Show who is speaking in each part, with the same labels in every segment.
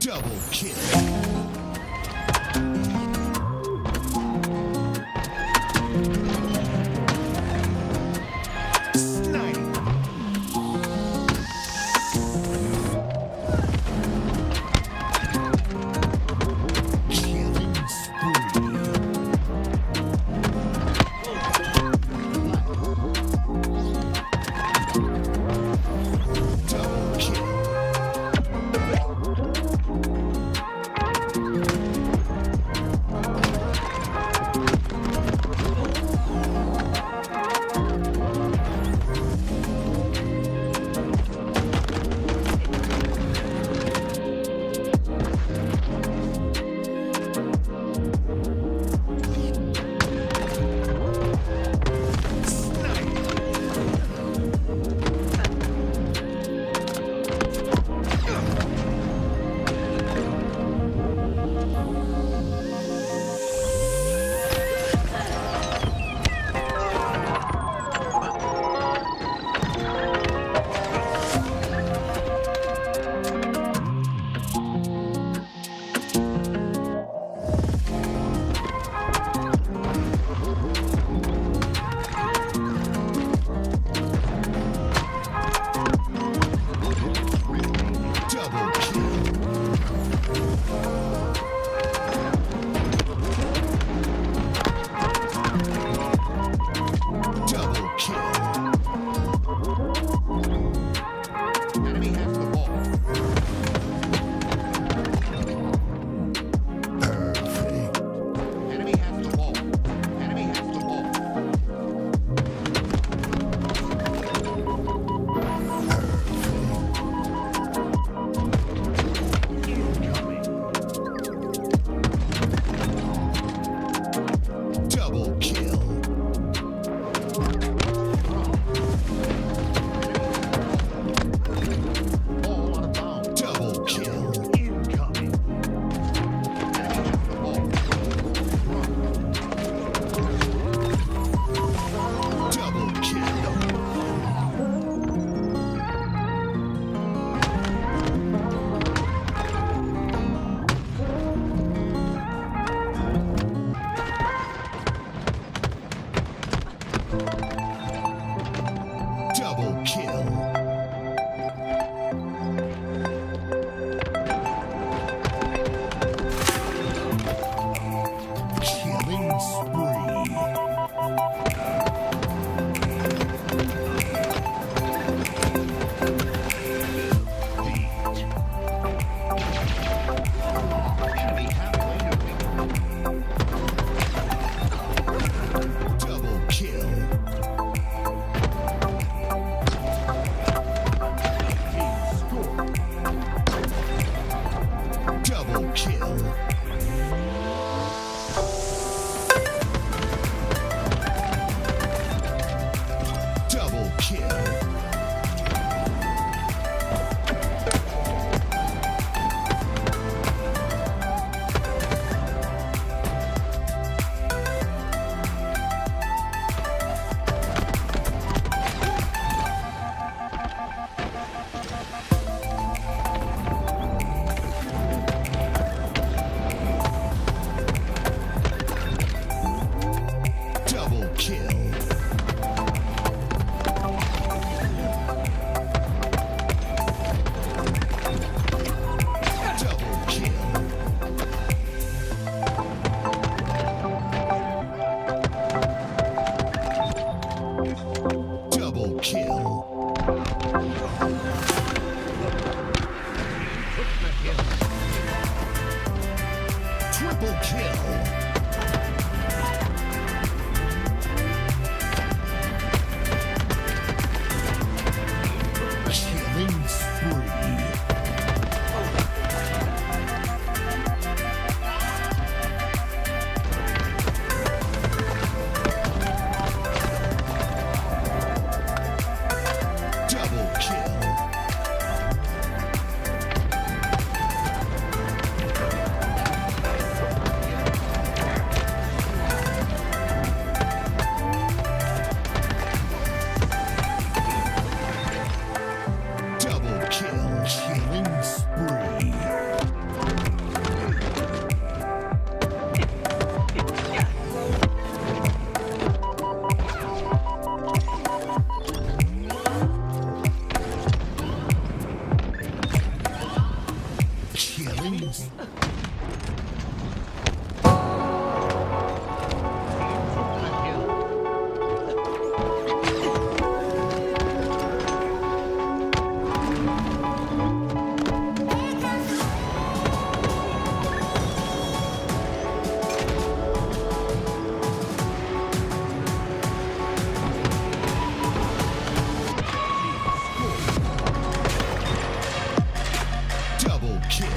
Speaker 1: Double kill. Triple kill. Killing spree. Double kill. Killings. Double kill.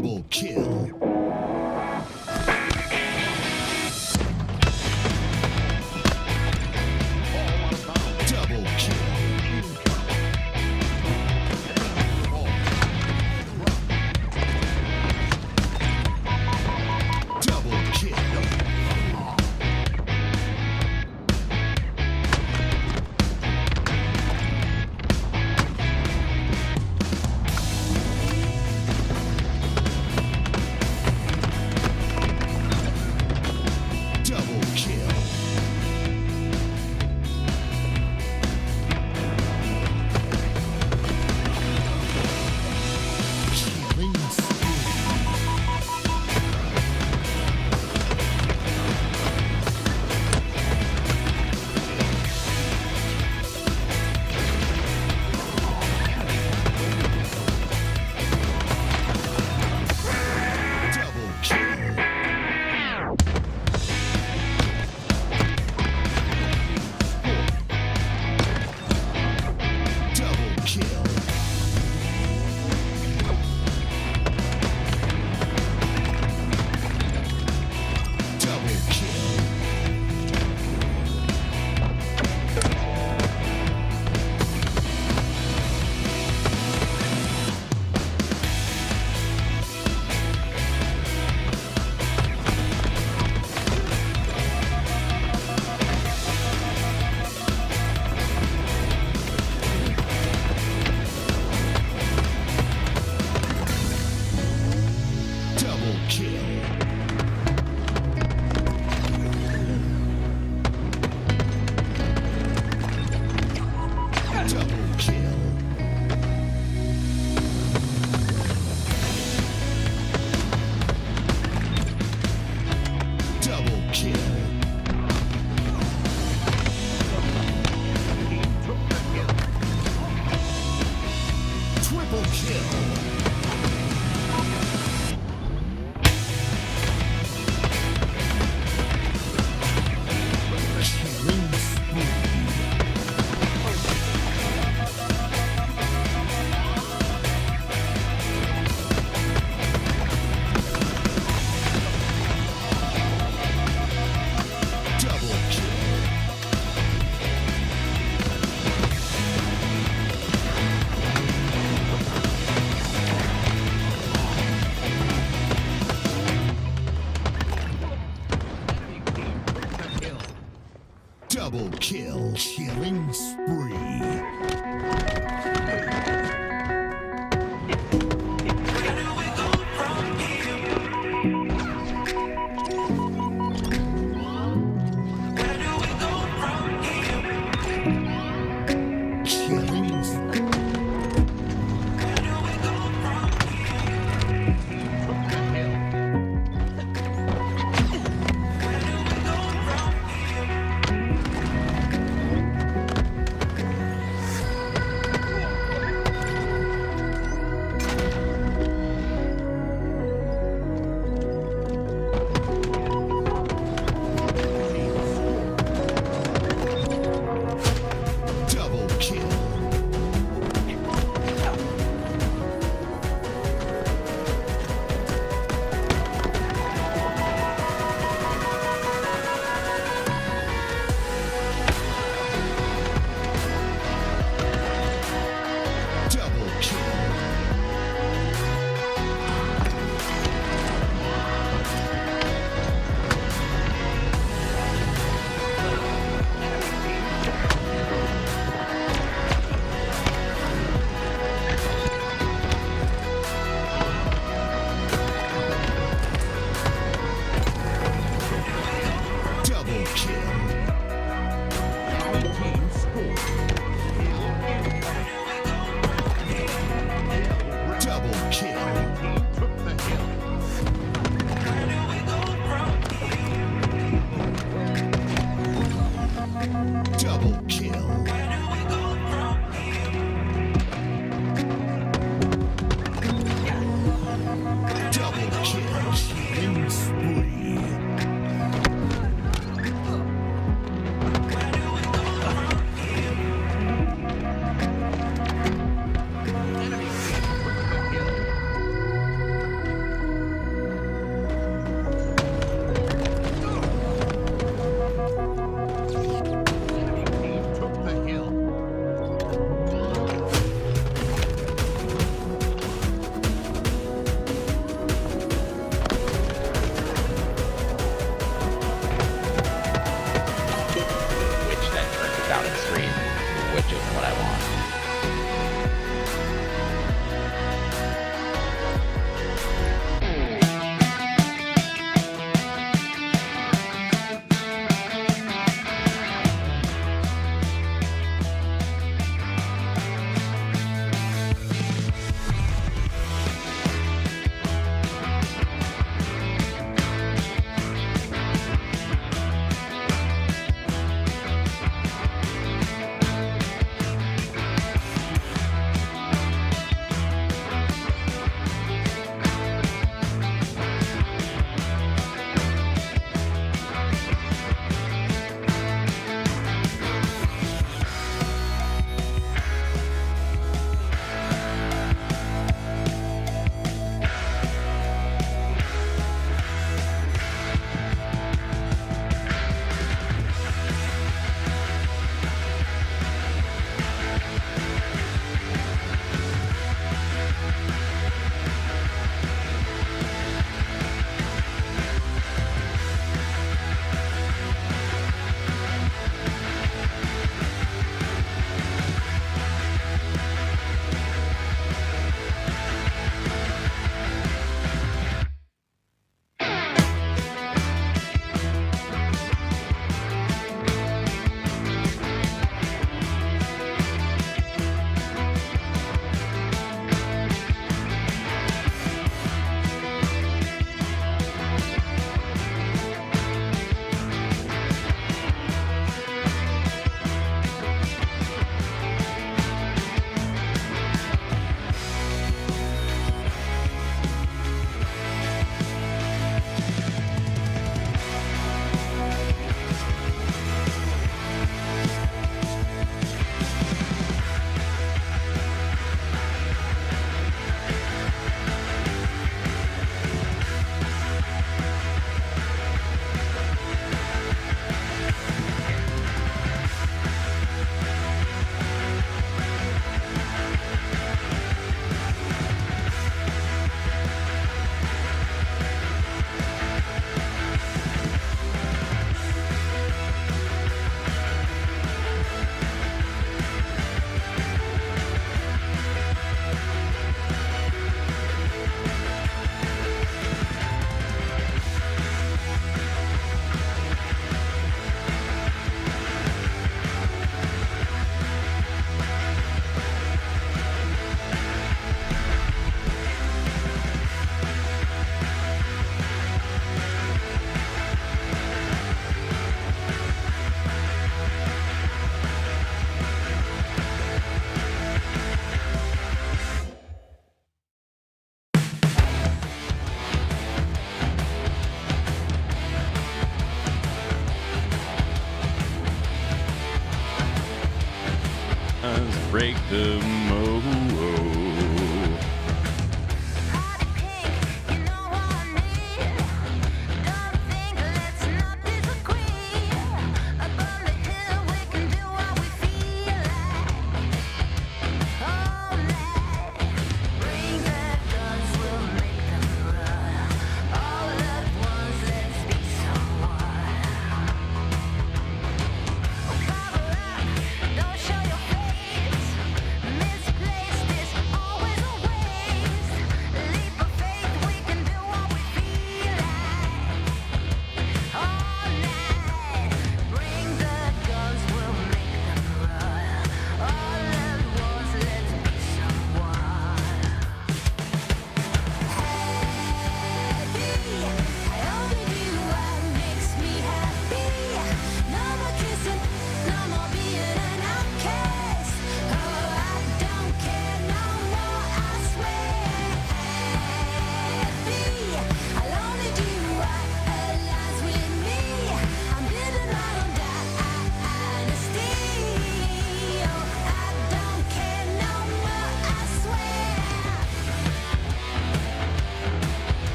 Speaker 1: Double kill. Double kill. Double kill.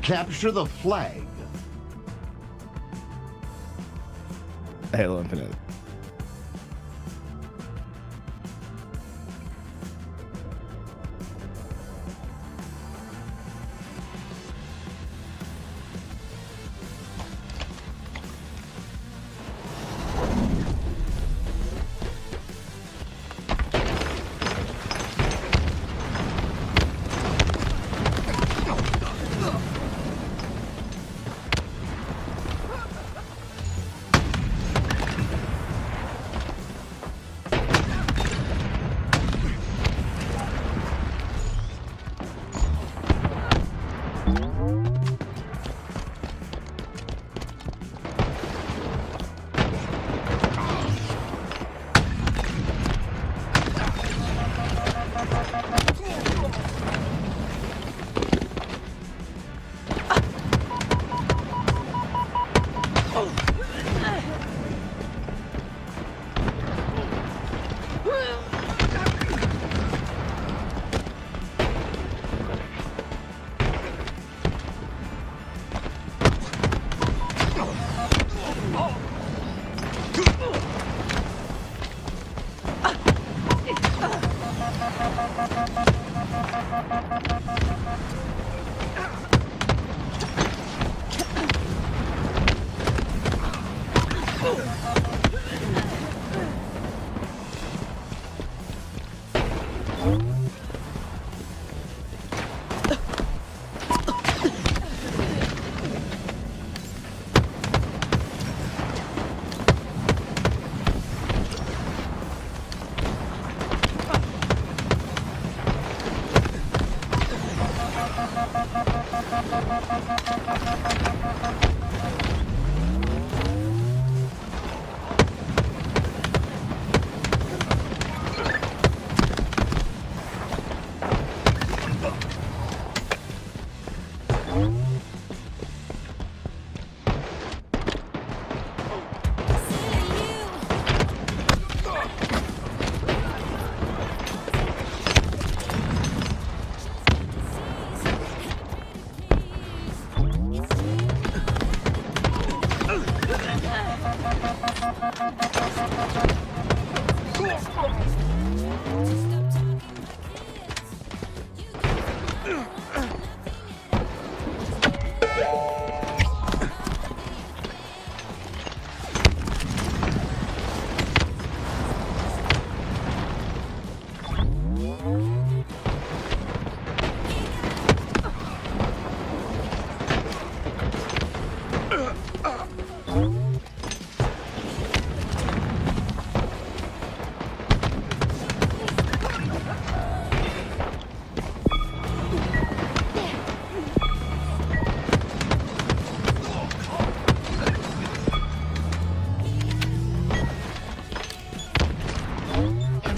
Speaker 1: Capture the flag.
Speaker 2: Halo Infinite.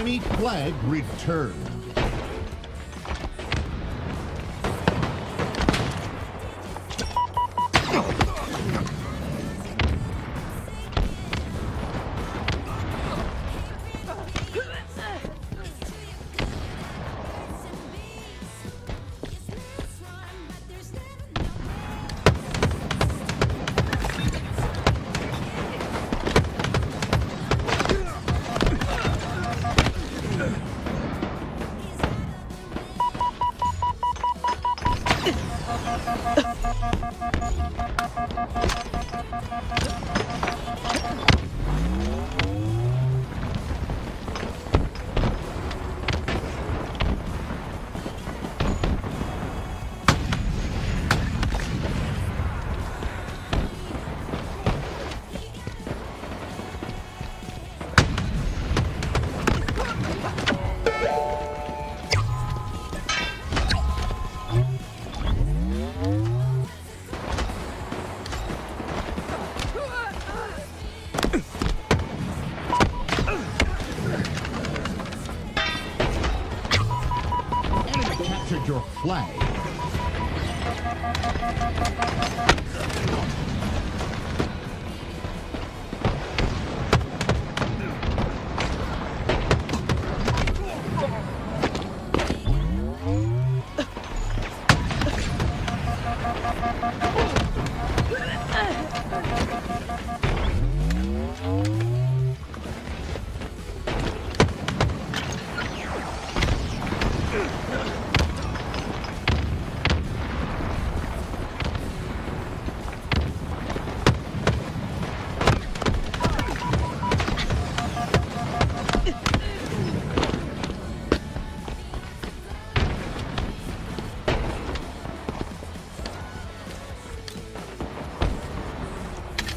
Speaker 1: Enemy flag returned.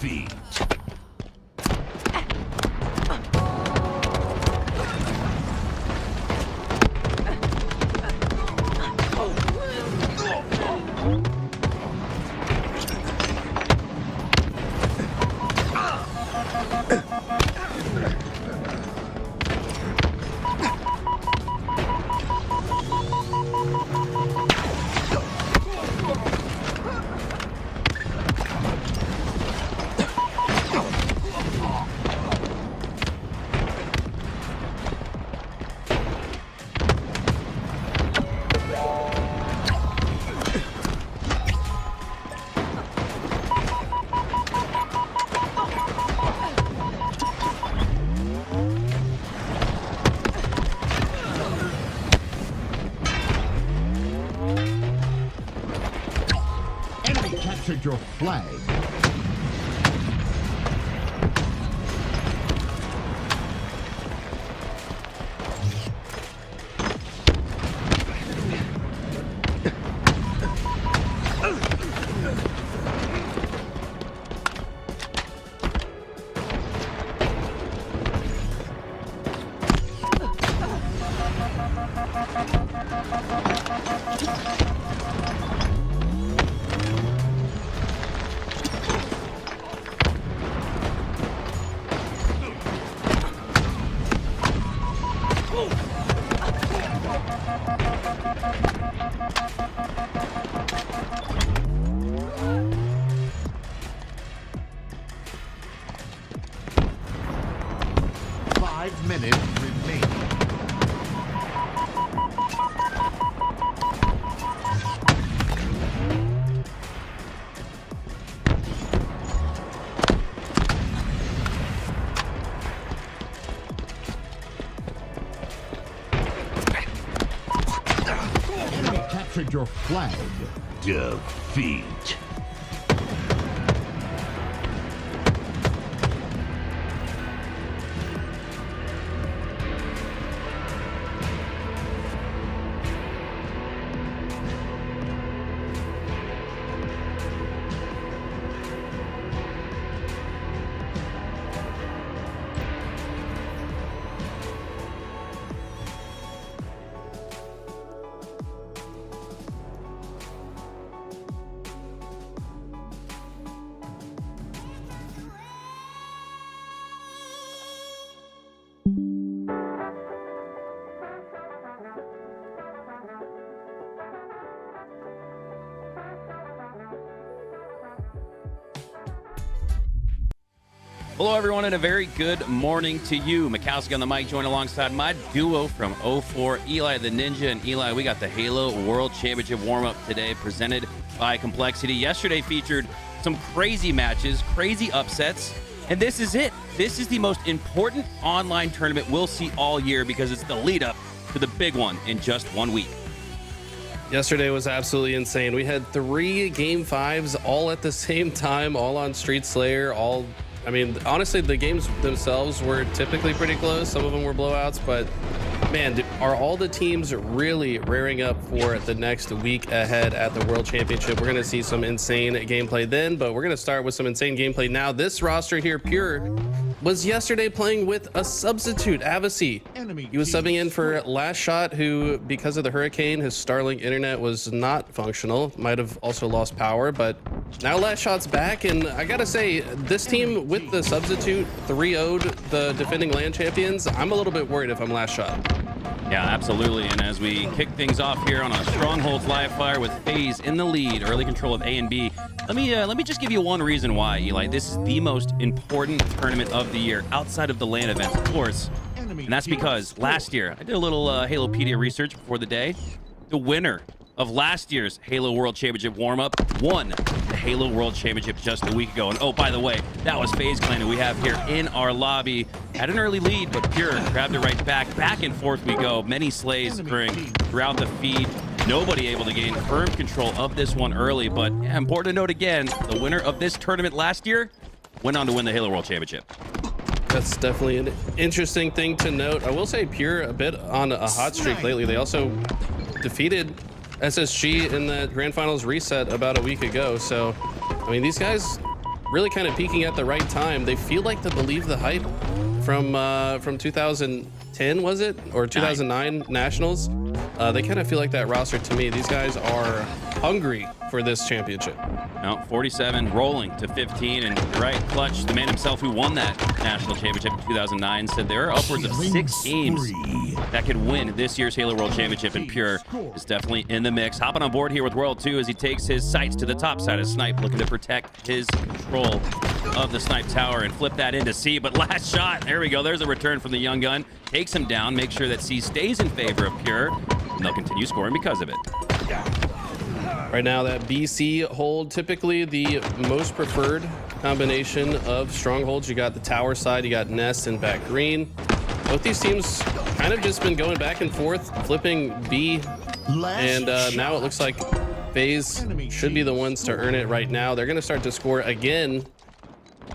Speaker 1: Defeat. Enemy captured your flag. Five minutes remaining. Enemy captured your flag. Defeat.
Speaker 3: Hello, everyone, and a very good morning to you. Mikowski on the mic, joined alongside my duo from 04, Eli the Ninja. And Eli, we got the Halo World Championship warm-up today, presented by Complexity. Yesterday featured some crazy matches, crazy upsets, and this is it. This is the most important online tournament we'll see all year because it's the lead-up to the big one in just 1 week.
Speaker 4: Yesterday was absolutely insane. We had 3 Game 5s all at the same time, all on Street Slayer, all... I mean, honestly, the games themselves were typically pretty close. Some of them were blowouts, but man, are all the teams really rearing up for the next week ahead at the World Championship? We're going to see some insane gameplay then, but we're going to start with some insane gameplay now. This roster here, Pure, was yesterday playing with a substitute, Avicii. He was subbing in for Last Shot, who, because of the hurricane, his Starlink internet was not functional. Might have also lost power, but now Last Shot's back, and I gotta say, this team with the substitute 3-0'd the defending LAN champions. I'm a little bit worried if I'm Last Shot.
Speaker 3: Yeah, absolutely. And as we kick things off here on a Strongholds live fire with FaZe in the lead, early control of A and B. Let me just give you one reason why, Eli. This is the most important tournament of the year outside of the LAN events, of course. And that's because last year, I did a little Halopedia research before the day. The winner of last year's Halo World Championship warm-up won the Halo World Championship just a week ago. And oh, by the way, that was FaZe Clan, who we have here in our lobby. Had an early lead, but Pure grabbed it right back. Back and forth we go. Many slays occurring throughout the feed. Nobody able to gain firm control of this one early, but yeah, important to note again, the winner of this tournament last year went on to win the Halo World Championship.
Speaker 4: That's definitely an interesting thing to note. I will say Pure a bit on a hot streak lately. They also defeated SSG in the Grand Finals reset about a week ago. So, I mean, these guys really kind of peaking at the right time. They feel like they believe the hype from 2010, was it? Or 2009 Nationals. They kind of feel like that roster to me. These guys are hungry for this championship.
Speaker 3: Now 47 rolling to 15, and right, Clutch, the man himself who won that national championship in 2009, said there are upwards of 6 teams that could win this year's Halo World Championship, and Pure is definitely in the mix. Hopping on board here with World 2 as he takes his sights to the top side of Snipe, looking to protect his control of the Snipe tower and flip that into C. But last shot, there we go. There's a return from the young gun. Takes him down, make sure that C stays in favor of Pure, and they'll continue scoring because of it.
Speaker 4: Right now, that BC hold, typically the most preferred combination of strongholds. You got the tower side, you got Nest and back green. Both these teams kind of just been going back and forth, flipping B, and now it looks like FaZe should be the ones to earn it right now. They're going to start to score again,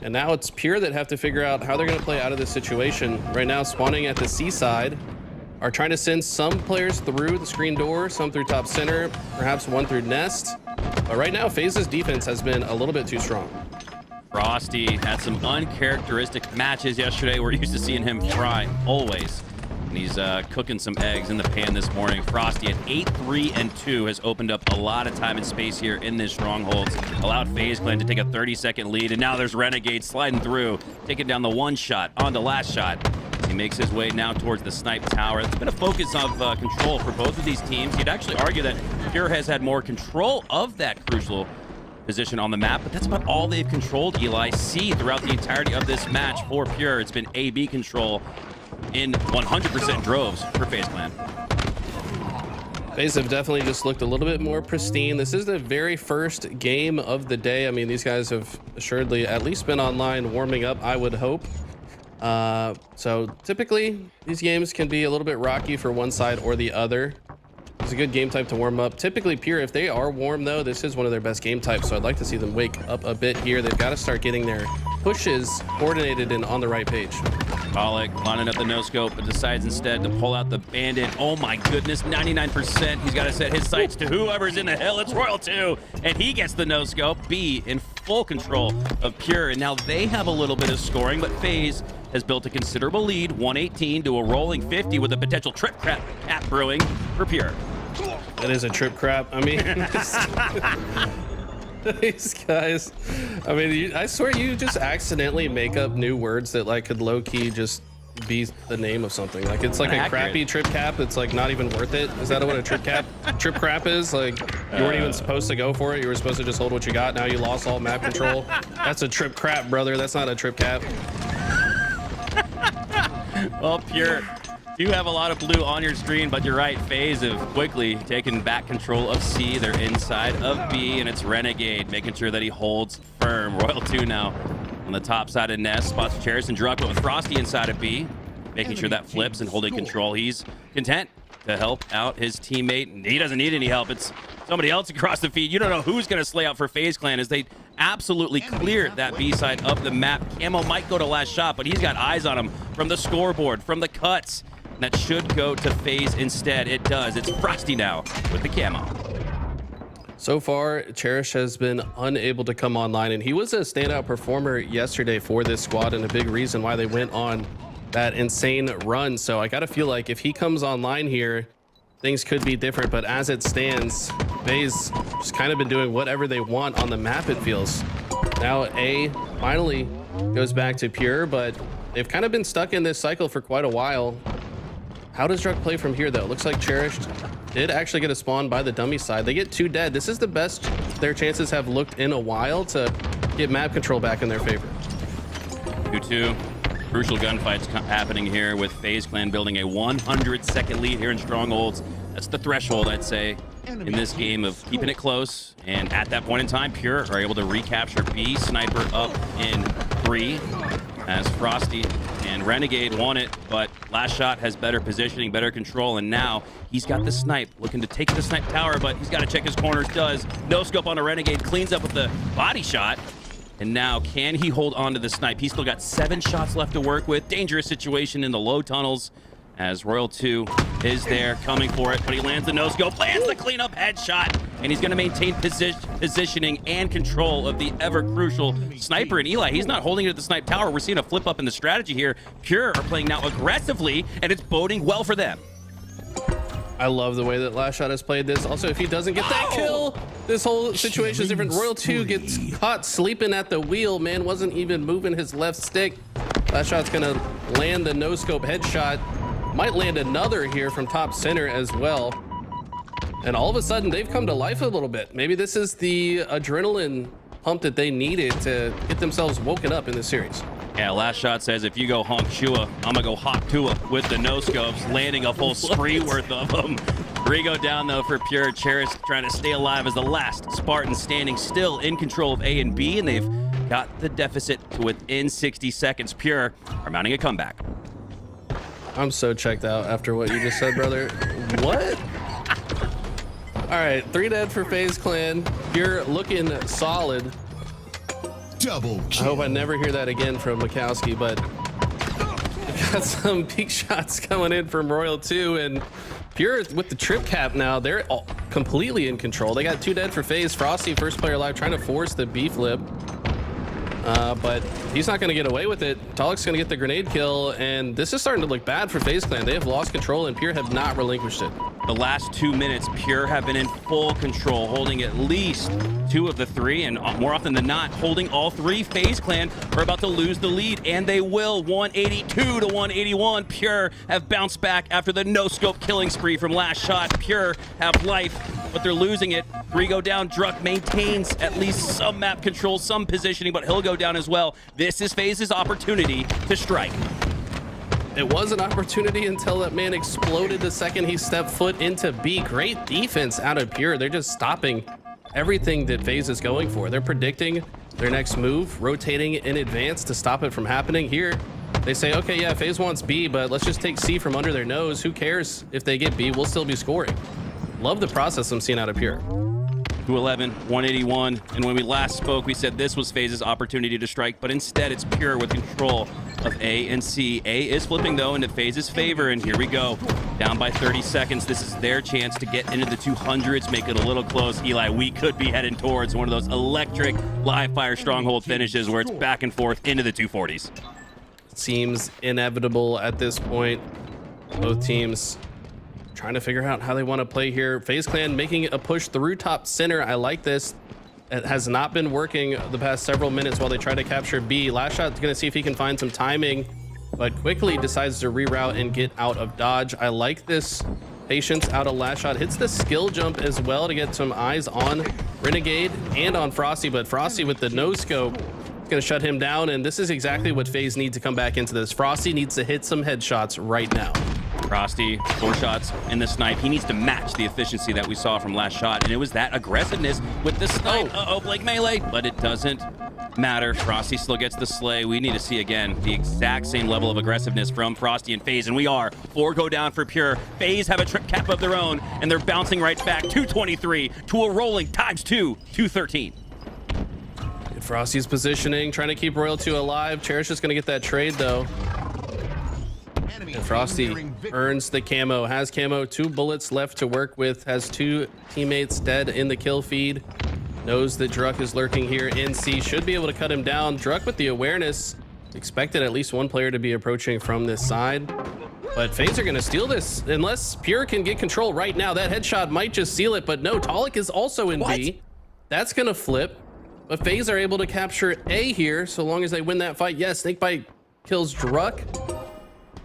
Speaker 4: and now it's Pure that have to figure out how they're going to play out of this situation. Right now, spawning at the C side, are trying to send some players through the screen door, some through top center, perhaps one through Nest. But right now, FaZe's defense has been a little bit too strong.
Speaker 3: Frosty had some uncharacteristic matches yesterday. We're used to seeing him fry always. And he's cooking some eggs in the pan this morning. Frosty at 8-3-2 has opened up a lot of time and space here in this strongholds. Allowed FaZe Clan to take a 30-second lead. And now there's Renegade sliding through, taking down the one shot on the last shot. He makes his way now towards the Snipe tower. It's been a focus of control for both of these teams. You'd actually argue that Pure has had more control of that crucial position on the map, but that's about all they've controlled, Eli. C throughout the entirety of this match for Pure. It's been A-B control in 100% droves for FaZe Clan. FaZe
Speaker 4: have definitely just looked a little bit more pristine. This is the very first game of the day. I mean, these guys have assuredly at least been online warming up, I would hope. So typically these games can be a little bit rocky for one side or the other. It's a good game type to warm up. Typically Pure, if they are warm though, this is one of their best game types. So I'd like to see them wake up a bit here. They've got to start getting their pushes coordinated and on the right page.
Speaker 3: Pollock lining up the no scope, but decides instead to pull out the bandit. Oh my goodness, 99%. He's got to set his sights to whoever's in the hill. It's Royal 2, and he gets the no scope. B in full control of Pure, and now they have a little bit of scoring, but FaZe has built a considerable lead, 118 to a rolling 50 with a potential trip cap brewing for Pure.
Speaker 4: That is a trip crap. I mean, these guys, I mean, I swear you just accidentally make up new words that like could low-key just be the name of something. Like it's like a crappy trip cap. It's like not even worth it. Is that what a trip crap is? Like you weren't even supposed to go for it. You were supposed to just hold what you got. Now you lost all map control. That's a trip crap, brother. That's not a trip cap.
Speaker 3: Well, Pure, you have a lot of blue on your screen, but you're right. FaZe have quickly taken back control of C. They're inside of B, and it's Renegade making sure that he holds firm. Royal 2 now on the top side of Nest, spots Cherish and Druck, but with Frosty inside of B, making sure that flips and holding control. He's content to help out his teammate, and he doesn't need any help. It's somebody else across the feed. You don't know who's going to slay out for FaZe Clan as they absolutely clear that B side of the map. Camo might go to last shot, but he's got eyes on him from the scoreboard, from the cuts. And that should go to FaZe instead. It does. It's Frosty now with the camo.
Speaker 4: So far, Cherish has been unable to come online, and he was a standout performer yesterday for this squad and a big reason why they went on that insane run. So I gotta feel like if he comes online here, things could be different, but as it stands, FaZe just kind of been doing whatever they want on the map, it feels. Now A finally goes back to Pure, but they've kind of been stuck in this cycle for quite a while. How does Druck play from here though? Looks like Cherish did actually get a spawn by the dummy side. They get 2 dead. This is the best their chances have looked in a while to get map control back in their favor.
Speaker 3: 2-2. Crucial gunfights happening here with FaZe Clan building a 100-second lead here in Strongholds. That's the threshold, I'd say, in this game of keeping it close. And at that point in time, Pure are able to recapture B. Sniper up in 3 as Frosty and Renegade won it, but last shot has better positioning, better control, and now he's got the snipe, looking to take the snipe tower, but he's got to check his corners, does. No scope on a Renegade, cleans up with the body shot. And now, can he hold on to the snipe? He's still got 7 shots left to work with. Dangerous situation in the low tunnels as Royal 2 is there coming for it, but he lands the no-scope, lands the cleanup headshot. and he's going to maintain positioning and control of the ever-crucial sniper. And Eli, he's not holding it at the snipe tower. We're seeing a flip-up in the strategy here. Pure are playing now aggressively, and it's boding well for them.
Speaker 4: I love the way that Last Shot has played this. Also, if he doesn't get that kill, this whole situation is different. Royal 2 gets caught sleeping at the wheel. Man wasn't even moving his left stick. Last Shot's gonna land the no-scope headshot. Might land another here from top center as well. And all of a sudden, they've come to life a little bit. Maybe this is the adrenaline pump that they needed to get themselves woken up in this series.
Speaker 3: Yeah, Last Shot says, if you go honk Shua, I'm gonna go hawk Tua with the no-scopes, landing a full spree worth of them. Rigo down, though, for Pure. Cherish trying to stay alive as the last Spartan standing, still in control of A and B, and they've got the deficit to within 60 seconds. Pure are mounting a comeback.
Speaker 4: I'm so checked out after what you just said, brother. What? All right, 3 dead for FaZe Clan. Pure looking solid.
Speaker 1: Double kill.
Speaker 4: I hope I never hear that again from Mikowski, but got some peak shots coming in from Royal 2, and Pure with the trip cap now, they're all completely in control. They got 2 dead for FaZe. Frosty, first player alive, trying to force the B flip. But he's not going to get away with it. Tolic's going to get the grenade kill, and this is starting to look bad for FaZe Clan. They have lost control, and Pure have not relinquished it.
Speaker 3: The last 2 minutes, Pure have been in full control, holding at least 2 of the 3, and more often than not, holding all 3. FaZe Clan are about to lose the lead, and they will. 182 to 181. Pure have bounced back after the no-scope killing spree from Last Shot. Pure have life, but they're losing it. 3 go down. Druck maintains at least some map control, some positioning, but he'll go down as well. This is FaZe's opportunity to strike.
Speaker 4: It was an opportunity until that man exploded the second he stepped foot into B. Great defense out of Pure. They're just stopping everything that FaZe is going for. They're predicting their next move, rotating in advance to stop it from happening. Here, they say, okay, yeah, FaZe wants B, but let's just take C from under their nose. Who cares if they get B? We'll still be scoring. Love the process I'm seeing out of Pure.
Speaker 3: 211, 181, and when we last spoke, we said this was FaZe's opportunity to strike, but instead it's Pure with control of A and C. A is flipping, though, into FaZe's favor, and here we go. Down by 30 seconds. This is their chance to get into the 200s, make it a little close. Eli, we could be heading towards one of those electric live fire stronghold finishes where it's back and forth into the 240s.
Speaker 4: Seems inevitable at this point. Both teams trying to figure out how they want to play here. FaZe Clan making a push through top center. I like this. It has not been working the past several minutes while they try to capture B. Last Shot's going to see if he can find some timing, but quickly decides to reroute and get out of dodge. I like this patience out of Last Shot. Hits the skill jump as well to get some eyes on Renegade and on Frosty, but Frosty with the no scope is going to shut him down, and this is exactly what FaZe need to come back into this. Frosty needs to hit some headshots right now.
Speaker 3: Frosty, 4 shots in the snipe. He needs to match the efficiency that we saw from Last Shot, and it was that aggressiveness with the snipe. Blake melee, but it doesn't matter. Frosty still gets the slay. We need to see again the exact same level of aggressiveness from Frosty and FaZe, and we are. 4 go down for Pure. FaZe have a trip cap of their own, and they're bouncing right back. 223 to a rolling times 2, 213.
Speaker 4: Frosty's positioning, trying to keep Royal 2 alive. Cherish is going to get that trade, though. And Frosty earns the camo, has camo, 2 bullets left to work with, has 2 teammates dead in the kill feed. Knows that Druck is lurking here in C, should be able to cut him down. Druck with the awareness, expected at least 1 player to be approaching from this side. But FaZe are going to steal this unless Pure can get control right now. That headshot might just seal it, but no, Tolic is also in B. That's going to flip. But FaZe are able to capture A here, so long as they win that fight. Yes, Snakebite kills Druck,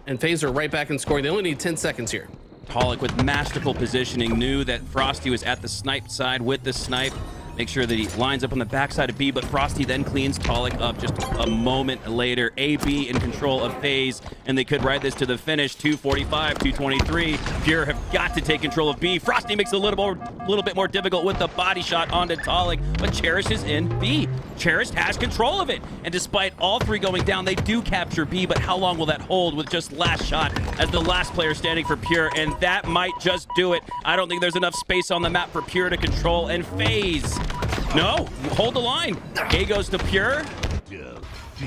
Speaker 4: and FaZe are right back in scoring. They only need 10 seconds here.
Speaker 3: Tolic with masterful positioning knew that Frosty was at the snipe side with the snipe. Make sure that he lines up on the backside of B, but Frosty then cleans Tolic up just a moment later. AB in control of FaZe, and they could ride this to the finish. 245, 223. Pure have got to take control of B. Frosty makes it a little bit more difficult with the body shot onto Tolic, but Cherish is in B. Cherish has control of it, and despite all 3 going down, they do capture B, but how long will that hold with just Last Shot as the last player standing for Pure, and that might just do it. I don't think there's enough space on the map for Pure to control, and FaZe, no, hold the line. A goes to Pure.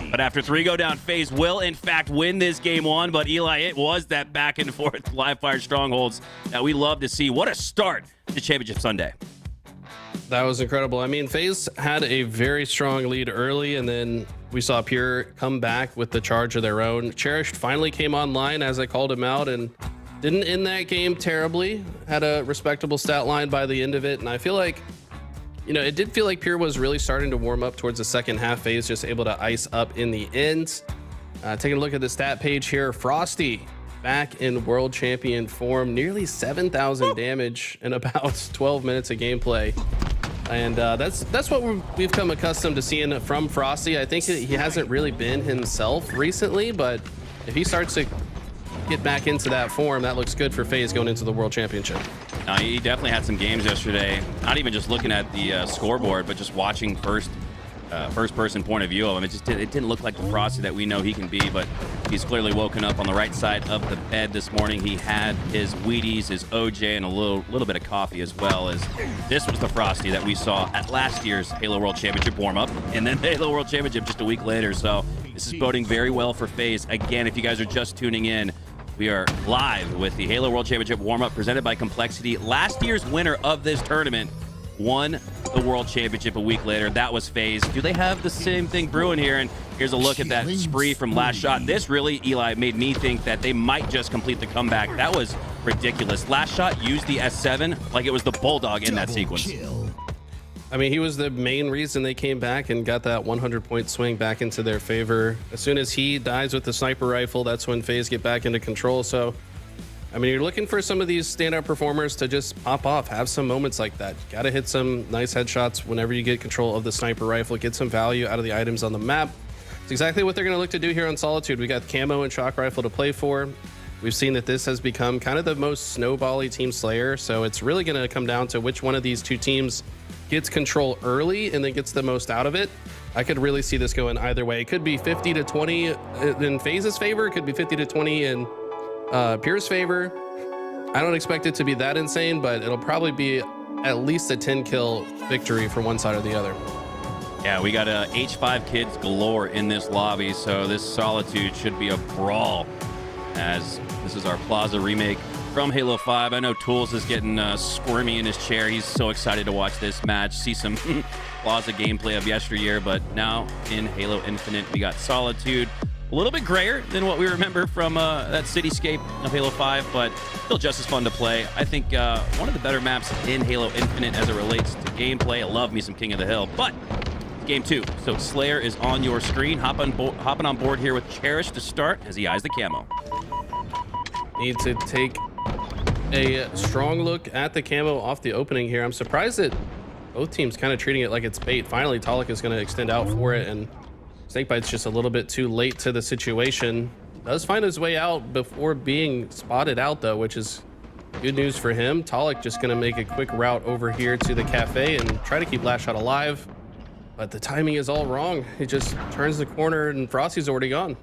Speaker 3: But after 3 go down, FaZe will in fact win this game 1. But Eli, it was that back and forth live fire strongholds that we love to see. What a start to Championship Sunday.
Speaker 4: That was incredible. I mean, FaZe had a very strong lead early, and then we saw Pure come back with the charge of their own. Cherished finally came online as I called him out and didn't end that game terribly. Had a respectable stat line by the end of it, and I feel like, you know, it did feel like Pure was really starting to warm up towards the second half. FaZe just able to ice up in the end. Taking a look at the stat page here, Frosty back in world champion form, nearly 7,000 damage in about 12 minutes of gameplay. And that's what we've come accustomed to seeing from Frosty. I think he hasn't really been himself recently, but if he starts to get back into that form, that looks good for FaZe going into the World Championship.
Speaker 3: He definitely had some games yesterday, not even just looking at the scoreboard, but just watching first person point of view of him. It didn't look like the Frosty that we know he can be, but he's clearly woken up on the right side of the bed this morning. He had his Wheaties, his OJ, and a little bit of coffee, as well as this was the Frosty that we saw at last year's Halo World Championship warm-up, and then the Halo World Championship just a week later. So this is boding very well for FaZe. Again, if you guys are just tuning in, we are live with the Halo World Championship warm-up presented by Complexity. Last year's winner of this tournament won the World Championship a week later. That was FaZe. Do they have the same thing brewing here? And here's a look at that spree from last shot. This really, Eli, made me think that they might just complete the comeback. That was ridiculous. Last shot used the S7 like it was the Bulldog in that sequence.
Speaker 4: I mean, he was the main reason they came back and got that 100-point swing back into their favor. As soon as he dies with the sniper rifle, that's when FaZe get back into control. So, I mean, you're looking for some of these standout performers to just pop off, have some moments like that. Got to hit some nice headshots whenever you get control of the sniper rifle, get some value out of the items on the map. It's exactly what they're going to look to do here on Solitude. We got camo and shock rifle to play for. We've seen that this has become kind of the most snowbally team slayer. So it's really going to come down to which one of these two teams gets control early and then gets the most out of it. I could really see this going either way. It could be 50-20 in FaZe's favor. It could be 50-20 in Pure's favor. I don't expect it to be that insane, but it'll probably be at least a 10-kill victory for one side or the other.
Speaker 3: Yeah, we got H5 kids galore in this lobby, so this Solitude should be a brawl, as this is our Plaza remake from Halo 5. I know Tools is getting squirmy in his chair. He's so excited to watch this match, see some Plaza gameplay of yesteryear, but now in Halo Infinite, we got Solitude. A little bit grayer than what we remember from that cityscape of Halo 5, but still just as fun to play. I think one of the better maps in Halo Infinite as it relates to gameplay. I love me some King of the Hill, but game 2. So Slayer is on your screen. Hopping on board here with Cherish to start as he eyes the camo.
Speaker 4: Need to take a strong look at the camo off the opening here. I'm surprised that both teams kind of treating it like it's bait. Finally, Talik is going to extend out for it, and Snakebite's just a little bit too late to the situation. Does find his way out before being spotted out, though, which is good news for him. Talik just going to make a quick route over here to the cafe and try to keep Last Shot alive. But the timing is all wrong. He just turns the corner and Frosty's already gone.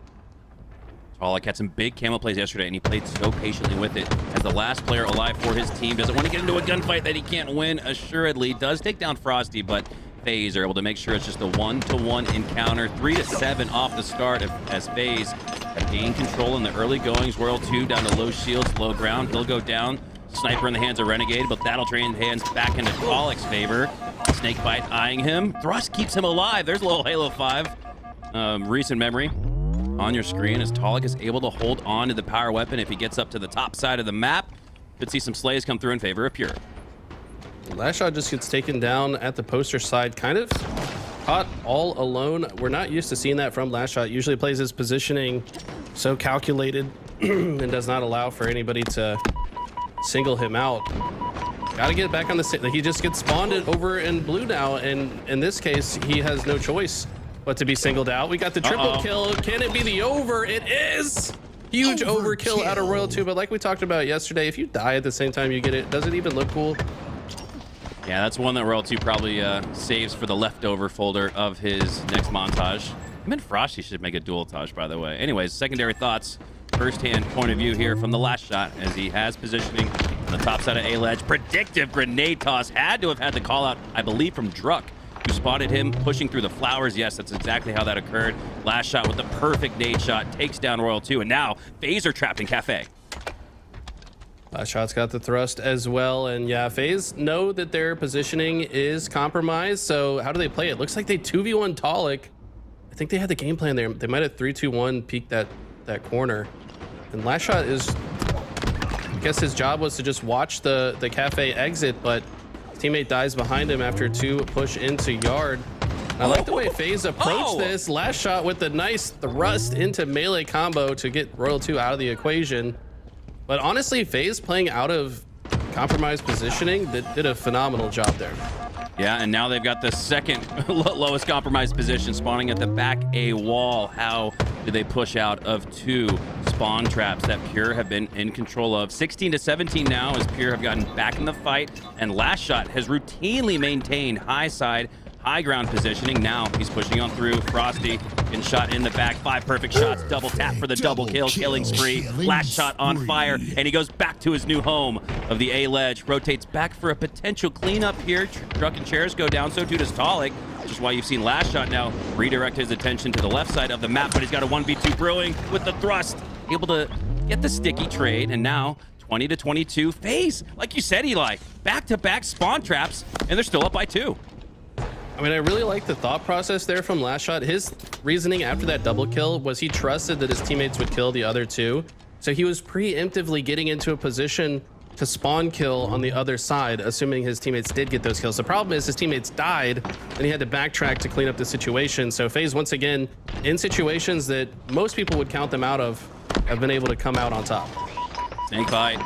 Speaker 3: Talik had some big camo plays yesterday, and he played so patiently with it. As the last player alive for his team, doesn't want to get into a gunfight that he can't win, assuredly. Does take down Frosty, but FaZe are able to make sure it's just a 1-to-1 encounter. 3-7 off the start as FaZe have gained control in the early goings. Royal 2 down to low shields, low ground. He'll go down. Sniper in the hands of Renegade, but that'll train hands back into Talik's favor. Snakebite eyeing him. Thrust keeps him alive. There's a little Halo 5 recent memory on your screen as Talik is able to hold on to the power weapon if he gets up to the top side of the map. Could see some slays come through in favor of Pure.
Speaker 4: Last Shot just gets taken down at the poster side, kind of caught all alone. We're not used to seeing that from Last Shot. Usually plays his positioning so calculated and does not allow for anybody to single him out. Gotta get back on the he just gets spawned over in blue now, and in this case he has no choice but to be singled out. We got the triple kill. Can it be the over? It is. Huge overkill out of Royal 2, but like we talked about yesterday, if you die at the same time you get it, does it even look cool?
Speaker 3: Yeah, that's one that Royal 2 probably saves for the leftover folder of his next montage. Him and Frosty should make a dual-tage, by the way. Anyways, secondary thoughts. First-hand point of view here from the Last Shot as he has positioning on the top side of A-Ledge. Predictive grenade toss. Had to have had the call-out, I believe, from Druck, who spotted him pushing through the flowers. Yes, that's exactly how that occurred. Last Shot with the perfect nade shot takes down Royal 2, and now FaZe are trapped in Cafe.
Speaker 4: Last shot's got the thrust as well. And yeah, FaZe know that their positioning is compromised. So how do they play it? Looks like they 2v1 Tolic. I think they had the game plan there. They might have 3-2-1 peeked that corner. And Last Shot is, I guess his job was to just watch the cafe exit, but his teammate dies behind him after 2 push into yard. I like the way FaZe approached this. Last Shot with the nice thrust into melee combo to get Royal 2 out of the equation. But honestly, FaZe playing out of compromised positioning did a phenomenal job there.
Speaker 3: Yeah, and now they've got the second lowest compromised position, spawning at the back A wall. How do they push out of 2 spawn traps that Pure have been in control of? 16-17 now as Pure have gotten back in the fight, and Last Shot has routinely maintained high side, high ground positioning. Now he's pushing on through. Frosty getting shot in the back. 5 perfect shots. Double tap for the double kill. Killing spree. Last Shot on fire. And he goes back to his new home of the A ledge. Rotates back for a potential cleanup here. Truck and chairs go down. So too does Tolic. Which is why you've seen Last Shot now redirect his attention to the left side of the map. But he's got a 1v2 brewing with the thrust. Able to get the sticky trade. And now 20-22. FaZe, like you said, Eli, back-to-back spawn traps. And they're still up by 2.
Speaker 4: I mean, I really like the thought process there from Last Shot. His reasoning after that double kill was he trusted that his teammates would kill the other 2. So he was preemptively getting into a position to spawn kill on the other side, assuming his teammates did get those kills. The problem is his teammates died and he had to backtrack to clean up the situation. So FaZe, once again, in situations that most people would count them out of, have been able to come out on top.
Speaker 3: Snake bite.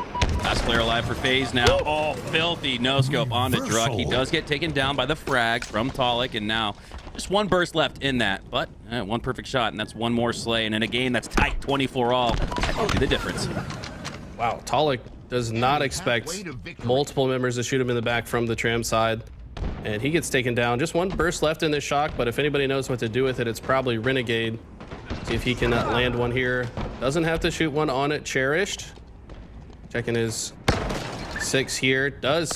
Speaker 3: Last player alive for FaZe now. Oh, filthy no-scope onto Druck. He does get taken down by the frag from Tolic, and now just 1 burst left in that. But 1 perfect shot, and that's 1 more slay. And in a game that's tight, 24 all, that will be the difference.
Speaker 4: Wow, Tolic does not expect multiple members to shoot him in the back from the tram side. And he gets taken down. Just 1 burst left in this shock, but if anybody knows what to do with it, it's probably Renegade. See if he can land one here. Doesn't have to shoot one on it. Cherished. Checking his 6 here. Does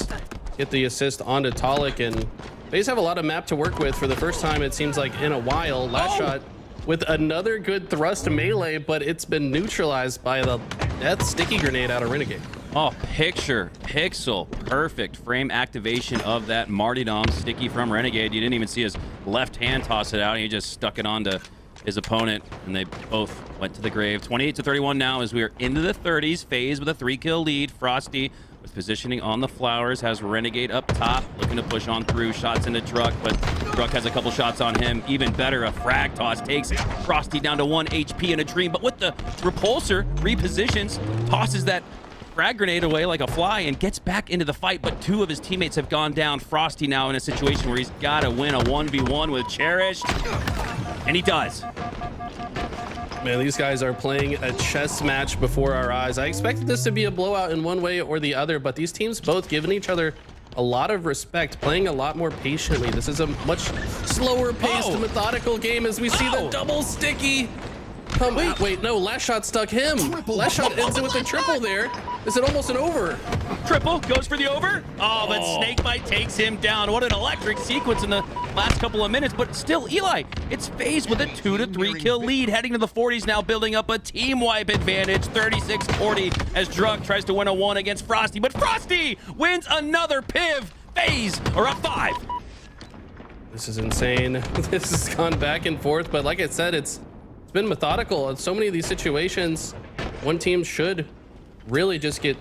Speaker 4: get the assist onto Tolic, and FaZe have a lot of map to work with for the first time, it seems like, in a while. Last Shot with another good thrust melee, but it's been neutralized by the death sticky grenade out of Renegade.
Speaker 3: Oh, pixel perfect frame activation of that martyrdom sticky from Renegade. You didn't even see his left hand toss it out. He just stuck it onto his opponent, and they both went to the grave. 28-31 now as we are into the 30s. FaZe with a 3-kill lead. Frosty with positioning on the flowers, has Renegade up top, looking to push on through. Shots into Druck, but Druck has a couple shots on him. Even better, a frag toss takes Frosty down to 1 HP in a dream, but with the repulsor, repositions, tosses that frag grenade away like a fly and gets back into the fight, but 2 of his teammates have gone down. Frosty now in a situation where he's got to win a 1v1 with Cherished, and he does.
Speaker 4: Man, these guys are playing a chess match before our eyes. I expected this to be a blowout in one way or the other, but these teams both giving each other a lot of respect, playing a lot more patiently. This is a much slower paced, methodical game as we see the double sticky. Wait, no, Last Shot stuck him. Last Shot ends it with a triple there. Is it almost an over?
Speaker 3: Triple goes for the over. Oh, but Snakebite takes him down. What an electric sequence in the last couple of minutes. But still, Eli, it's FaZe with a 2-3 kill lead, heading to the 40s now, building up a team wipe advantage. 36-40 as Druck tries to win a 1 against Frosty, but Frosty wins another piv. FaZe are up 5.
Speaker 4: This is insane. This has gone back and forth, but like I said, it's been methodical. In so many of these situations, one team should really just get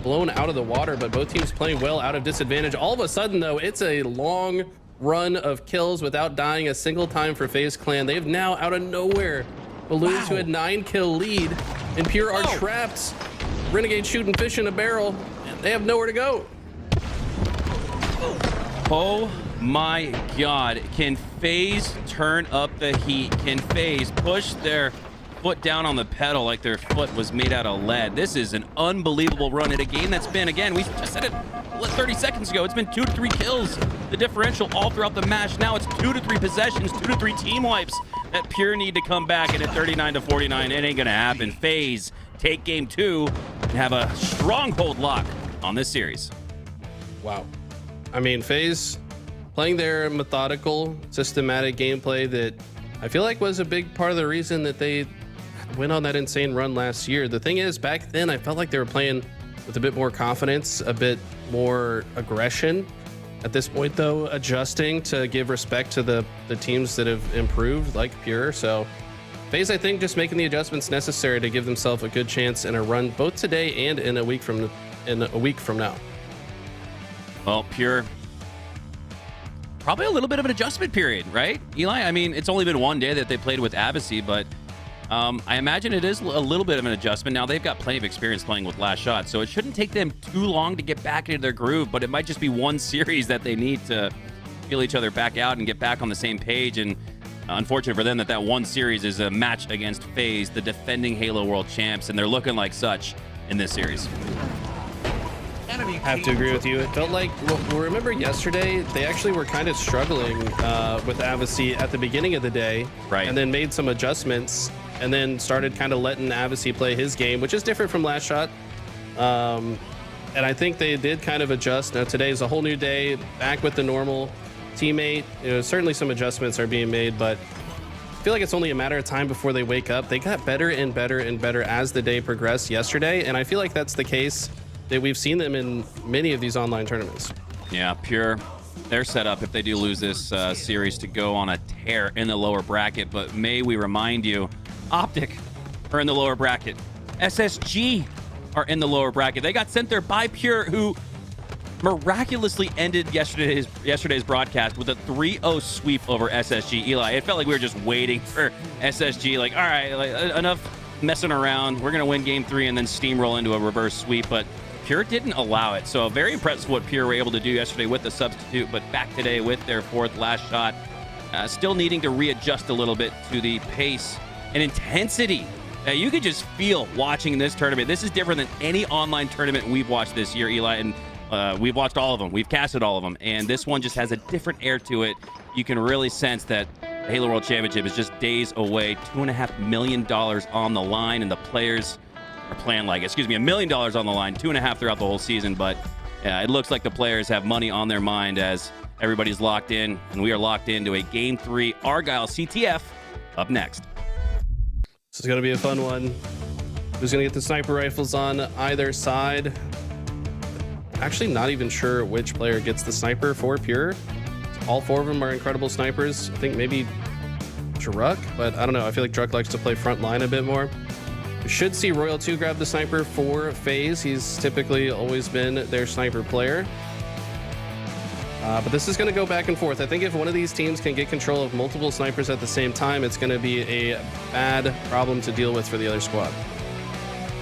Speaker 4: blown out of the water, but both teams playing well out of disadvantage. All of a sudden, though, it's a long run of kills without dying a single time for FaZe Clan. They've now, out of nowhere, ballooned to a 9-kill lead, and Pure are trapped. Renegade shooting fish in a barrel, and they have nowhere to go.
Speaker 3: Oh my God, can FaZe turn up the heat? Can FaZe push their foot down on the pedal like their foot was made out of lead? This is an unbelievable run in a game that's been, again, we just said it 30 seconds ago, it's been 2-3 kills. The differential all throughout the match. Now it's 2-3 possessions, 2-3 team wipes that Pure need to come back, and at 39-49, it ain't gonna happen. FaZe take game 2 and have a stronghold lock on this series.
Speaker 4: Wow. I mean, FaZe playing their methodical, systematic gameplay that I feel like was a big part of the reason that they went on that insane run last year. The thing is, back then, I felt like they were playing with a bit more confidence, a bit more aggression. At this point, though, adjusting to give respect to the teams that have improved, like Pure. So FaZe, I think, just making the adjustments necessary to give themselves a good chance in a run both today and in a week from now.
Speaker 3: Well, Pure, probably a little bit of an adjustment period, right, Eli? I mean, it's only been one day that they played with Avicii, but I imagine it is a little bit of an adjustment. Now, they've got plenty of experience playing with Last Shot, so it shouldn't take them too long to get back into their groove, but it might just be one series that they need to feel each other back out and get back on the same page. And unfortunate for them that one series is a match against FaZe, the defending Halo World Champs, and they're looking like such in this series.
Speaker 4: I have to agree with you. It felt like, well, remember yesterday, they actually were kind of struggling with Avicii at the beginning of the day,
Speaker 3: right?
Speaker 4: And then made some adjustments and then started kind of letting Avicii play his game, which is different from Last Shot. And I think they did kind of adjust. Now today is a whole new day, back with the normal teammate. You know, certainly some adjustments are being made, but I feel like it's only a matter of time before they wake up. They got better and better and better as the day progressed yesterday, and I feel like that's the case that we've seen them in many of these online tournaments.
Speaker 3: Yeah, Pure, they're set up if they do lose this series to go on a tear in the lower bracket. But may we remind you, OpTic are in the lower bracket. SSG are in the lower bracket. They got sent there by Pure, who miraculously ended yesterday's broadcast with a 3-0 sweep over SSG. Eli, it felt like we were just waiting for SSG. Like, all right, like, enough messing around. We're going to win game 3 and then steamroll into a reverse sweep. But Pure didn't allow it. So very impressed with what Pure were able to do yesterday with the substitute, but back today with their 4th Last Shot. Still needing to readjust a little bit to the pace and intensity. You could just feel watching this tournament. This is different than any online tournament we've watched this year, Eli, and we've watched all of them. We've casted all of them, and this one just has a different air to it. You can really sense that the Halo World Championship is just days away. $2.5 million on the line, and the players are playing like, $1 million on the line, 2.5 throughout the whole season. But it looks like the players have money on their mind as everybody's locked in, and we are locked into a Game 3 Argyle CTF up next.
Speaker 4: This is going to be a fun one. Who's going to get the sniper rifles on either side? Actually, not even sure which player gets the sniper for Pure. All 4 of them are incredible snipers. I think maybe Druck, but I don't know. I feel like Druck likes to play front line a bit more. We should see Royal 2 grab the sniper for FaZe. He's typically always been their sniper player. But this is going to go back and forth. I think if one of these teams can get control of multiple snipers at the same time, it's going to be a bad problem to deal with for the other squad.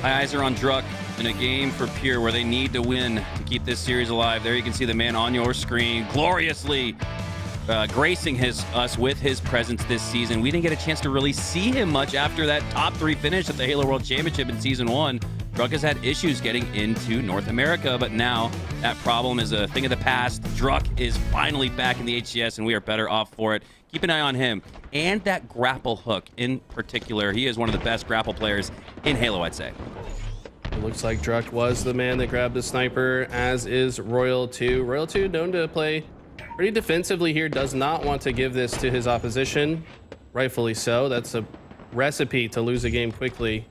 Speaker 3: My eyes are on Druck in a game for Pure where they need to win to keep this series alive. There you can see the man on your screen gloriously gracing us with his presence this season. We didn't get a chance to really see him much after that top 3 finish at the Halo World Championship in Season 1. Druck has had issues getting into North America, but now that problem is a thing of the past. Druck is finally back in the HCS, and we are better off for it. Keep an eye on him and that grapple hook in particular. He is one of the best grapple players in Halo, I'd say.
Speaker 4: It looks like Druck was the man that grabbed the sniper, as is Royal 2. Royal 2, known to play pretty defensively here, does not want to give this to his opposition. Rightfully so. That's a recipe to lose a game quickly.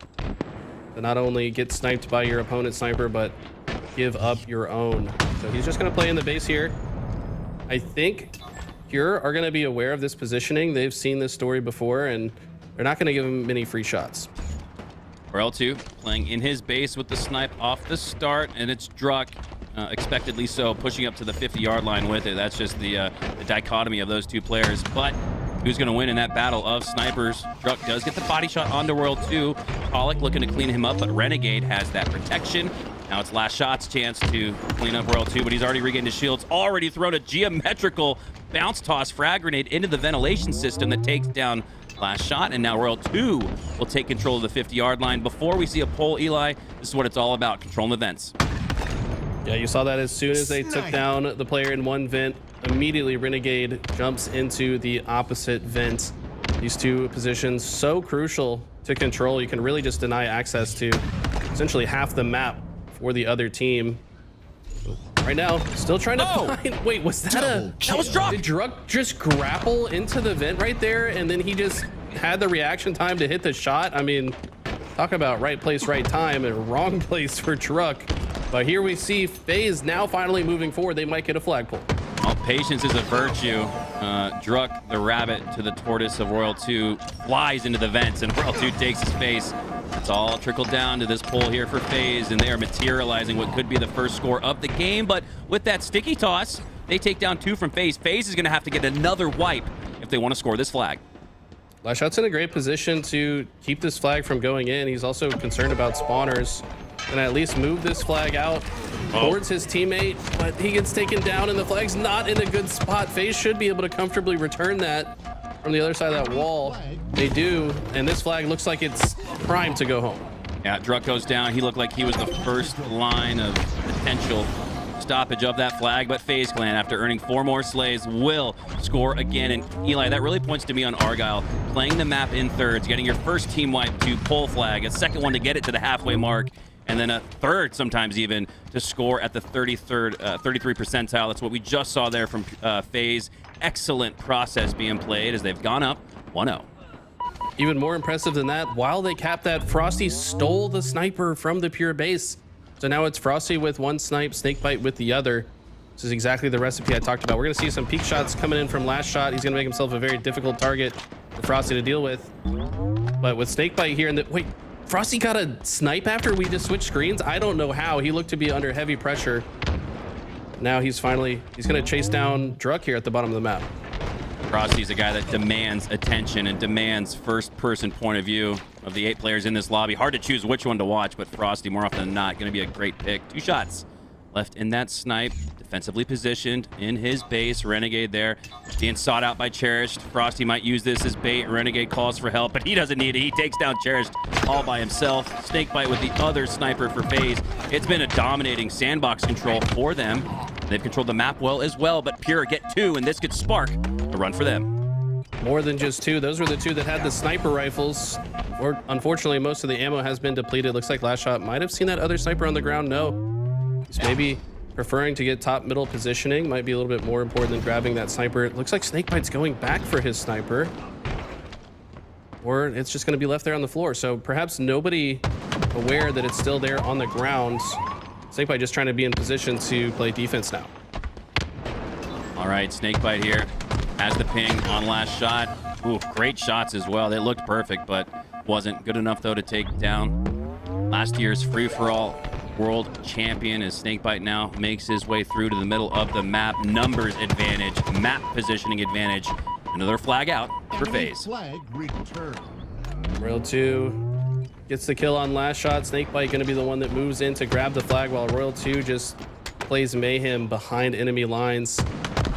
Speaker 4: To not only get sniped by your opponent's sniper, but give up your own. So he's just going to play in the base here. I think Pure are going to be aware of this positioning. They've seen this story before, and they're not going to give him many free shots.
Speaker 3: Royal 2 playing in his base with the snipe off the start, and it's Druck, expectedly so, pushing up to the 50-yard line with it. That's just the dichotomy of those two players. But who's going to win in that battle of snipers? Druck does get the body shot onto Royal 2. Pollock looking to clean him up, but Renegade has that protection. Now it's Last Shot's chance to clean up Royal 2, but he's already regained his shields. Already thrown a geometrical bounce toss frag grenade into the ventilation system that takes down Last Shot, and now Royal 2 will take control of the 50-yard line. Before we see a pull, Eli, this is what it's all about, controlling the vents.
Speaker 4: Yeah, you saw that as soon as they took down the player in one vent, immediately Renegade jumps into the opposite vent. These two positions so crucial to control. You can really just deny access to essentially half the map for the other team. Right now, still trying to find... Wait, was that
Speaker 3: That was Druck!
Speaker 4: Did Druck just grapple into the vent right there, and then he just had the reaction time to hit the shot? I mean, talk about right place, right time, and wrong place for Druck. But here we see FaZe now finally moving forward. They might get a flagpole.
Speaker 3: Well, patience is a virtue. Druck, the rabbit to the tortoise of Royal 2, flies into the vents, and Royal 2 takes his face. It's all trickled down to this pull here for FaZe, and they are materializing what could be the first score of the game. But with that sticky toss, they take down 2 from FaZe. FaZe is going to have to get another wipe if they want to score this flag.
Speaker 4: Lashot's in a great position to keep this flag from going in. He's also concerned about spawners. And at least move this flag out towards his teammate, but he gets taken down and the flag's not in a good spot. FaZe should be able to comfortably return that from the other side of that wall. They do, and this flag looks like it's primed to go home.
Speaker 3: Yeah, Druck goes down. He looked like he was the first line of potential stoppage of that flag, but FaZe Clan, after earning 4 more slays, will score again. And Eli, that really points to me on Argyle, playing the map in thirds, getting your first team wipe to pull flag, a second one to get it to the halfway mark, and then a third sometimes even to score at the 33rd percentile. That's what we just saw there from FaZe. Excellent process being played as they've gone up 1-0.
Speaker 4: Even more impressive than that, while they capped that, Frosty stole the sniper from the pure base. So now it's Frosty with 1 snipe, Snakebite with the other. This is exactly the recipe I talked about. We're gonna see some peek shots coming in from last shot. He's gonna make himself a very difficult target for Frosty to deal with. But with Snakebite here, wait, Frosty got a snipe after we just switched screens? I don't know how. He looked to be under heavy pressure. Now he's gonna chase down Druck here at the bottom of the map.
Speaker 3: Frosty's a guy that demands attention and demands first-person point of view of the 8 players in this lobby. Hard to choose which one to watch, but Frosty, more often than not, going to be a great pick. 2 shots left in that snipe, defensively positioned in his base. Renegade there being sought out by Cherished. Frosty might use this as bait. Renegade calls for help, but he doesn't need it. He takes down Cherished all by himself. Snakebite with the other sniper for FaZe. It's been a dominating sandbox control for them. They've controlled the map well as well, but Pure get 2, and this could spark a run for them.
Speaker 4: More than just 2. Those were the 2 that had the sniper rifles. Or unfortunately, most of the ammo has been depleted. Looks like Last Shot might have seen that other sniper on the ground. No. He's maybe preferring to get top middle positioning. Might be a little bit more important than grabbing that sniper. It looks like Snakebite's going back for his sniper. Or it's just going to be left there on the floor. So perhaps nobody aware that it's still there on the ground. Snakebite just trying to be in position to play defense now.
Speaker 3: All right, Snakebite here has the ping on Last Shot. Ooh, great shots as well. They looked perfect, but wasn't good enough, though, to take down last year's free-for-all world champion as Snakebite now makes his way through to the middle of the map. Numbers advantage, map positioning advantage. Another flag out for FaZe.
Speaker 1: Flag returned.
Speaker 4: Royal 2 gets the kill on Last Shot. Snakebite going to be the one that moves in to grab the flag, while Royal 2 just plays mayhem behind enemy lines.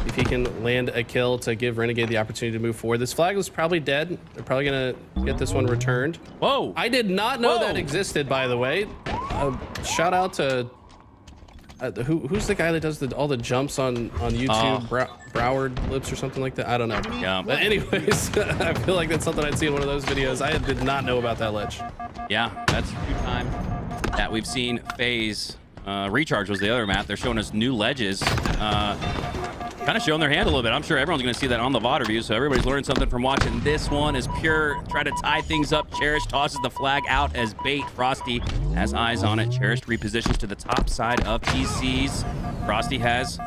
Speaker 4: If he can land a kill to give Renegade the opportunity to move forward. This flag was probably dead. They're probably going to get this one returned.
Speaker 3: Whoa.
Speaker 4: I did not know that existed, by the way. Shout out to... who's the guy that does all the jumps on YouTube? Broward Lips or something like that? I don't know.
Speaker 3: Yeah.
Speaker 4: But anyways, I feel like that's something I'd see in one of those videos. I did not know about that ledge.
Speaker 3: Yeah, that's 2 times that we've seen FaZe. Recharge was the other map. They're showing us new ledges. Kind of showing their hand a little bit. I'm sure everyone's going to see that on the VOD review, so everybody's learned something from watching this one. As Pure try to tie things up, Cherish tosses the flag out as bait. Frosty has eyes on it. Cherish repositions to the top side of PCs. Frosty has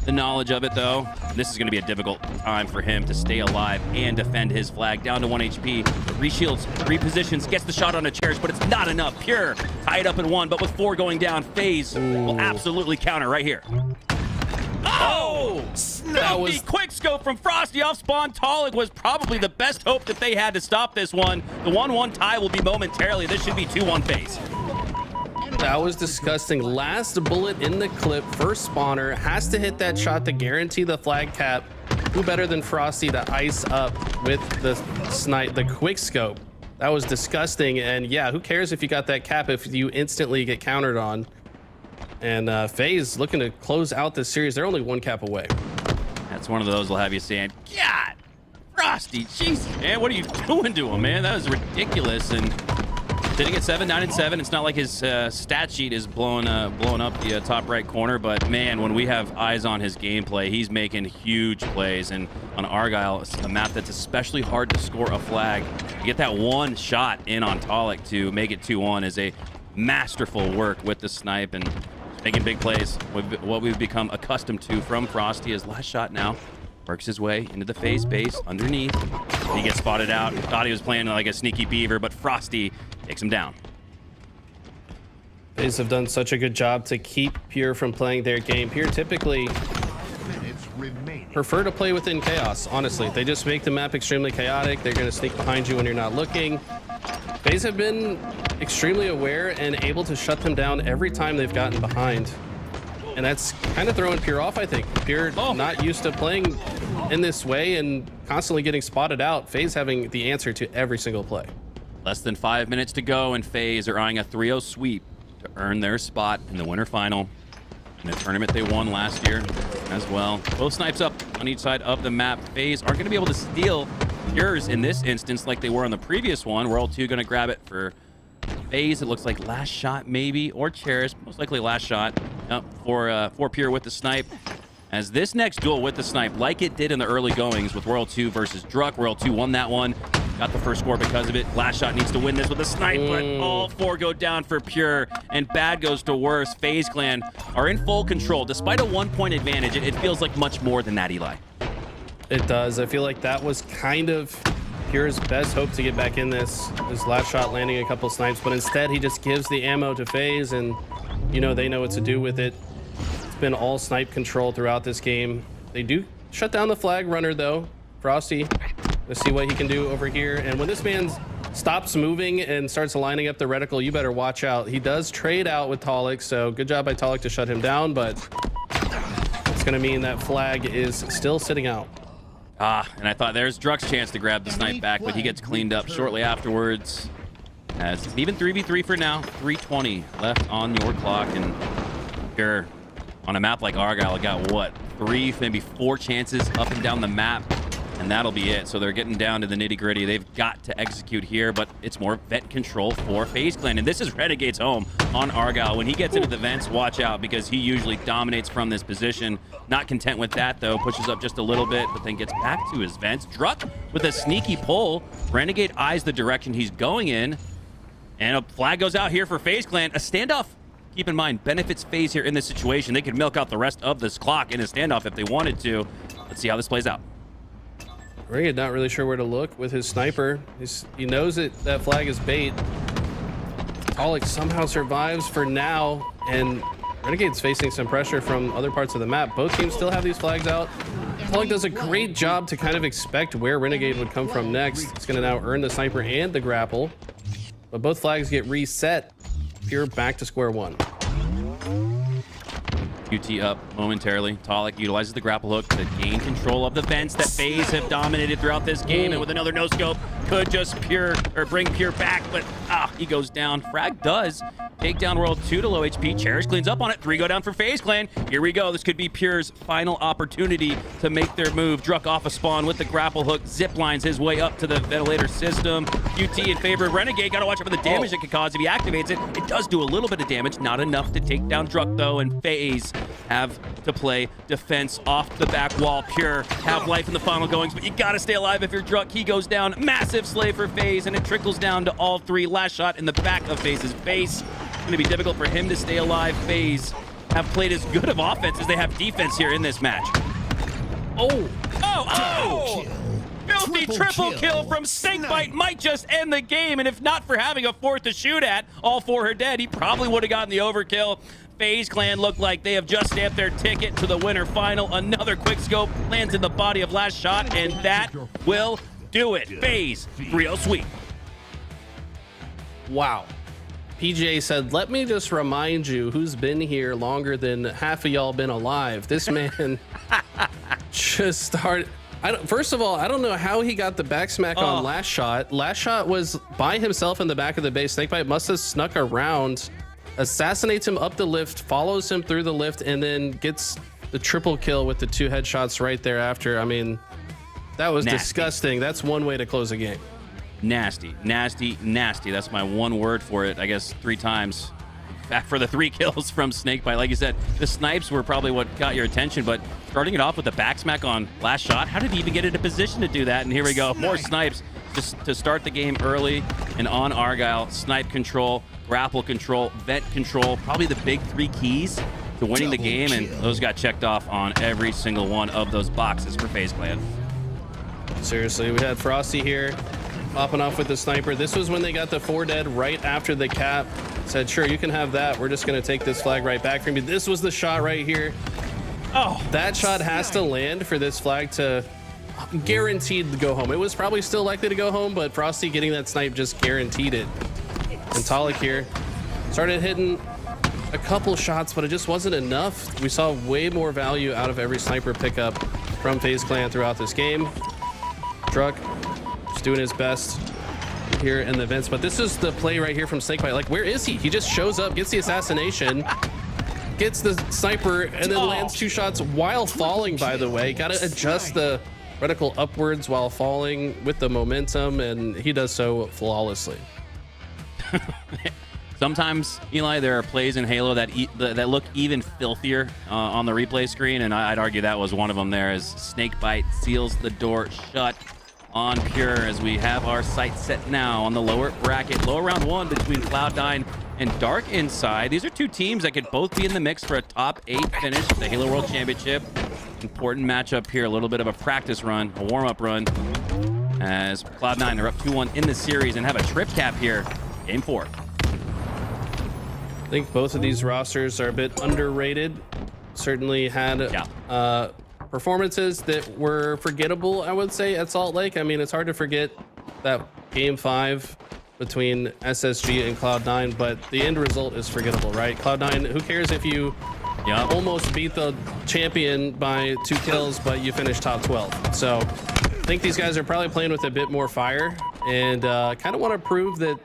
Speaker 3: the knowledge of it, though. This is going to be a difficult time for him to stay alive and defend his flag. Down to 1 HP. Reshields, repositions, gets the shot on a Cherish, but it's not enough. Pure tied up in 1, but with 4 going down, FaZe will absolutely counter right here. Oh! That was quick scope from Frosty off spawn. Tolic was probably the best hope that they had to stop this one. The 1-1 tie will be momentarily. This should be 2-1 FaZe.
Speaker 4: That was disgusting. Last bullet in the clip. First spawner has to hit that shot to guarantee the flag cap. Who better than Frosty to ice up with the snipe, the quick scope? That was disgusting. And yeah, who cares if you got that cap if you instantly get countered on? And FaZe looking to close out this series. They're only 1 cap away.
Speaker 3: That's one of those will have you saying, God, Frosty, Jesus, man, what are you doing to him, man? That was ridiculous. And sitting at 7, 9, and 7. It's not like his stat sheet is blowing up the top right corner, but man, when we have eyes on his gameplay, he's making huge plays. And on Argyle, a map that's especially hard to score a flag, you get that 1 shot in on Tolic to make it 2-1 is a masterful work with the snipe. And Making big plays. What we've become accustomed to from Frosty is last shot now. Works his way into the FaZe base underneath. He gets spotted out. Thought he was playing like a sneaky beaver, but Frosty takes him down.
Speaker 4: FaZe have done such a good job to keep Pure from playing their game. Pure typically prefer to play within chaos, honestly. They just make the map extremely chaotic. They're going to sneak behind you when you're not looking. FaZe have been extremely aware and able to shut them down every time they've gotten behind. And that's kind of throwing Pure off, I think. Pure not used to playing in this way and constantly getting spotted out. FaZe having the answer to every single play.
Speaker 3: Less than 5 minutes to go, and FaZe are eyeing a 3-0 sweep to earn their spot in the winter final in a tournament they won last year as well. Both snipes up on each side of the map. FaZe aren't going to be able to steal Pure's in this instance like they were on the previous one. World 2 going to grab it for FaZe. It looks like last shot maybe, or Cherish, most likely last shot for Pure with the snipe. As this next duel with the snipe, like it did in the early goings with World 2 versus Druck, World 2 won that one. Got the first score because of it. Last shot needs to win this with a snipe, but all 4 go down for Pure, and bad goes to worse. FaZe Clan are in full control. Despite a 1-point advantage, it feels like much more than that, Eli.
Speaker 4: It does. I feel like that was kind of Pure's best hope to get back in this. His last shot landing a couple snipes, but instead he just gives the ammo to FaZe, and you know they know what to do with it. It's been all snipe control throughout this game. They do shut down the flag runner though. Frosty, let's see what he can do over here. And when this man stops moving and starts lining up the reticle, you better watch out. He does trade out with Tolic, so good job by Tolic to shut him down, but it's gonna mean that flag is still sitting out.
Speaker 3: And I thought there's Druck's chance to grab the snipe back, but he gets cleaned up shortly afterwards. As it's an even 3v3 for now. 3:20 left on your clock, and Pure on a map like Argyle got what, 3, maybe 4 chances up and down the map, and that'll be it. So they're getting down to the nitty-gritty. They've got to execute here, but it's more vent control for FaZe Clan, and this is Renegade's home on Argyle. When he gets into the vents, watch out, because he usually dominates from this position. Not content with that though, pushes up just a little bit, but then gets back to his vents. Druck with a sneaky pull. Renegade eyes the direction he's going in, and a flag goes out here for FaZe Clan. A standoff, keep in mind, benefits FaZe here in this situation. They could milk out the rest of this clock in a standoff if they wanted to. Let's see how this plays out.
Speaker 4: Renegade not really sure where to look with his sniper. He knows that flag is bait. Tolic somehow survives for now, and Renegade's facing some pressure from other parts of the map. Both teams still have these flags out. Tolic does a great job to kind of expect where Renegade would come from next. He's going to now earn the sniper and the grapple, but both flags get reset. Pure back to square one.
Speaker 3: QT up momentarily. Tolic utilizes the grapple hook to gain control of the vents that FaZe have dominated throughout this game, and with another no scope could just bring Pure back, but he goes down. Frag does take down World 2 to low HP. Cherish cleans up on it. 3 go down for FaZe Clan. Here we go. This could be Pure's final opportunity to make their move. Druck off a spawn with the grapple hook, zip lines his way up to the ventilator system. QT in favor of Renegade. Gotta watch out for the damage it could cause if he activates it. It does do a little bit of damage, not enough to take down Druck though, and FaZe have to play defense off the back wall. Pure have life in the final goings, but you gotta stay alive if you're Druck. He goes down. Massive slay for FaZe, and it trickles down to all 3. Last shot in the back of FaZe's face. It's gonna be difficult for him to stay alive. FaZe have played as good of offense as they have defense here in this match. Filthy triple kill from Snakebite might just end the game, and if not for having a 4th to shoot at, all 4 are dead, he probably would have gotten the overkill. FaZe Clan look like they have just stamped their ticket to the winter final. Another quick scope lands in the body of last shot, and that will do it. FaZe 3-0 sweep.
Speaker 4: Wow. PJ said, let me just remind you who's been here longer than half of y'all been alive. This man just started. First of all, I don't know how he got the back smack on last shot. Last shot was by himself in the back of the base. Snakebite must have snuck around, assassinates him up the lift, follows him through the lift, and then gets the triple kill with the 2 headshots right thereafter. I mean, that was disgusting. That's one way to close a game.
Speaker 3: Nasty, nasty, nasty. That's my one word for it, I guess 3 times. Back for the 3 kills from Snakebite. Like you said, the snipes were probably what got your attention, but starting it off with the back smack on last shot, how did he even get into position to do that? And here we go, more snipes. just to start the game early and on Argyle. Snipe control, grapple control, vent control, probably the big 3 keys to winning the game, and those got checked off on every single one of those boxes for FaZe Clan.
Speaker 4: Seriously, we had Frosty here popping off with the sniper. This was when they got the 4 dead right after the cap. Said, sure, you can have that. We're just going to take this flag right back from you. This was the shot right here. Oh, that shot has to land for this flag to guaranteed to go home. It was probably still likely to go home, but Frosty getting that snipe just guaranteed it. And Talik here started hitting a couple shots, but it just wasn't enough. We saw way more value out of every sniper pickup from FaZe Clan throughout this game. Truck just doing his best here in the vents, but this is the play right here from Snakebite. Like, where is he? He just shows up, gets the assassination, gets the sniper, and then lands 2 shots while falling, by the way. Got to adjust the reticle upwards while falling with the momentum, and he does so flawlessly.
Speaker 3: Sometimes, Eli, there are plays in Halo that look even filthier on the replay screen, and I'd argue that was one of them there, as Snakebite seals the door shut on Pure, as we have our sights set now on the lower bracket. Lower round 1 between Cloud9 and Dark Inside. These are 2 teams that could both be in the mix for a top 8 finish at the Halo World Championship. Important matchup here, a little bit of a practice run, a warm-up run, as Cloud9 are up 2-1 in the series and have a trip cap here. Game 4.
Speaker 4: I think both of these rosters are a bit underrated. Certainly had performances that were forgettable, I would say, at Salt Lake. I mean, it's hard to forget that Game 5 between SSG and Cloud9, but the end result is forgettable, right? Cloud9, who cares if you almost beat the champion by 2 kills, but you finish top 12. So I think these guys are probably playing with a bit more fire, and kind of want to prove that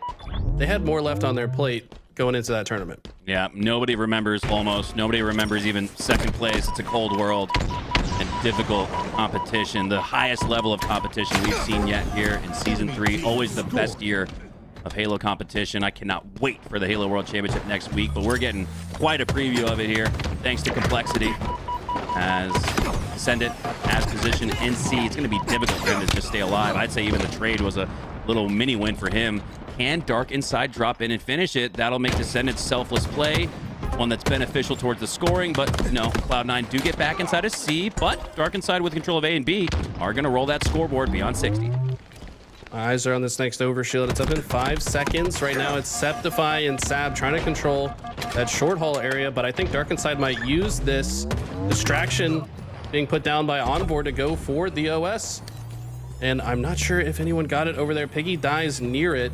Speaker 4: they had more left on their plate going into that tournament.
Speaker 3: Yeah, nobody remembers nobody remembers even second place. It's a cold world and difficult competition. The highest level of competition we've seen yet here in Season 3. Always the best year of Halo competition. I cannot wait for the Halo World Championship next week, but we're getting quite a preview of it here, thanks to Complexity, as Ascendant has position in C. It's going to be difficult for him to just stay alive. I'd say even the trade was a little mini win for him. Can Dark Inside drop in and finish it? That'll make Descendant's selfless play one that's beneficial towards the scoring, but no, Cloud9 do get back inside of C, but Dark Inside with control of A and B are going to roll that scoreboard beyond 60.
Speaker 4: Eyes are on this next overshield. It's up in 5 seconds. Right now it's Septify and Sab trying to control that short haul area, but I think Dark Inside might use this distraction being put down by Onboard to go for the OS. And I'm not sure if anyone got it over there. Piggy dies near it.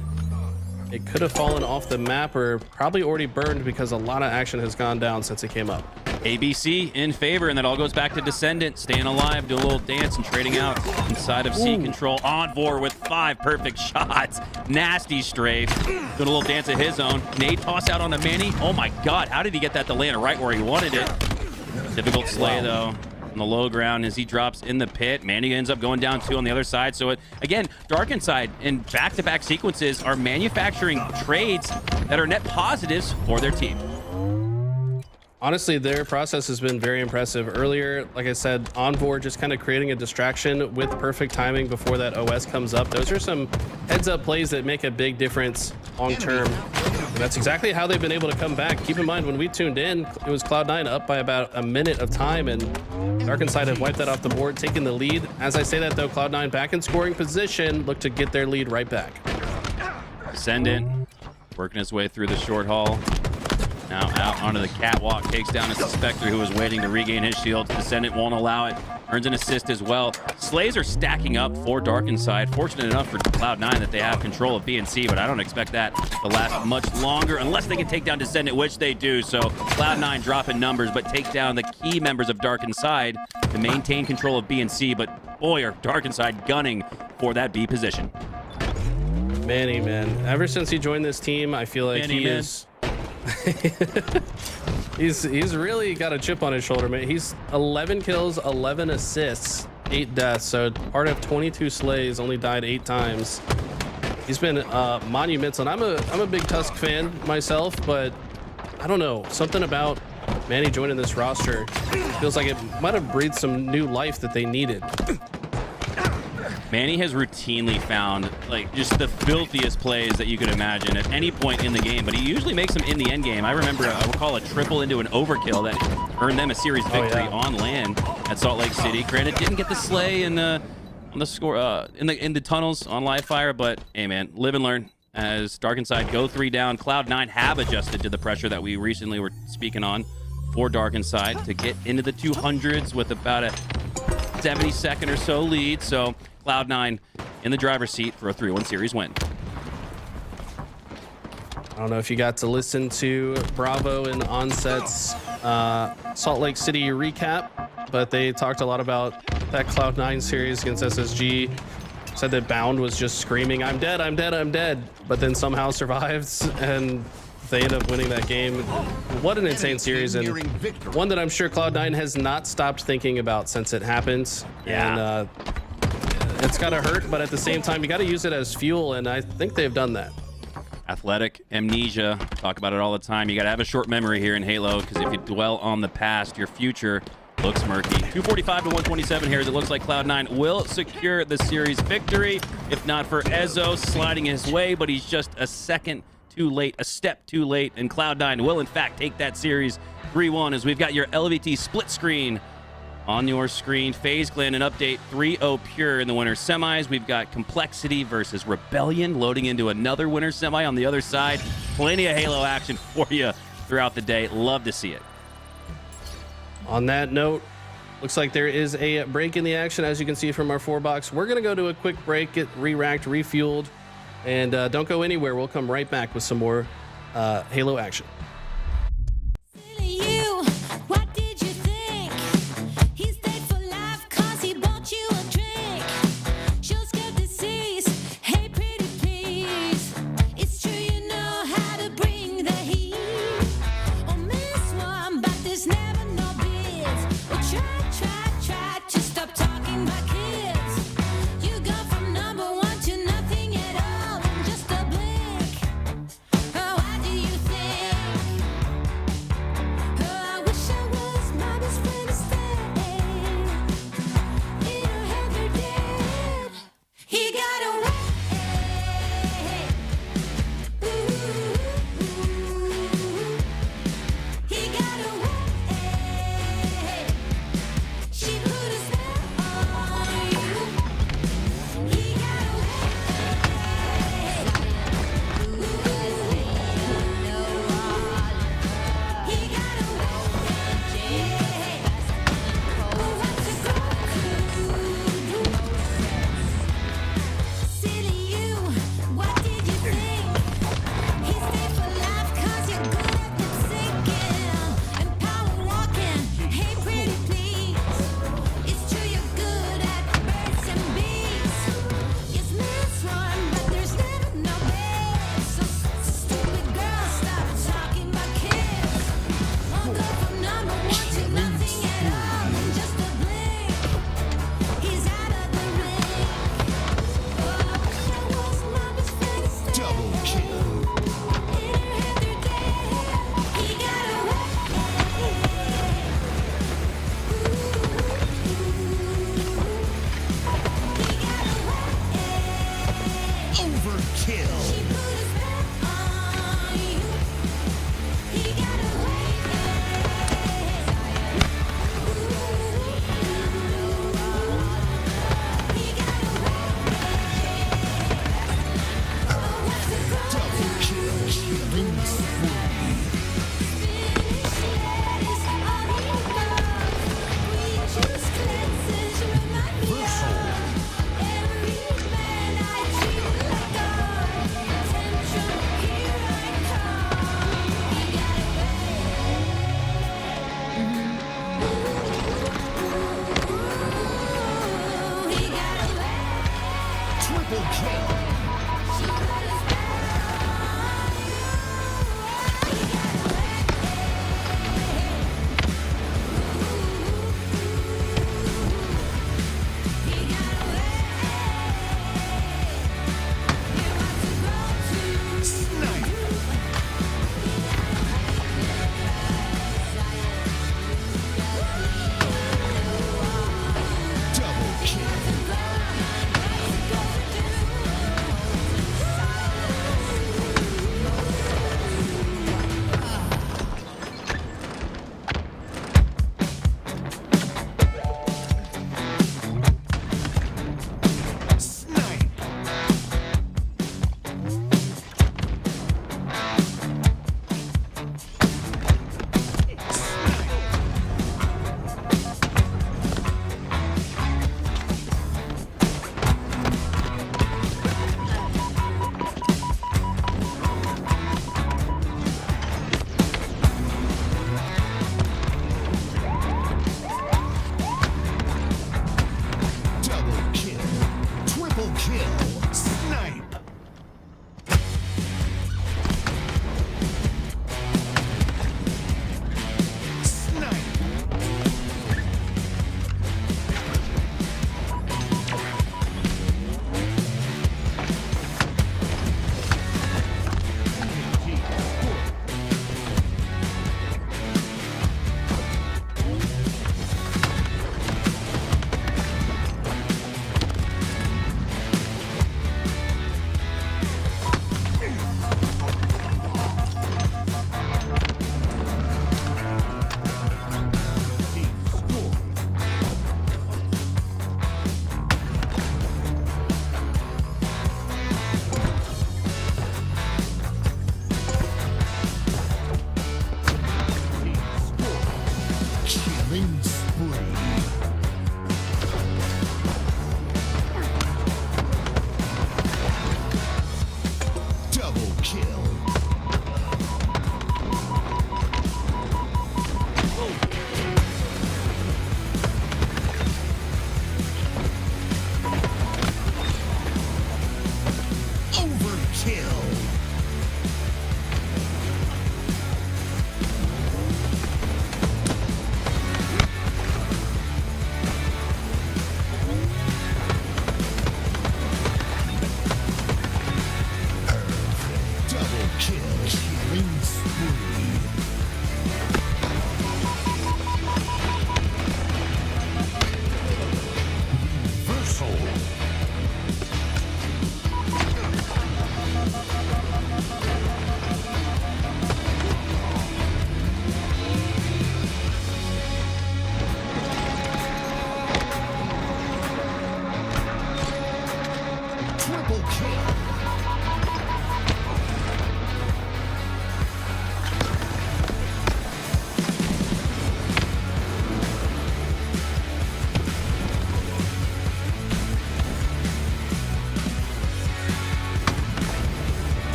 Speaker 4: It could have fallen off the map or probably already burned because a lot of action has gone down since it came up.
Speaker 3: ABC in favor, and that all goes back to Descendant staying alive, do a little dance and trading out inside of C control. Envor with 5 perfect shots. Nasty strafe. Doing a little dance of his own. Nade toss out on the Manny. Oh my God, how did he get that to land right where he wanted it? Difficult slay though. On the low ground as he drops in the pit. Manny ends up going down 2 on the other side. So again, Dark Inside in back-to-back sequences are manufacturing trades that are net positives for their team.
Speaker 4: Honestly, their process has been very impressive. Earlier, like I said, Onboard just kind of creating a distraction with perfect timing before that OS comes up. Those are some heads-up plays that make a big difference long-term. And that's exactly how they've been able to come back. Keep in mind, when we tuned in, it was Cloud9 up by about a minute of time, and Dark Inside have wiped that off the board, taking the lead. As I say that, though, Cloud9 back in scoring position, look to get their lead right back.
Speaker 3: Ascendant working his way through the short haul. Now out onto the catwalk, takes down a Spectre who was waiting to regain his shield. Descendant won't allow it. Earns an assist as well. Slays are stacking up for Dark Inside. Fortunate enough for Cloud9 that they have control of B and C, but I don't expect that to last much longer unless they can take down Descendant, which they do. So Cloud9 dropping numbers, but take down the key members of Dark Inside to maintain control of B and C. But boy, are Dark Inside gunning for that B position.
Speaker 4: Manny, man. Ever since he joined this team, I feel like
Speaker 3: Manny,
Speaker 4: he's really got a chip on his shoulder, man. He's 11 kills, 11 assists, 8 deaths. So part of 22 slays, only died 8 times. He's been monumental. And I'm a big Tusk fan myself, but I don't know, something about Manny joining this roster feels like it might have breathed some new life that they needed.
Speaker 3: Manny has routinely found like just the filthiest plays that you could imagine at any point in the game, but he usually makes them in the end game. I remember I would call a triple into an overkill that earned them a series victory on land at Salt Lake City. Granted, didn't get the slay in on the score in the tunnels on live fire, but hey man, live and learn. As Dark Inside go 3 down, Cloud9 have adjusted to the pressure that we recently were speaking on for Dark Inside to get into the 200s with about a 70-second or so lead. So Cloud9 in the driver's seat for a 3-1 series win.
Speaker 4: I don't know if you got to listen to Bravo and Onset's Salt Lake City recap, but they talked a lot about that Cloud9 series against SSG. Said that Bound was just screaming, "I'm dead, I'm dead, I'm dead," but then somehow survives, and they end up winning that game. What an insane series, and one that I'm sure Cloud9 has not stopped thinking about since it happened.
Speaker 3: Yeah.
Speaker 4: And it's gotta hurt, but at the same time, you gotta use it as fuel, and I think they've done that.
Speaker 3: Athletic amnesia, talk about it all the time. You got to have a short memory here in Halo, because if you dwell on the past, your future looks murky. 245 to 127 here as it looks like Cloud9 will secure the series victory. If not for Ezo sliding his way, but he's just a second too late, a step too late, and Cloud9 will in fact take that series 3-1 as we've got your LVT split screen on your screen. FaZe Clan, an update 3-0 pure in the winner semis. We've got Complexity versus Rebellion loading into another winner semi on the other side. Plenty of Halo action for you throughout the day. Love to see it.
Speaker 4: On that note, looks like there is a break in the action, as you can see from our 4-box. We're going to go to a quick break, get re-racked, refueled, and don't go anywhere. We'll come right back with some more Halo action.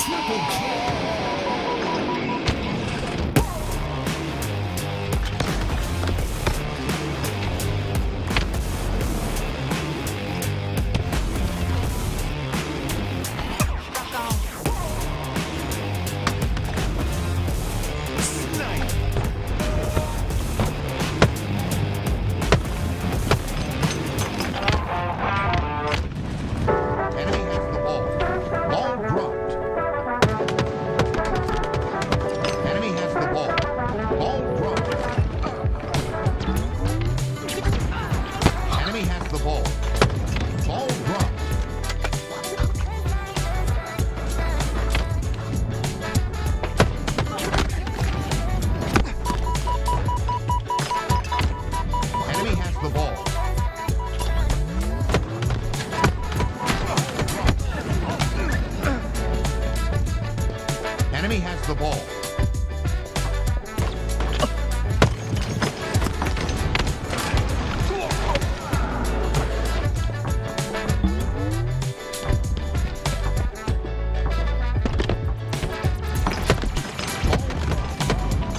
Speaker 1: Triple kill. Enemy has the ball.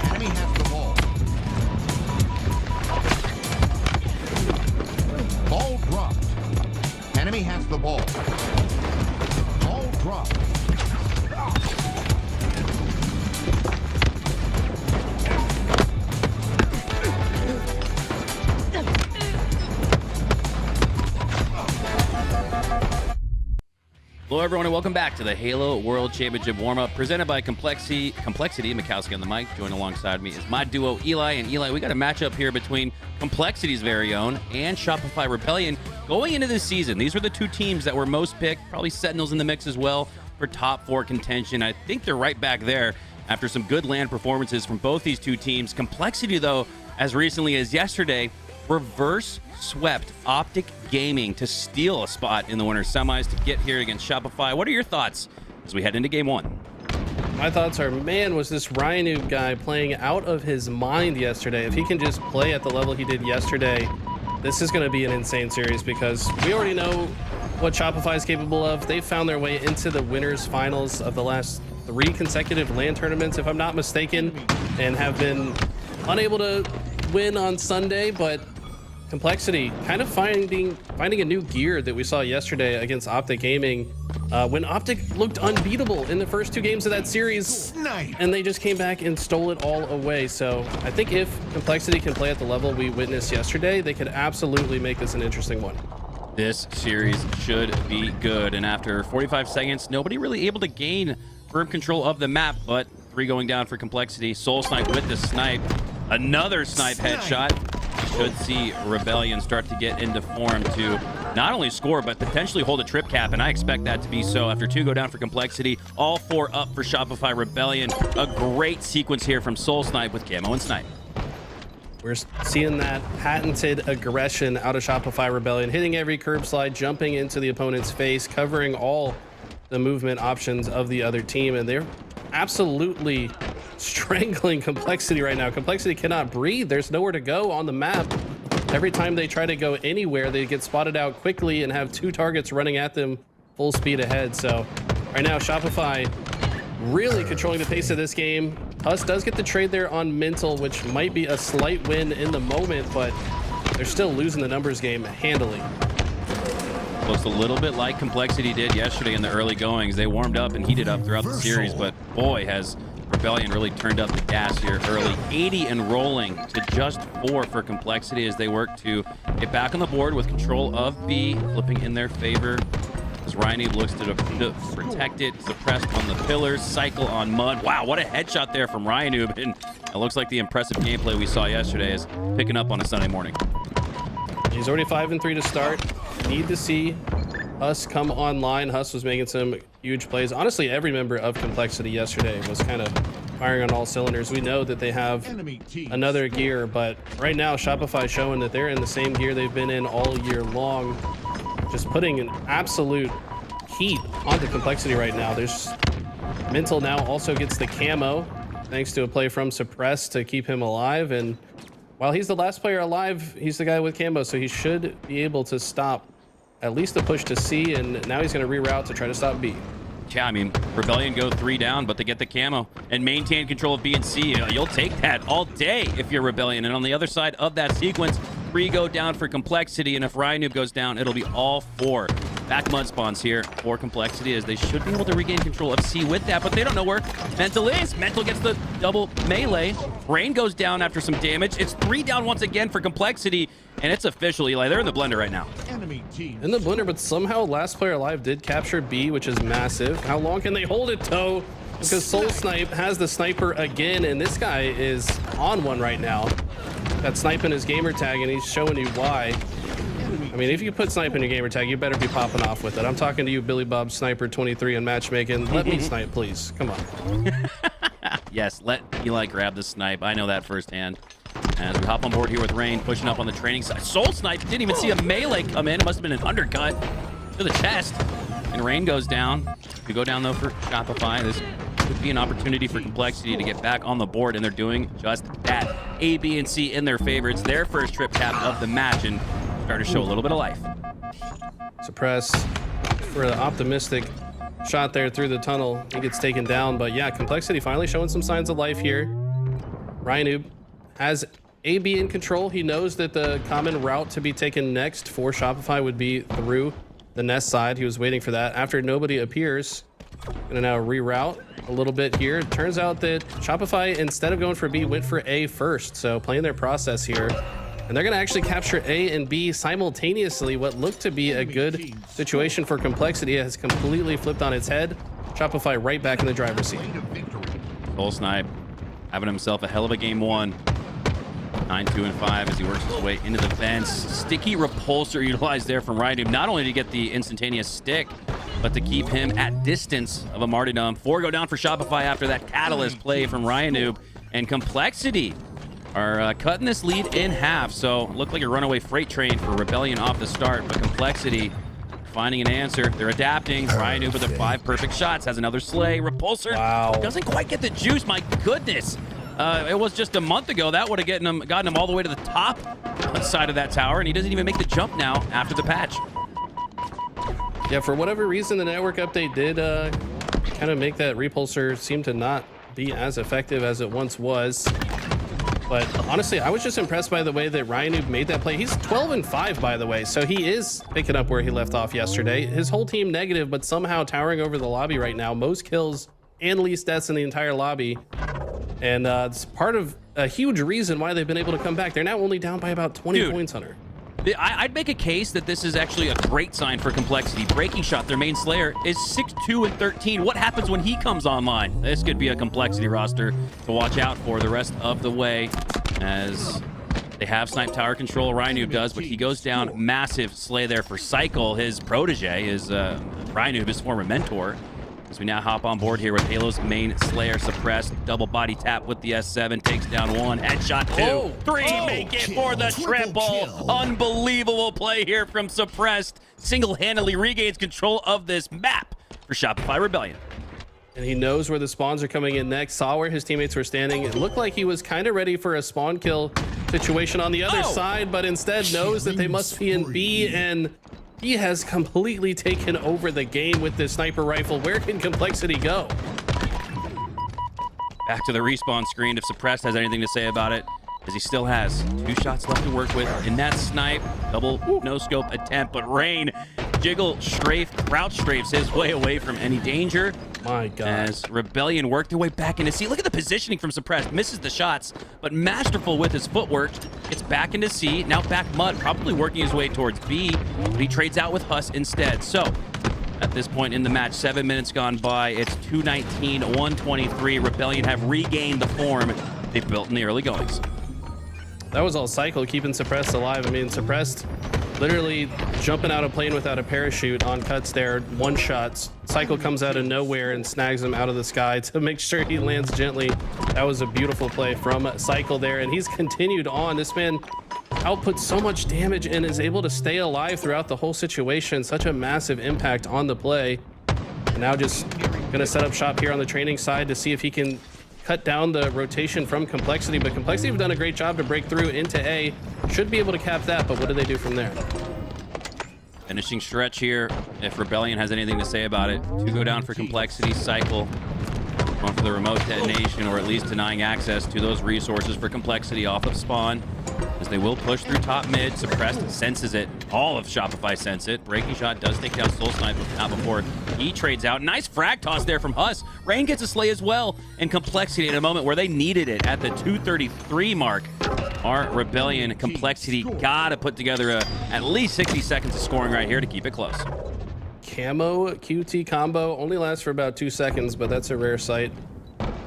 Speaker 1: Enemy has the ball. Ball dropped. Enemy has the ball. Ball dropped.
Speaker 3: Hello, everyone, and welcome back to the Halo World Championship warm-up presented by Complexity. Mikowski on the mic. Joined alongside me is my duo, Eli. And Eli, we got a matchup here between Complexity's very own and Shopify Rebellion going into this season. These were the two teams that were most picked, probably Sentinels in the mix as well for top 4 contention. I think they're right back there after some good land performances from both these two teams. Complexity, though, as recently as yesterday, reverse swept OpTic Gaming to steal a spot in the winner's semis to get here against Shopify. What are your thoughts as we head into game 1?
Speaker 4: My thoughts are, man, was this Ryan guy playing out of his mind yesterday. If he can just play at the level he did yesterday, this is going to be an insane series because we already know what Shopify is capable of. They found their way into the winners finals of the last 3 consecutive LAN tournaments, if I'm not mistaken, and have been unable to win on Sunday, but Complexity kind of finding a new gear that we saw yesterday against OpTic Gaming when OpTic looked unbeatable in the first 2 games of that series, and they just came back and stole it all away. So I think if Complexity can play at the level we witnessed yesterday, they could absolutely make this an interesting one.
Speaker 3: This series should be good, and after 45 seconds, nobody really able to gain firm control of the map, but 3 going down for Complexity. Soul Snipe with the snipe. Another snipe headshot. Should see Rebellion start to get into form to not only score, but potentially hold a trip cap, and I expect that to be so after 2 go down for Complexity. All 4 up for Shopify Rebellion. A great sequence here from Soul Snipe with camo and snipe.
Speaker 4: We're seeing that patented aggression out of Shopify Rebellion, hitting every curb slide, jumping into the opponent's face, covering all the movement options of the other team, and they're absolutely strangling Complexity right now. Complexity cannot breathe. There's nowhere to go on the map. Every time they try to go anywhere, they get spotted out quickly and have 2 targets running at them full speed ahead. So right now, Shopify really controlling the pace of this game. Us does get the trade there on Mental, which might be a slight win in the moment, but they're still losing the numbers game handily.
Speaker 3: Looks a little bit like Complexity did yesterday in the early goings. They warmed up and heated up throughout the series, but boy, has Rebellion really turned up the gas here early. 80 and rolling to just 4 for Complexity as they work to get back on the board with control of B, flipping in their favor. As Ryan looks to protect it, suppressed on the pillars, cycle on mud. Wow, what a headshot there from Ryan, and it looks like the impressive gameplay we saw yesterday is picking up on a Sunday morning.
Speaker 4: He's already 5-3 to start. Need to see Huss come online. Huss was making some huge plays. Honestly, every member of Complexity yesterday was kind of firing on all cylinders. We know that they have another gear, but right now Shopify showing that they're in the same gear they've been in all year long, just putting an absolute heat onto Complexity right now. There's Mental now also gets the camo thanks to a play from Suppress to keep him alive, and while he's the last player alive, he's the guy with camo, so he should be able to stop at least the push to C, and now he's going to reroute to try to stop B.
Speaker 3: Yeah, I mean, Rebellion go 3 down, but they get the camo and maintain control of B and C. You'll take that all day if you're Rebellion. And on the other side of that sequence, 3 go down for Complexity, and if Ryanoob goes down, it'll be all 4. Back mud spawns here for Complexity, as they should be able to regain control of C with that, but they don't know where Mental is. Mental gets the double melee. Rain goes down after some damage. It's 3 down once again for Complexity, and it's official, Eli. They're in the blender right now.
Speaker 1: Enemy team.
Speaker 4: In the blender, but somehow last player alive did capture B, which is massive. How long can they hold it, though? Because Soul Snipe has the sniper again, and this guy is on one right now. Got Snipe in his gamer tag, and he's showing you why. I mean, if you put Snipe in your gamer tag, you better be popping off with it. I'm talking to you, Billy Bob Sniper 23 in matchmaking. Let me snipe, please. Come on.
Speaker 3: Yes, let Eli grab the snipe. I know that firsthand. As we hop on board here with Rain, pushing up on the training side. Soul Snipe didn't even see a melee come in. It must have been an undercut to the chest. And Rain goes down. We go down, though, for Shopify. This could be an opportunity for Complexity to get back on the board, and they're doing just that. A, B, and C in their favor. It's their first trip tap of the match, and starting to show a little bit of life.
Speaker 4: Suppress for the optimistic shot there through the tunnel. He gets taken down, but yeah, Complexity finally showing some signs of life here. Ryanoob has AB in control. He knows that the common route to be taken next for Shopify would be through the nest side. He was waiting for that. After nobody appears, gonna now reroute a little bit here. It turns out that Shopify, instead of going for B, went for A first. So playing their process here. And they're going to actually capture A and B simultaneously. What looked to be a good situation for Complexity has completely flipped on its head. Shopify right back in the driver's seat.
Speaker 3: Soul Snipe having himself a hell of a game 1. 9-2-5 as he works his way into the fence. Sticky repulsor utilized there from Ryanoob, not only to get the instantaneous stick, but to keep him at distance of a martyrdom. 4 go down for Shopify after that catalyst play from Ryanoob. And Complexity are cutting this lead in half. So looked like a runaway freight train for Rebellion off the start, but Complexity finding an answer. They're adapting. Ryanoob with the 5 perfect shots, has another slay. Repulsor doesn't quite get the juice. My goodness. It was just a month ago that would have gotten him all the way to the top side of that tower, and he doesn't even make the jump now after the patch.
Speaker 4: Yeah, for whatever reason, the network update did kind of make that repulsor seem to not be as effective as it once was. But honestly, I was just impressed by the way that Ryanoob made that play. He's 12-5, by the way, so he is picking up where he left off yesterday. His whole team negative, but somehow towering over the lobby right now. Most kills and least deaths in the entire lobby. And it's part of a huge reason why they've been able to come back. They're now only down by about 20 points, Hunter.
Speaker 3: I'd make a case that this is actually a great sign for Complexity. Breaking Shot, their main slayer, is 6-2-13. What happens when he comes online? This could be a Complexity roster to watch out for the rest of the way, as they have snipe tower control. Ryanoob does, but he goes down. Massive slay there for Cycle. His protege is Ryanoob, his former mentor. As we now hop on board here with Halo's main slayer suppressed. Double body tap with the S7. Takes down 1. Headshot 2. 3. Make it for the triple. Unbelievable play here from Suppressed. Single-handedly regains control of this map for Shopify Rebellion.
Speaker 4: And he knows where the spawns are coming in next. Saw where his teammates were standing. It looked like he was kind of ready for a spawn kill situation on the other side, but instead knows that they must be in B, and he has completely taken over the game with this sniper rifle. Where can Complexity go?
Speaker 3: Back to the respawn screen if Suppressed has anything to say about it, as he still has 2 shots left to work with in that snipe. Double no-scope attempt, but Rain jiggle strafe, crouch strafes his way away from any danger.
Speaker 4: My God.
Speaker 3: As Rebellion work their way back into C. Look at the positioning from Suppressed. Misses the shots, but masterful with his footwork. Gets back into C. Now back mud, probably working his way towards B, but he trades out with Huss instead. So at this point in the match, 7 minutes gone by. It's 219-123. Rebellion have regained the form they've built in the early goings.
Speaker 4: That was all Cycle keeping Suppressed alive. I mean, Suppressed literally jumping out of plane without a parachute on cuts there. 1 shot. Cycle comes out of nowhere and snags him out of the sky to make sure he lands gently. That was a beautiful play from Cycle there, and he's continued on. This man outputs so much damage and is able to stay alive throughout the whole situation. Such a massive impact on the play. And now just gonna set up shop here on the training side to see if he can cut down the rotation from Complexity, but Complexity have done a great job to break through into A. Should be able to cap that, but what do they do from there?
Speaker 3: Finishing stretch here. If Rebellion has anything to say about it, 2 go down for Complexity. Cycle going for the remote detonation, or at least denying access to those resources for Complexity off of spawn, as they will push through top mid. Suppressed senses it. All of Shopify sense it. Breaking Shot does take down Soul Sniper now before he trades out. Nice frag toss there from Huss. Rain gets a slay as well, and Complexity in a moment where they needed it at the 2:33 mark. Our Rebellion Complexity gotta put together at least 60 seconds of scoring right here to keep it close.
Speaker 4: Camo QT combo only lasts for about 2 seconds, but that's a rare sight.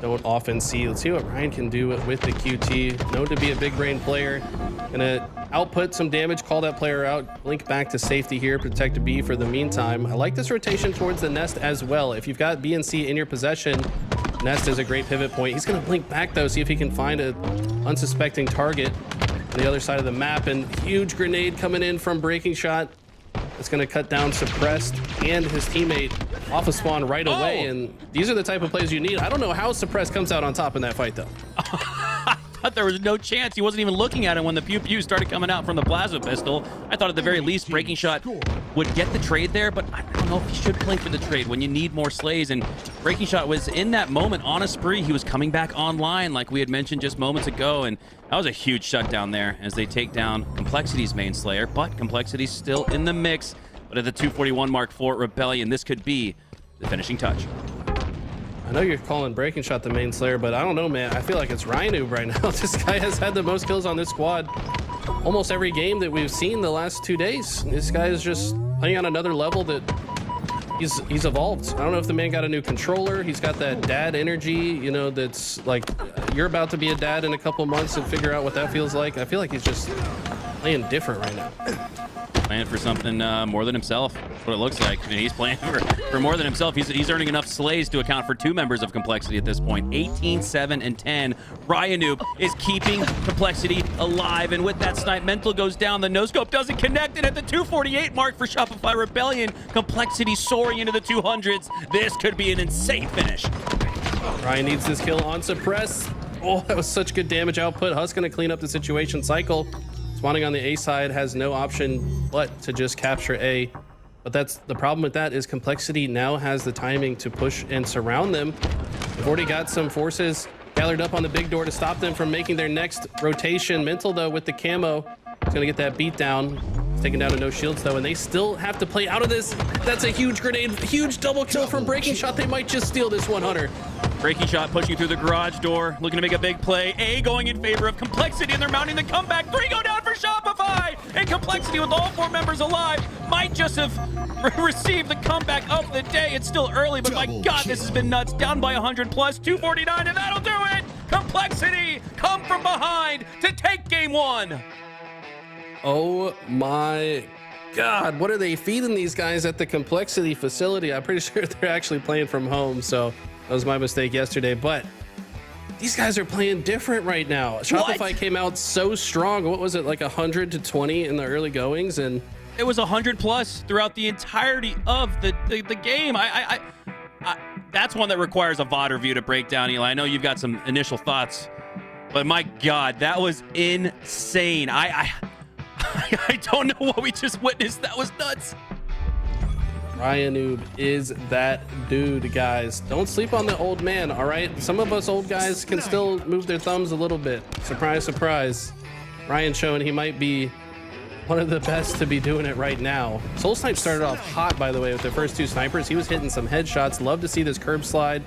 Speaker 4: Don't often see. Let's see what Ryan can do with the QT. Known to be a big brain player. Gonna output some damage, call that player out, blink back to safety here, protect a B for the meantime. I like this rotation towards the nest as well. If you've got B and C in your possession, nest is a great pivot point. He's gonna blink back though, see if he can find a unsuspecting target on the other side of the map. And huge grenade coming in from Breaking Shot. It's going to cut down Suppressed and his teammate off of spawn right away. And these are the type of plays you need. I don't know how Suppressed comes out on top in that fight, though.
Speaker 3: I thought there was no chance. He wasn't even looking at it when the pew-pew started coming out from the plasma pistol. I thought at the very least Breaking Shot would get the trade there, but I don't know if he should play for the trade when you need more slays. And Breaking Shot was in that moment on a spree. He was coming back online like we had mentioned just moments ago, and that was a huge shutdown there as they take down Complexity's main Slayer, but Complexity's still in the mix. But at the 241 mark for Rebellion, this could be the finishing touch.
Speaker 4: I know you're calling Breaking Shot the main Slayer, but I don't know, man. I feel like it's Ryanoob right now. This guy has had the most kills on this squad almost every game that we've seen the last 2 days. This guy is just playing on another level that he's evolved. I don't know if the man got a new controller. He's got that dad energy, you know, that's like you're about to be a dad in a couple months and figure out what that feels like. I feel like he's just playing different right now.
Speaker 3: Playing for something more than himself. That's what it looks like. I mean, he's playing for more than himself. He's earning enough slays to account for 2 members of Complexity at this point. 18, 7, and 10. Ryanoob is keeping Complexity alive, and with that snipe, Mental goes down. The no-scope doesn't connect, and at the 248 mark for Shopify Rebellion, Complexity soaring into the 200s. This could be an insane finish.
Speaker 4: Ryan needs this kill on Suppress. Oh, that was such good damage output. Huss gonna clean up the situation. Cycle spawning on the A side has no option but to just capture A. But that's the problem with that is Complexity now has the timing to push and surround them. They've already got some forces gathered up on the big door to stop them from making their next rotation. Mental though with the camo is gonna get that beat down. It's taken down to no shields though, and they still have to play out of this. That's a huge grenade, huge double kill from Breaking Shot. They might just steal this 100.
Speaker 3: Breaking Shot pushing through the garage door, looking to make a big play. A going in favor of Complexity, and they're mounting the comeback. 3 go down for Shopify, and Complexity with all 4 members alive might just have received the comeback of the day. It's still early, but my God, this has been nuts. Down by 100 plus, 249, and that'll do it. Complexity come from behind to take game 1.
Speaker 4: Oh my God, what are they feeding these guys at the Complexity facility? I'm pretty sure they're actually playing from home, so that was my mistake yesterday, but these guys are playing different right now. Shopify came out so strong. What was it, like 100 to 20 in the early goings? And
Speaker 3: it was 100 plus throughout the entirety of the game. That's one that requires a VOD review to break down, Eli. I know you've got some initial thoughts, but my God, that was insane. I don't know what we just witnessed. That was nuts.
Speaker 4: Ryanoob is that dude, guys. Don't sleep on the old man, all right? Some of us old guys can still move their thumbs a little bit. Surprise, surprise. Ryan showing he might be one of the best to be doing it right now. Soul Snipe started off hot, by the way, with the first 2 snipers. He was hitting some headshots. Love to see this curb slide.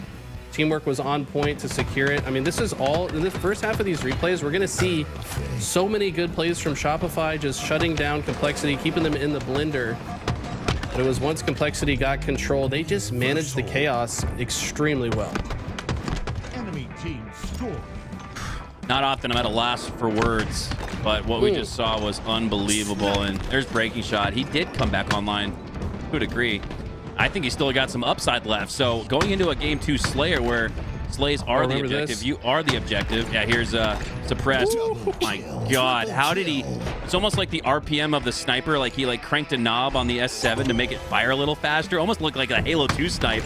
Speaker 4: Teamwork was on point to secure it. I mean, this is all in the first half of these replays. We're gonna see so many good plays from Shopify, just shutting down Complexity, keeping them in the blender. But it was once Complexity got control, they just managed the chaos extremely well.
Speaker 1: Enemy team score.
Speaker 3: Not often I'm at a loss for words, but what we just saw was unbelievable. And there's Breaking Shot. He did come back online to a degree. I think he's still got some upside left. So going into a game 2 Slayer where slays are the objective,
Speaker 4: this.
Speaker 3: you are the objective. Yeah, here's Suppressed. My God, how did he? It's almost like the RPM of the sniper, like he cranked a knob on the S7 to make it fire a little faster. Almost looked like a Halo 2 snipe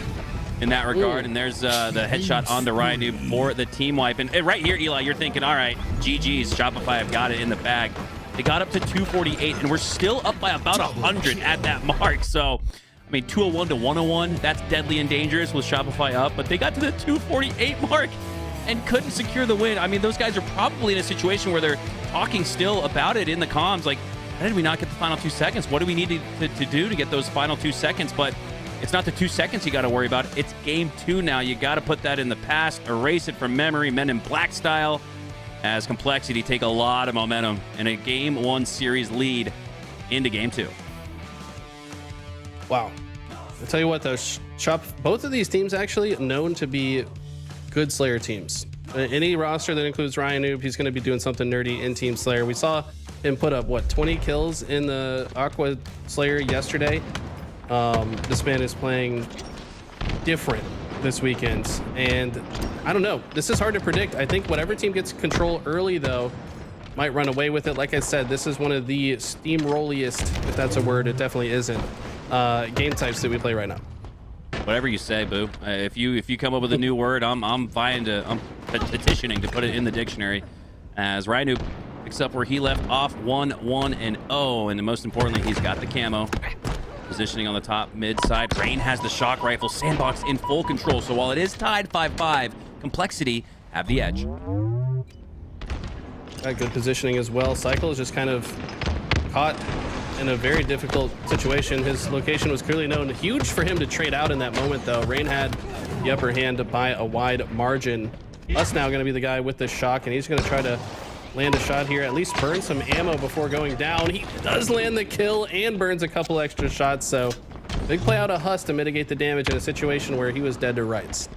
Speaker 3: in that regard. And there's the headshot onto Ryanoob for the team wipe. And right here, Eli, you're thinking, all right, GG's, Shopify have got it in the bag. They got up to 248, and we're still up by about 100 at that mark. So, I mean, 201 to 101, that's deadly and dangerous with Shopify up, but they got to the 248 mark and couldn't secure the win. I mean, those guys are probably in a situation where they're talking still about it in the comms, like, how did we not get the final 2 seconds? What do we need to do to get those final 2 seconds? But it's not the 2 seconds you got to worry about. It's game 2 now. You got to put that in the past, erase it from memory, Men in Black style, as Complexity take a lot of momentum in a game 1 series lead into game 2.
Speaker 4: Wow. I'll tell you what, though, both of these teams actually known to be good Slayer teams. Any roster that includes Ryan Noob, he's going to be doing something nerdy in Team Slayer. We saw him put up, what, 20 kills in the Aqua Slayer yesterday. This man is playing different this weekend, and I don't know. This is hard to predict. I think whatever team gets control early, though, might run away with it. Like I said, this is one of the steamrolliest, if that's a word, it definitely isn't, game types that we play right now.
Speaker 3: Whatever you say, Boo. If you come up with a new word, I'm petitioning to put it in the dictionary. As Rhino picks up where he left off, 1-1-0, and most importantly, he's got the camo. Positioning on the top mid side. Rain has the shock rifle. Sandbox in full control. So while it is tied 5-5, Complexity have the edge.
Speaker 4: Got good positioning as well. Cycle is just kind of caught in a very difficult situation. His location was clearly known. Huge for him to trade out in that moment, though. Rain had the upper hand by a wide margin. Us now going to be the guy with the shock, and he's going to try to land a shot here, at least burn some ammo before going down. He does land the kill and burns a couple extra shots, so big play out of Huss to mitigate the damage in a situation where he was dead to rights.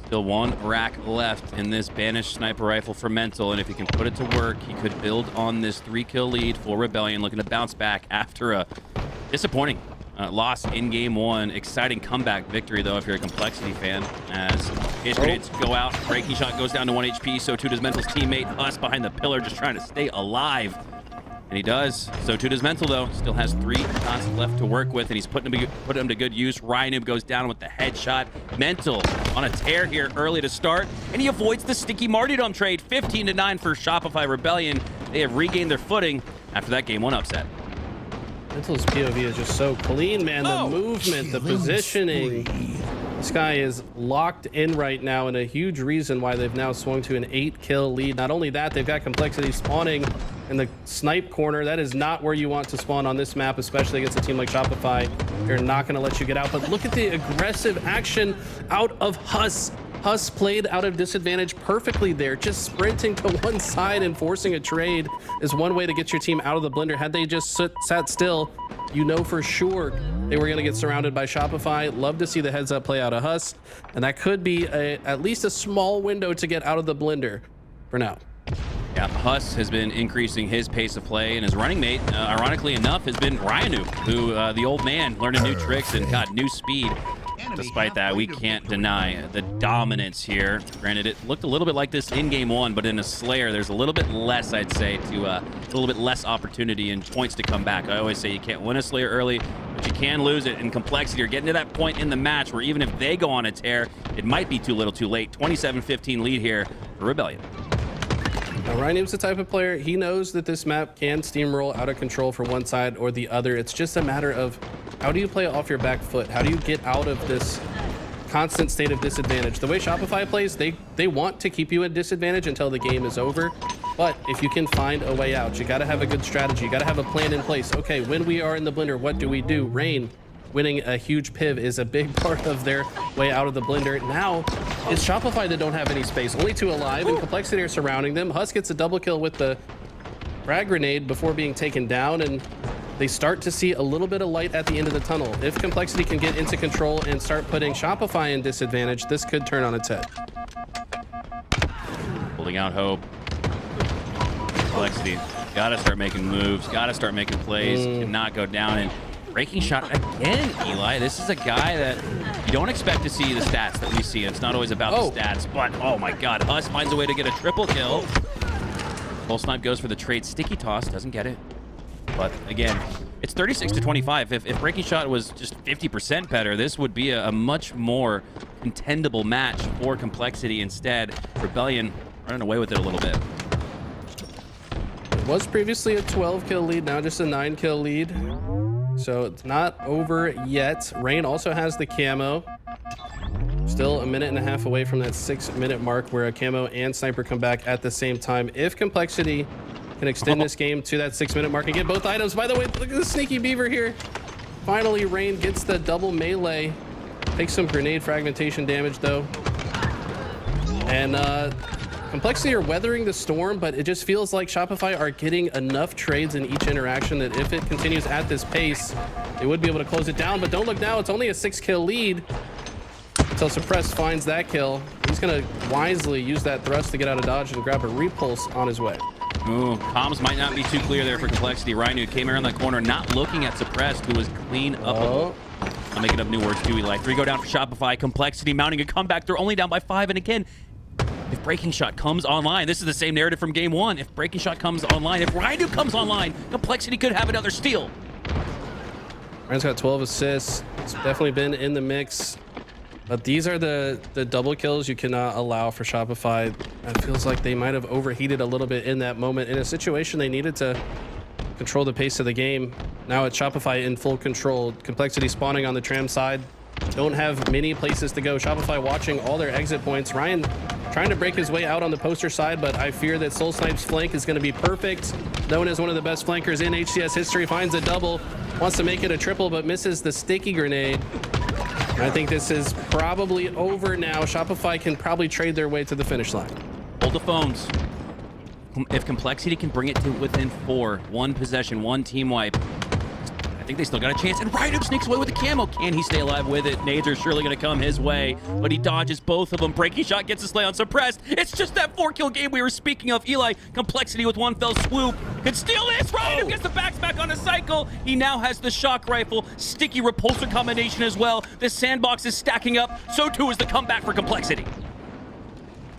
Speaker 3: Still 1 rack left in this banished sniper rifle for Mental, and if he can put it to work, he could build on this 3-kill lead for Rebellion, looking to bounce back after a disappointing loss in game 1. Exciting comeback victory, though, if you're a Complexity fan, as his grenades go out. Breaking shot goes down to 1 HP, so too does Mental's teammate. Huss behind the pillar, just trying to stay alive. And he does. So too does Mental, though. Still has 3 shots left to work with, and he's putting them to good use. Rhino goes down with the headshot. Mental on a tear here early to start, and he avoids the sticky martyrdom trade. 15-9 for Shopify Rebellion. They have regained their footing after that game 1 upset.
Speaker 4: Mental's POV is just so clean, man. The movement, the positioning. This guy is locked in right now, and a huge reason why they've now swung to an 8-kill lead. Not only that, they've got Complexity spawning in the snipe corner. That is not where you want to spawn on this map, especially against a team like Shopify. They're not going to let you get out. But look at the aggressive action out of Huss. Huss played out of disadvantage perfectly there. Just sprinting to one side and forcing a trade is one way to get your team out of the blender. Had they just sat still, you know for sure they were going to get surrounded by Shopify. Love to see the heads up play out of Huss, and that could be at least a small window to get out of the blender for now.
Speaker 3: Yeah, Huss has been increasing his pace of play, and his running mate, ironically enough, has been Ryanu, who the old man learning new tricks and got new speed. Despite that, we can't deny the dominance here. Granted, it looked a little bit like this in game 1, but in a Slayer, there's a little bit less, I'd say, a little bit less opportunity and points to come back. I always say you can't win a Slayer early, but you can lose it in Complexity. You're getting to that point in the match where even if they go on a tear, it might be too little too late. 27-15 lead here for Rebellion.
Speaker 4: Now, Ryan's the type of player, he knows that this map can steamroll out of control from one side or the other. It's just a matter of how do you play off your back foot? How do you get out of this constant state of disadvantage? The way Shopify plays, they want to keep you at disadvantage until the game is over. But if you can find a way out, you got to have a good strategy. You got to have a plan in place. Okay, when we are in the blender, what do we do? Rain winning a huge piv is a big part of their way out of the blender. Now, it's Shopify that don't have any space. Only 2 alive, and Complexity are surrounding them. Huss gets a double kill with the frag grenade before being taken down, and they start to see a little bit of light at the end of the tunnel. If Complexity can get into control and start putting Shopify in disadvantage, this could turn on its head.
Speaker 3: Holding out hope. Complexity, gotta start making moves, gotta start making plays, cannot go down. And breaking shot again, Eli. This is a guy that you don't expect to see the stats that we see. It's not always about the stats, but oh my god, Huss finds a way to get a triple kill. Full snipe goes for the trade. Sticky toss, doesn't get it. But again, it's 36-25. If breaking shot was just 50% better, this would be a much more contendable match for Complexity. Instead, Rebellion running away with it a little bit.
Speaker 4: was previously a 12 kill lead, now just a 9 kill lead. So it's not over yet. Rain also has the camo. Still a minute and a half away from that 6-minute mark where a camo and sniper come back at the same time. If Complexity can extend this game to that 6-minute mark and get both items. By the way, look at the sneaky beaver here. Finally, Rain gets the double melee. Takes some grenade fragmentation damage though. And Complexity are weathering the storm, but it just feels like Shopify are getting enough trades in each interaction that if it continues at this pace, they would be able to close it down. But don't look now, it's only a 6-kill lead until Suppressed finds that kill. He's gonna wisely use that thrust to get out of dodge and grab a repulse on his way.
Speaker 3: Ooh, comms might not be too clear there for Complexity. Rhino came around that corner, not looking at Suppressed, who was clean up. I'm making up new words too, Eli. 3 go down for Shopify. Complexity mounting a comeback. They're only down by 5. And again, if Breaking Shot comes online, this is the same narrative from game 1. If Breaking Shot comes online, if Rhino comes online, Complexity could have another steal.
Speaker 4: Ryan's got 12 assists. It's definitely been in the mix. But these are the double kills you cannot allow for Shopify. It feels like they might have overheated a little bit in that moment. In a situation they needed to control the pace of the game. Now it's Shopify in full control. Complexity spawning on the tram side. Don't have many places to go. Shopify watching all their exit points. Ryan trying to break his way out on the poster side, but I fear that Soul Snipe's flank is going to be perfect. Known as one of the best flankers in HCS history, finds a double, wants to make it a triple, but misses the sticky grenade. I think this is probably over now. Shopify can probably trade their way to the finish line.
Speaker 3: Hold the phones. If Complexity can bring it to within 4, 1 possession, 1 team wipe, I think they still got a chance. And Rhino sneaks away with the camo. Can he stay alive with it? Nades are surely going to come his way, but he dodges both of them. Breaking Shot gets a slay on Suppressed. It's just that 4-kill game we were speaking of. Eli, Complexity with 1 fell swoop. Could steal this. Rhino gets the backs back on the cycle. He now has the shock rifle. Sticky repulsor combination as well. The sandbox is stacking up. So too is the comeback for Complexity.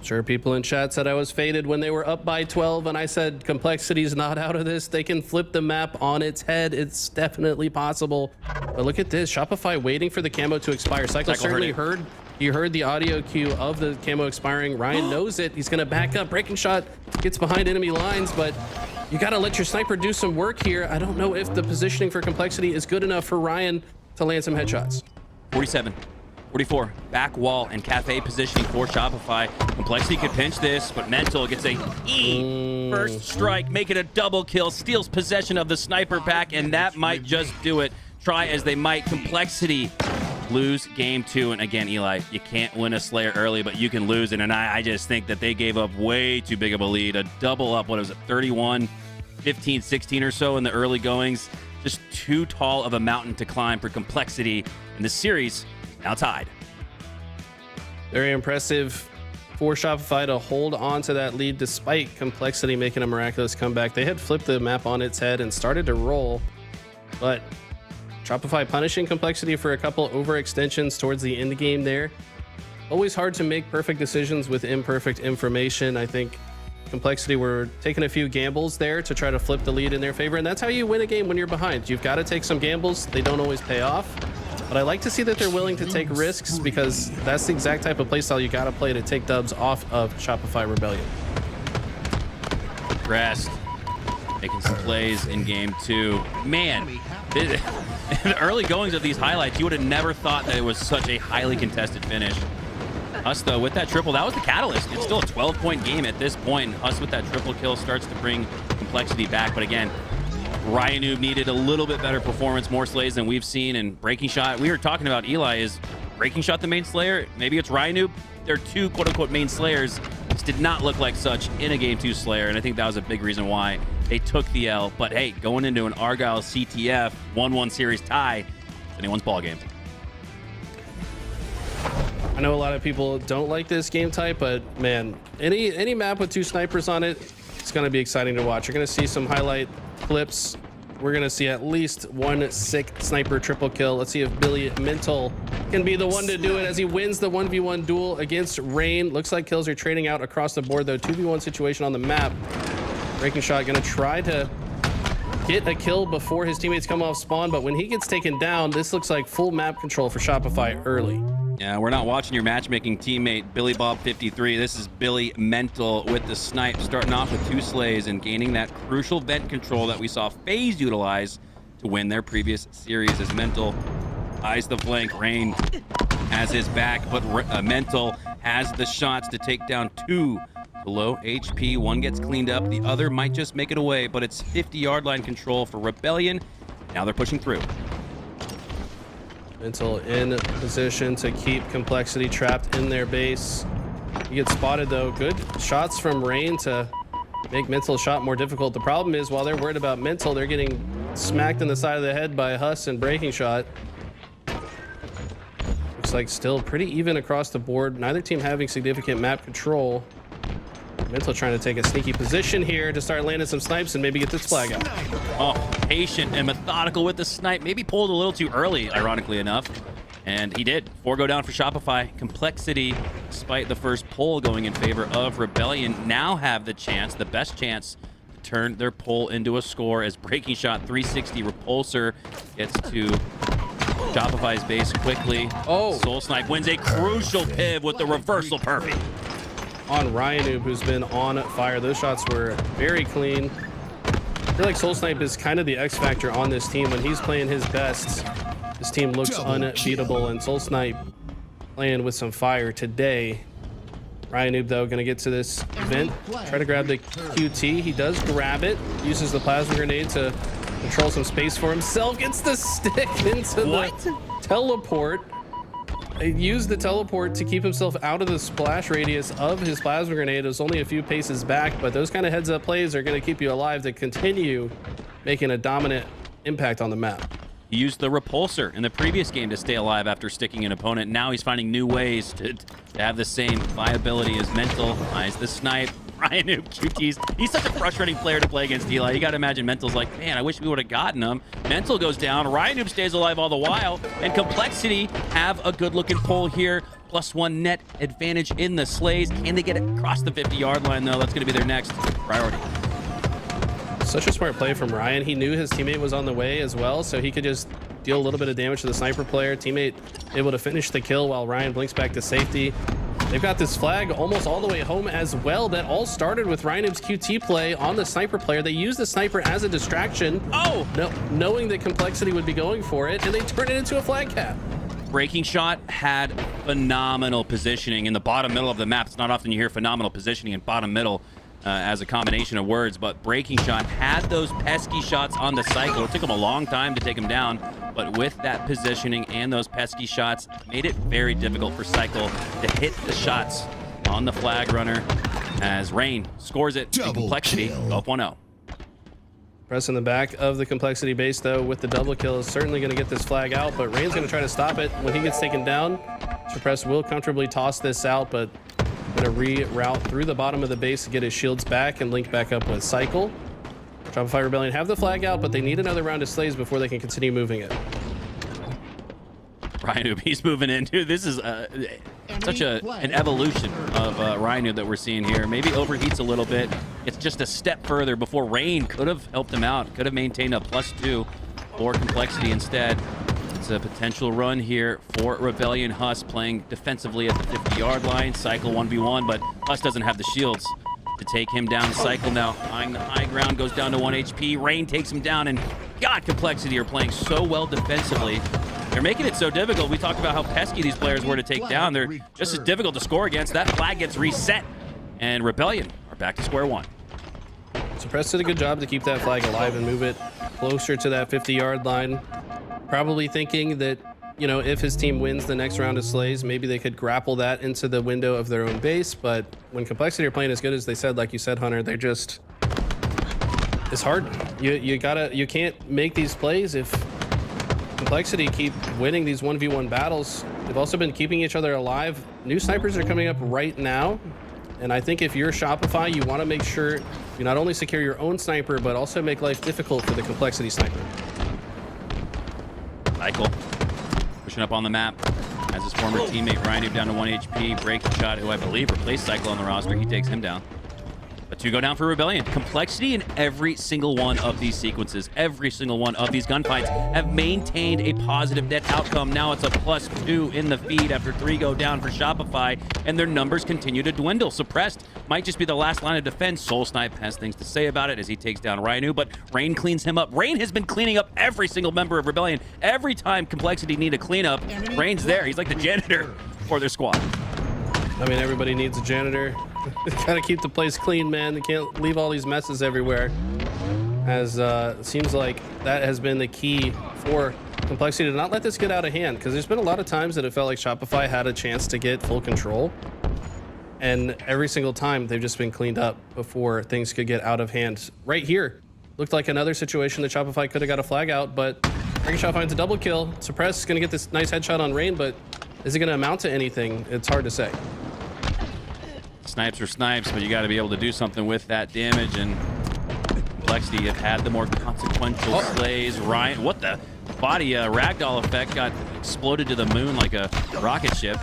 Speaker 4: Sure, people in chat said I was faded when they were up by 12, and I said Complexity's not out of this. They can flip the map on its head. It's definitely possible. But look at this. Shopify waiting for the camo to expire. Cycle certainly heard. You heard the audio cue of the camo expiring. Ryan knows it. He's going to back up. Breaking Shot gets behind enemy lines, but you got to let your sniper do some work here. I don't know if the positioning for Complexity is good enough for Ryan to land some headshots.
Speaker 3: 47. 44, back wall and cafe positioning for Shopify. Complexity could pinch this, but Mental gets a first strike, make it a double kill, steals possession of the sniper pack, and that might just do it. Try as they might, Complexity lose game 2. And again, Eli, you can't win a Slayer early, but you can lose it. And I just think that they gave up way too big of a lead. A double up, what was it, 31, 15, 16 or so in the early goings. Just too tall of a mountain to climb for Complexity in the series. Now tied.
Speaker 4: Very impressive for Shopify to hold on to that lead despite Complexity making a miraculous comeback. They had flipped the map on its head and started to roll, but Shopify punishing Complexity for a couple overextensions towards the end game there. Always hard to make perfect decisions with imperfect information. I think Complexity were taking a few gambles there to try to flip the lead in their favor, and that's how you win a game when you're behind. You've got to take some gambles. They don't always pay off. But I like to see that they're willing to take risks because that's the exact type of playstyle you got to play to take dubs off of Shopify Rebellion.
Speaker 3: Rest. Making some plays in game 2. Man, the early goings of these highlights, you would have never thought that it was such a highly contested finish. Us, though, with that triple, that was the catalyst. It's still a 12-point game at this point. And Us with that triple kill starts to bring Complexity back. But again, Ryan needed a little bit better performance, more slays than we've seen. And Breaking Shot, we were talking about Eli, is Breaking Shot the main slayer? Maybe it's Ryan. They're 2 quote-unquote main slayers. This did not look like such in a game 2 slayer, and I think that was a big reason why they took the L. But hey, going into an Argyle CTF 1-1 series tie, it's anyone's ball game.
Speaker 4: I know a lot of people don't like this game type, but man, any map with 2 snipers on it, it's going to be exciting to watch. You're going to see some highlight clips. We're going to see at least 1 sick sniper triple kill. Let's see if Billy Mental can be the one to do it as he wins the 1v1 duel against Rain. Looks like kills are trading out across the board, though. 2v1 situation on the map. Breaking Shot going to try to get a kill before his teammates come off spawn, but when he gets taken down, this looks like full map control for Shopify early.
Speaker 3: Yeah, we're not watching your matchmaking teammate, Billy Bob 53. This is Billy Mental with the snipe, starting off with 2 slays and gaining that crucial vent control that we saw FaZe utilize to win their previous series. As Mental eyes the flank, Rain has his back, but Mental has the shots to take down 2 below HP. One gets cleaned up, the other might just make it away, but it's 50-yard line control for Rebellion. Now they're pushing through.
Speaker 4: Mental in position to keep Complexity trapped in their base. He gets spotted though. Good shots from Rain to make Mental's shot more difficult. The problem is, while they're worried about Mental, they're getting smacked in the side of the head by Huss and Breaking Shot. Looks like still pretty even across the board. Neither team having significant map control. Mental trying to take a sneaky position here to start landing some snipes and maybe get this flag out.
Speaker 3: Oh, patient and methodical with the snipe. Maybe pulled a little too early, ironically enough. And he did. 4 go down for Shopify. Complexity, despite the first pull going in favor of Rebellion, now have the chance, the best chance, to turn their pull into a score as Breaking Shot 360 Repulsor gets to Shopify's base quickly.
Speaker 4: Oh.
Speaker 3: Soul Snipe wins a crucial piv with the reversal perfect.
Speaker 4: On Ryan, who's been on fire. Those shots were very clean. I feel like Soul Snipe is kind of the X factor on this team. When he's playing his best, this team looks unbeatable, and Soul Snipe playing with some fire today. Ryan Noob, though, going to get to this vent, try to grab the QT. He does grab it, uses the plasma grenade to control some space for himself, gets the stick into the teleport. He used the teleport to keep himself out of the splash radius of his plasma grenade. It was only a few paces back, but those kind of heads-up plays are going to keep you alive to continue making a dominant impact on the map.
Speaker 3: He used the repulsor in the previous game to stay alive after sticking an opponent. Now he's finding new ways to have the same viability as Mental. Eyes the snipe. Ryan Noob QTs. He's such a frustrating player to play against Eli. You got to imagine Mental's like, man, I wish we would have gotten him. Mental goes down. Ryan Noob stays alive all the while. And Complexity have a good-looking pull here. +1 net advantage in the slays. Can they get it across the 50-yard line, though? That's going to be their next priority.
Speaker 4: Such a smart play from Ryan. He knew his teammate was on the way as well, so he could just deal a little bit of damage to the sniper player. Teammate able to finish the kill while Ryan blinks back to safety. They've got this flag almost all the way home as well. That all started with Ryan's QT play on the sniper player. They used the sniper as a distraction.
Speaker 3: Oh!
Speaker 4: No, knowing that Complexity would be going for it, and they turn it into a flag cap.
Speaker 3: Breaking Shot had phenomenal positioning in the bottom middle of the map. It's not often you hear phenomenal positioning in bottom middle as a combination of words, but Breaking Shot had those pesky shots on the cycle. It took him a long time to take him down, but with that positioning and those pesky shots, made it very difficult for Cycle to hit the shots on the flag runner as Rain scores it to Complexity, 12-1-0.
Speaker 4: Press in the back of the Complexity base, though, with the double kill is certainly going to get this flag out, but Rain's going to try to stop it. When he gets taken down, Suppress will comfortably toss this out, but going to reroute through the bottom of the base to get his shields back and link back up with Cycle. Shopify Rebellion have the flag out, but they need another round of slays before they can continue moving it.
Speaker 3: Ryan, he's moving in. Dude, this is such an evolution of Ryan that we're seeing here. Maybe overheats a little bit. It's just a step further before Rain could have helped him out. Could have maintained a +2 for Complexity instead. It's a potential run here for Rebellion. Huss playing defensively at the 50-yard line. Cycle 1v1, but Huss doesn't have the shields to take him down. Cycle now eyeing the high ground, goes down to 1 HP. Rain takes him down, and God, Complexity are playing so well defensively. They're making it so difficult. We talked about how pesky these players were to take down. They're just as difficult to score against. That flag gets reset, and Rebellion are back to square one.
Speaker 4: Suppress did a good job to keep that flag alive and move it closer to that 50-yard line. Probably thinking that, you know, if his team wins the next round of slays, maybe they could grapple that into the window of their own base. But when Complexity are playing as good as they said, like you said, Hunter, they're just, it's hard. You can't make these plays if Complexity keep winning these 1v1 battles. They've also been keeping each other alive. New snipers are coming up right now. And I think if you're Shopify, you want to make sure you not only secure your own sniper, but also make life difficult for the Complexity sniper.
Speaker 3: Cycle pushing up on the map as his former teammate Ryan Noob down to 1 HP. Breaking Shot, who I believe replaced Cycle on the roster, he takes him down. But 2 go down for Rebellion. Complexity in every single one of these sequences, every single one of these gunfights have maintained a positive net outcome. Now it's a +2 in the feed after 3 go down for Shopify, and their numbers continue to dwindle. Suppressed might just be the last line of defense. Soul Snipe has things to say about it as he takes down Rhino, but Rain cleans him up. Rain has been cleaning up every single member of Rebellion. Every time Complexity need a cleanup, Rain's there. He's like the janitor for their squad.
Speaker 4: I mean, everybody needs a janitor. Gotta keep the place clean, man. They can't leave all these messes everywhere. As it seems like that has been the key for Complexity to not let this get out of hand, because there's been a lot of times that it felt like Shopify had a chance to get full control, and every single time they've just been cleaned up before things could get out of hand. Right here looked like another situation that Shopify could have got a flag out, but Breaking Shot finds a double kill. Suppress is going to get this nice headshot on Rain, but is it going to amount to anything? It's hard to say.
Speaker 3: Snipes are snipes, but you got to be able to do something with that damage, and Complexity have had the more consequential slays. Ryan, what the? Body ragdoll effect got exploded to the moon like a rocket ship.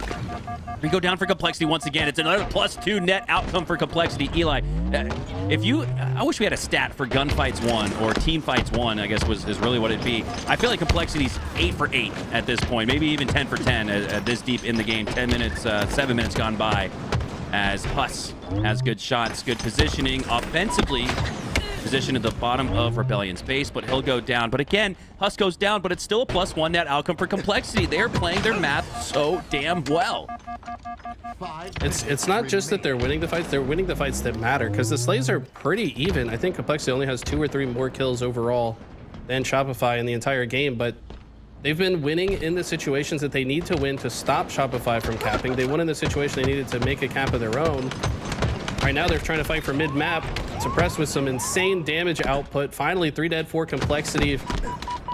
Speaker 3: We go down for Complexity once again. It's another +2 net outcome for Complexity. Eli, I wish we had a stat for gunfights won or team fights won, I guess is really what it'd be. I feel like Complexity's 8 for 8 at this point, maybe even 10 for 10 at this deep in the game. 10 minutes, 7 minutes gone by, as Huss has good shots, good positioning offensively. Position at the bottom of Rebellion's base, but he'll go down. But again, Huss goes down, but it's still a +1 net outcome for Complexity. They're playing their math so damn well.
Speaker 4: It's not just that they're winning the fights that matter, because the slays are pretty even. I think Complexity only has 2 or 3 more kills overall than Shopify in the entire game, but they've been winning in the situations that they need to win to stop Shopify from capping. They won in the situation they needed to make a cap of their own. Right now they're trying to fight for mid-map. Suppressed with some insane damage output. Finally 3 dead for Complexity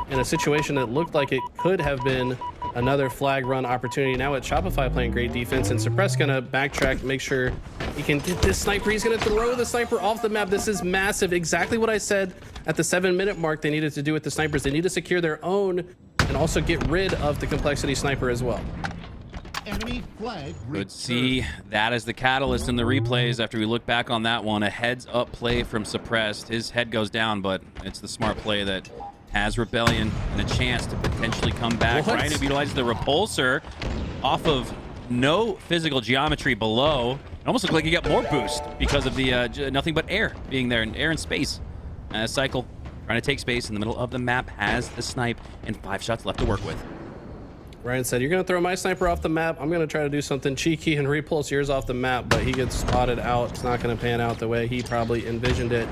Speaker 4: in a situation that looked like it could have been another flag run opportunity. Now it's Shopify playing great defense, and Suppressed gonna backtrack, make sure he can get this sniper. He's gonna throw the sniper off the map. This is massive. Exactly what I said at the 7-minute mark they needed to do with the snipers. They need to secure their own and also get rid of the Complexity sniper as well.
Speaker 1: Enemy flag
Speaker 3: Could see that as the catalyst in the replays after we look back on that one. A heads-up play from Suppressed. His head goes down, but it's the smart play that has Rebellion and a chance to potentially come back. Ryan utilizes the repulsor off of no physical geometry below. It almost looked like he got more boost because of the nothing but air being there, and air and space. Cycle trying to take space in the middle of the map, has the snipe and 5 shots left to work with.
Speaker 4: Ryan said, "You're going to throw my sniper off the map. I'm going to try to do something cheeky and repulse yours off the map," but he gets spotted out. It's not going to pan out the way he probably envisioned it.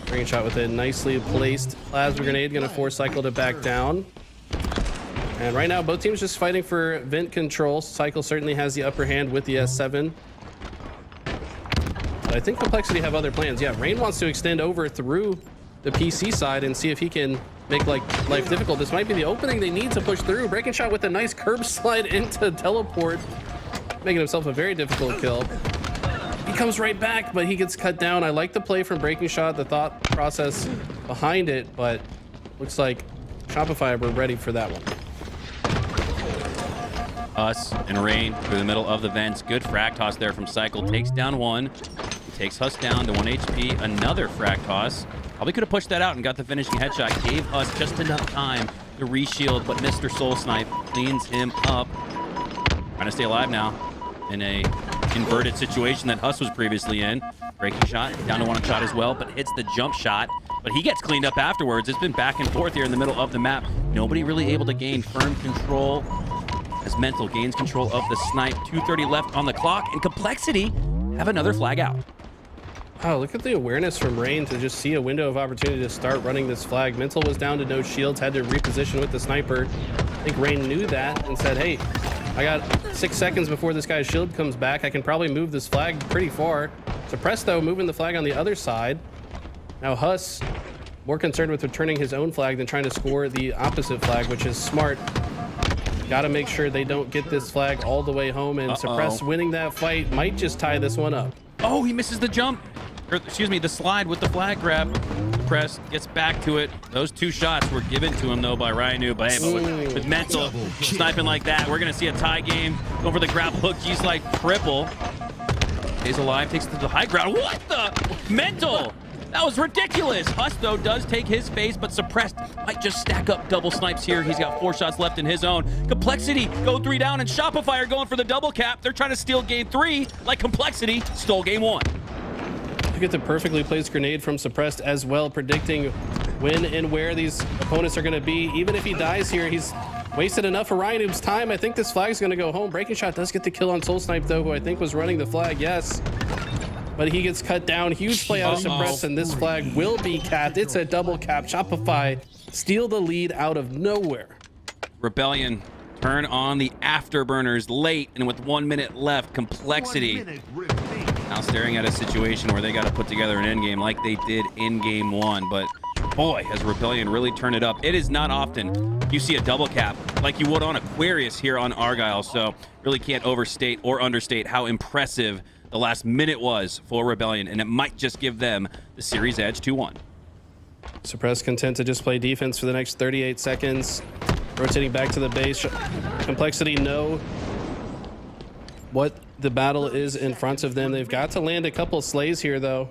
Speaker 4: Breaking Shot with a nicely placed plasma grenade, going to force Cycle to back down. And right now, both teams just fighting for vent control. Cycle certainly has the upper hand with the S7. But I think Complexity have other plans. Yeah, Rain wants to extend over through the PC side and see if he can make life difficult. This might be the opening they need to push through. Breaking Shot with a nice curb slide into teleport, making himself a very difficult kill. He comes right back, but he gets cut down. I like the play from Breaking Shot, the thought process behind it, but looks like Shopify were ready for that one.
Speaker 3: Huss and Rain through the middle of the vents. Good frag toss there from Cycle. Takes down one. Takes Huss down to 1 HP. Another frag toss. Probably could have pushed that out and got the finishing headshot. Gave Huss just enough time to reshield, but Mr. Soul Snipe cleans him up. Trying to stay alive now in a inverted situation that Huss was previously in. Breaking Shot down to 1 shot as well, but hits the jump shot. But he gets cleaned up afterwards. It's been back and forth here in the middle of the map. Nobody really able to gain firm control as Mental gains control of the snipe. 2:30 left on the clock, and Complexity have another flag out.
Speaker 4: Wow, look at the awareness from Rain to just see a window of opportunity to start running this flag. Mental was down to no shields, had to reposition with the sniper. I think Rain knew that and said, hey, I got 6 seconds before this guy's shield comes back. I can probably move this flag pretty far. Suppressed, though, moving the flag on the other side. Now Huss, more concerned with returning his own flag than trying to score the opposite flag, which is smart. Got to make sure they don't get this flag all the way home, and Suppressed winning that fight might just tie this one up.
Speaker 3: Oh, he misses the jump. Or, excuse me, the slide with the flag grab. Suppressed gets back to it. Those 2 shots were given to him, though, by Ryan. But hey, with Mental sniping like that, we're going to see a tie game. Going for the grab hook, G-slide triple. Stays alive, takes it to the high ground. What the? Mental! That was ridiculous. Huss, though, does take his face, but Suppressed might just stack up double snipes here. He's got 4 shots left in his own. Complexity go 3 down, and Shopify are going for the double cap. They're trying to steal game 3 like Complexity stole game 1.
Speaker 4: You get the perfectly placed grenade from Suppressed as well, predicting when and where these opponents are going to be. Even if he dies here, he's wasted enough of Ryan Noob's time. I think this flag is going to go home. Breaking Shot does get the kill on Soul Snipe, though, who I think was running the flag, yes. But he gets cut down. Huge play out of Suppressed, and this flag will be capped. It's a double cap. Shopify steal the lead out of nowhere.
Speaker 3: Rebellion turn on the afterburners late, and with 1 minute left, Complexity now staring at a situation where they got to put together an endgame like they did in game 1. But boy, has Rebellion really turned it up. It is not often you see a double cap like you would on Aquarius here on Argyle, so really can't overstate or understate how impressive the last minute was for Rebellion, and it might just give them the series edge 2-1.
Speaker 4: Suppressed content to just play defense for the next 38 seconds. Rotating back to the base. Complexity know what the battle is in front of them. They've got to land a couple slays here, though.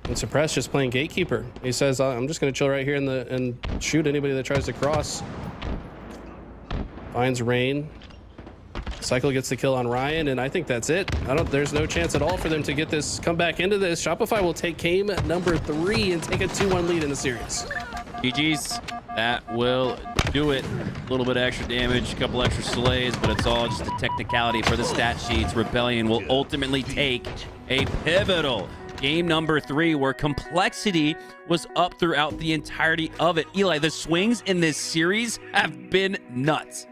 Speaker 4: And Suppressed just playing gatekeeper. He says, I'm just going to chill right here and shoot anybody that tries to cross. Finds Rain. Cycle gets the kill on Ryan, and I think that's it. There's no chance at all for them to get this, come back into this. Shopify will take game number 3 and take a 2-1 lead in the series.
Speaker 3: GG's. That will do it. A little bit of extra damage, a couple extra slays, but it's all just a technicality for the stat sheets. Rebellion will ultimately take a pivotal game number 3, where Complexity was up throughout the entirety of it. Eli, the swings in this series have been nuts.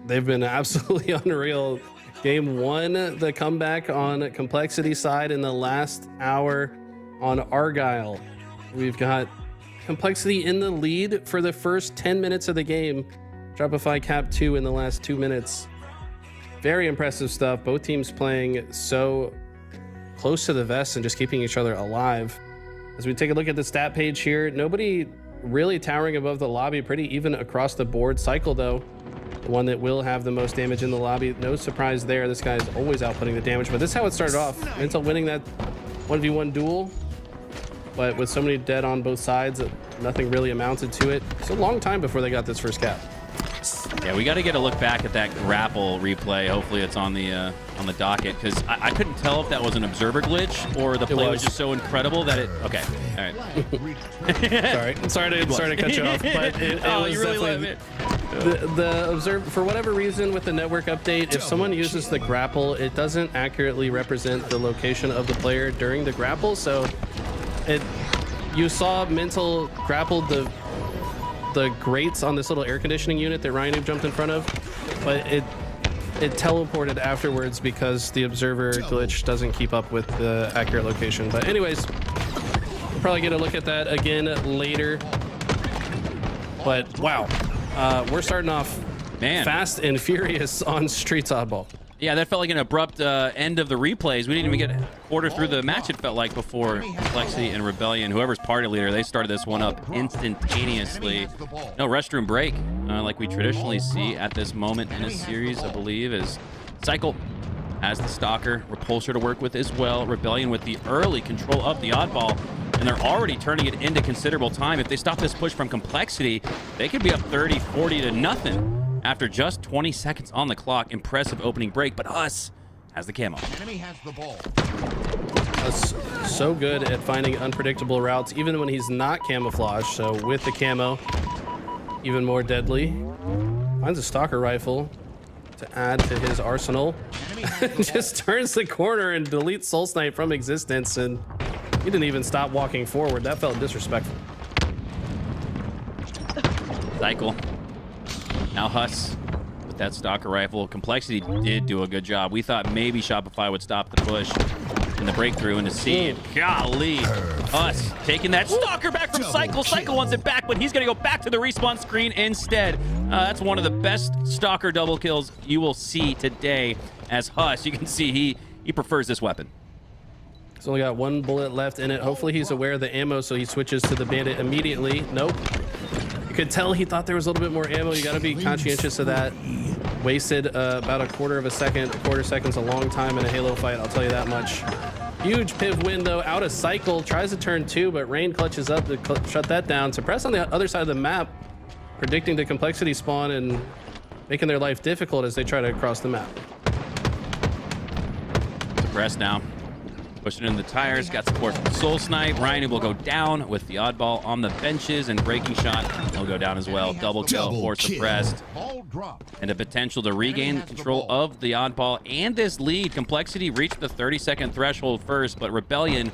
Speaker 4: They've been absolutely unreal. Game 1, the comeback on Complexity side in the last hour on Argyle. We've got Complexity in the lead for the first 10 minutes of the game. Shopify cap 2 in the last 2 minutes. Very impressive stuff. Both teams playing so close to the vest and just keeping each other alive. As we take a look at the stat page here, nobody really towering above the lobby, pretty even across the board. Cycle, though, the one that will have the most damage in the lobby. No surprise there. This guy's always outputting the damage, but this is how it started off. Mental winning that 1v1 duel, but with so many dead on both sides, nothing really amounted to it. It's a long time before they got this first cap.
Speaker 3: Yeah, we got to get a look back at that grapple replay. Hopefully it's on the docket, because I couldn't tell if that was an observer glitch or the play was just so incredible that it... Okay, all right. sorry to cut you off, but it was you really
Speaker 4: definitely... The observe, for whatever reason with the network update, if someone uses the grapple, it doesn't accurately represent the location of the player during the grapple. So you saw Mental grappled the grates on this little air conditioning unit that Ryan Noob jumped in front of, but it teleported afterwards because the observer glitch doesn't keep up with the accurate location. But anyways, we'll probably get a look at that again later. But wow. We're starting off fast and furious on Streets Oddball.
Speaker 3: Yeah, that felt like an abrupt end of the replays. We didn't even get order through the match, it felt like, before Complexity and Rebellion. Whoever's party leader, they started this one up instantaneously. No restroom break, like we traditionally see at this moment in a series, I believe, is Cycle has the Stalker, Repulsor to work with as well. Rebellion with the early control of the Oddball, and they're already turning it into considerable time. If they stop this push from Complexity, they could be up 30, 40 to nothing after just 20 seconds on the clock. Impressive opening break, but Us has the camo.
Speaker 1: Enemy has the ball.
Speaker 4: Us so good at finding unpredictable routes, even when he's not camouflaged. So with the camo, even more deadly. Finds a Stalker rifle to add to his arsenal. Just turns the corner and deletes Soul Snipe from existence, and he didn't even stop walking forward. That felt disrespectful.
Speaker 3: Cycle. Now Huss with that Stalker rifle. Complexity did do a good job. We thought maybe Shopify would stop the push and the breakthrough into seed. Golly. Huss taking that Stalker back from Cycle. Cycle wants it back, but he's going to go back to the respawn screen instead. That's one of the best Stalker double kills you will see today, as Huss, you can see he prefers this weapon.
Speaker 4: He's only got 1 bullet left in it. Hopefully he's aware of the ammo, so he switches to the Bandit immediately. Nope. You could tell he thought there was a little bit more ammo. You got to be conscientious of that. wasted about a quarter second's a long time in a Halo fight, I'll tell you that much. Huge piv window, out of cycle, tries to turn 2, but Rain clutches up to shut that down. Suppress on the other side of the map, predicting the complexity spawn and making their life difficult as they try to cross the map.
Speaker 3: Suppress now. Pushing in the tires, got support from Soul Snipe. Ryan will go down with the oddball on the benches, and breaking shot will go down as well. Double kill for Suppressed. And a potential to regain control of the oddball and this lead. Complexity reached the 30-second threshold first, but Rebellion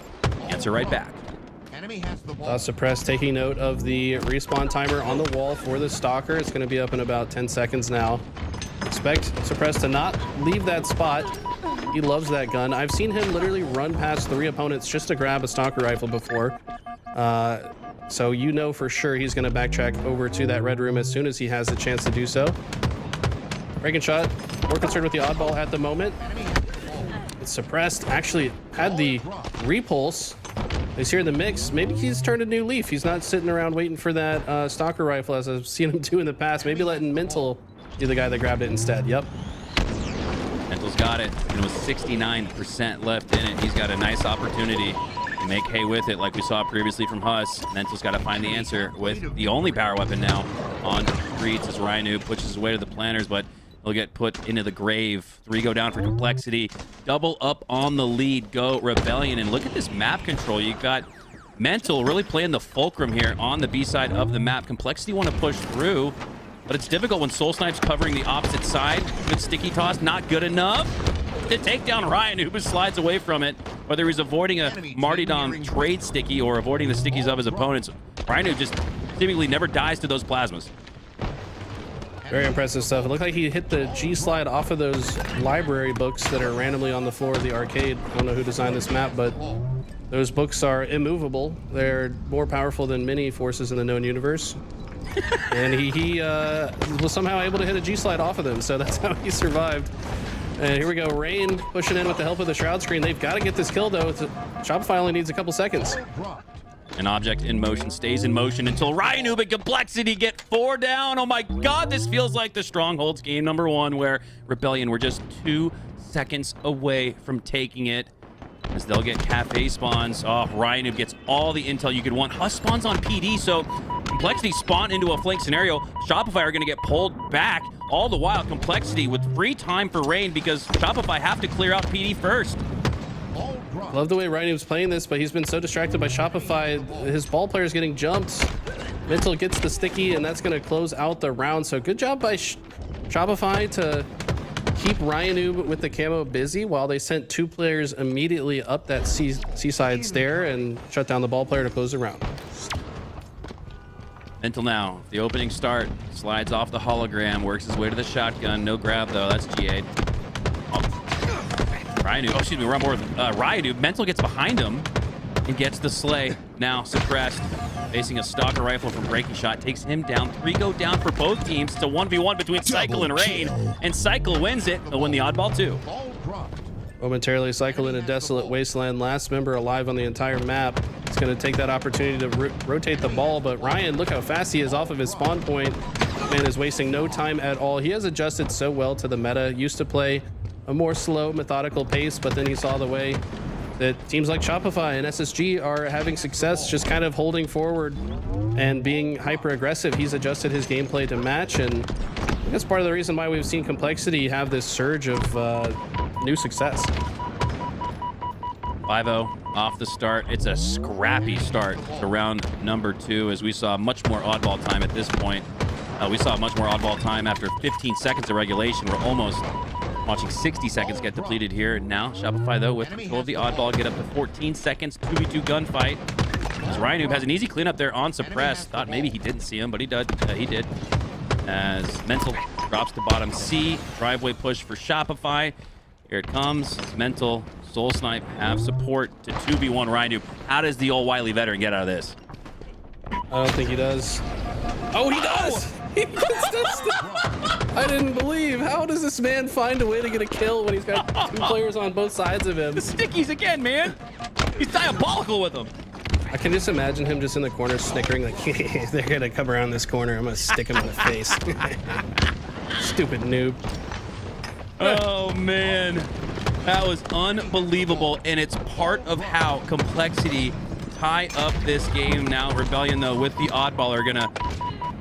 Speaker 3: answer right back.
Speaker 4: Suppressed taking note of the respawn timer on the wall for the Stalker. It's going to be up in about 10 seconds now. Expect Suppressed to not leave that spot. He loves that gun. I've seen him literally run past 3 opponents just to grab a Stalker rifle before. So you know for sure he's going to backtrack over to that red room as soon as he has the chance to do so. Breaking shot, more concerned with the oddball at the moment. It's Suppressed, actually had the repulse. He's here in the mix. Maybe he's turned a new leaf. He's not sitting around waiting for that Stalker rifle as I've seen him do in the past. Maybe letting Mental be the guy that grabbed it instead. Yep.
Speaker 3: Mental's got it, and with 69% left in it, he's got a nice opportunity to make hay with it like we saw previously from Huss. Mental's got to find the answer with the only power weapon now on streets as Rhino pushes his way to the planters, but he'll get put into the grave. 3 go down for Complexity. Double up on the lead. Go Rebellion. And look at this map control. You got Mental really playing the fulcrum here on the B side of the map. Complexity want to push through, but it's difficult when Soul Snipe's covering the opposite side. Good sticky toss, not good enough to take down Ryan, who slides away from it. Whether he's avoiding a Martyrdom trade sticky or avoiding the stickies of his opponents, Ryan who just seemingly never dies to those plasmas.
Speaker 4: Very impressive stuff. It looked like he hit the G slide off of those library books that are randomly on the floor of the arcade. I don't know who designed this map, but those books are immovable. They're more powerful than many forces in the known universe. And he was somehow able to hit a G slide off of them, so that's how he survived. And here we go, Rain pushing in with the help of the Shroud Screen. They've got to get this kill though. Shopify only needs a couple seconds.
Speaker 3: An object in motion stays in motion until Ryan and Complexity get 4 down. Oh my god, this feels like the Strongholds game number 1 where Rebellion were just 2 seconds away from taking it. As they'll get cafe spawns. Oh, Ryan gets all the intel you could want. Huss spawns on PD, so Complexity spawn into a flank scenario. Shopify are going to get pulled back. All the while, Complexity with free time for Rain because Shopify have to clear out PD first.
Speaker 4: Love the way Ryan was playing this, but he's been so distracted by Shopify. His ball player's getting jumped. Mental gets the sticky, and that's going to close out the round. So good job by Shopify to keep Ryan with the camo busy while they sent 2 players immediately up that seaside stair and shut down the ball player to close the round.
Speaker 3: Mental now, the opening start, slides off the hologram, works his way to the shotgun. No grab though, that's GA. Ryan, run more with Ryan. Mental gets behind him and gets the slay. Now Suppressed, facing a Stalker rifle from breaking shot, takes him down. 3 go down for both teams. It's a 1v1 between Cycle and Rain, and Cycle wins it. They'll win the oddball too.
Speaker 4: Momentarily Cycle in a desolate wasteland, last member alive on the entire map. It's going to take that opportunity to rotate the ball, but Ryan, look how fast he is off of his spawn point. Man is wasting no time at all. He has adjusted so well to the meta. Used to play a more slow, methodical pace, but then he saw the way that teams like Shopify and SSG are having success just kind of holding forward and being hyper aggressive. He's adjusted his gameplay to match, and that's part of the reason why we've seen Complexity have this surge of new success.
Speaker 3: 5-0 off the start. It's a scrappy start to round number 2 as we saw much more oddball time at this point. We saw much more oddball time after 15 seconds of regulation. We're almost watching 60 seconds get depleted here. Now Shopify though with control of the oddball, get up to 14 seconds, 2v2 gunfight. As Ryan has an easy cleanup there on Suppressed. Thought maybe he didn't see him, but he did. As Mental drops to bottom C, driveway push for Shopify. Here it comes. It's Mental, Soul Snipe have support to 2v1 Ryan. How does the old wily veteran get out of this?
Speaker 4: I don't think he does. Oh, he does! He gets this. I didn't believe. How does this man find a way to get a kill when he's got 2 players on both sides of him?
Speaker 3: The stickies again, man. He's diabolical with them.
Speaker 4: I can just imagine him just in the corner snickering like, they're going to come around this corner. I'm going to stick him in the face. Stupid noob.
Speaker 3: Oh, man. That was unbelievable, and it's part of how Complexity tie up this game now. Rebellion, though, with the oddball are going to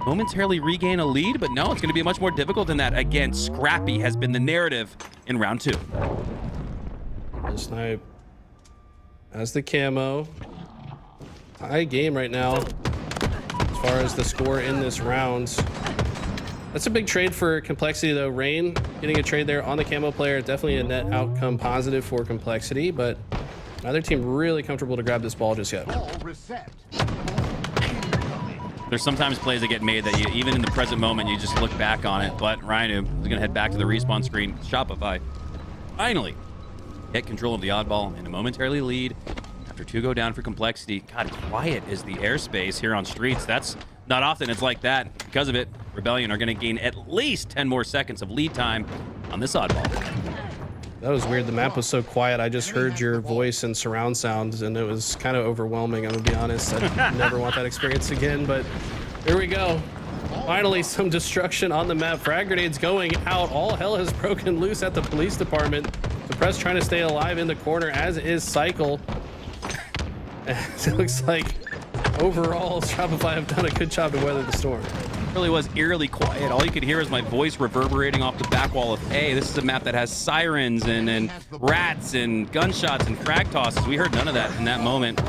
Speaker 3: momentarily regain a lead, but no, it's going to be much more difficult than that. Again, scrappy has been the narrative in round 2.
Speaker 4: Snipe has the camo. High game right now as far as the score in this round. That's a big trade for Complexity, though. Rain getting a trade there on the camo player. Definitely a net outcome positive for Complexity, but neither team really comfortable to grab this ball just yet.
Speaker 3: There's sometimes plays that get made that you, even in the present moment, you just look back on it. But Rhino is going to head back to the respawn screen. Shopify finally get control of the oddball and a momentarily lead after 2 go down for Complexity. God, quiet is the airspace here on Streets. That's not often it's like that. Because of it, Rebellion are going to gain at least 10 more seconds of lead time on this oddball.
Speaker 4: That was weird. The map was so quiet. I just heard your voice and surround sounds, and it was kind of overwhelming. I'm going to be honest. I never want that experience again, but here we go. Finally, some destruction on the map. Frag grenades going out. All hell has broken loose at the police department. Suppress trying to stay alive in the corner, as is Cycle. It looks like overall, Shopify have done a good job to weather the storm.
Speaker 3: It really was eerily quiet. All you could hear is my voice reverberating off the back wall of A. This is a map that has sirens and rats and gunshots and frag tosses. We heard none of that in that moment.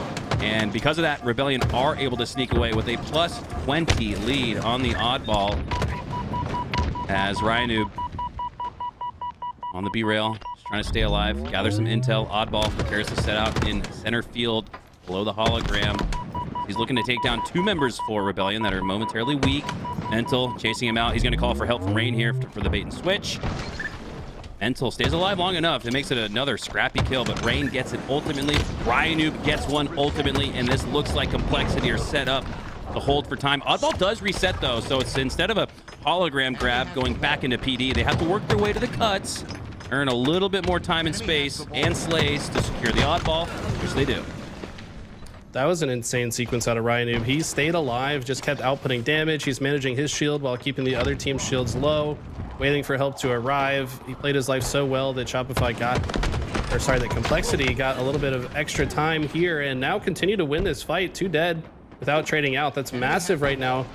Speaker 3: And because of that, Rebellion are able to sneak away with a plus 20 lead on the oddball. As Ryanoob on the B-rail, just trying to stay alive, gather some intel. Oddball prepares to set out in center field below the hologram. He's looking to take down 2 members for Rebellion that are momentarily weak. Mental chasing him out. He's going to call for help from Rain here for the bait and switch. Mental stays alive long enough. It makes it another scrappy kill, but Rain gets it ultimately. Ryanoob gets one ultimately, and this looks like Complexity are set up to hold for time. Oddball does reset, though, so it's instead of a hologram grab going back into PD, they have to work their way to the cuts, earn a little bit more time and space and slays to secure the oddball, which they do.
Speaker 4: That was an insane sequence out of Ryanoob. He stayed alive, just kept outputting damage. He's managing his shield while keeping the other team's shields low, waiting for help to arrive. He played his life so well that that Complexity got a little bit of extra time here and now continue to win this fight. 2 dead without trading out. That's massive right now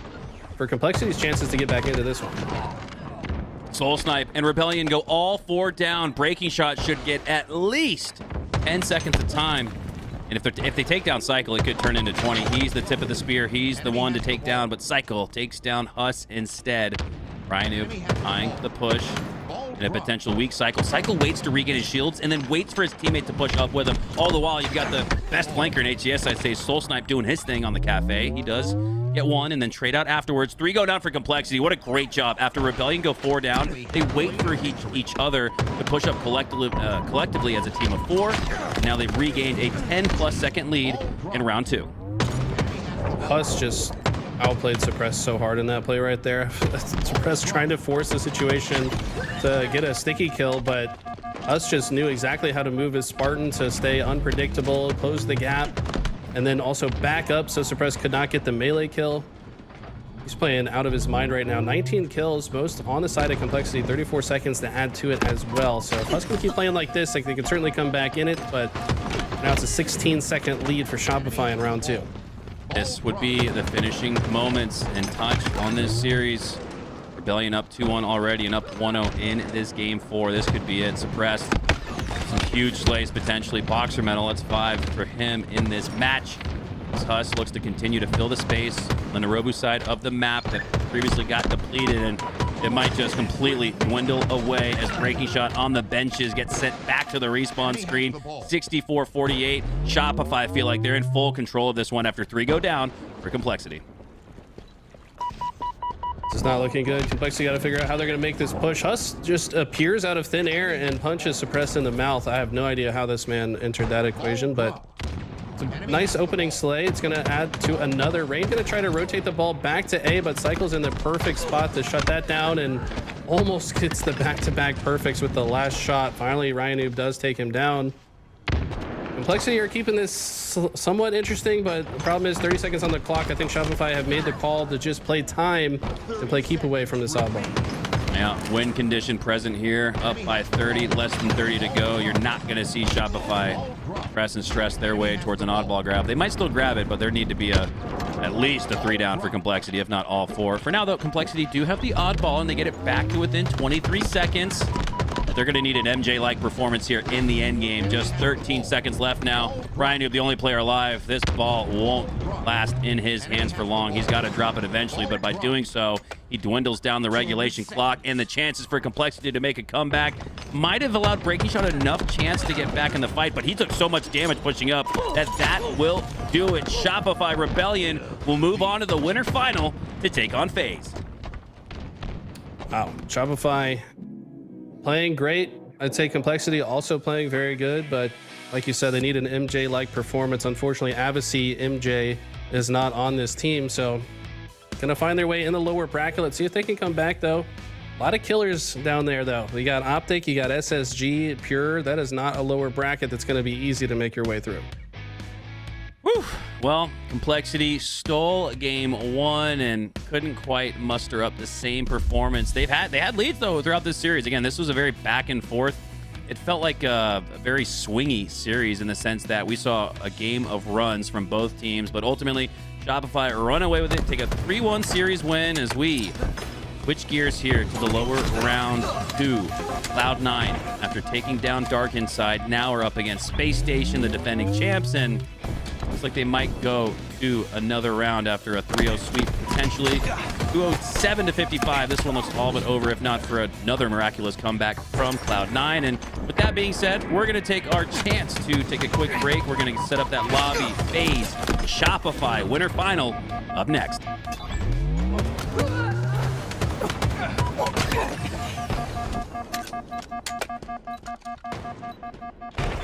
Speaker 4: for Complexity's chances to get back into this one.
Speaker 3: Soul Snipe and Rebellion go all 4 down. Breaking Shot should get at least 10 seconds of time. And if they take down Cycle, it could turn into 20. He's the tip of the spear. He's the one to take down, but Cycle takes down Huss instead. Ryanoob eyeing the push and a potential weak Cycle. Cycle waits to regain his shields and then waits for his teammate to push up with him. All the while, you've got the best flanker in HCS, I'd say, Soul Snipe doing his thing on the cafe. He does get one and then trade out afterwards. 3 go down for Complexity. What a great job. After Rebellion go 4 down, they wait for each other to push up collectively as a team of 4. And now they've regained a 10+ second lead in round 2.
Speaker 4: Huss just outplayed Suppress so hard in that play right there. Suppress trying to force the situation to get a sticky kill, but Huss just knew exactly how to move his Spartan to stay unpredictable, close the gap, and then also back up so Suppress could not get the melee kill. He's playing out of his mind right now. 19 kills, most on the side of Complexity, 34 seconds to add to it as well. So if Huss can keep playing like this, like they can certainly come back in it, but now it's a 16-second lead for Shopify in round 2.
Speaker 3: This would be the finishing moments and touch on this series. Rebellion up 2-1 already and up 1-0 in this game 4. This could be it. Suppressed. Some huge slays potentially. Boxer medal. That's 5 for him in this match. As Huss looks to continue to fill the space on the Nairobi side of the map that previously got depleted, and it might just completely dwindle away as Breaking Shot on the benches gets sent back to the respawn screen. 64-48. Shopify feel like they're in full control of this one after 3 go down for Complexity.
Speaker 4: This is not looking good. Complexity got to figure out how they're going to make this push. Huss just appears out of thin air and punches Suppress in the mouth. I have no idea how this man entered that equation, but it's a nice opening slay. It's going to add to another. Rain going to try to rotate the ball back to A, but Cycle's in the perfect spot to shut that down and almost gets the back-to-back perfects with the last shot. Finally, Ryanoob does take him down. Complexity are keeping this somewhat interesting, but the problem is 30 seconds on the clock. I think Shopify have made the call to just play time and play keep away from this oddball.
Speaker 3: Yeah, win condition present here, up by 30, less than 30 to go. You're not going to see Shopify press and stress their way towards an oddball grab. They might still grab it, but there need to be at least a 3 down for Complexity, if not all 4. For now, though, Complexity do have the oddball, and they get it back to within 23 seconds. They're going to need an MJ-like performance here in the end game. Just 13 seconds left now. Ryan Noob, the only player alive. This ball won't last in his hands for long. He's got to drop it eventually, but by doing so, he dwindles down the regulation clock, and the chances for Complexity to make a comeback might have allowed Breaking Shot enough chance to get back in the fight, but he took so much damage pushing up that will do it. Shopify Rebellion will move on to the winter final to take on FaZe.
Speaker 4: Wow, Shopify playing great. I'd say Complexity also playing very good, but like you said, they need an MJ-like performance. Unfortunately, Avicii MJ is not on this team, so gonna find their way in the lower bracket. Let's see if they can come back, though. A lot of killers down there, though. You got OpTic, you got SSG, Pure. That is not a lower bracket that's gonna be easy to make your way through.
Speaker 3: Whew. Well, Complexity stole game 1 and couldn't quite muster up the same performance. They had leads, though, throughout this series. Again, this was a very back and forth. It felt like a very swingy series in the sense that we saw a game of runs from both teams, but ultimately Shopify run away with it, take a 3-1 series win as we switch gears here to the lower round 2. Cloud9, after taking down Dark Inside, now are up against Space Station, the defending champs, and looks like they might go to another round after a 3-0 sweep, potentially. 207-55. This one looks all but over, if not for another miraculous comeback from Cloud9. And with that being said, we're going to take our chance to take a quick break. We're going to set up that lobby. FaZe Shopify winter final up next.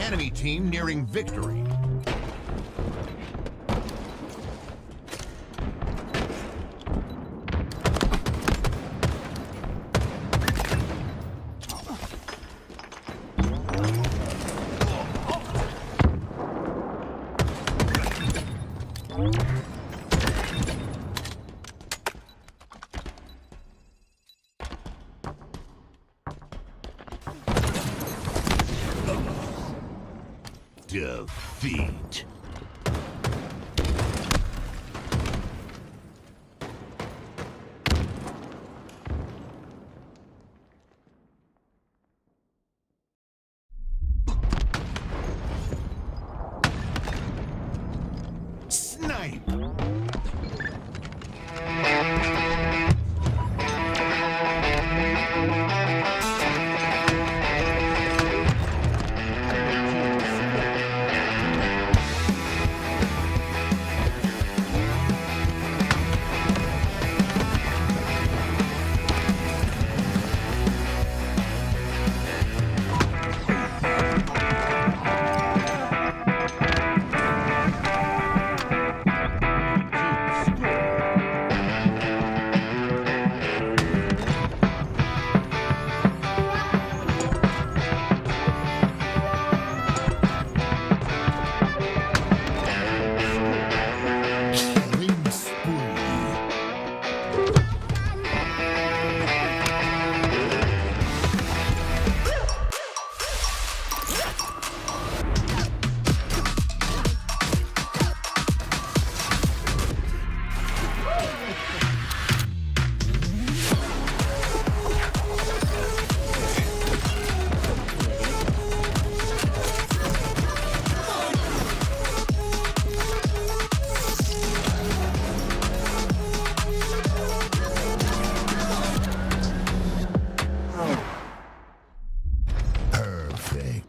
Speaker 1: Enemy team nearing victory. Defeat. Snipe.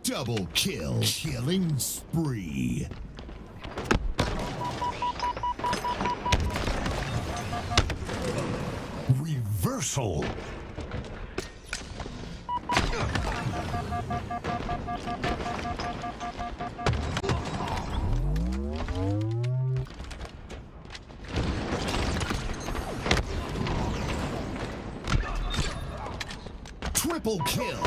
Speaker 1: Double kill. Killing spree. Reversal. Triple kill.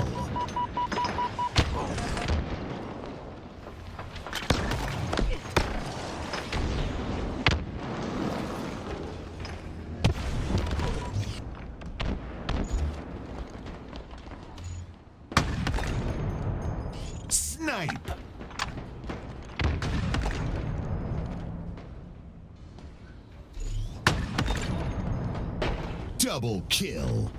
Speaker 1: Double kill.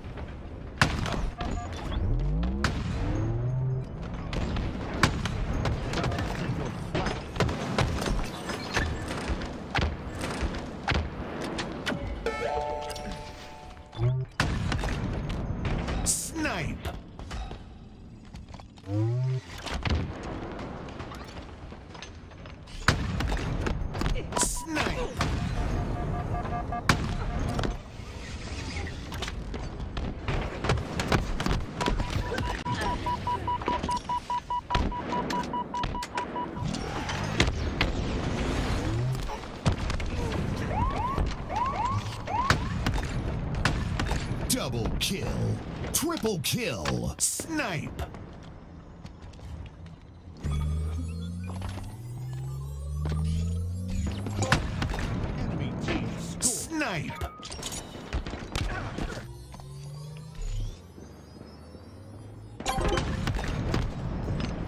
Speaker 1: Snipe. Snipe. Double kill. Triple kill. Snipe. Enemy team score. Snipe.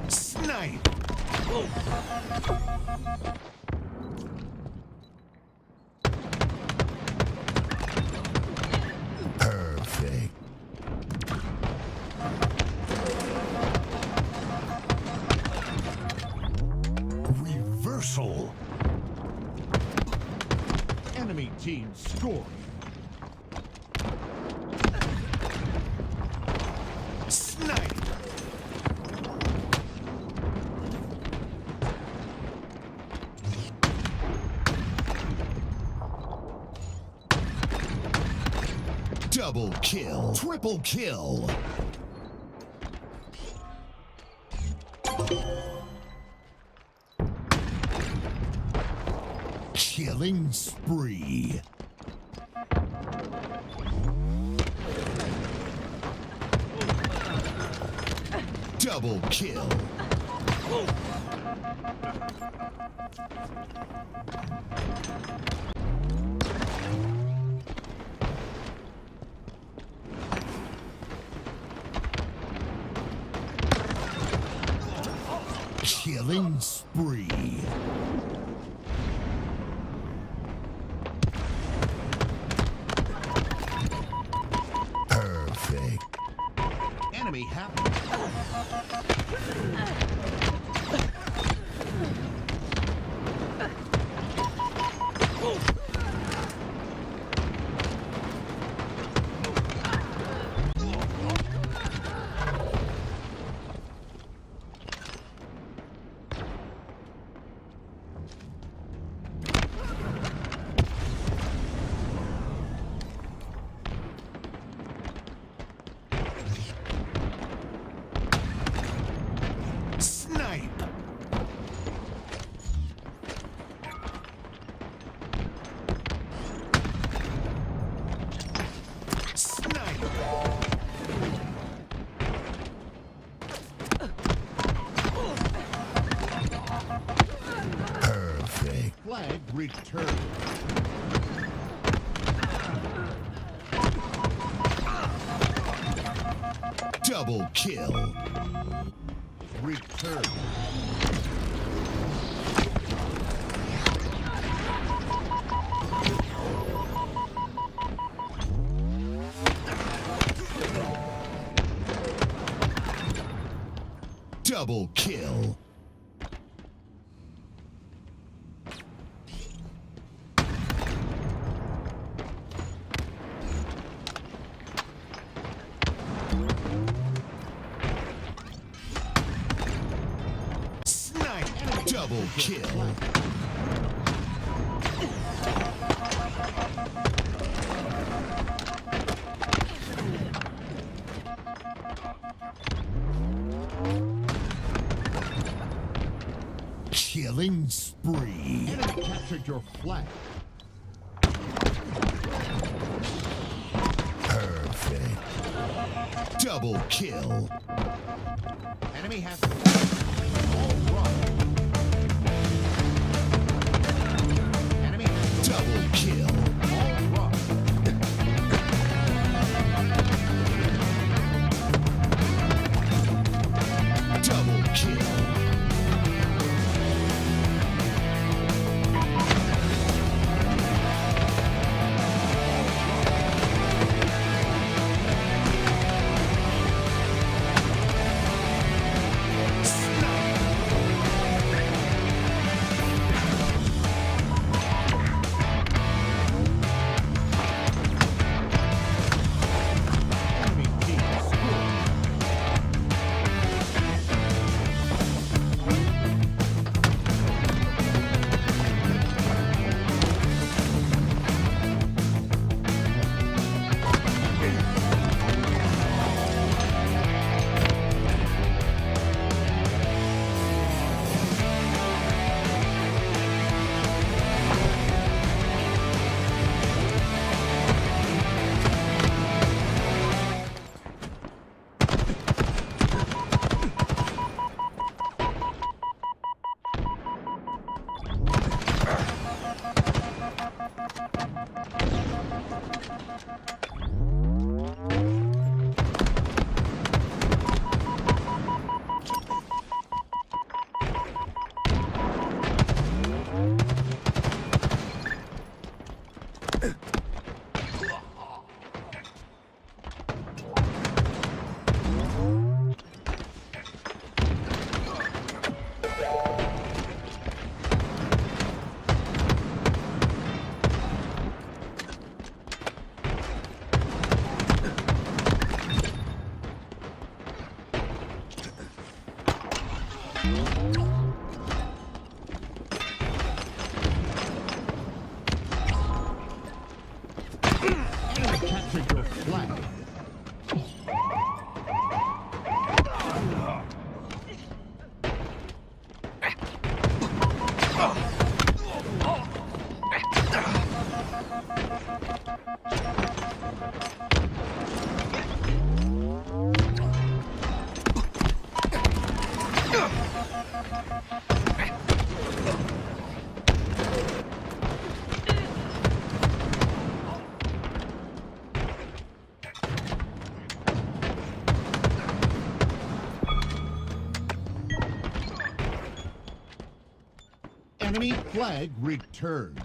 Speaker 1: Snipe. Perfect. Reversal. Enemy team score. Snipe. Double kill. Triple kill. Killing spree. Double kill. Killing spree. Perfect. Enemy happy. Snipe. Snipe. Perfect. Flag return. Double kill. Return. Double kill. Snipe. Double kill. Killing spree. Enemy captured your flag. Perfect. Double kill. Enemy has all right. Enemy has double kill. All right. Double kill. Enemy captured your flag. Enemy flag returned.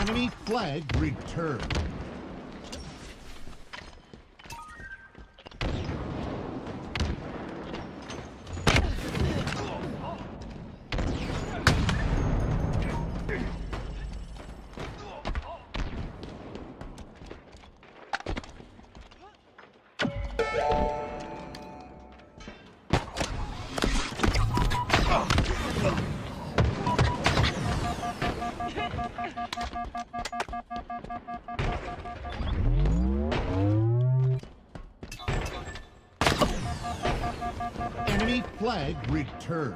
Speaker 1: Enemy flag returned. Enemy flag returned.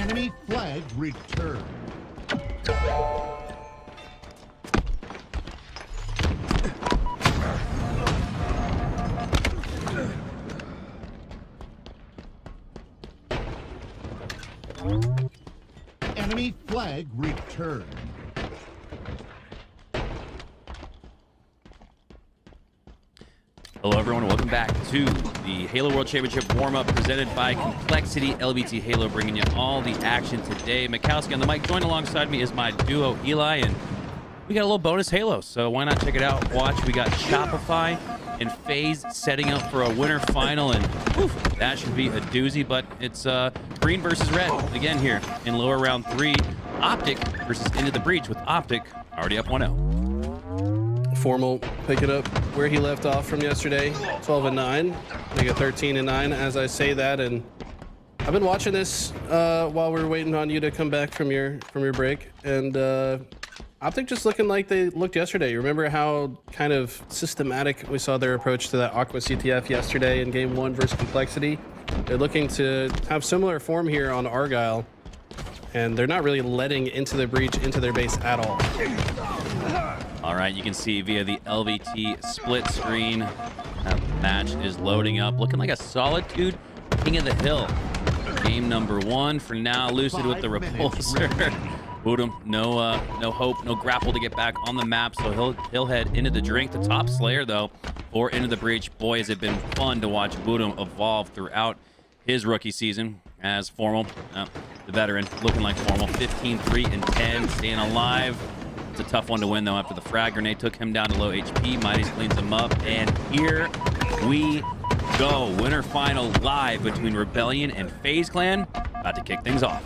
Speaker 1: Enemy flag returned. Enemy flag returned.
Speaker 3: Hello everyone, welcome back to the Halo World Championship warm-up presented by Complexity LBT Halo, bringing you all the action today. Mikowski on the mic. Joined alongside me is my duo Eli, and we got a little bonus Halo, so why not check it out? Watch, we got Shopify and FaZe setting up for a winter final, and whew, that should be a doozy, but it's green versus red again here in lower round 3. OpTic versus Into the Breach, with OpTic already up 1-0.
Speaker 4: Formal pick it up where he left off from yesterday, 12-9, make it 13-9 as I say that. And I've been watching this while we're waiting on you to come back from your break, and OpTic just looking like they looked yesterday. You remember how kind of systematic we saw their approach to that Aqua CTF yesterday in game 1 versus Complexity? They're looking to have similar form here on Argyle, and they're not really letting Into the Breach into their base at all.
Speaker 3: All right, you can see via the LVT split screen, that match is loading up, looking like a Solitude King of the Hill. Game number 1 for now. Lucid with the repulsor. Boodum, no hope, no grapple to get back on the map, so he'll head into the drink. The top Slayer though, or Into the Breach. Boy, has it been fun to watch Boodum evolve throughout his rookie season as Formal, the veteran, looking like Formal. 15-3-10, staying alive. It's a tough one to win though after the frag grenade took him down to low HP. Mighty's cleans him up, and here we go. Winter final live between Rebellion and FaZe Clan. About to kick things off.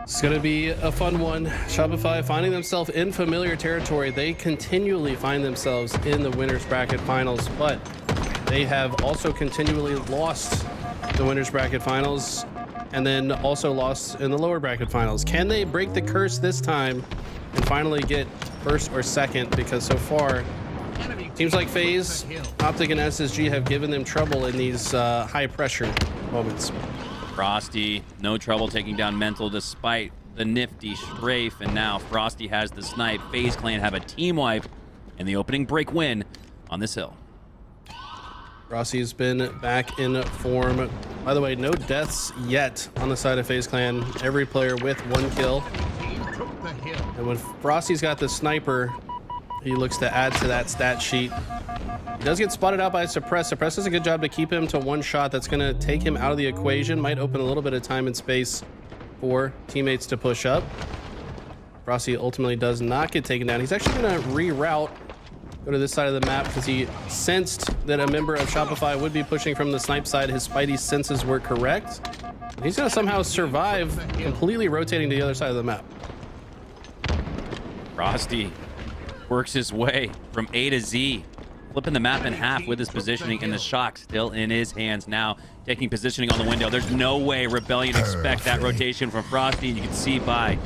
Speaker 4: It's going to be a fun one. Shopify finding themselves in familiar territory. They continually find themselves in the winners bracket finals, but they have also continually lost the winners bracket finals and then also lost in the lower bracket finals. Can they break the curse this time and finally get first or second? Because so far, teams like FaZe, OpTic, and SSG have given them trouble in these high pressure moments.
Speaker 3: Frosty, no trouble taking down Mental despite the nifty strafe, and now Frosty has the snipe. FaZe Clan have a team wipe and the opening break win on this hill.
Speaker 4: Frosty's been back in form. By the way, no deaths yet on the side of FaZe Clan. Every player with 1 kill. And when Frosty's got the sniper, he looks to add to that stat sheet. He does get spotted out by Suppress. Suppress does a good job to keep him to 1 shot. That's going to take him out of the equation. Might open a little bit of time and space for teammates to push up. Frosty ultimately does not get taken down. He's actually going to reroute, go to this side of the map, because he sensed that a member of Shopify would be pushing from the snipe side. His Spidey senses were correct. He's going to somehow survive completely rotating to the other side of the map.
Speaker 3: Frosty works his way from A to Z, flipping the map in half with his positioning, and the shock still in his hands now, taking positioning on the window. There's no way Rebellion expect that rotation from Frosty, and you can see by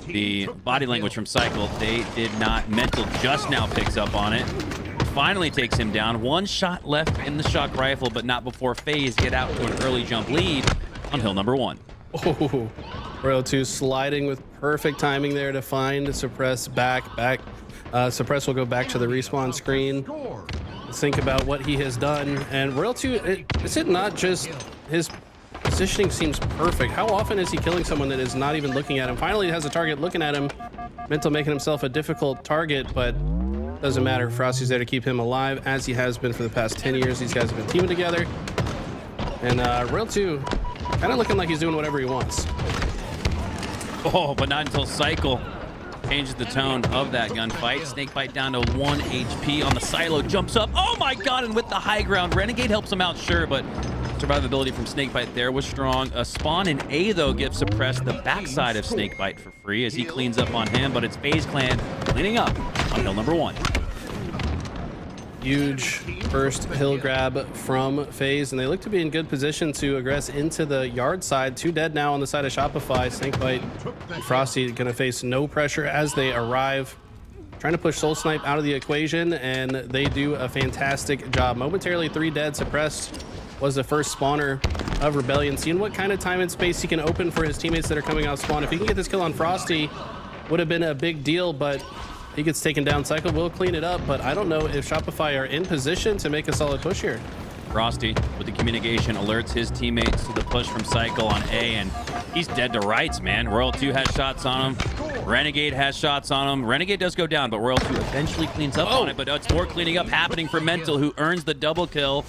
Speaker 3: the body language from Cycle, they did not. Mental just now picks up on it, finally takes him down. 1 shot left in the shock rifle, but not before FaZe get out to an early jump lead on hill number 1.
Speaker 4: Oh, Royal 2 sliding with perfect timing there to find Suppress back. Suppress will go back to the respawn screen. Think about what he has done. And Royal 2, is it not just his positioning seems perfect? How often is he killing someone that is not even looking at him? Finally, he has a target looking at him. Mental making himself a difficult target, but doesn't matter. Frosty's there to keep him alive, as he has been for the past 10 years. These guys have been teaming together. And Royal 2 kind of looking like he's doing whatever he wants.
Speaker 3: Oh, but not until Cycle changes the tone of that gunfight. Snakebite down to 1 HP on the silo, jumps up. Oh my god, and with the high ground, Renegade helps him out, sure, but survivability from Snakebite there was strong. A spawn in A, though, gives Suppressed the backside of Snakebite for free as he cleans up on him, but it's FaZe Clan cleaning up on hill number 1. Huge first hill grab from FaZe, and they look to be in good position to aggress into the yard side. 2 dead now on the side of Shopify. Snakebite and Frosty going to face no pressure as they arrive. Trying to push Soul Snipe out of the equation, and they do a fantastic job. Momentarily 3 dead. Suppressed
Speaker 4: was the first spawner of Rebellion, seeing what kind of time and space he can open for his teammates that are coming out spawn. If he can get this kill on Frosty, would have been a big deal, but he gets taken down. Cycle will clean it up, but I don't know if Shopify are in position to make a solid push here.
Speaker 3: Frosty with the communication alerts his teammates to the push from Cycle on A, and he's dead to rights, man. Royal 2 has shots on him. Renegade has shots on him. Renegade does go down, but Royal 2 eventually cleans up on it, but it's more cleaning up happening for Mental, who earns the double kill.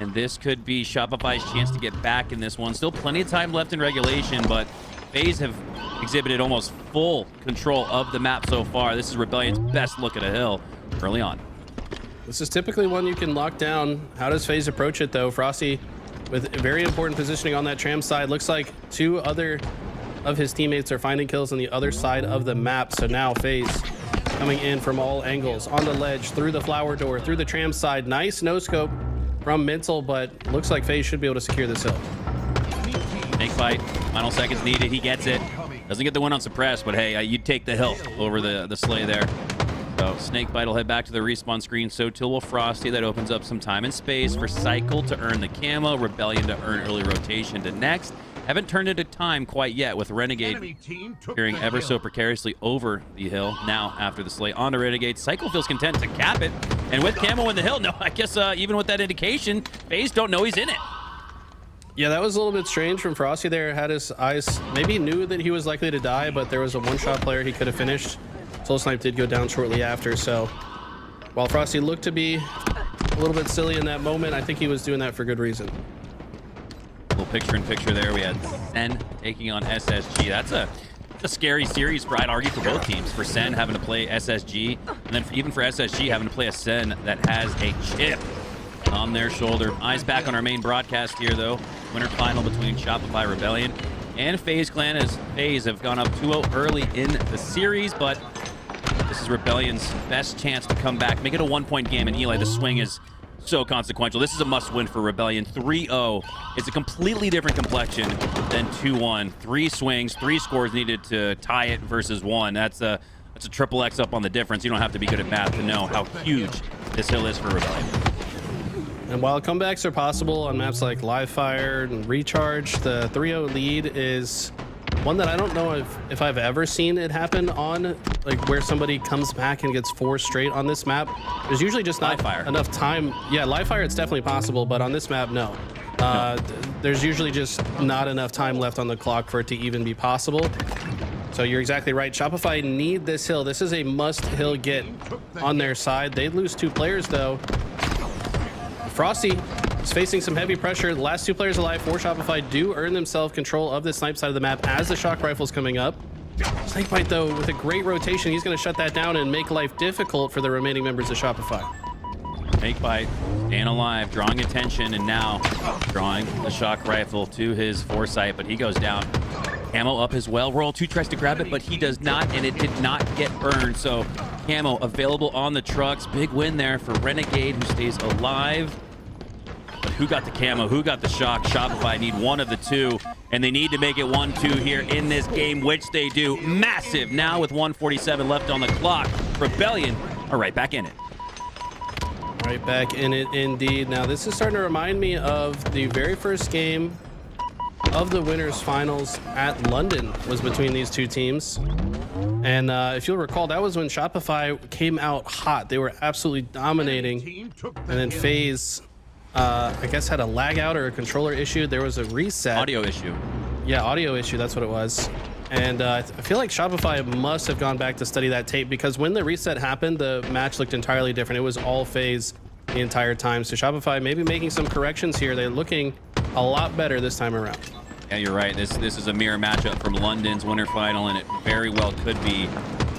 Speaker 3: And this could be Shopify's chance to get back in this one. Still plenty of time left in regulation, but FaZe have exhibited almost full control of the map so far. This is Rebellion's best look at a hill early on.
Speaker 4: This is typically one you can lock down. How does FaZe approach it, though? Frosty with very important positioning on that tram side. Looks like 2 other of his teammates are finding kills on the other side of the map. So now FaZe coming in from all angles, on the ledge, through the flower door, through the tram side. Nice no scope from Mental, but looks like FaZe should be able to secure this hill.
Speaker 3: Snake fight, final seconds needed. He gets it. Doesn't get the win on suppress, but hey, you'd take the hill over the slay there. So Snakebite will head back to the respawn screen. So too will Frosty. That opens up some time and space for Cycle to earn the camo, Rebellion to earn early rotation to next. Haven't turned into time quite yet, with Renegade appearing ever so precariously over the hill. Now after the slay onto Renegade, Cycle feels content to cap it, and with camo in the hill, no, I guess even with that indication, FaZe don't know he's in it.
Speaker 4: Yeah, that was a little bit strange from Frosty there. Had his eyes, maybe knew that he was likely to die, but there was a one-shot player he could have finished. Soul Snipe did go down shortly after, so while Frosty looked to be a little bit silly in that moment, I think he was doing that for good reason.
Speaker 3: Little picture-in-picture there. We had Sen taking on SSG. That's a scary series, I'd argue, for both teams. For Sen having to play SSG, and then even for SSG having to play a Sen that has a chip on their shoulder. Eyes back on our main broadcast here, though. Winter final between Shopify Rebellion and FaZe Clan, as FaZe have gone up 2-0 early in the series, but this is Rebellion's best chance to come back, make it a 1-point game. And Eli, the swing is so consequential. This is a must-win for Rebellion. 3-0. It's a completely different complexion than 2-1. 3 swings, 3 scores needed to tie it versus 1. That's a triple X up on the difference. You don't have to be good at math to know how huge this hill is for Rebellion.
Speaker 4: And while comebacks are possible on maps like Live Fire and Recharge, the 3-0 lead is one that I don't know if I've ever seen it happen on, like where somebody comes back and gets 4 straight on this map. There's usually just not enough time. Yeah, Live Fire, it's definitely possible, but on this map, no. There's usually just not enough time left on the clock for it to even be possible. So you're exactly right. Shopify need this hill. This is a must hill get on their side. They'd lose 2 players, though. Frosty is facing some heavy pressure. The last 2 players alive for Shopify do earn themselves control of the snipe side of the map as the shock rifle's coming up. Snakebite, though, with a great rotation, he's going to shut that down and make life difficult for the remaining members of Shopify.
Speaker 3: Snakebite staying alive, drawing attention, and now drawing the shock rifle to his foresight, but he goes down. Camo up as well. Royal 2 tries to grab it, but he does not, and it did not get burned. So camo available on the trucks. Big win there for Renegade, who stays alive. But who got the camo? Who got the shock? Shopify need one of the 2, and they need to make it 1-2 here in this game, which they do. Massive now with 1:47 left on the clock. Rebellion are right back in it.
Speaker 4: Right back in it, indeed. Now, this is starting to remind me of the very first game of the winners finals at London was between these 2 teams. And if you'll recall, that was when Shopify came out hot. They were absolutely dominating. And then FaZe, I guess, had a lag out or a controller issue. There was a reset.
Speaker 3: Audio issue.
Speaker 4: Yeah, audio issue. That's what it was. And I feel like Shopify must have gone back to study that tape, because when the reset happened, the match looked entirely different. It was all FaZe the entire time. So Shopify maybe making some corrections here. They're looking a lot better this time around.
Speaker 3: Yeah, you're right. This is a mirror matchup from London's winter final, and it very well could be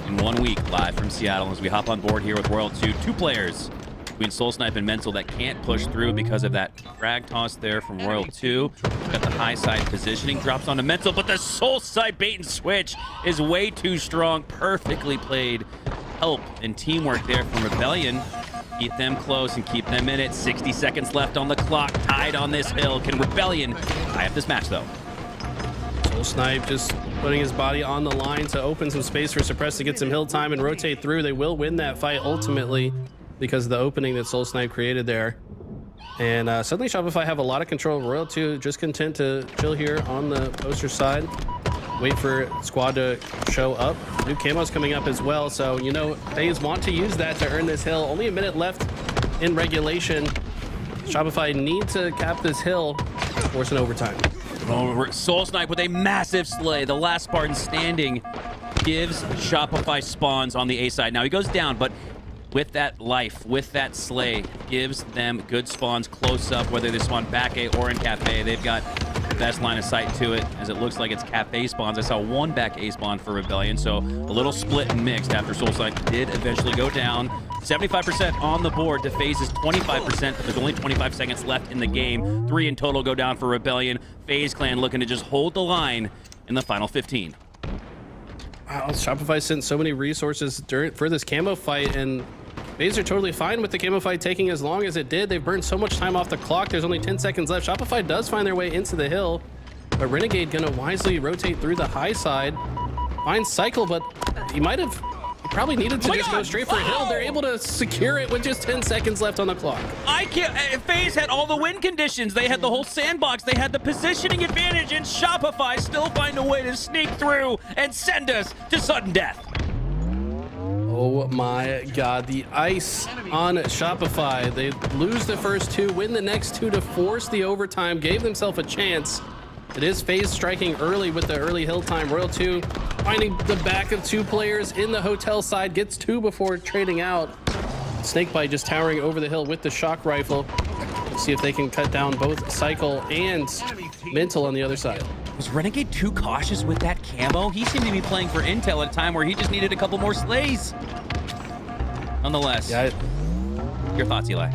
Speaker 3: in 1 week live from Seattle as we hop on board here with Royal 2. 2 players between Soul Snipe and Mental that can't push through because of that frag toss there from Royal 2. Got the high side positioning, drops onto Mental, but the Soul Snipe bait and switch is way too strong. Perfectly played help and teamwork there from Rebellion. Keep them close and keep them in it. 60 seconds left on the clock, tied on this hill. Can Rebellion tie up this match, though?
Speaker 4: Soul Snipe just putting his body on the line to open some space for Suppress to get some hill time and rotate through. They will win that fight ultimately because of the opening that Soul Snipe created there. And suddenly Shopify have a lot of control. Royal 2 just content to chill here on the poster side. Wait for squad to show up. New camos coming up as well. So, you know, FaZe want to use that to earn this hill. Only a minute left in regulation. Shopify need to cap this hill, force an overtime.
Speaker 3: Oh, Soul Snipe with a massive slay. The last Spartan standing gives Shopify spawns on the A side. Now he goes down, but with that life, with that slay, gives them good spawns close up, whether they spawn back A or in Cafe. They've got the best line of sight to it, as it looks like it's Cafe spawns. I saw one back A spawn for Rebellion, so a little split and mixed after Soul Snipe did eventually go down. 75% on the board to FaZe's 25%, but there's only 25 seconds left in the game. 3 in total go down for Rebellion. FaZe Clan looking to just hold the line in the final 15.
Speaker 4: Wow, Shopify sent so many resources for this camo fight, and FaZe are totally fine with the camo fight taking as long as it did. They've burned so much time off the clock. There's only 10 seconds left. Shopify does find their way into the hill, but Renegade gonna wisely rotate through the high side. Finds Cycle, but he probably needed to just go straight for a hill. They're able to secure it with just 10 seconds left on the clock.
Speaker 3: I can't. FaZe had all the win conditions. They had the whole sandbox. They had the positioning advantage, and Shopify still find a way to sneak through and send us to sudden death.
Speaker 4: Oh my God, the ice on Shopify. They lose the first 2, win the next 2 to force the overtime, gave themselves a chance. It is FaZe striking early with the early hill time. Royal 2 finding the back of 2 players in the hotel side, gets 2 before trading out. Snakebite just towering over the hill with the shock rifle. Let's see if they can cut down both Cycle and Mental on the other side.
Speaker 3: Was Renegade too cautious with that camo? He seemed to be playing for intel at a time where he just needed a couple more slays. Nonetheless,
Speaker 4: Yeah,
Speaker 3: your thoughts, Eli?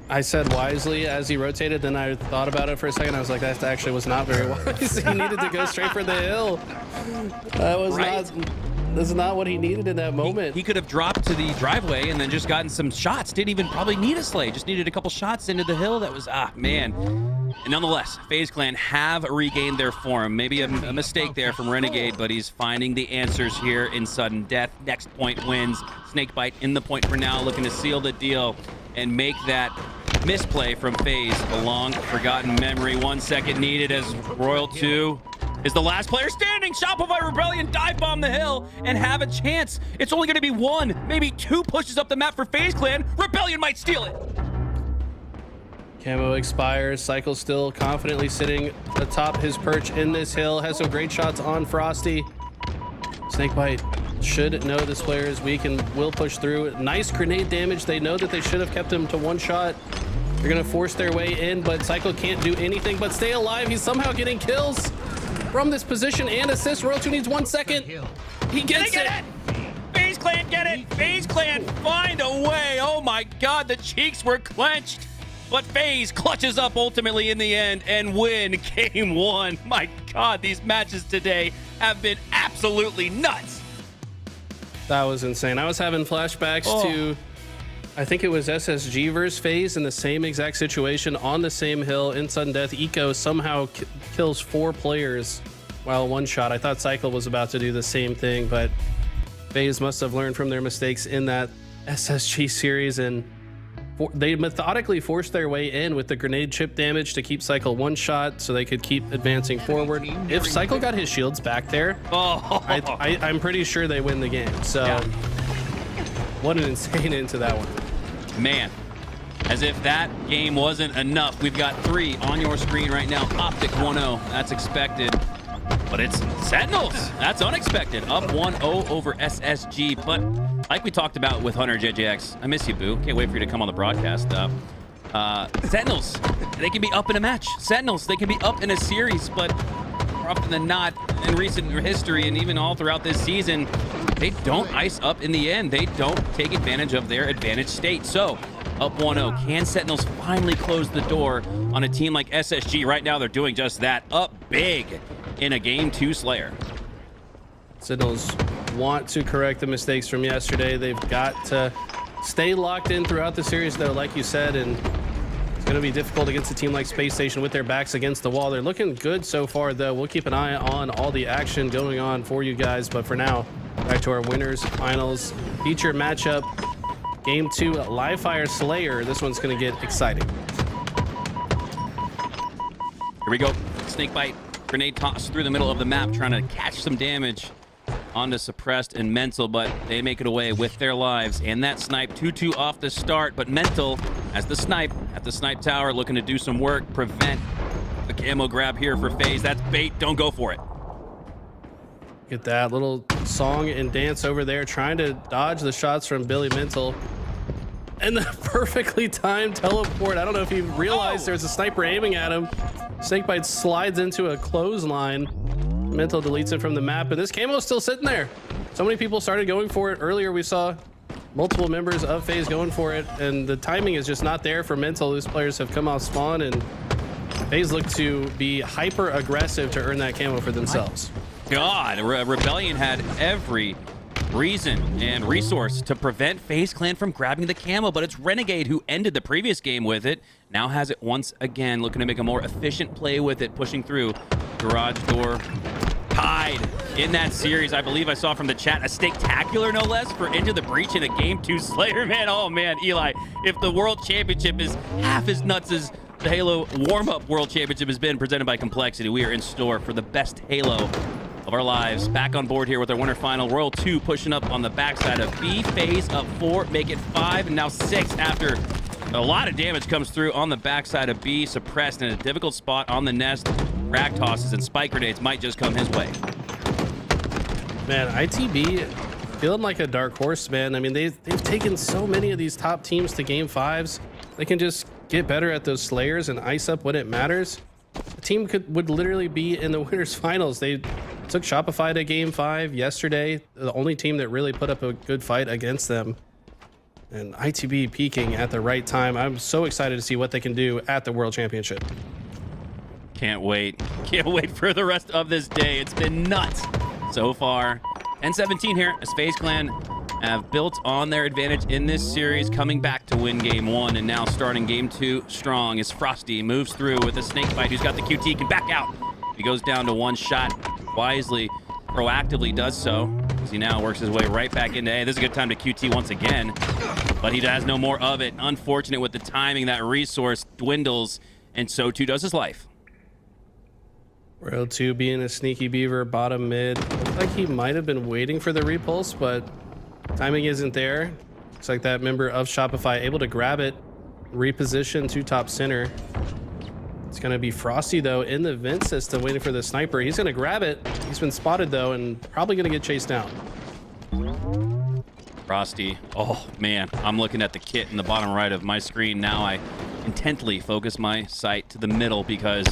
Speaker 4: I said wisely as he rotated, then I thought about it for a second. I was like, that actually was not very wise. He needed to go straight for the hill. That was that's not what he needed in that moment.
Speaker 3: He could have dropped to the driveway and then just gotten some shots. Didn't even probably need a slay. Just needed a couple shots into the hill. That was, man. And nonetheless, FaZe Clan have regained their form. Maybe a mistake there from Renegade, but he's finding the answers here in sudden death. Next point wins. Snakebite in the point for now, looking to seal the deal and make that misplay from FaZe a long forgotten memory. 1 second needed as Royal 2 is the last player standing. Shopify Rebellion dive bomb the hill and have a chance. It's only going to be 1, maybe 2 pushes up the map for FaZe Clan. Rebellion might steal it.
Speaker 4: Camo expires. Cycle still confidently sitting atop his perch in this hill. Has some great shots on Frosty. Snakebite should know this player is weak and will push through. Nice grenade damage. They know that they should have kept him to 1 shot. They're going to force their way in, but Cycle can't do anything but stay alive. He's somehow getting kills from this position and assist. Royal 2 needs 1 second. He gets it.
Speaker 3: FaZe Clan get it. FaZe Clan find a way. Oh my God, the cheeks were clenched. But FaZe clutches up ultimately in the end and win game 1. My God, these matches today have been absolutely nuts.
Speaker 4: That was insane. I was having flashbacks to, I think it was SSG versus FaZe in the same exact situation on the same hill in sudden death. Eco somehow kills 4 players while 1 shot. I thought Cycle was about to do the same thing, but FaZe must have learned from their mistakes in that SSG series, and they methodically forced their way in with the grenade chip damage to keep Cycle 1 shot so they could keep advancing forward. If Cycle got his shields back there, I'm pretty sure they win the game. So what an insane end to that one.
Speaker 3: Man, as if that game wasn't enough, we've got 3 on your screen right now. OpTic 1-0, that's expected. But it's Sentinels. That's unexpected. Up 1-0 over SSG. But like we talked about with Hunter JJX, I miss you, Boo. Can't wait for you to come on the broadcast. Sentinels, they can be up in a match. Sentinels, they can be up in a series. But more often than not, in recent history and even all throughout this season, they don't ice up in the end. They don't take advantage of their advantage state. So, up 1-0. Can Sentinels finally close the door on a team like SSG? Right now, they're doing just that. Up big in a Game 2 Slayer.
Speaker 4: Sentinels want to correct the mistakes from yesterday. They've got to stay locked in throughout the series, though, like you said, and it's going to be difficult against a team like Space Station with their backs against the wall. They're looking good so far, though. We'll keep an eye on all the action going on for you guys, but for now, back to our winners finals feature matchup. Game 2 Live Fire Slayer. This one's going to get exciting.
Speaker 3: Here we go. Snake bite. Grenade toss through the middle of the map, trying to catch some damage onto Suppressed and Mental, but they make it away with their lives. And that snipe, 2-2 off the start, but Mental as the snipe at the snipe tower, looking to do some work, prevent the camo grab here for FaZe. That's bait. Don't go for it.
Speaker 4: Get that little song and dance over there, trying to dodge the shots from Billy Mental. And the perfectly timed teleport. I don't know if he realized there's a sniper aiming at him. Snakebite slides into a clothesline. Mental deletes it from the map, and this camo's still sitting there. So many people started going for it. Earlier, we saw multiple members of FaZe going for it, and the timing is just not there for Mental. These players have come off spawn, and FaZe look to be hyper aggressive to earn that camo for themselves.
Speaker 3: God, Rebellion had every reason and resource to prevent FaZe Clan from grabbing the camo, but it's Renegade who ended the previous game with it. Now has it once again, looking to make a more efficient play with it, pushing through. Garage door tied in that series. I believe I saw from the chat a Snaketacular, no less, for Into the Breach in a Game 2 Slayer. Man, oh man, Eli, if the World Championship is half as nuts as the Halo warm-up World Championship has been presented by Complexity, we are in store for the best Halo of our lives. Back on board here with our winter final. Royal 2 pushing up on the backside of B. FaZe up 4, make it 5, and now 6 after a lot of damage comes through on the backside of B. Suppressed in a difficult spot on the nest. Frag tosses and spike grenades might just come his way.
Speaker 4: Man, ITB feeling like a dark horse, man. I mean, they've taken so many of these top teams to game 5s. They can just get better at those Slayers and ice up when it matters. The team would literally be in the winners finals. They took Shopify to game 5 yesterday, the only team that really put up a good fight against them. And ITB peaking at the right time. I'm so excited to see what they can do at the World Championship.
Speaker 3: Can't wait. Can't wait for the rest of this day. It's been nuts so far. N17 here as FaZe Clan have built on their advantage in this series, coming back to win game 1 and now starting game 2 strong as Frosty moves through with a Snakebite who's got the QT, can back out. He goes down to 1 shot, wisely, proactively does so as he now works his way right back into A. This is a good time to QT once again, but he has no more of it. Unfortunate with the timing, that resource dwindles, and so too does his life.
Speaker 4: Royal 2 being a sneaky beaver, bottom mid. Looks like he might have been waiting for the repulse, but timing isn't there. Looks like that member of Shopify able to grab it, reposition to top center. It's going to be Frosty, though, in the vent system, waiting for the sniper. He's going to grab it. He's been spotted, though, and probably going to get chased down.
Speaker 3: Frosty, oh man, I'm looking at the kit in the bottom right of my screen now. I intently focus my sight to the middle because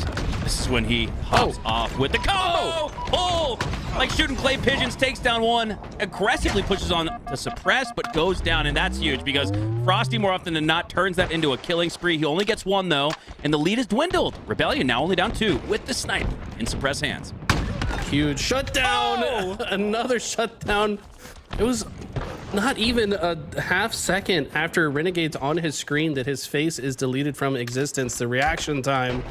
Speaker 3: this is when he hops off with the combo. Oh, like shooting clay pigeons, takes down 1, aggressively pushes on to Suppress, but goes down, and that's huge because Frosty more often than not turns that into a killing spree. He only gets 1 though, and the lead is dwindled. Rebellion now only down 2 with the snipe in Suppress hands.
Speaker 4: Huge shutdown. Another shutdown. It was not even a half second after Renegade's on his screen that his face is deleted from existence. The reaction time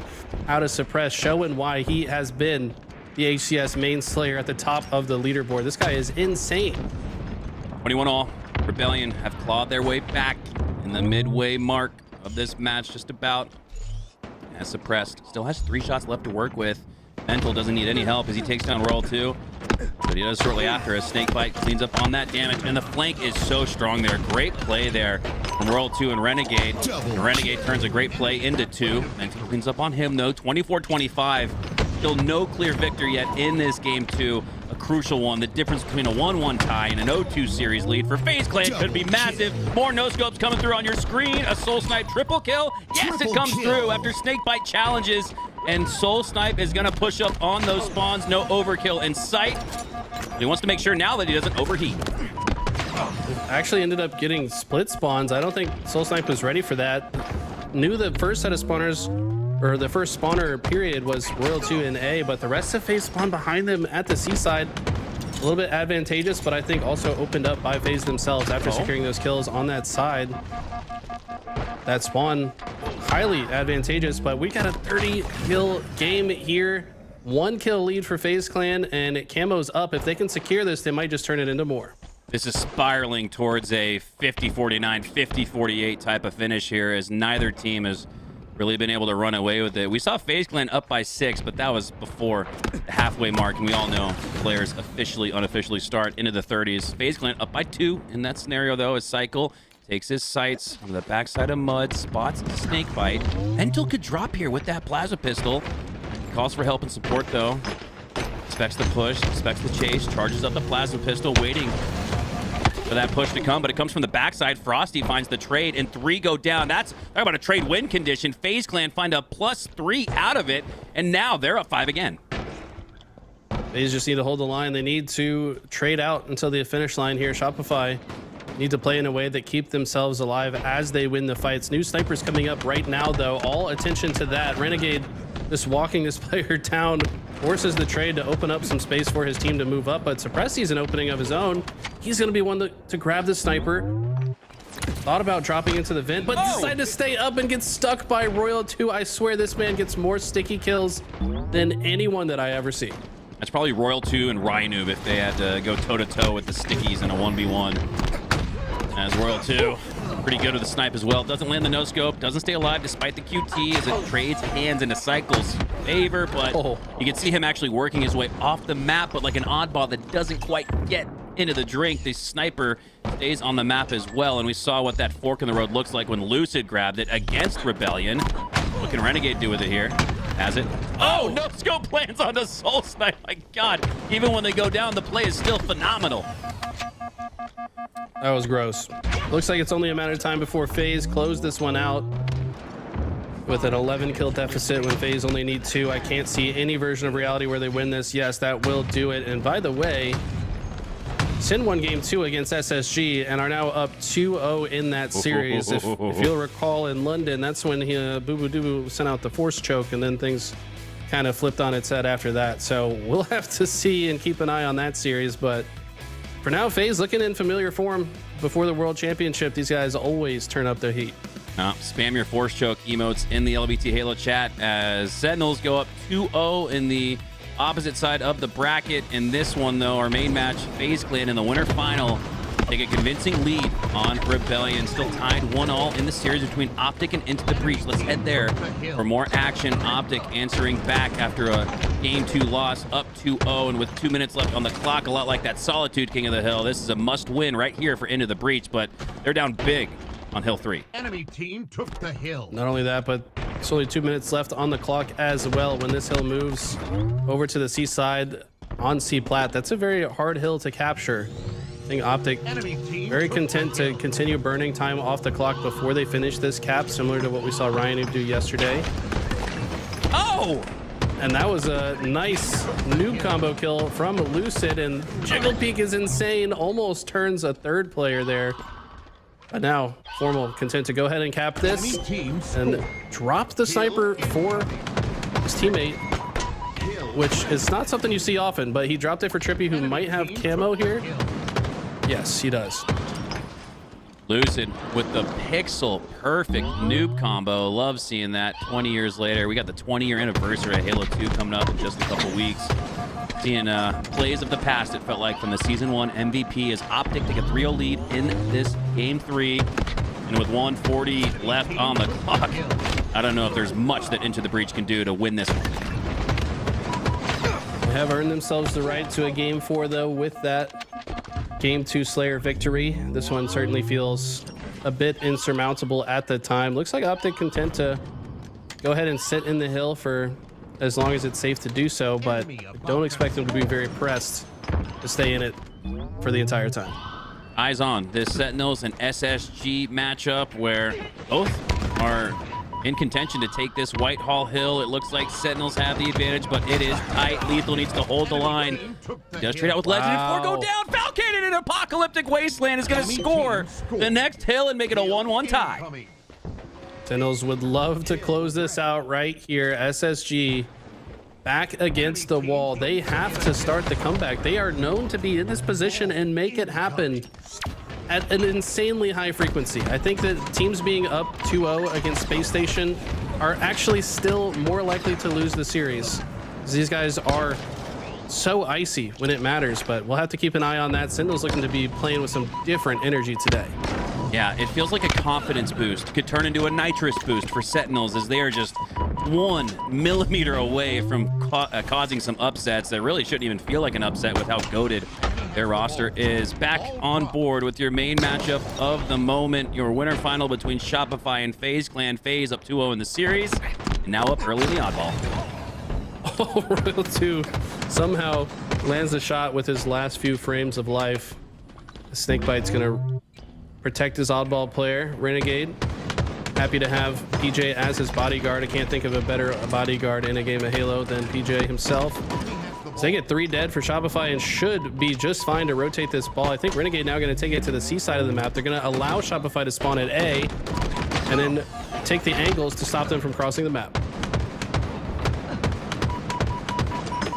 Speaker 4: out of Suppress showing why he has been the HCS main Slayer at the top of the leaderboard. This guy is insane.
Speaker 3: 21 all. Rebellion have clawed their way back in the midway mark of this match, just about. As Suppressed still has 3 shots left to work with. Mental doesn't need any help as he takes down Royal 2. But he does shortly after as Snakebite cleans up on that damage. And the flank is so strong there. Great play there from Royal 2 and Renegade. And Renegade turns a great play into 2. And cleans up on him though. 24-25. Still no clear victor yet in this game 2. A crucial one. The difference between a 1-1 tie and an 0-2 series lead for FaZe Clan could be massive. More no-scopes coming through on your screen. A Soul Snipe triple kill. Yes, it comes through after Snakebite challenges. And Soul Snipe is going to push up on those spawns. No overkill in sight. He wants to make sure now that he doesn't overheat.
Speaker 4: Actually ended up getting split spawns. I don't think Soul Snipe was ready for that. Knew the first set of spawners, or the first spawner period, was Royal 2 and A, but the rest of FaZe spawned behind them at the seaside. A little bit advantageous, but I think also opened up by FaZe themselves after securing those kills on that side. That spawn, highly advantageous, but we got a 30 kill game here. 1 kill lead for FaZe Clan, and it camo's up. If they can secure this, they might just turn it into more.
Speaker 3: This is spiraling towards a 50-49, 50-48 type of finish here, as neither team has really been able to run away with it. We saw FaZe Clan up by 6, but that was before the halfway mark, and we all know players officially, unofficially start into the 30s. FaZe Clan up by 2 in that scenario, though, as Cycle takes his sights on the backside of Mud, spots the snake bite. Entel could drop here with that plasma pistol. Calls for help and support, though. Expects the push, expects the chase, charges up the plasma pistol, waiting for that push to come, but it comes from the backside. Frosty finds the trade, and 3 go down. That's talk about a trade win condition. FaZe Clan find a +3 out of it, and now they're up 5 again.
Speaker 4: FaZe just need to hold the line. They need to trade out until the finish line here. Shopify need to play in a way that keep themselves alive as they win the fights. New snipers coming up right now, though. All attention to that. Renegade just walking this player down, forces the trade to open up some space for his team to move up, but Suppress sees an opening of his own. He's going to be one to grab the sniper. Thought about dropping into the vent, but decided to stay up and get stuck by Royal 2. I swear this man gets more sticky kills than anyone that I ever see.
Speaker 3: That's probably Royal 2 and Rynoob if they had to go toe-to-toe with the stickies in a 1v1. As Royal 2, pretty good with the snipe as well. Doesn't land the no-scope, doesn't stay alive despite the QT as it trades hands into Cycle's favor, but you can see him actually working his way off the map, but like an oddball that doesn't quite get into the drink. The sniper stays on the map as well, and we saw what that fork in the road looks like when Lucid grabbed it against Rebellion. What can Renegade do with it here? Has it? Oh, no scope lands on the Soul Snipe. My God, even when they go down, the play is still phenomenal.
Speaker 4: That was gross. Looks like it's only a matter of time before FaZe close this one out with an 11 kill deficit when FaZe only need 2. I can't see any version of reality where they win this. Yes, that will do it. And by the way, Sin won game 2 against SSG and are now up 2-0 in that series. If you'll recall, in London, that's when Boo Boo Doo sent out the force choke, and then things kind of flipped on its head after that. So we'll have to see and keep an eye on that series. But for now, FaZe looking in familiar form before the World Championship. These guys always turn up their heat.
Speaker 3: Spam your force choke emotes in the LBT Halo chat as Sentinels go up 2-0 in the opposite side of the bracket. In this one, though, our main match, FaZe Clan in the winter final take a convincing lead on Rebellion. Still tied 1-1 in the series between OpTic and Into the Breach. Let's head there for more action. OpTic answering back after a game 2 loss, up 2-0, and with 2 minutes left on the clock, a lot like that Solitude King of the Hill. This is a must-win right here for Into the Breach, but they're down big on Hill 3.
Speaker 1: Enemy team took the hill.
Speaker 4: Not only that, but it's only 2 minutes left on the clock as well when this hill moves over to the seaside on C Plat. That's a very hard hill to capture. I think OpTic very content to continue burning time off the clock before they finish this cap, similar to what we saw Ryan do yesterday.
Speaker 3: Oh!
Speaker 4: And that was a nice noob combo kill from Lucid, and Jiggle Peak is insane, almost turns a third player there. But now, Formal content to go ahead and cap this and drop the sniper for his teammate, which is not something you see often, but he dropped it for Trippy, who might have camo here. Yes, he does.
Speaker 3: Lucid with the pixel perfect noob combo. Love seeing that 20 years later. We got the 20-year anniversary of Halo 2 coming up in just a couple weeks. Seeing plays of the past, it felt like, from the Season 1 MVP as OpTic take a 3-0 lead in this Game 3. And with 140 left on the clock, I don't know if there's much that Into the Breach can do to win this one.
Speaker 4: They have earned themselves the right to a Game 4, though, with that Game 2 Slayer victory. This one certainly feels a bit insurmountable at the time. Looks like OpTic content to go ahead and sit in the hill for as long as it's safe to do so, but don't expect them to be very pressed to stay in it for the entire time.
Speaker 3: Eyes on this Sentinels and SSG matchup where both are in contention to take this Whitehall Hill. It looks like Sentinels have the advantage, but it is tight. Lethal needs to hold the line. He does trade out with Legend. Wow. 4 go down. Falcon in an apocalyptic wasteland is going to score the next hill and make it a 1-1 tie.
Speaker 4: Sentinels would love to close this out right here. SSG back against the wall. They have to start the comeback. They are known to be in this position and make it happen at an insanely high frequency. I think that teams being up 2-0 against Space Station are actually still more likely to lose the series. These guys are so icy when it matters, but we'll have to keep an eye on that. Sentinel's looking to be playing with some different energy today.
Speaker 3: Yeah, it feels like a confidence boost. Could turn into a nitrous boost for Sentinels as they are just 1 millimeter away from causing some upsets that really shouldn't even feel like an upset with how goated their roster is. Back on board with your main matchup of the moment, your winner final between Shopify and FaZe Clan. FaZe up 2-0 in the series, and now up early in the oddball.
Speaker 4: Oh, Royal 2 somehow lands a shot with his last few frames of life. Snakebite's gonna protect his oddball player. Renegade, happy to have PJ as his bodyguard. I can't think of a better bodyguard in a game of Halo than PJ himself. So they get 3 dead for Shopify and should be just fine to rotate this ball. I think Renegade now going to take it to the C side of the map. They're going to allow Shopify to spawn at A and then take the angles to stop them from crossing the map.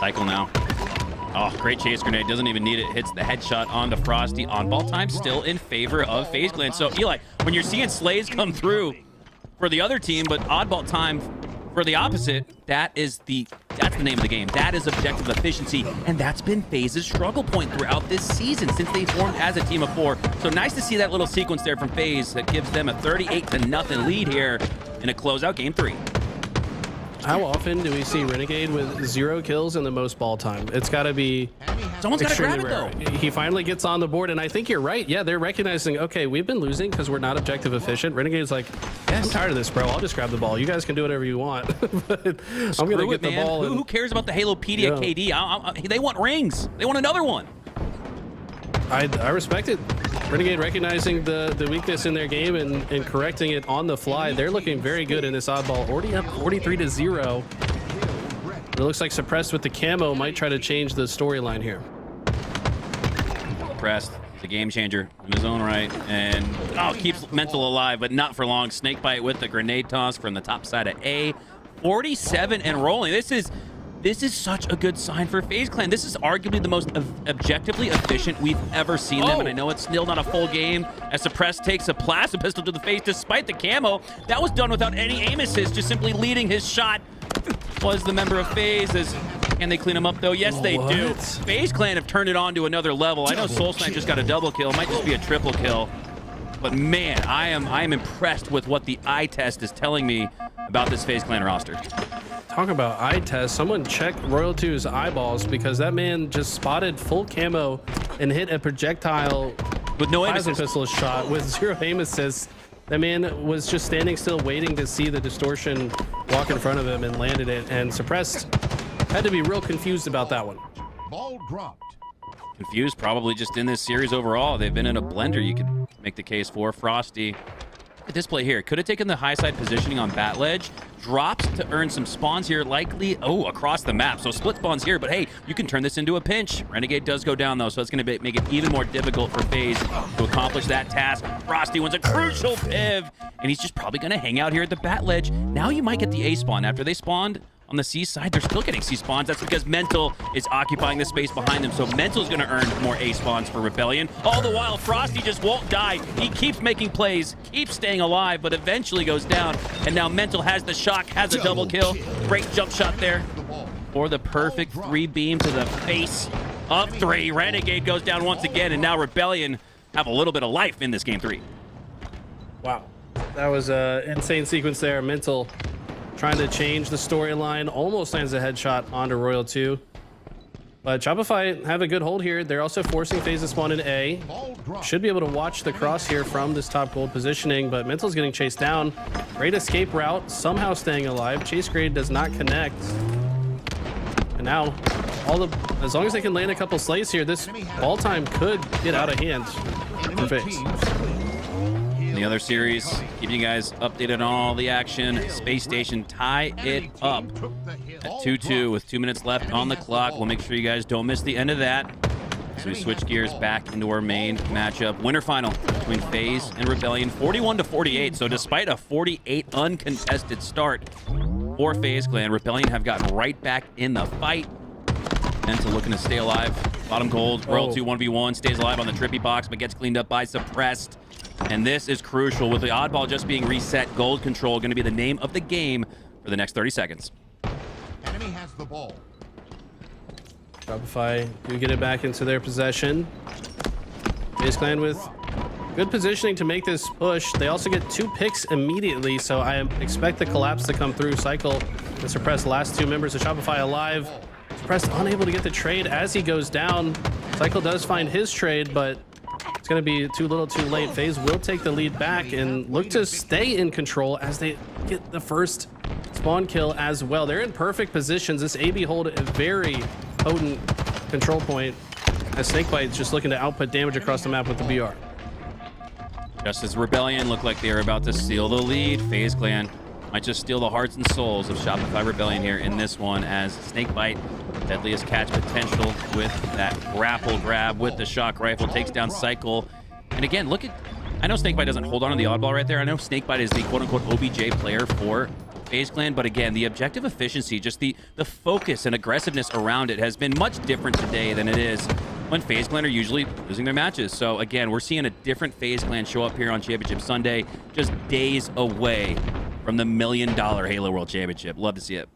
Speaker 3: Cycle now. Oh, great chase grenade. Doesn't even need it. Hits the headshot onto Frosty. On ball time still in favor of FaZe Clan. So, Eli, when you're seeing slays come through for the other team, but oddball time for the opposite, that's the name of the game. That is objective efficiency, and that's been FaZe's struggle point throughout this season since they formed as a team of 4. So nice to see that little sequence there from FaZe that gives them a 38-0 lead here in a closeout game 3.
Speaker 4: How often do we see Renegade with 0 kills in the most ball time? It's got to be
Speaker 3: Someone's got to grab it,
Speaker 4: rare.
Speaker 3: though.
Speaker 4: He finally gets on the board, and I think you're right. Yeah, they're recognizing, okay, we've been losing because we're not objective efficient. Renegade's like, I'm tired of this, bro. I'll just grab the ball. You guys can do whatever you want. But I'm going to get the ball.
Speaker 3: Who cares about the Halopedia KD? They want rings. They want another one.
Speaker 4: I respect it. Renegade recognizing the weakness in their game and correcting it on the fly. They're looking very good in this oddball. Already up 43-0. It looks like Suppressed with the camo might try to change the storyline here.
Speaker 3: Suppressed. It's a game changer in his own right. And keeps Mental alive, but not for long. Snakebite with the grenade toss from the top side of A. 47 and rolling. This is such a good sign for FaZe Clan. This is arguably the most objectively efficient we've ever seen them, and I know it's still not a full game as Suppressed takes a plasma pistol to the face despite the camo. That was done without any aim assist, just simply leading his shot was the member of FaZe. Can they clean him up, though? Yes, they do. FaZe Clan have turned it on to another level. I know Soul Snipe just got a double kill. It might just be a triple kill. But man, I am impressed with what the eye test is telling me about this FaZe Clan roster.
Speaker 4: Talk about eye test. Someone check Royal 2's eyeballs because that man just spotted full camo and hit a projectile
Speaker 3: with no aim assist.
Speaker 4: Pistol shot with 0 aim assist. That man was just standing still waiting to see the distortion walk in front of him and landed it. And Suppressed had to be real confused about that one.
Speaker 1: Ball dropped.
Speaker 3: Confused probably just in this series overall. They've been in a blender, you could make the case for. Frosty. Look at this play here. Could have taken the high side positioning on bat ledge. Drops to earn some spawns here, likely across the map. So split spawns here, but hey, you can turn this into a pinch. Renegade does go down though, so it's going to make it even more difficult for FaZe to accomplish that task. Frosty wins a crucial piv, and he's just probably going to hang out here at the bat ledge. Now you might get the A spawn. After they spawned on the C side, they're still getting C spawns. That's because Mental is occupying the space behind them. So Mental's going to earn more A spawns for Rebellion. All the while, Frosty just won't die. He keeps making plays, keeps staying alive, but eventually goes down. And now Mental has the shock, has a double kill. Great jump shot there for the perfect 3 beam to the face of 3. Renegade goes down once again, and now Rebellion have a little bit of life in this game 3.
Speaker 4: Wow. That was an insane sequence there. Mental trying to change the storyline, almost lands a headshot onto Royal 2. But Shopify have a good hold here. They're also forcing FaZe to spawn in A. Should be able to watch the cross here from this top gold positioning, but Mental's getting chased down. Great escape route, somehow staying alive. Chase grade does not connect. And now, as long as they can land a couple slays here, this ball time could get out of hand for FaZe.
Speaker 3: The other series, keeping you guys updated on all the action. Space Station tie it up at 2-2 with 2 minutes left on the clock. We'll make sure you guys don't miss the end of that. So we switch gears back into our main matchup. Winter final between FaZe and Rebellion, 41-48. So despite a 48 uncontested start for FaZe Clan, Rebellion have gotten right back in the fight. Mental looking to stay alive. Bottom gold, Royal 2 1v1, stays alive on the trippy box, but gets cleaned up by Suppressed. And this is crucial with the oddball just being reset. Gold control going to be the name of the game for the next 30 seconds.
Speaker 1: Enemy has the ball.
Speaker 4: Shopify do get it back into their possession. FaZe Clan with good positioning to make this push. They also get 2 picks immediately, so I expect the collapse to come through. Cycle and Suppress, last 2 members of Shopify alive. Suppress unable to get the trade as he goes down. Cycle does find his trade, but it's going to be too little too late. FaZe will take the lead back and look to stay in control as they get the first spawn kill as well. They're in perfect positions. This AB hold a very potent control point as Snakebite's just looking to output damage across the map with the BR.
Speaker 3: Just as Rebellion looked like they were about to steal the lead, FaZe Clan might just steal the hearts and souls of Shopify Rebellion here in this one, as Snakebite, deadliest catch potential with that grapple grab with the shock rifle, takes down Cycle. And again, look at, I know Snakebite doesn't hold on to the oddball right there. I know Snakebite is the quote-unquote OBJ player for FaZe Clan, but again, the objective efficiency, just the focus and aggressiveness around it has been much different today than it is when FaZe Clan are usually losing their matches. So again, we're seeing a different FaZe Clan show up here on Championship Sunday, just days away from the $1 million Halo World Championship. Love to see it.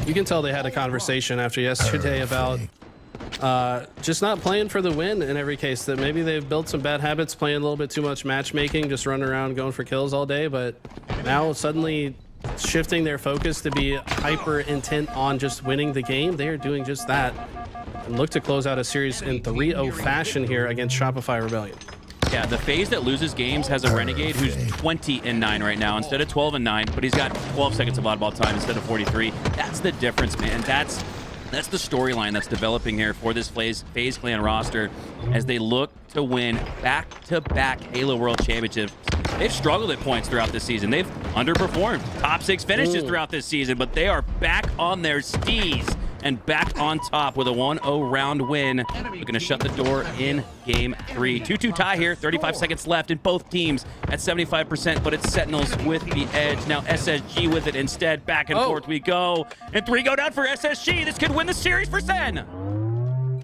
Speaker 4: You can tell they had a conversation after yesterday about just not playing for the win in every case, that maybe they've built some bad habits, playing a little bit too much matchmaking, just running around going for kills all day, but now suddenly shifting their focus to be hyper intent on just winning the game. They are doing just that and look to close out a series in 3-0 fashion here against Shopify Rebellion.
Speaker 3: Yeah, the FaZe that loses games has a Renegade who's 20-9 right now instead of 12-9, but he's got 12 seconds of oddball time instead of 43. That's the difference, man. That's the storyline that's developing here for this FaZe Clan roster as they look to win back-to-back Halo World Championships. They've struggled at points throughout this season. They've underperformed top 6 finishes throughout this season, but they are back on their steez and back on top with a 1-0 round win. Looking to shut the door in game 3. 2-2 tie here, 35 seconds left, and both teams at 75%, but it's Sentinels with the edge. Now SSG with it instead. Back and forth we go. And 3 go down for SSG. This could win the series for Sen.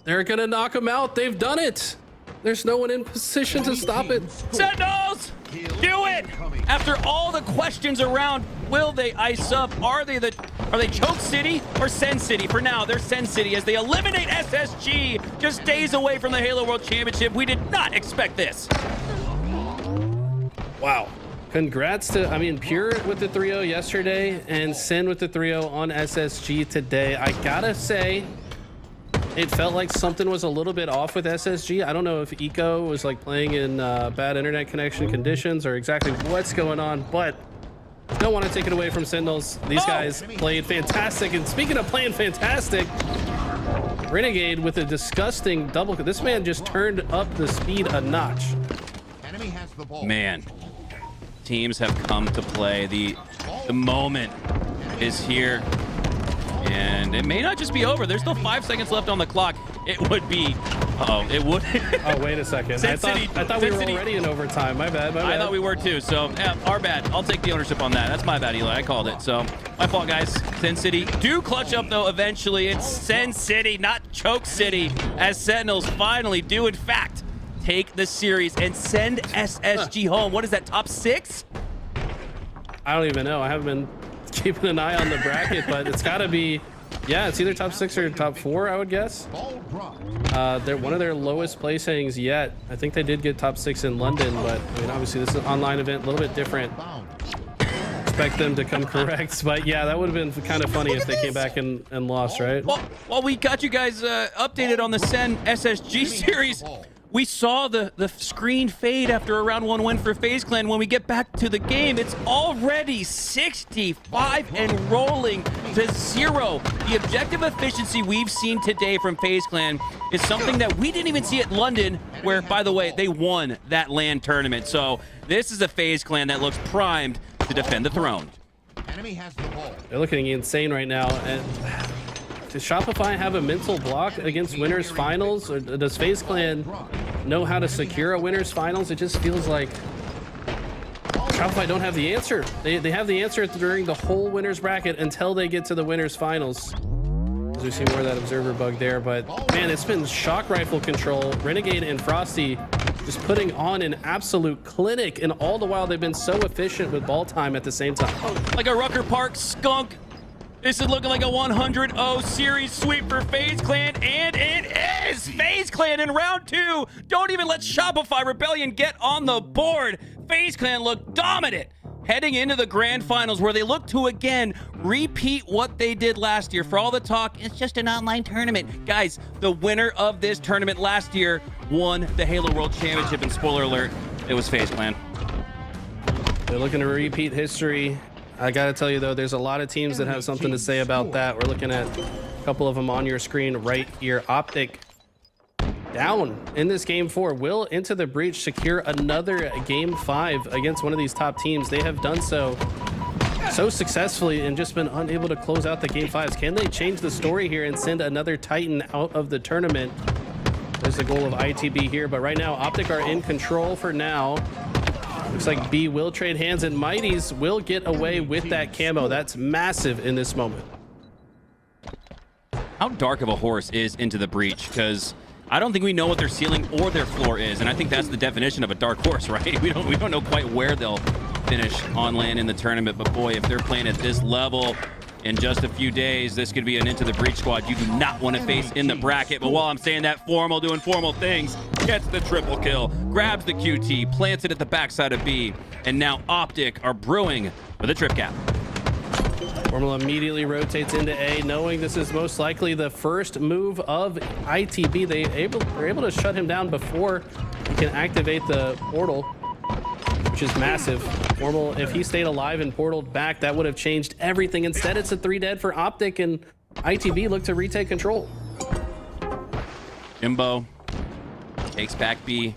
Speaker 4: They're going to knock them out. They've done it. There's no one in position to stop it.
Speaker 3: Sentinels, do it! After all the questions around, will they ice up? Are they Choke City or Sen City? For now, they're Sen City as they eliminate SSG just days away from the Halo World Championship. We did not expect this.
Speaker 4: Wow. Congrats to, I mean, Pure with the 3-0 yesterday and Sen with the 3-0 on SSG today. I gotta say, it felt like something was a little bit off with SSG. I don't know if Eco was like playing in bad internet connection conditions or exactly what's going on, but don't want to take it away from Sentinels. These guys played fantastic. And speaking of playing fantastic, Renegade with a disgusting double. This man just turned up the speed a notch.
Speaker 1: Enemy has the ball.
Speaker 3: Man, teams have come to play. The moment is here. And it may not just be over. There's still 5 seconds left on the clock. It would be. It would.
Speaker 4: Oh, wait a second. I thought we were already in overtime. My bad.
Speaker 3: I thought we were too. So, our bad. I'll take the ownership on that. That's my bad, Eli. I called it. So, my fault, guys. Sen City do clutch up, though, eventually. It's Sen City, not Choke City, as Sentinels finally do, in fact, take the series and send SSG home. What is that, top 6?
Speaker 4: I don't even know. I haven't been keeping an eye on the bracket, but it's got to be, yeah, it's either top 6 or top 4, I would guess. They're one of their lowest placings yet. I think they did get top 6 in London, but I mean, obviously this is an online event, a little bit different. Expect them to come correct, but yeah, that would have been kind of funny if they came back and lost, right?
Speaker 3: Well, we got you guys updated on the Sen SSG series. We saw the screen fade after a round 1 win for FaZe Clan. When we get back to the game, it's already 65 and rolling to 0. The objective efficiency we've seen today from FaZe Clan is something that we didn't even see at London, where, by the way, they won that LAN tournament. So this is a FaZe Clan that looks primed to defend the throne.
Speaker 1: Enemy has the ball.
Speaker 4: They're looking insane right now. And does Shopify have a mental block against winners finals, or does FaZe Clan know how to secure a winners finals? It just feels like Shopify don't have the answer. They have the answer during the whole winners bracket until they get to the winners finals. As we see more of that observer bug there, but man, it's been shock rifle control. Renegade and Frosty just putting on an absolute clinic, and all the while they've been so efficient with ball time at the same time.
Speaker 3: Like a Rucker Park skunk This is looking like a 100-0 series sweep for FaZe Clan, and it is! FaZe Clan in round 2. Don't even let Shopify Rebellion get on the board. FaZe Clan look dominant heading into the grand finals, where they look to again repeat what they did last year. For all the talk, it's just an online tournament. Guys, the winner of this tournament last year won the Halo World Championship, and spoiler alert, it was FaZe Clan.
Speaker 4: They're looking to repeat history. I gotta tell you though, there's a lot of teams that have something to say about that. We're looking at a couple of them on your screen right here. OpTic down in this game 4. Will Into the Breach secure another game 5 against one of these top teams? They have done so successfully and just been unable to close out the game 5s. Can they change the story here and send another Titan out of the tournament? There's the goal of ITB here, but right now OpTic are in control for now. Looks like B will trade hands, and Mighties will get away with that camo. That's massive in this moment.
Speaker 3: How dark of a horse is Into the Breach? Because I don't think we know what their ceiling or their floor is, and I think that's the definition of a dark horse, right? We don't know quite where they'll finish on land in the tournament, but boy, if they're playing at this level in just a few days, this could be an Into the Breach squad you do not want to face in the bracket. But while I'm saying that, Formal doing formal things, gets the triple kill, grabs the QT, plants it at the backside of B, and now OpTic are brewing with a trip cap.
Speaker 4: Formal immediately rotates into A, knowing this is most likely the first move of ITB. They're able to shut him down before he can activate the portal, which is massive. Formal, if he stayed alive and portaled back, that would have changed everything. Instead, it's a 3 dead for OpTic, and ITB look to retake control.
Speaker 3: Jimbo takes back B.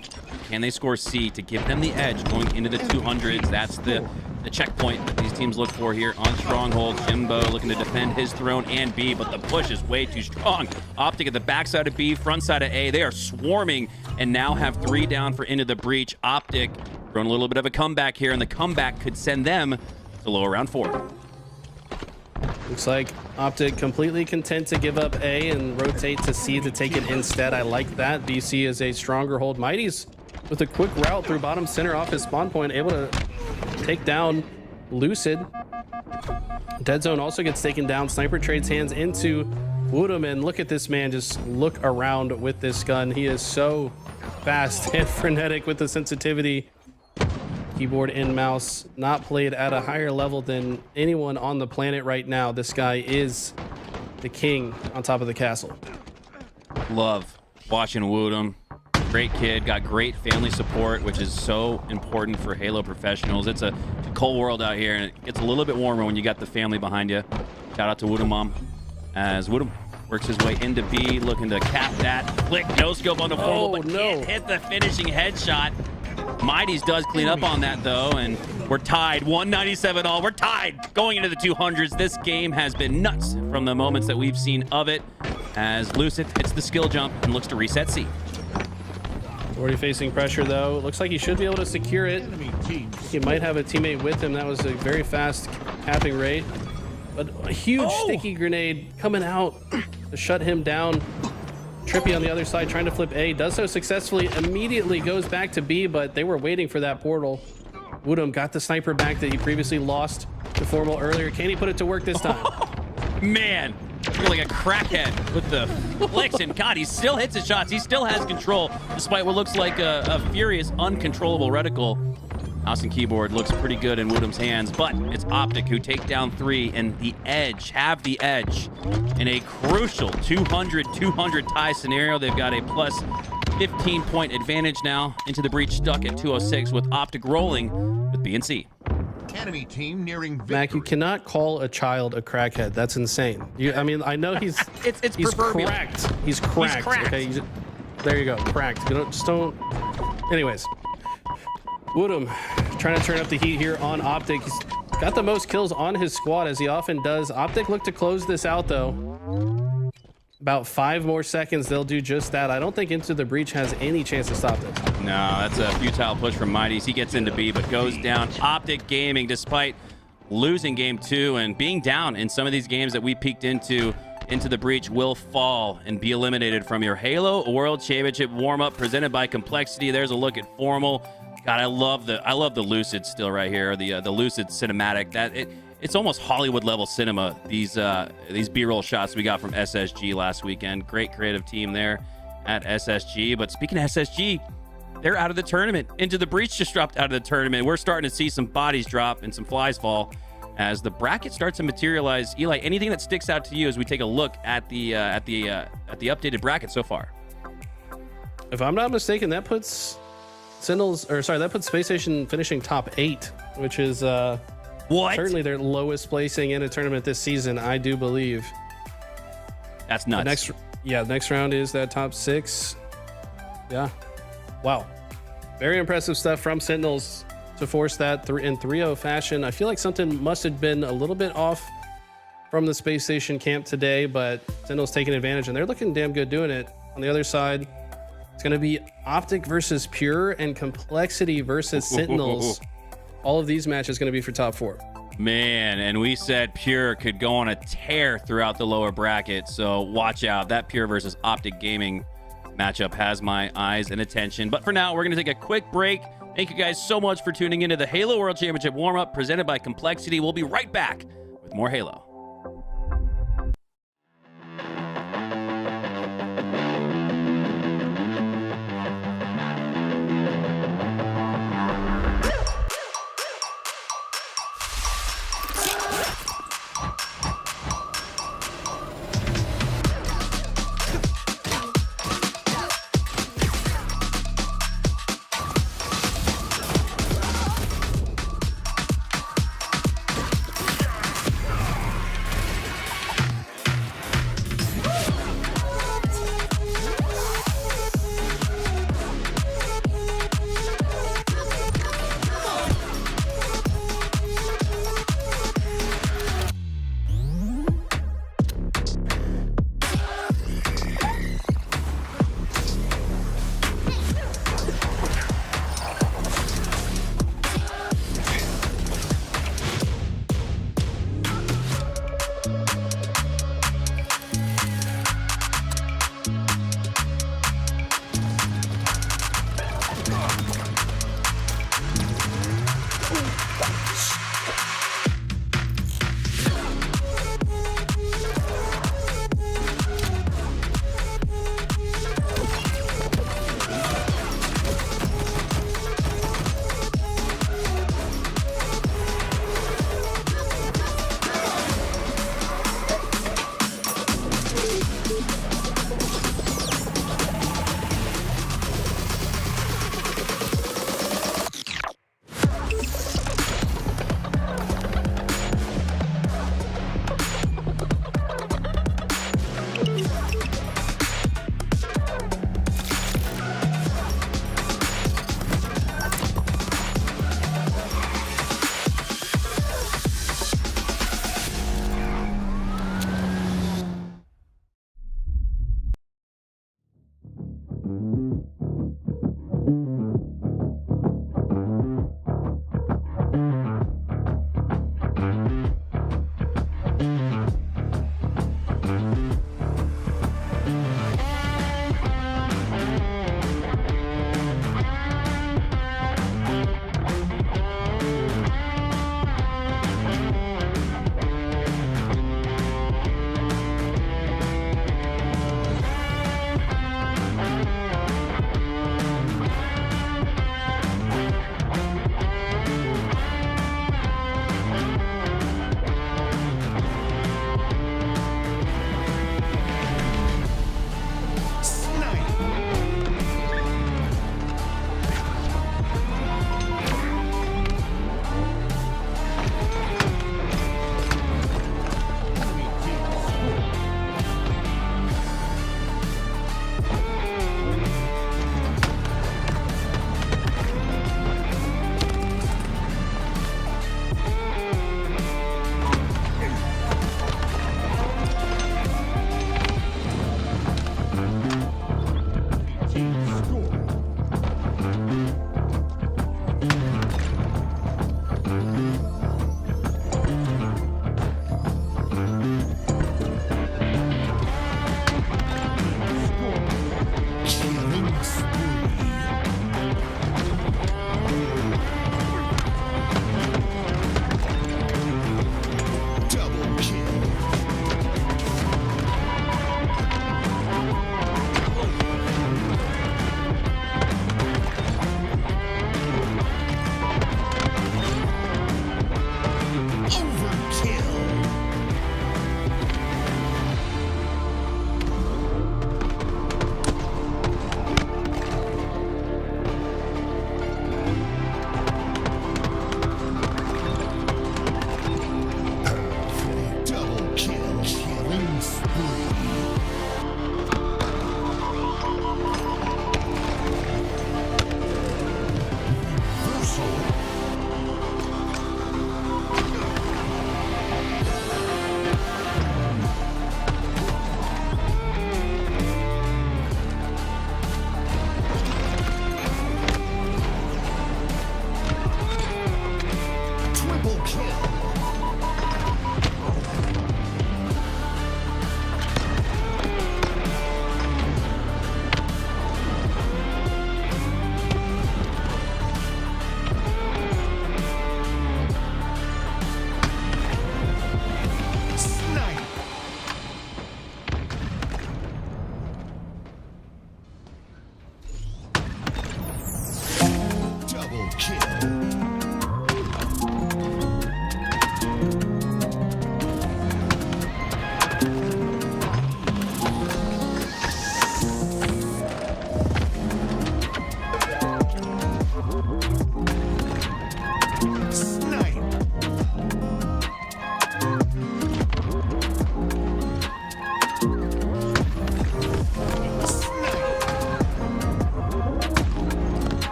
Speaker 3: Can they score C to give them the edge going into the 200s? That's the checkpoint that these teams look for here on Stronghold. Jimbo looking to defend his throne and B, but the push is way too strong. OpTic at the backside of B, front side of A. They are swarming and now have 3 down for Into the Breach. OpTic throwing a little bit of a comeback here, and the comeback could send them to lower round 4.
Speaker 4: Looks like OpTic completely content to give up A and rotate to C to take it instead. I like that. BC is a stronger hold. Mighties with a quick route through bottom center off his spawn point, able to take down Lucid. Dead Zone also gets taken down. Sniper trades hands into Woodham, and look at this man just look around with this gun. He is so fast and frenetic with the sensitivity. Keyboard and mouse not played at a higher level than anyone on the planet right now. This guy is the king on top of the castle.
Speaker 3: Love watching Woodham. Great kid, got great family support, which is so important for Halo professionals. It's a cold world out here, and it gets a little bit warmer when you got the family behind you. Shout out to Woodham mom, as Woodham works his way into B, looking to cap that. Flick, no scope on the Formal, but can't hit the finishing headshot. Mighties does clean up on that though, and we're tied. 197 all. We're tied going into the 200s. This game has been nuts from the moments that we've seen of it, as Lucid hits the skill jump and looks to reset C.
Speaker 4: Already facing pressure though. Looks like he should be able to secure it. He might have a teammate with him. That was a very fast capping rate, but a huge sticky grenade coming out to shut him down. Trippy on the other side trying to flip A, does so successfully, immediately goes back to B, but they were waiting for that portal. Woodham got the sniper back that he previously lost to Formal earlier. Can he put it to work this time?
Speaker 3: Man, you're like a crackhead with the flicks, and God, he still hits his shots. He still has control, despite what looks like a furious, uncontrollable reticle. Mouse and keyboard looks pretty good in Woodham's hands, but it's OpTic who take down 3, and the edge, have the edge in a crucial 200-200 tie scenario. They've got a plus 15-point advantage now. Into the Breach stuck at 206 with OpTic rolling with B and C.
Speaker 1: Enemy team nearing victory.
Speaker 4: Mac, you cannot call a child a crackhead. That's insane. I mean, I know he's he's
Speaker 3: proverbial.
Speaker 4: cracked. He's cracked. Okay, there you go, cracked. Just don't. Anyways, Woodham trying to turn up the heat here on OpTic. He's got the most kills on his squad, as he often does. OpTic look to close this out though. About 5 more seconds, they'll do just that. I don't think Into the Breach has any chance to stop this.
Speaker 3: No, that's a futile push from Mighties. He gets into B, but goes down. OpTic Gaming, despite losing game 2 and being down in some of these games that we peeked into the Breach, will fall and be eliminated from your Halo World Championship warm-up presented by Complexity. There's a look at Formal. God, I love the Lucid still right here, the Lucid cinematic. it's almost Hollywood level cinema. These B-roll shots we got from SSG last weekend. Great creative team there at SSG. But speaking of SSG, they're out of the tournament. Into the Breach just dropped out of the tournament. We're starting to see some bodies drop and some flies fall as the bracket starts to materialize. Eli, anything that sticks out to you as we take a look at the updated bracket so far?
Speaker 4: If I'm not mistaken, that puts that puts Space Station finishing top 8, which is
Speaker 3: What?
Speaker 4: certainly their lowest placing in a tournament this season, I do believe.
Speaker 3: That's nuts.
Speaker 4: The next round is that top 6. Yeah. Wow. Very impressive stuff from Sentinels to force that in 3-0 fashion. I feel like something must have been a little bit off from the Space Station camp today, but Sentinels taking advantage, and they're looking damn good doing it. On the other side, it's going to be OpTic versus Pure and Complexity versus Sentinels. All of these matches going to be for top 4.
Speaker 3: Man, and we said Pure could go on a tear throughout the lower bracket, so watch out. That Pure versus OpTic Gaming matchup has my eyes and attention. But for now, we're going to take a quick break. Thank you guys so much for tuning into the Halo World Championship warm-up presented by Complexity. We'll be right back with more Halo.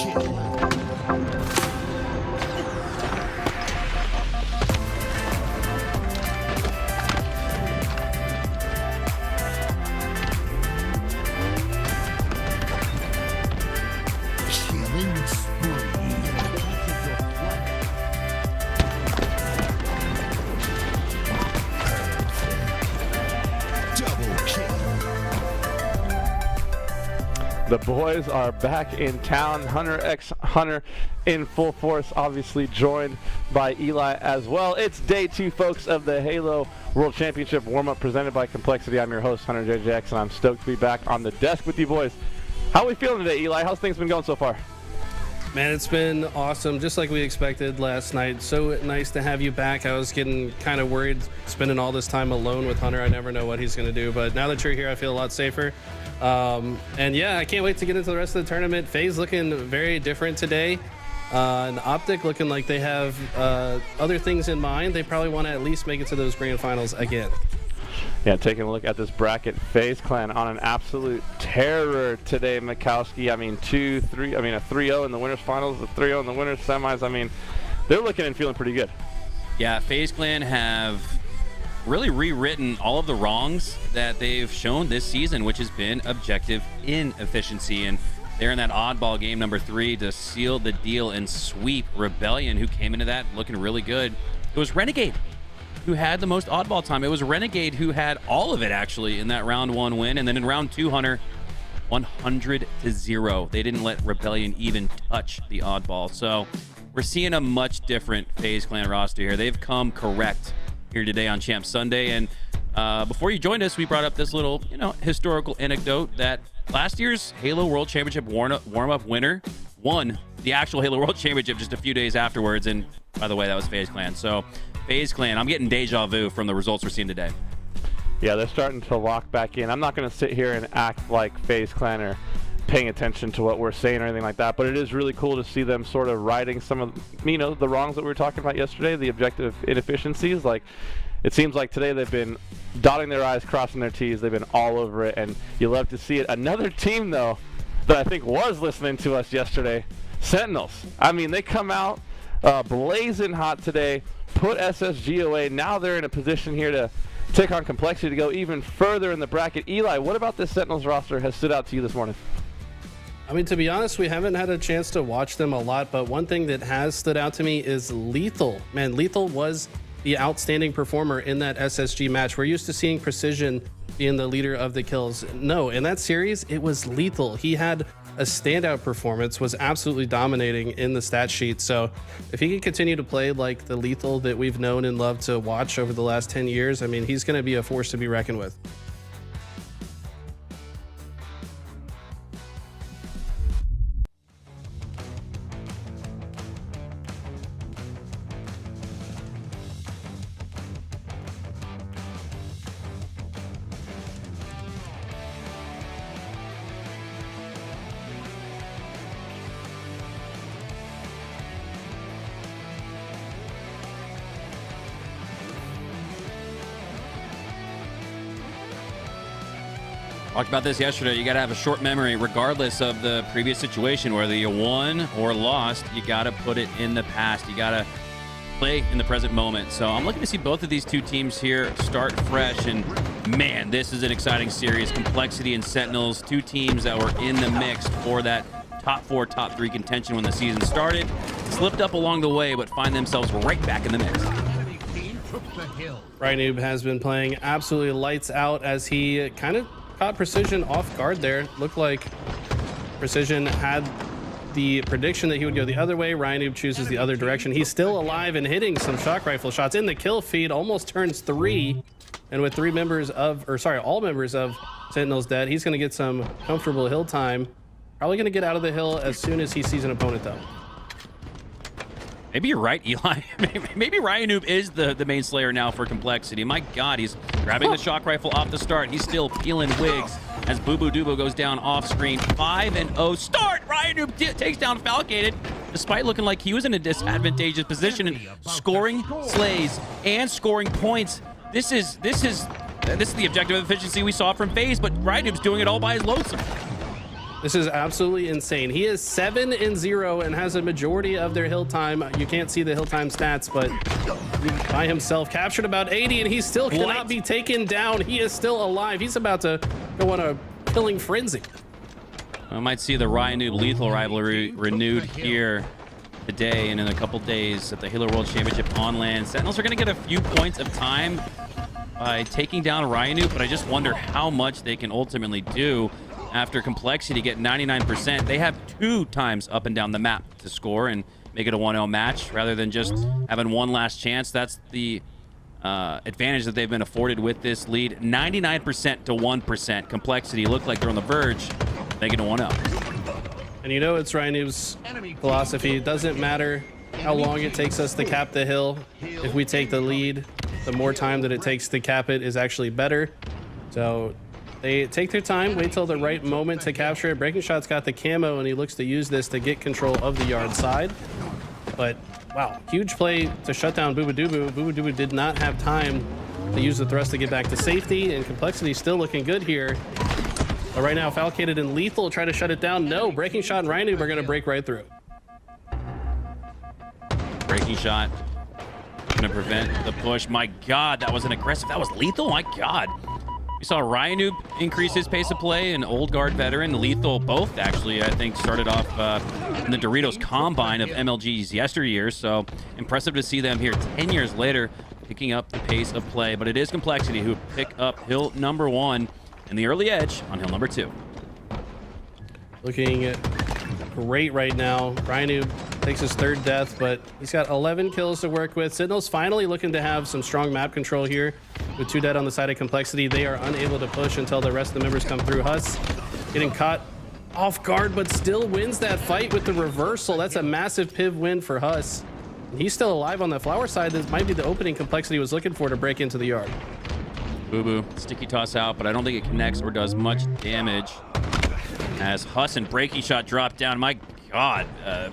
Speaker 1: Killing spree. Double kill.
Speaker 2: The boys are back in town. Hunter x Hunter in full force, obviously joined by Eli as well. It's day 2, folks, of the Halo World Championship warm-up presented by Complexity. I'm your host, Hunter JJX, and I'm stoked to be back on the desk with you boys. How are we feeling today, Eli? How's things been going so far?
Speaker 4: Man, it's been awesome, just like we expected last night. So nice to have you back. I was getting kind of worried spending all this time alone with Hunter. I never know what he's going to do, but now that you're here, I feel a lot safer. And yeah, I can't wait to get into the rest of the tournament. FaZe looking very different today. And OpTic looking like they have other things in mind. They probably want to at least make it to those grand finals again.
Speaker 2: Yeah, taking a look at this bracket, FaZe Clan on an absolute terror today, Mikowski. I mean, a 3-0 in the winners finals, a 3-0 in the winners semis. I mean, they're looking and feeling pretty good.
Speaker 3: Yeah, FaZe Clan have really rewritten all of the wrongs that they've shown this season, which has been objective inefficiency. And they're in that oddball game number 3 to seal the deal and sweep Rebellion, who came into that looking really good. It was Renegade who had the most oddball time. It was Renegade who had all of it, actually, in that round 1 win. And then in round 2, Hunter, 100-0. They didn't let Rebellion even touch the oddball. So we're seeing a much different FaZe Clan roster here. They've come correct here today on Champ Sunday. And before you joined us, we brought up this little, historical anecdote that last year's Halo World Championship warm-up winner won the actual Halo World Championship just a few days afterwards. And by the way, that was FaZe Clan. So FaZe Clan, I'm getting deja vu from the results we're seeing today.
Speaker 2: Yeah, they're starting to lock back in. I'm not going to sit here and act like FaZe Clan are paying attention to what we're saying or anything like that, but it is really cool to see them sort of righting some of, the wrongs that we were talking about yesterday, the objective inefficiencies. Like, it seems like today they've been dotting their I's, crossing their T's. They've been all over it, and you love to see it. Another team, though, that I think was listening to us yesterday, Sentinels. I mean, they come out blazing hot today, put SSG away. Now they're in a position here to take on Complexity to go even further in the bracket. Eli, what about this Sentinels roster has stood out to you this morning?
Speaker 4: I mean, to be honest, we haven't had a chance to watch them a lot, but one thing that has stood out to me is Lethal. Man, Lethal was the outstanding performer in that SSG match. We're used to seeing Precision being the leader of the kills. No, in that series, it was Lethal. He had a standout performance, was absolutely dominating in the stat sheet. So if he can continue to play like the Lethal that we've known and loved to watch over the last 10 years, I mean, he's going to be a force to be reckoned with.
Speaker 3: Talked about this yesterday. You got to have a short memory regardless of the previous situation, whether you won or lost. You got to put it in the past. You got to play in the present moment. So I'm looking to see both of these two teams here start fresh, and man, this is an exciting series. Complexity and Sentinels, two teams that were in the mix for that top 4, top 3 contention when the season started. Slipped up along the way, but find themselves right back in the mix.
Speaker 4: Ryanoob has been playing absolutely lights out as he kind of caught Precision off guard there. Looked like Precision had the prediction that he would go the other way. Ryanoob chooses the other direction. He's still alive and hitting some shock rifle shots in the kill feed. Almost turns 3. And with all members of Sentinels dead, he's going to get some comfortable hill time. Probably going to get out of the hill as soon as he sees an opponent, though.
Speaker 3: Maybe you're right, Eli. Maybe Ryanoob is the main slayer now for Complexity. My God, he's grabbing the shock rifle off the start. He's still peeling wigs as Boo Boo Dubo goes down off screen. 5-0 start. Ryanoob takes down Falcated, despite looking like he was in a disadvantageous position and scoring slays and scoring points. This is the objective efficiency we saw from FaZe, but Ryanoob's doing it all by his lonesome.
Speaker 4: This is absolutely insane. He is 7-0 and has a majority of their hill time. You can't see the hill time stats, but by himself captured about 80, and he still cannot be taken down. He is still alive. He's about to go on a killing frenzy.
Speaker 3: I might see the Ryan Lethal rivalry renewed here today and in a couple days at the Halo World Championship on land. Sentinels are going to get a few points of time by taking down Ryan, but I just wonder how much they can ultimately do. After Complexity get 99%, they have 2 times up and down the map to score and make it a 1-0 match rather than just having one last chance. That's the advantage that they've been afforded with this lead. 99% to 1%. Complexity look like they're on the verge, making it a 1-0.
Speaker 4: And you know it's Ryan's philosophy. It doesn't matter how long it takes us to cap the hill. If we take the lead, the more time that it takes to cap it is actually better. So they take their time, wait till the right moment to capture it. Breaking Shot's got the camo, and he looks to use this to get control of the yard side. But, wow, huge play to shut down Boobadooboo. Boobadooboo did not have time to use the thrust to get back to safety, and Complexity still looking good here. But right now, Falcated and Lethal try to shut it down. No, Breaking Shot and Rhino are going to break right through.
Speaker 3: Breaking Shot going to prevent the push. My God, that was an aggressive. That was Lethal. My God. We saw Ryan increase his pace of play, an old guard veteran. Lethal both actually, I think, started off in the Doritos Combine of MLG's yesteryear. So impressive to see them here 10 years later picking up the pace of play. But it is Complexity who pick up hill number 1 and the early edge on hill number 2.
Speaker 4: Looking great right now. Ryan takes his 3rd death, but he's got 11 kills to work with. Sentinels finally looking to have some strong map control here. With 2 dead on the side of Complexity, they are unable to push until the rest of the members come through. Huss getting caught off guard, but still wins that fight with the reversal. That's a massive piv win for Huss. He's still alive on the flower side. This might be the opening Complexity was looking for to break into the yard.
Speaker 3: Boo Boo, sticky toss out, but I don't think it connects or does much damage. As Huss and Breaking Shot drop down, my God,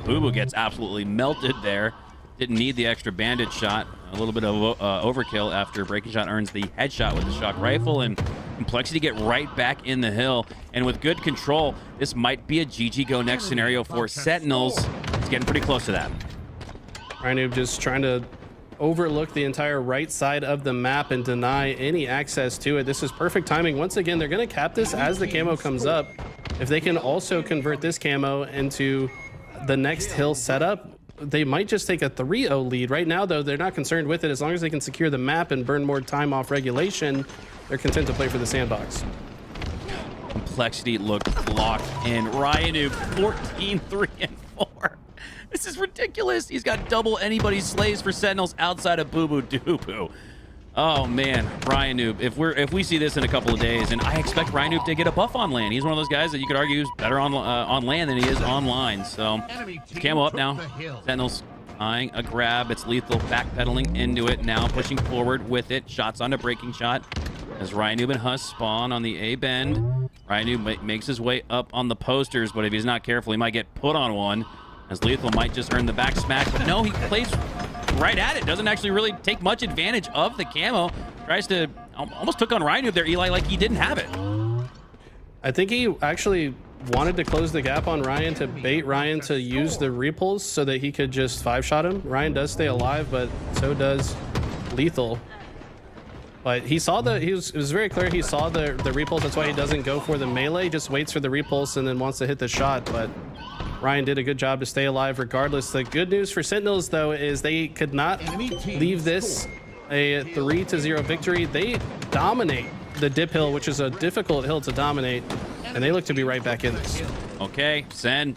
Speaker 3: Boo Boo gets absolutely melted there. Didn't need the extra bandage shot. A little bit of overkill after Breaking Shot earns the headshot with the shock rifle, and Complexity get right back in the hill. And with good control, this might be a GG go next scenario for Sentinels. It's getting pretty close to that.
Speaker 4: Rhino just trying to overlook the entire right side of the map and deny any access to it. This is perfect timing. Once again, they're going to cap this as the camo comes up. If they can also convert this camo into the next hill setup, they might just take a 3-0 lead. Right now, though, they're not concerned with it. As long as they can secure the map and burn more time off regulation, they're content to play for the sandbox.
Speaker 3: Complexity looked locked in. Ryan 14, 3, and 4. This is ridiculous. He's got double anybody's slaves for Sentinels outside of Boo Boo Doo Boo. Oh man, Ryan if we see this in a couple of days, and I expect Ryan to get a buff on land. He's one of those guys that you could argue is better on land than he is online. So camo up now. Sentinels eyeing a grab. It's Lethal backpedaling into it now, pushing forward with it. Shots onto Breaking Shot as Ryan and Huss spawn on the A bend. Ryan makes his way up on the posters, but if he's not careful, he might get put on one. As Lethal might just earn the back smack, but no, he plays right at it. Doesn't actually really take much advantage of the camo. Tries to, almost took on Ryan there, Eli, like he didn't have it.
Speaker 4: I think he actually wanted to close the gap on Ryan to bait Ryan to use the repulse so that he could just 5-shot him. Ryan does stay alive, but so does Lethal. But he saw it was very clear he saw the repulse. That's why he doesn't go for the melee, just waits for the repulse and then wants to hit the shot. But Ryan did a good job to stay alive regardless. The good news for Sentinels, though, is they could not leave this a 3-0 victory. They dominate the dip hill, which is a difficult hill to dominate, and they look to be right back in this.
Speaker 3: Okay, Sen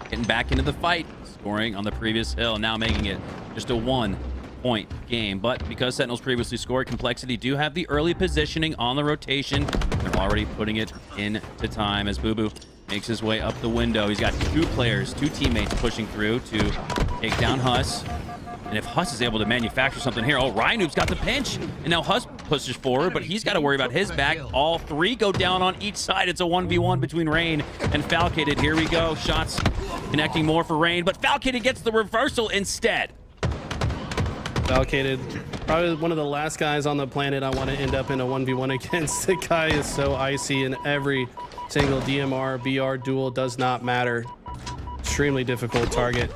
Speaker 3: getting back into the fight, scoring on the previous hill, now making it just a 1-point game. But because Sentinels previously scored, Complexity do have the early positioning on the rotation. They're already putting it into time as Boo Boo makes his way up the window. He's got 2 teammates pushing through to take down Huss. And if Huss is able to manufacture something here, Rhinoob's got the pinch. And now Huss pushes forward, but he's got to worry about his back. All 3 go down on each side. It's a 1v1 between Rain and Falcated. Here we go. Shots connecting more for Rain, but Falcated gets the reversal instead.
Speaker 4: Falcated, probably one of the last guys on the planet I want to end up in a 1v1 against. The guy is so icy in every single, DMR, BR, dual, does not matter. Extremely difficult target.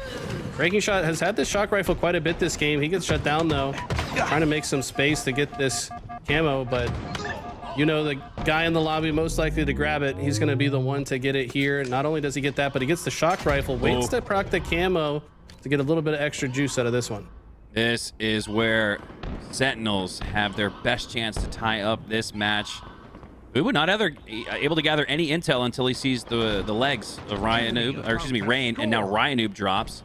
Speaker 4: Breaking Shot has had this shock rifle quite a bit this game. He gets shut down though, trying to make some space to get this camo, but you know the guy in the lobby most likely to grab it, he's going to be the one to get it here. Not only does he get that, but he gets the shock rifle, waits to proc the camo to get a little bit of extra juice out of this one.
Speaker 3: This is where Sentinels have their best chance to tie up this match. We would not ever able to gather any intel until he sees the legs of Rain, and now Ryanoob drops.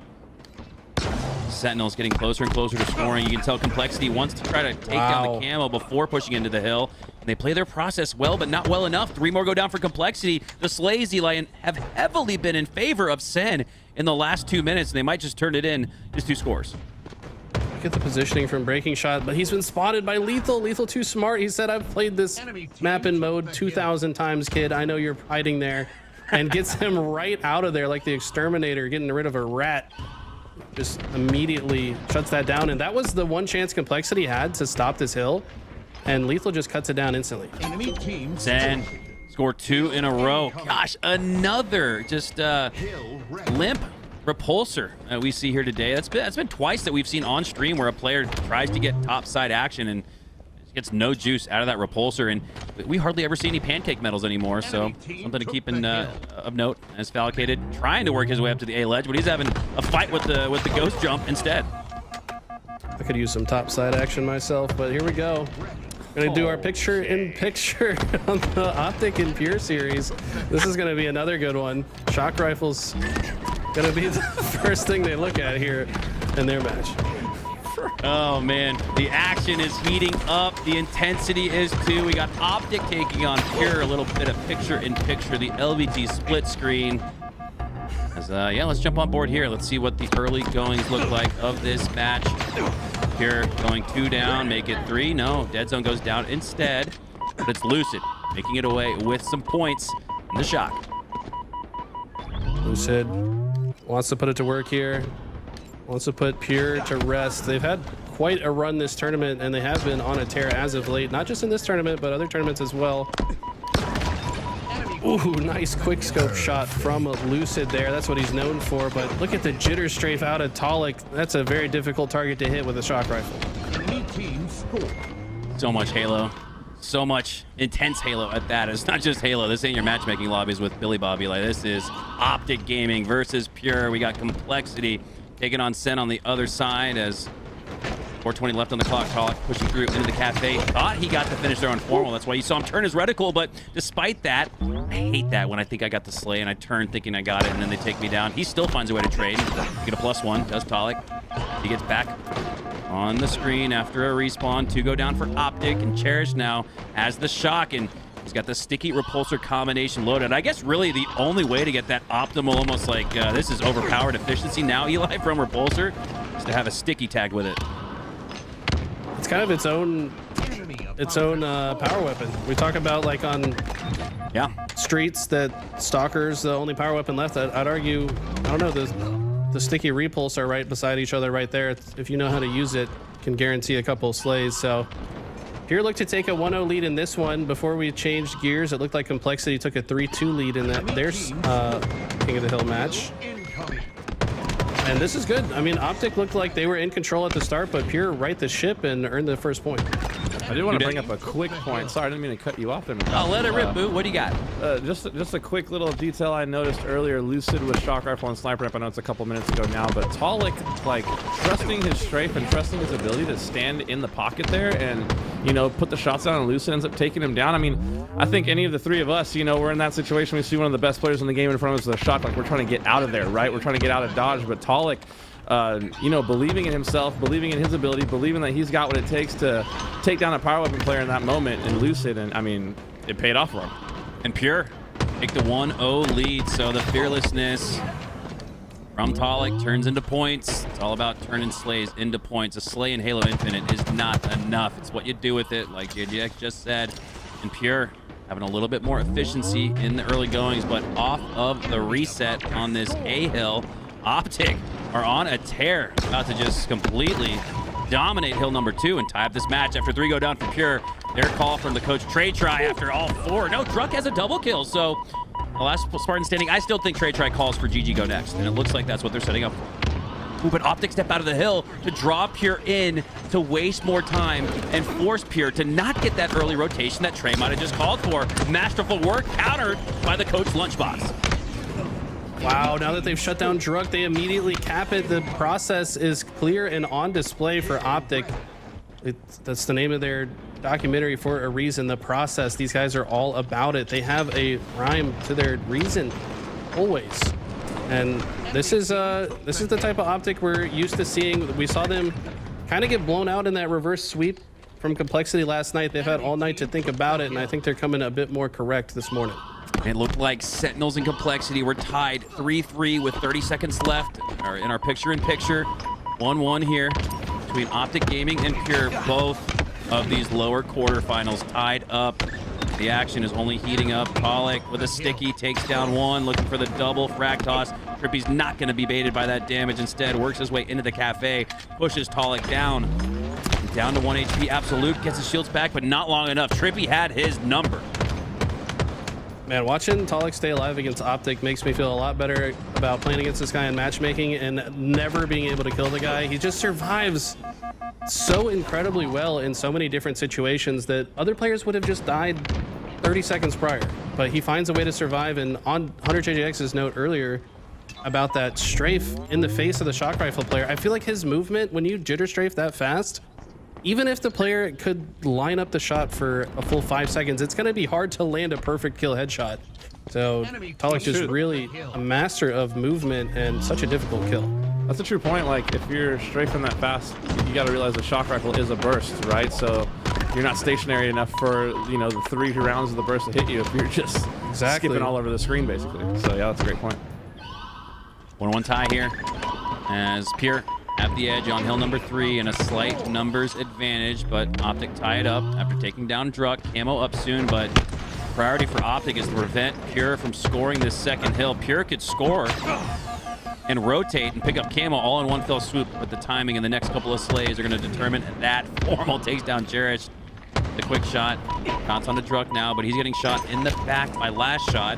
Speaker 3: Sentinels getting closer and closer to scoring. You can tell Complexity wants to try to take down the camo before pushing into the hill. And they play their process well, but not well enough. 3 more go down for Complexity. The Slays, Eli, have heavily been in favor of Sen in the last 2 minutes, and they might just turn it in. Just 2 scores.
Speaker 4: Look at the positioning from Breaking Shot, but he's been spotted by Lethal. Lethal too smart. He said, I've played this map in mode 2,000 times, kid. I know you're hiding there. And gets him right out of there like the Exterminator, getting rid of a rat. Just immediately shuts that down. And that was the one chance Complexity had to stop this hill. And Lethal just cuts it down instantly.
Speaker 3: Sen scored 2 in a row. Gosh, another just limp repulsor we see here today. That's been twice that we've seen on stream where a player tries to get top side action and gets no juice out of that repulsor, and we hardly ever see any pancake medals anymore, so something to keep in of note as Falcated trying to work his way up to the A ledge, but he's having a fight with the ghost jump instead.
Speaker 4: I could use some top side action myself, but here we go. We're gonna do our picture-in-picture on the OpTic and Pure series. This is gonna be another good one. Shock rifles gonna be the first thing they look at here in their match.
Speaker 3: Oh man, the action is heating up. The intensity is too. We got OpTic taking on Pure, a little bit of picture-in-picture, the LVT split screen. Yeah, let's jump on board here. Let's see what the early goings look like of this match. Pure going 2 down, make it 3. No, Dead Zone goes down instead, but it's Lucid making it away with some points in the shock.
Speaker 4: Lucid wants to put it to work here. Wants to put Pure to rest. They've had quite a run this tournament, and they have been on a tear as of late. Not just in this tournament, but other tournaments as well. Ooh, nice quick scope shot from Lucid there. That's what he's known for, but look at the jitter strafe out of Talik. That's a very difficult target to hit with a shock rifle.
Speaker 3: So much Halo. So much intense Halo at that. It's not just Halo. This ain't your matchmaking lobbies with Billy Bobby. Like, this is OpTic Gaming versus Pure. We got Complexity taking on Sen on the other side as 4:20 left on the clock. Talik pushing through into the cafe. Thought he got the finish there on formal. That's why you saw him turn his reticle. But despite that, I hate that when I think I got the slay and I turn thinking I got it and then they take me down. He still finds a way to trade. Get a +1. Does Talik. He gets back on the screen after a respawn. 2 go down for OpTic, and Cherish now has the shock, and he's got the sticky repulsor combination loaded. I guess really the only way to get that optimal, almost like this is overpowered efficiency now, Eli, from repulsor, is to have a sticky tag with it.
Speaker 4: It's kind of its own power weapon. We talk about like on streets that Stalker's the only power weapon left. I'd argue, I don't know, the sticky repulsor right beside each other right there. If you know how to use it, can guarantee a couple of slays. So Pure looked to take a 1-0 lead in this one. Before we changed gears, it looked like Complexity took a 3-2 lead in that their King of the Hill match. And this is good. I mean, OpTic looked like they were in control at the start, but Pure right the ship and earned the first point.
Speaker 2: I did want to bring up a quick point. Sorry, I didn't mean to cut you off there.
Speaker 3: Oh, let it rip, Boo. What do you got?
Speaker 2: Just a quick little detail I noticed earlier. Lucid with shock rifle and sniper rifle. I know it's a couple minutes ago now, but Talik, like, trusting his strafe and trusting his ability to stand in the pocket there and, you know, put the shots down, and Lucid ends up taking him down. I mean, I think any of the 3 of us, you know, we're in that situation. We see one of the best players in the game in front of us with a shot. Like, we're trying to get out of there, right? We're trying to get out of dodge, but Talik, you know, believing in himself, believing in his ability, believing that he's got what it takes to take down a power weapon player in that moment, and Lucid, and I mean, it paid off for him.
Speaker 3: And Pure take the 1-0 lead, so the fearlessness from Talik turns into points. It's all about turning slays into points. A slay in Halo Infinite is not enough. It's what you do with it, like JGX just said. And Pure having a little bit more efficiency in the early goings, but off of the reset on this A-hill, OpTic are on a tear, about to just completely dominate hill number 2 and tie up this match after 3 go down for Pure. Their call from the coach, trade try after all 4. No, Drunk has a double kill, so the last Spartan standing. I still think Trey calls for GG go next, and it looks like that's what they're setting up for. Ooh, but OpTic step out of the hill to draw Pure in to waste more time and force Pure to not get that early rotation that Trey might have just called for. Masterful work countered by the coach Lunchbox.
Speaker 4: Wow, now that they've shut down Druk, they immediately cap it. The process is clear and on display for OpTic. That's the name of their documentary for a reason. The process, these guys are all about it. They have a rhyme to their reason, always. And this is the type of OpTic we're used to seeing. We saw them kind of get blown out in that reverse sweep from Complexity last night. They've had all night to think about it, and I think they're coming a bit more correct this morning.
Speaker 3: It looked like Sentinels and Complexity were tied 3-3 with 30 seconds left in our picture-in-picture. 1-1 here between OpTic Gaming and Pure. Both of these lower quarterfinals tied up. The action is only heating up. Pollock with a sticky takes down one, looking for the double frag toss. Trippy's not going to be baited by that damage. Instead, works his way into the cafe, pushes Pollock down. Down to 1 HP. Absolute gets his shields back, but not long enough. Trippy had his number.
Speaker 4: Man, watching Pollock stay alive against OpTic makes me feel a lot better about playing against this guy in matchmaking and never being able to kill the guy. He just survives so incredibly well in so many different situations that other players would have just died 30 seconds prior. But he finds a way to survive, and on Hunter JJX's note earlier about that strafe in the face of the shock rifle player, I feel like his movement, when you jitter strafe that fast, even if the player could line up the shot for a full 5 seconds, it's going to be hard to land a perfect kill headshot. So Pollock just really a master of movement and such a difficult kill.
Speaker 2: That's a true point. Like, if you're strafing that fast, you got to realize the shock rifle is a burst, right? So you're not stationary enough for, you know, the 3 rounds of the burst to hit you if you're just skipping all over the screen, basically. So yeah, that's a great point.
Speaker 3: 1-1 tie here as Pure at the edge on hill number 3 and a slight numbers advantage, but OpTic tie it up after taking down Druk. Camo up soon, but priority for OpTic is to prevent Pure from scoring this second hill. Pure could score and rotate and pick up Camo all in one fell swoop, but the timing in the next couple of slays are going to determine that. Formal takes down Cherish. The quick shot bounce on the Druk now, but he's getting shot in the back by Last Shot.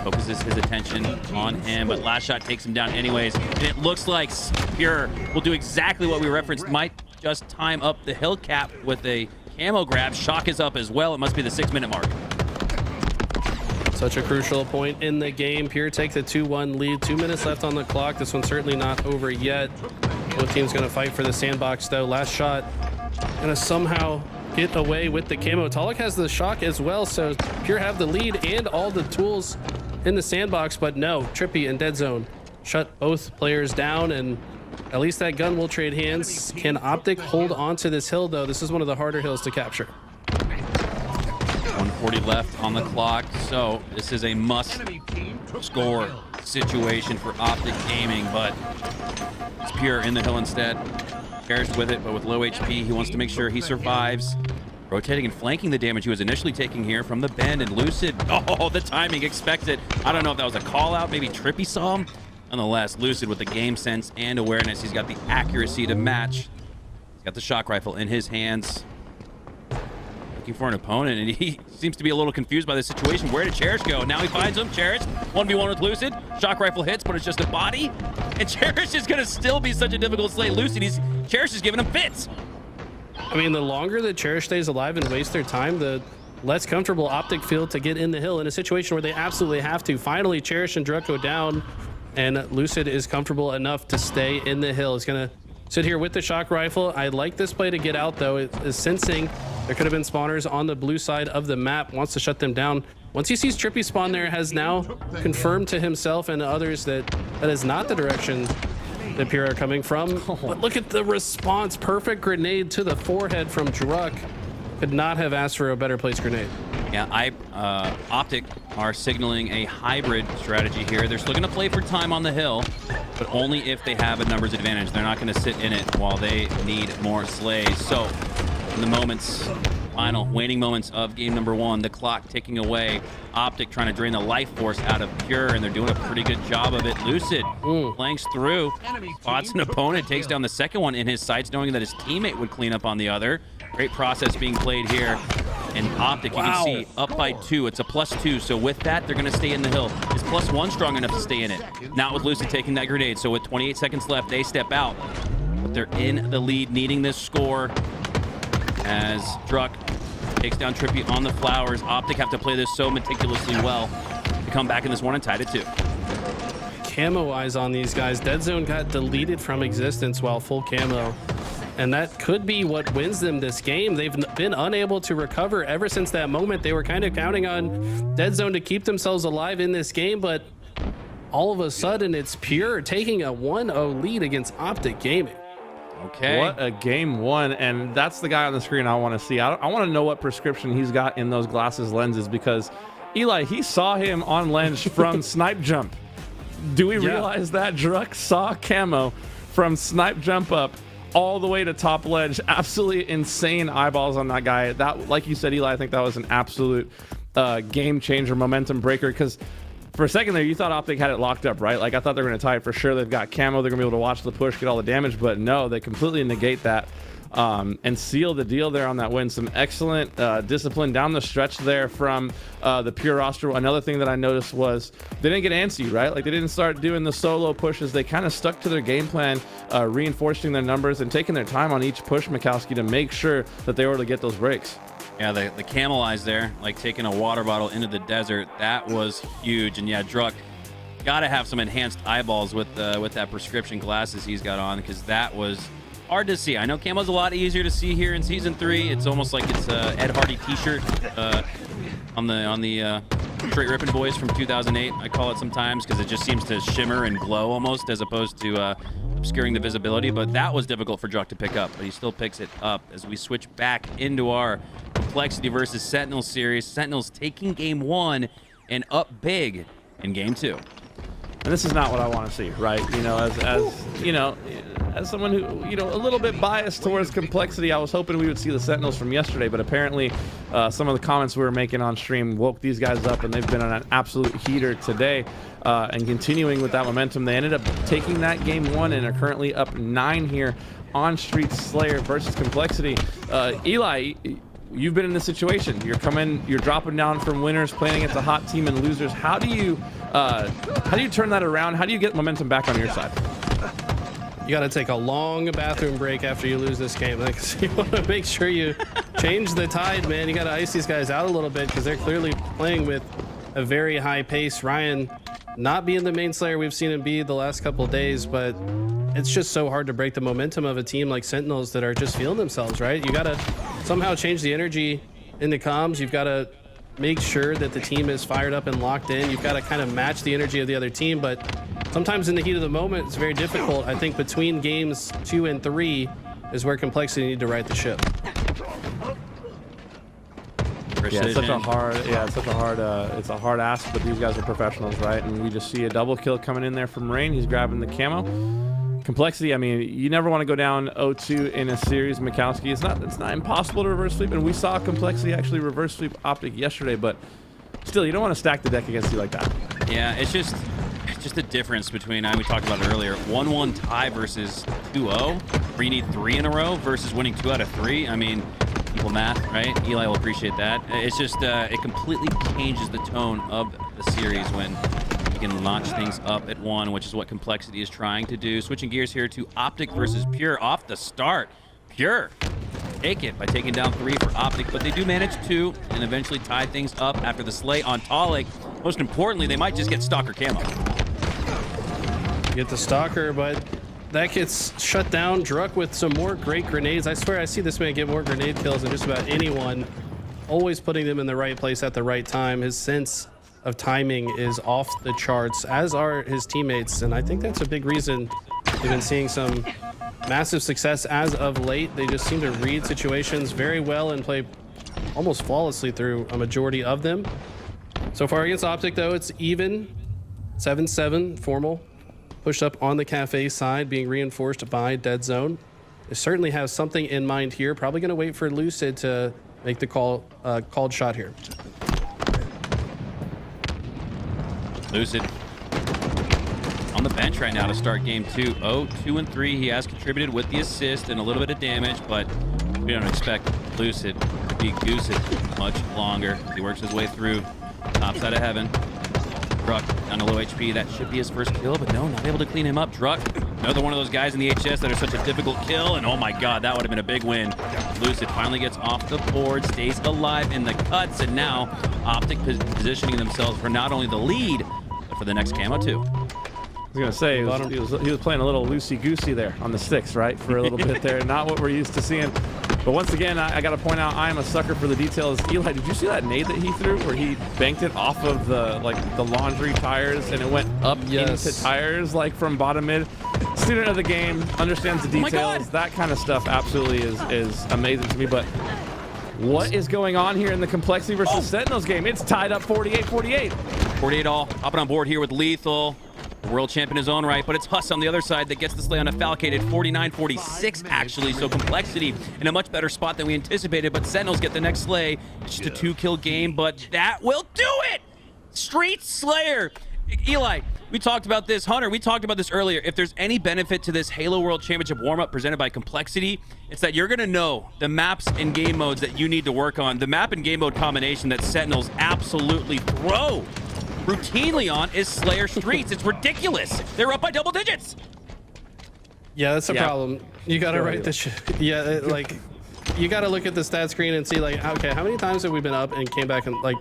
Speaker 3: Focuses his attention on him, but Last Shot takes him down anyways. And it looks like Pure will do exactly what we referenced. Might just time up the hill cap with a camo grab. Shock is up as well. It must be the 6-minute mark.
Speaker 4: Such a crucial point in the game. Pure take the 2-1 lead. 2 minutes left on the clock. This one's certainly not over yet. Both teams going to fight for the sandbox, though. Last Shot going to somehow get away with the camo. Pollock has the shock as well, so Pure have the lead and all the tools in the sandbox, but no, Trippy and Dead Zone shut both players down, and at least that gun will trade hands. Can OpTic hold on to this hill, though? This is one of the harder hills to capture.
Speaker 3: 140 left on the clock, so this is a must-score situation for OpTic Gaming, but it's Pure in the hill instead. Cherished with it, but with low HP, he wants to make sure he survives. Rotating and flanking the damage he was initially taking here from the bend, and Lucid, oh, the timing, expected. I don't know if that was a call out, maybe Trippy saw him. Nonetheless, Lucid with the game sense and awareness. He's got the accuracy to match. He's got the shock rifle in his hands. Looking for an opponent, and he seems to be a little confused by the situation. Where did Cherish go? Now he finds him. Cherish, 1v1 with Lucid. Shock rifle hits, but it's just a body. And Cherish is going to still be such a difficult slay. Lucid, Cherish is giving him fits.
Speaker 4: I mean, the longer that Cherish stays alive and wastes their time, the less comfortable OpTic feel to get in the hill in a situation where they absolutely have to. Finally, Cherish and Druk go down, and Lucid is comfortable enough to stay in the hill. He's going to sit here with the shock rifle. I like this play to get out, though. It is sensing there could have been spawners on the blue side of the map, wants to shut them down. Once he sees Trippy spawn there, has now confirmed to himself and others that that is not the direction that Pure are coming from. But look at the response. Perfect grenade to the forehead from Druk. Could not have asked for a better placed grenade.
Speaker 3: Yeah, OpTic are signaling a hybrid strategy here. They're still going to play for time on the hill, but only if they have a numbers advantage. They're not going to sit in it while they need more slays. So in the final waning moments of game number 1, the clock ticking away. OpTic trying to drain the life force out of Pure, and they're doing a pretty good job of it. Lucid flanks through, spots an opponent, takes down the second one in his sights, knowing that his teammate would clean up on the other. Great process being played here. And OpTic, you can see, up by 2. It's a +2, so with that, they're going to stay in the hill. Is +1 strong enough to stay in it? Not with Lucid taking that grenade, so with 28 seconds left, they step out. But they're in the lead, needing this score as Druck takes down Trippy on the flowers. OpTic have to play this so meticulously well to come back in this one and tie it 2.
Speaker 4: Camo eyes on these guys. Dead Zone got deleted from existence while full camo. And that could be what wins them this game. They've been unable to recover ever since that moment. They were kind of counting on Dead Zone to keep themselves alive in this game, but all of a sudden it's Pure taking a 1-0 lead against OpTic Gaming.
Speaker 3: Okay.
Speaker 2: What a game 1, and that's the guy on the screen I want to see. I want to know what prescription he's got in those glasses lenses, because Eli, he saw him on lens from snipe jump. Do we realize that Druck saw camo from snipe jump up all the way to top ledge? Absolutely insane eyeballs on that guy. That, like you said, Eli, I think that was an absolute game changer, momentum breaker, because for a second there, you thought OpTic had it locked up, right? Like, I thought they were going to tie it for sure. They've got camo. They're going to be able to watch the push, get all the damage. But no, they completely negate that and seal the deal there on that win. Some excellent discipline down the stretch there from the Pure roster. Another thing that I noticed was they didn't get antsy, right? Like, they didn't start doing the solo pushes. They kind of stuck to their game plan, reinforcing their numbers and taking their time on each push, Mikowski, to make sure that they were able to get those breaks.
Speaker 3: Yeah, the camel eyes there, like taking a water bottle into the desert, that was huge. And yeah, Druck got to have some enhanced eyeballs with that prescription glasses he's got on, because that was hard to see. I know camo's a lot easier to see here in Season 3. It's almost like it's a Ed Hardy t-shirt on the Straight Rippin' Boys from 2008. I call it sometimes, because it just seems to shimmer and glow almost, as opposed to obscuring the visibility. But that was difficult for Druck to pick up, but he still picks it up as we switch back into our Complexity versus Sentinels series. Sentinels taking game 1 and up big in game 2.
Speaker 2: And this is not what I want to see, right? You know, as you know, as someone who, you know, a little bit biased towards Complexity, I was hoping we would see the Sentinels from yesterday, but apparently some of the comments we were making on stream woke these guys up, and they've been on an absolute heater today. And continuing with that momentum, they ended up taking that game 1 and are currently up 9 here on Street Slayer versus Complexity. Eli, you've been in this situation. You're dropping down from winners, playing against a hot team and losers. How do you turn that around? How do you get momentum back on your side?
Speaker 4: You got to take a long bathroom break after you lose this game. Like, so you want to make sure you change the tide, man. You got to ice these guys out a little bit, because they're clearly playing with a very high pace. Ryan not being the main Slayer we've seen him be the last couple of days, but it's just so hard to break the momentum of a team like Sentinels that are just feeling themselves, right? You got to somehow change the energy in the comms. You've got to make sure that the team is fired up and locked in. You've got to kind of match the energy of the other team, but sometimes in the heat of the moment, it's very difficult. I think between games 2 and 3 is where Complexity need to right the ship.
Speaker 2: Yeah, it's a hard ask, but these guys are professionals, right? And we just see a double kill coming in there from Rain. He's grabbing the camo. Complexity, I mean, you never want to go down 0-2 in a series, Mikowski. It's not impossible to reverse sweep, and we saw Complexity actually reverse sweep OpTic yesterday, but still, you don't want to stack the deck against you like that.
Speaker 3: Yeah, it's just the difference between, we talked about it earlier, 1-1 tie versus 2-0, where you need 3 in a row versus winning 2 out of 3. I mean, people math, right? Eli will appreciate that. It's just, it completely changes the tone of the series when you can launch things up at 1, which is what Complexity is trying to do. Switching gears here to OpTic versus Pure off the start. Pure take it by taking down 3 for OpTic, but they do manage 2 and eventually tie things up after the slay on Talik. Most importantly, they might just get Stalker camo.
Speaker 4: Get the Stalker, but that gets shut down. Druck with some more great grenades. I swear I see this man get more grenade kills than just about anyone. Always putting them in the right place at the right time. His sense of timing is off the charts, as are his teammates, and I think that's a big reason we've been seeing some massive success as of late. They just seem to read situations very well and play almost flawlessly through a majority of them. So far against OpTic, though, it's even 7-7 formal. Pushed up on the cafe side, being reinforced by Dead Zone. They certainly have something in mind here. Probably going to wait for Lucid to make the called shot here. Lucid
Speaker 3: on the bench right now to start game 2. 2-3. He has contributed with the assist and a little bit of damage, but we don't expect Lucid be Goose it much longer. He works his way through top side of heaven. Druck on a low HP. That should be his first kill, but no, not able to clean him up. Druck, another one of those guys in the HCS that are such a difficult kill, and oh my god, that would have been a big win. Lucid finally gets off the board, stays alive in the cuts, and now OpTic positioning themselves for not only the lead, but for the next camo too.
Speaker 2: I was gonna say he was playing a little loosey-goosey there on the sticks, right, for a little bit there. Not what we're used to seeing. But once again, I got to point out, I am a sucker for the details. Eli, did you see that nade that he threw where he banked it off of the laundry tires and it went up into tires like from bottom mid? Student of the game, understands the details. That kind of stuff absolutely is amazing to me. But what is going on here in the Complexity versus Sentinels game? It's tied up 48-48.
Speaker 3: 48 all. Hopping on board here with Lethal. World champion in his own right, but it's Huss on the other side that gets the slay on a Falcated 49-46 actually, so Complexity in a much better spot than we anticipated, but Sentinels get the next slay. It's just a 2-kill game, but that will do it! Street Slayer! Eli, we talked about this. Hunter, we talked about this earlier. If there's any benefit to this Halo World Championship warm-up presented by Complexity, it's that you're going to know the maps and game modes that you need to work on. The map and game mode combination that Sentinels absolutely throw routinely on is Slayer Streets. It's ridiculous. They're up by double digits.
Speaker 4: Yeah, that's a problem. You gotta write this shit. Yeah, like you gotta look at the stat screen and see like, okay, how many times have we been up and came back and like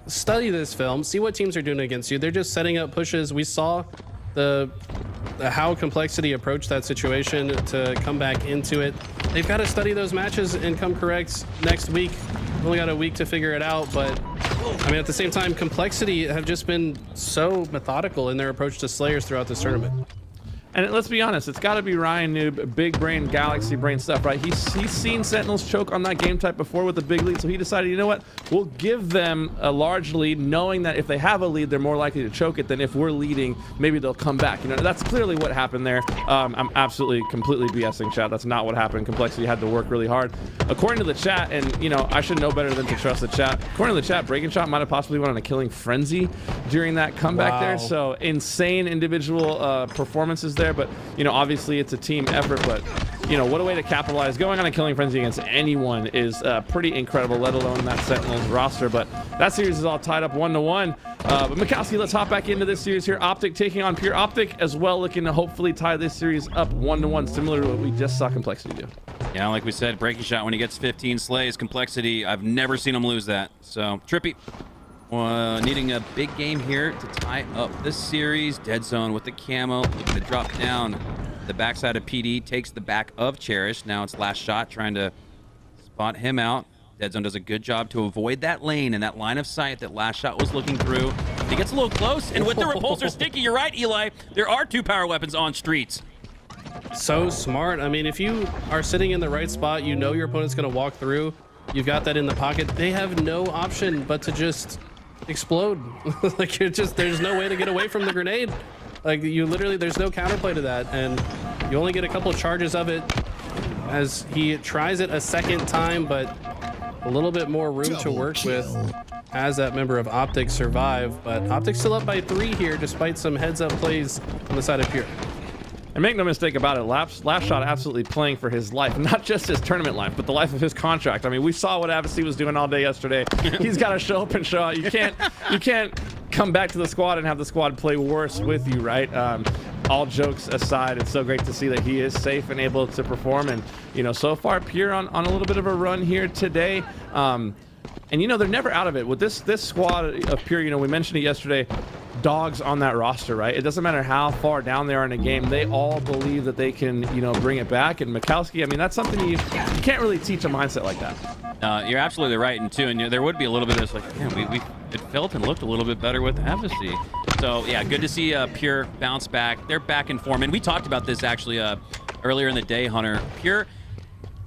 Speaker 4: study this film, see what teams are doing against you. They're just setting up pushes. We saw the how Complexity approached that situation to come back into it. They've got to study those matches and come correct next week. We've only got a week to figure it out, but I mean, at the same time, Complexity have just been so methodical in their approach to Slayers throughout this tournament.
Speaker 2: And let's be honest, it's got to be Ryan Noob, big brain, galaxy brain stuff, right? He's seen Sentinels choke on that game type before with a big lead, so he decided, you know what, we'll give them a large lead, knowing that if they have a lead, they're more likely to choke it than if we're leading, maybe they'll come back. You know, that's clearly what happened there. I'm absolutely, completely BSing, chat. That's not what happened. Complexity had to work really hard. According to the chat, and you know, I should know better than to trust the chat. According to the chat, Breaking Shot might have possibly went on a killing frenzy during that comeback there. So insane individual performances there, but you know, obviously it's a team effort, but you know, what a way to capitalize. Going on a killing frenzy against anyone is pretty incredible, let alone that Sentinels roster. But that series is all tied up 1-1. But Mikowski, let's hop back into this series here. OpTic taking on Pure. OpTic as well, looking to hopefully tie this series up 1-1, similar to what we just saw Complexity do.
Speaker 3: Yeah, like we said, Breaking Shot, when he gets 15 slays, Complexity, I've never seen him lose that. So, Trippy, needing a big game here to tie up this series. Dead Zone with the camo, looking to drop down the backside of PD, takes the back of Cherish. Now it's Last Shot trying to spot him out. Dead Zone does a good job to avoid that lane and that line of sight that Last Shot was looking through. He gets a little close, and with the repulsor sticky, you're right, Eli, there are 2 power weapons on Streets.
Speaker 4: So smart. I mean, if you are sitting in the right spot, you know your opponent's going to walk through. You've got that in the pocket. They have no option but to just explode. Like, you're just, there's no way to get away from the grenade. Like, you literally, there's no counterplay to that, and you only get a couple charges of it as he tries it a second time, but a little bit more room to work with as that member of OpTic survive. But OpTic's still up by 3 here, despite some heads-up plays on the side of Pure.
Speaker 2: And make no mistake about it, Last Shot absolutely playing for his life, not just his tournament life, but the life of his contract. I mean, we saw what Avicii was doing all day yesterday. He's got to show up and show out. You can't come back to the squad and have the squad play worse with you, right? All jokes aside, it's so great to see that he is safe and able to perform. And you know, so far Pure on a little bit of a run here today. And you know, they're never out of it with this squad of Pure. You know, we mentioned it yesterday. Dogs on that roster, right? It doesn't matter how far down they are in a game, they all believe that they can, you know, bring it back. And Mikowski, I mean, that's something you can't really teach a mindset like that.
Speaker 3: You're absolutely right, and too, and there would be a little bit of this, like, man, it felt and looked a little bit better with Avicii. So yeah, good to see Pure bounce back. They're back in form, and we talked about this actually earlier in the day, Hunter. Pure,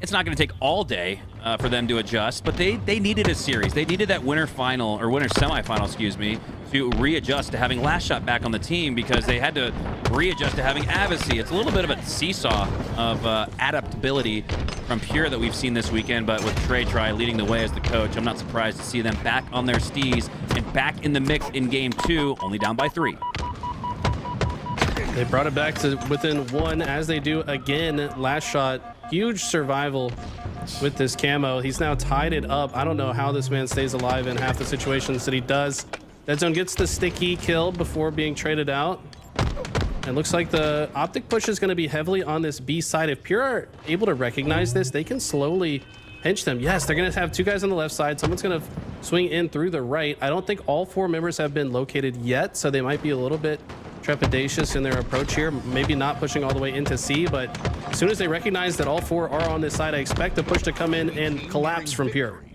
Speaker 3: it's not going to take all day for them to adjust, but they needed a series. They needed that winter final, or winter semifinal, excuse me, to readjust to having Last Shot back on the team, because they had to readjust to having Avicii. It's a little bit of a seesaw of adaptability from Pure that we've seen this weekend, but with Trey leading the way as the coach, I'm not surprised to see them back on their steez and back in the mix in game 2, only down by 3.
Speaker 4: They brought it back to within 1, as they do again. Last Shot, huge survival with this camo. He's now tied it up. I don't know how this man stays alive in half the situations that he does. Dead Zone gets the sticky kill before being traded out. And looks like the OpTic push is going to be heavily on this B side. If Pure are able to recognize this, they can slowly pinch them. Yes, they're going to have 2 guys on the left side. Someone's going to swing in through the right. I don't think all 4 members have been located yet, so they might be a little bit trepidatious in their approach here. Maybe not pushing all the way into C, but as soon as they recognize that all 4 are on this side, I expect the push to come in and collapse from Pure.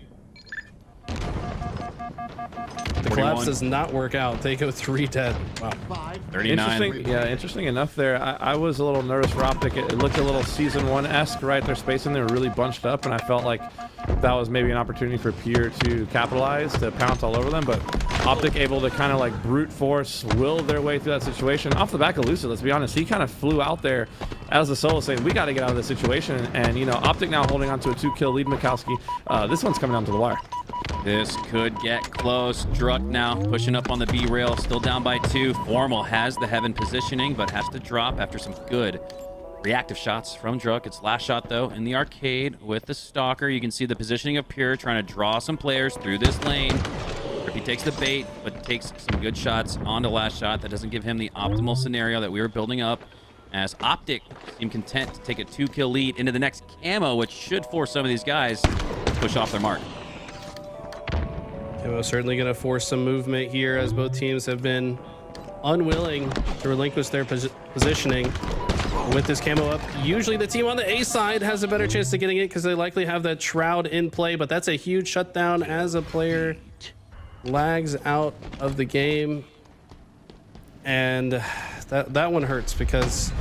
Speaker 4: The collapse does not work out. They go 3 dead. Wow.
Speaker 3: 39.
Speaker 2: Interesting enough there. I was a little nervous for OpTic. It looked a little Season 1-esque, right? Their spacing, they were really bunched up, and I felt like that was maybe an opportunity for Pure to capitalize, to pounce all over them, but OpTic able to kind of like brute force, will their way through that situation. Off the back of Lucid, let's be honest, he kind of flew out there as a solo saying, we got to get out of this situation, and you know, OpTic now holding on to a 2-kill lead. Mikowski, this one's coming down to the wire.
Speaker 3: This could get close. Druck now pushing up on the B rail, still down by 2. Formal has the heaven positioning, but has to drop after some good reactive shots from Druck. It's last shot, though, in the arcade with the Stalker. You can see the positioning of Pure trying to draw some players through this lane. He takes the bait, but takes some good shots on the last shot. That doesn't give him the optimal scenario that we were building up, as OpTic seem content to take a 2-kill lead into the next camo, which should force some of these guys to push off their mark.
Speaker 4: Camo certainly going to force some movement here, as both teams have been unwilling to relinquish their positioning. With this camo up, usually the team on the A side has a better chance of getting it because they likely have that shroud in play, but that's a huge shutdown as a player lags out of the game. And that one hurts because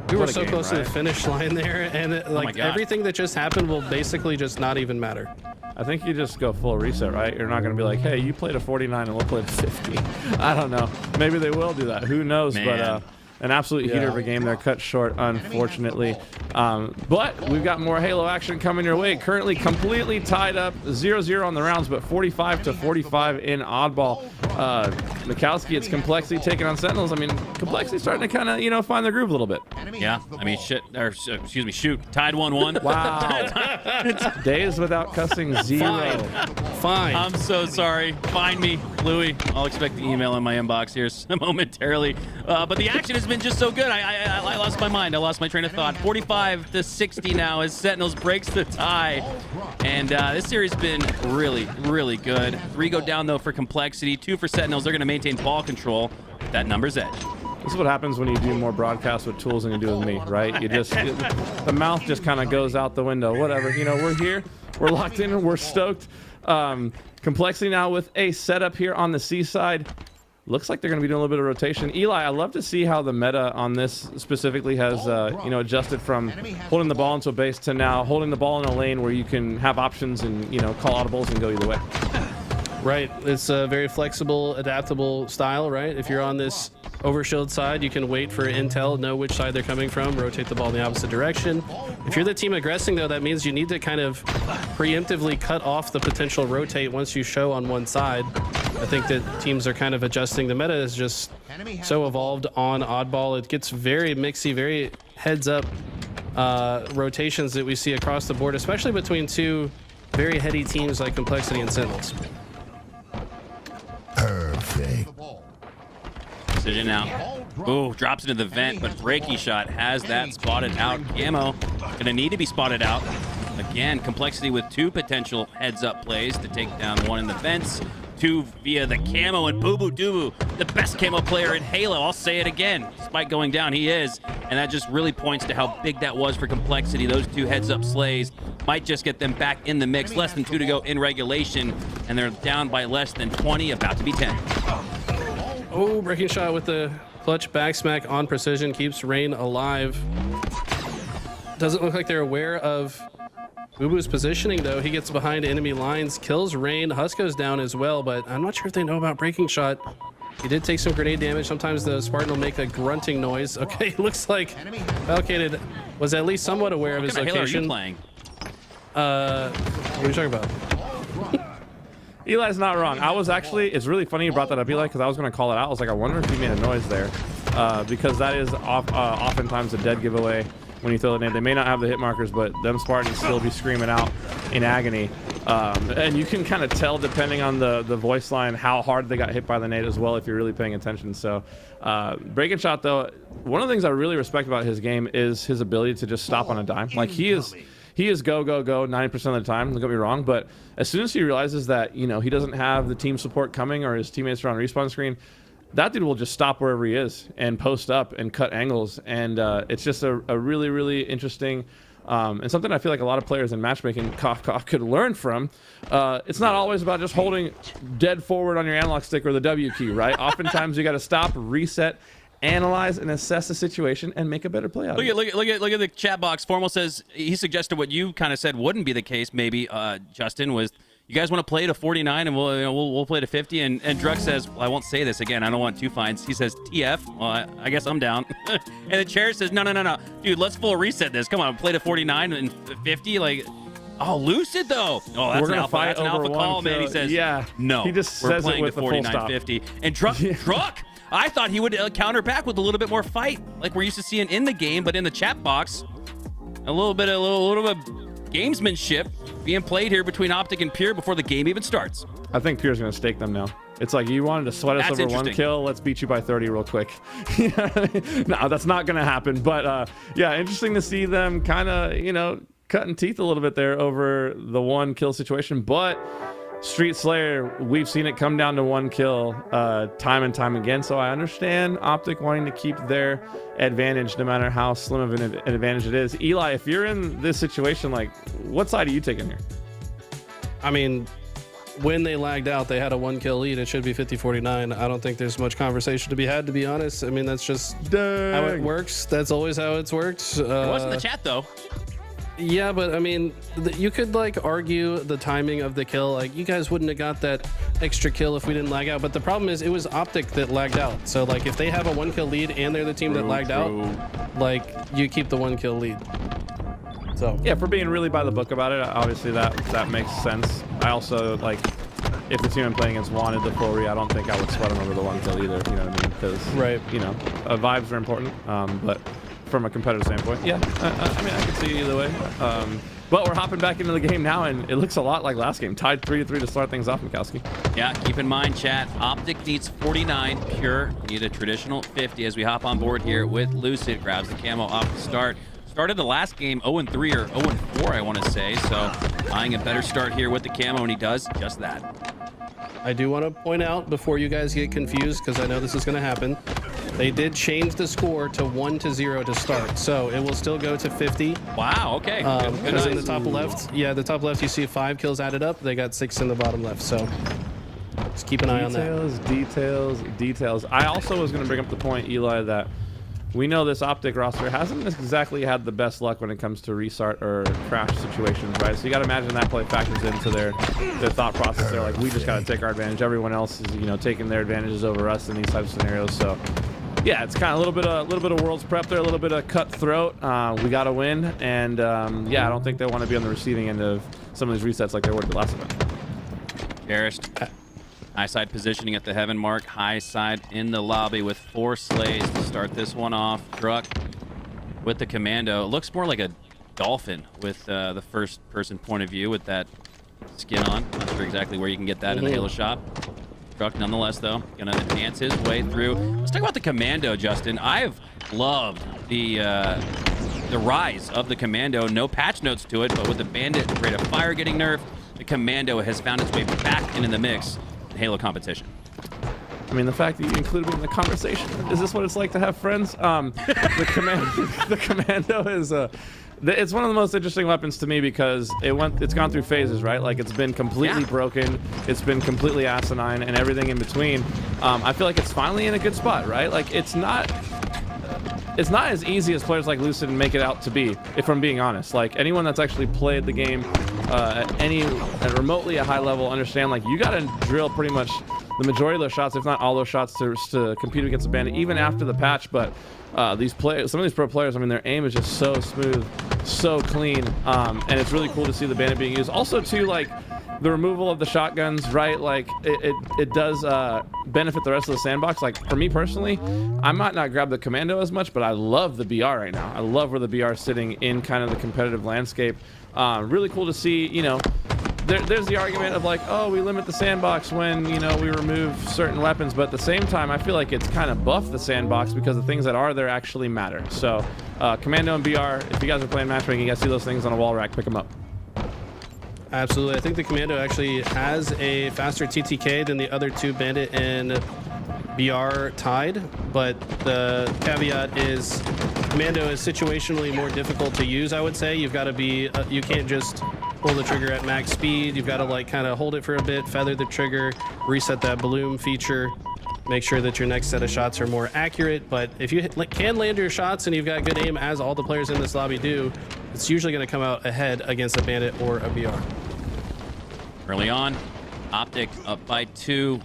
Speaker 4: we were so close to the finish line there, and everything that just happened will basically just not even matter.
Speaker 2: I think you just go full reset, right? You're not going to be like, hey, you played a 49 and we'll play a 50. I don't know. Maybe they will do that. Who knows?
Speaker 3: Man.
Speaker 2: But an absolute heater of a game there, cut short, unfortunately. But we've got more Halo action coming your way. Currently completely tied up, 0-0 on the rounds, but 45-45 in oddball. Mikowski, it's Complexity taking on Sentinels. I mean, Complexity starting to kind of, you know, find their groove a little bit.
Speaker 3: Yeah, I mean, shoot. Tied 1-1.
Speaker 2: Wow. Days without cussing, 0.
Speaker 4: Fine.
Speaker 3: I'm so sorry. Find me, Louis. I'll expect the email in my inbox here momentarily. But the action has been just so good. I lost my mind. I lost my train of thought. 45-60 now as Sentinels breaks the tie. And this series has been really, really good. 3 go down, though, for Complexity. 2 for Sentinels. They're going to maintain ball control at that number's edge.
Speaker 2: This is what happens when you do more broadcasts with tools than you do with me, right? You just, the mouth just kind of goes out the window. Whatever. You know, we're here. We're locked in. We're stoked. Complexity now with a setup here on the C side. Looks like they're going to be doing a little bit of rotation. Eli, I love to see how the meta on this specifically has, you know, adjusted from holding the ball into a base to now holding the ball in a lane where you can have options and, you know, call audibles and go either way.
Speaker 4: Right. It's a very flexible, adaptable style, right? If you're on this overshield side, you can wait for intel, know which side they're coming from, rotate the ball in the opposite direction. If you're the team aggressing, though, that means you need to kind of preemptively cut off the potential rotate once you show on one side. I think that teams are kind of adjusting. The meta is just so evolved on oddball. It gets very mixy, very heads-up rotations that we see across the board, especially between 2 very heady teams like Complexity and Sentinels.
Speaker 1: Perfect.
Speaker 3: Decision now. Ooh, drops into the vent, but Breaky Shot has that spotted out. Camo gonna need to be spotted out. Again, Complexity with 2 potential heads-up plays to take down 1 in the vents, 2 via the camo, and Boo Boo Doo Boo, the best camo player in Halo. I'll say it again. Despite going down, he is. And that just really points to how big that was for Complexity. Those 2 heads-up slays might just get them back in the mix. Less than 2 to go in regulation, and they're down by less than 20, about to be 10.
Speaker 4: Oh, Breaking Shot with the clutch back smack on precision keeps Rain alive. Doesn't look like they're aware of Boo Boo's positioning, though. He gets behind enemy lines, kills Rain. Husko's down as well, but I'm not sure if they know about Breaking Shot. He did take some grenade damage. Sometimes the Spartan will make a grunting noise. Okay, looks like Falcated was at least somewhat aware of his location.
Speaker 3: What are you playing?
Speaker 4: What are you talking about?
Speaker 2: Eli's not wrong. I was actually, it's really funny you brought that up, Eli, because I was going to call it out. I was like, I wonder if he made a noise there, because that is oftentimes a dead giveaway when you throw the nade. They may not have the hit markers, but them Spartans still be screaming out in agony. And you can kind of tell, depending on the voice line, how hard they got hit by the nade as well, if you're really paying attention. So Breaking Shot, though, one of the things I really respect about his game is his ability to just stop on a dime. Like, he is go, go, go 90% of the time, don't get me wrong, but as soon as he realizes that, you know, he doesn't have the team support coming or his teammates are on respawn screen, that dude will just stop wherever he is and post up and cut angles. And it's just a really, really interesting and something I feel like a lot of players in matchmaking could learn from. It's not always about just holding dead forward on your analog stick or the W key, right? Oftentimes you got to stop, reset, analyze and assess the situation and make a better play out of it.
Speaker 3: Look at the chat box. Formal says he suggested what you kind of said wouldn't be the case. Maybe Justin was, you guys want to play to 49 and we'll play to 50. And Druk says, well, I won't say this again. I don't want two fines. He says TF. Well, I guess I'm down. And the chair says, no, dude, let's full reset this. Come on, play to 49 and 50. Like, oh, Lucid though. Oh, that's an alpha call, man. He says,
Speaker 2: yeah,
Speaker 3: no,
Speaker 2: he just
Speaker 3: we're
Speaker 2: says
Speaker 3: playing
Speaker 2: it with
Speaker 3: to
Speaker 2: the
Speaker 3: 49, 50. And Druk. I thought he would counter back with a little bit more fight, like we're used to seeing in the game, but in the chat box, a little bit of gamesmanship being played here between OpTic and Pure before the game even starts.
Speaker 2: I think Pure's going to stake them now. It's like, you wanted to sweat us over one kill, let's beat you by 30 real quick. You know what I mean? No, that's not going to happen. But yeah, interesting to see them kind of, you know, cutting teeth a little bit there over the one kill situation. But Street Slayer, we've seen it come down to one kill time and time again, so I understand OpTic wanting to keep their advantage no matter how slim of an advantage it is. Eli, if you're in this situation, like, what side are you taking here?
Speaker 4: I mean, when they lagged out, they had a one kill lead. It should be 50-49. I don't think there's much conversation to be had, to be honest. I mean, that's just how it works. That's always how it's worked.
Speaker 3: It was in the chat, though.
Speaker 4: Yeah, but I mean, you could like argue the timing of the kill. Like, you guys wouldn't have got that extra kill if we didn't lag out. But the problem is, it was OpTic that lagged out. So like, if they have a one kill lead and they're the team that lagged out, like, you keep the one kill lead. So
Speaker 2: yeah, for being really by the book about it, obviously that makes sense. I also, like, if the team I'm playing against wanted the full re, I don't think I would sweat them over the one kill either. You know what I mean? Because you know, vibes are important. But from a competitive standpoint, yeah, I mean, I can see either way. But we're hopping back into the game now, and it looks a lot like last game. Tied 3-3 to start things off, Mikowski.
Speaker 3: Yeah, keep in mind, chat, OpTic needs 49. Pure need a traditional 50 as we hop on board here with Lucid. Grabs the camo off the start. Started the last game 0-3 or 0-4, I want to say. So eyeing a better start here with the camo, and he does just that.
Speaker 4: I do want to point out, before you guys get confused, because I know this is going to happen, they did change the score to 1-0 to start, so it will still go to 50.
Speaker 3: Wow, okay.
Speaker 4: Because in the top left, the top left, you see 5 kills added up. They got 6 in the bottom left, so just keep an eye on that.
Speaker 2: Details. I also was going to bring up the point, Eli, that we know this OpTic roster hasn't exactly had the best luck when it comes to restart or crash situations, right? So you got to imagine that play factors into their thought process. They're like, we just got to take our advantage. Everyone else is, you know, taking their advantages over us in these types of scenarios. So yeah, it's kind of a little bit of world's prep there, a little bit of cutthroat. We got to win, and yeah, I don't think they want to be on the receiving end of some of these resets like they were at the last event.
Speaker 3: Cherished. High side positioning at the heaven mark. High side in the lobby with 4 slays to start this one off. Druk with the commando. It looks more like a dolphin with the first person point of view with that skin on. Not sure exactly where you can get that in the Halo shop. Druk nonetheless, though, gonna advance his way through. Let's talk about the commando, Justin. I've loved the rise of the commando. No patch notes to it, but with the bandit rate of fire getting nerfed, the commando has found its way back into the mix. Halo competition.
Speaker 2: I mean, the fact that you included me in the conversation, is this what it's like to have friends? The commando is it's one of the most interesting weapons to me because it's gone through phases, right? Like, it's been completely broken, it's been completely asinine, and everything in between. I feel like it's finally in a good spot, right? Like, it's not as easy as players like Lucid make it out to be, if I'm being honest. Like, anyone that's actually played the game at remotely a high level understand, like, you gotta drill pretty much the majority of those shots, if not all those shots, to compete against the bandit, even after the patch. But these players, some of these pro players, I mean, their aim is just so smooth, so clean, and it's really cool to see the bandit being used. Also, too, like, the removal of the shotguns, right? Like it does benefit the rest of the sandbox. Like for me personally, I might not grab the commando as much, but I love the BR right now. I love where the BR is sitting in kind of the competitive landscape. Really cool to see, you know, there's the argument of like, oh, we limit the sandbox when, you know, we remove certain weapons, but at the same time, I feel like it's kind of buffed the sandbox because the things that are there actually matter. So commando and BR, if you guys are playing matchmaking, you guys see those things on a wall rack, pick them up.
Speaker 4: Absolutely. I think the commando actually has a faster TTK than the other two, bandit and BR tied, but the caveat is commando is situationally more difficult to use. I would say you've got to be you can't just pull the trigger at max speed. You've got to like kind of hold it for a bit, feather the trigger, reset that bloom feature, make sure that your next set of shots are more accurate. But if you can land your shots and you've got good aim, as all the players in this lobby do, it's usually going to come out ahead against a bandit or a BR.
Speaker 3: Early on, OpTic up by 2.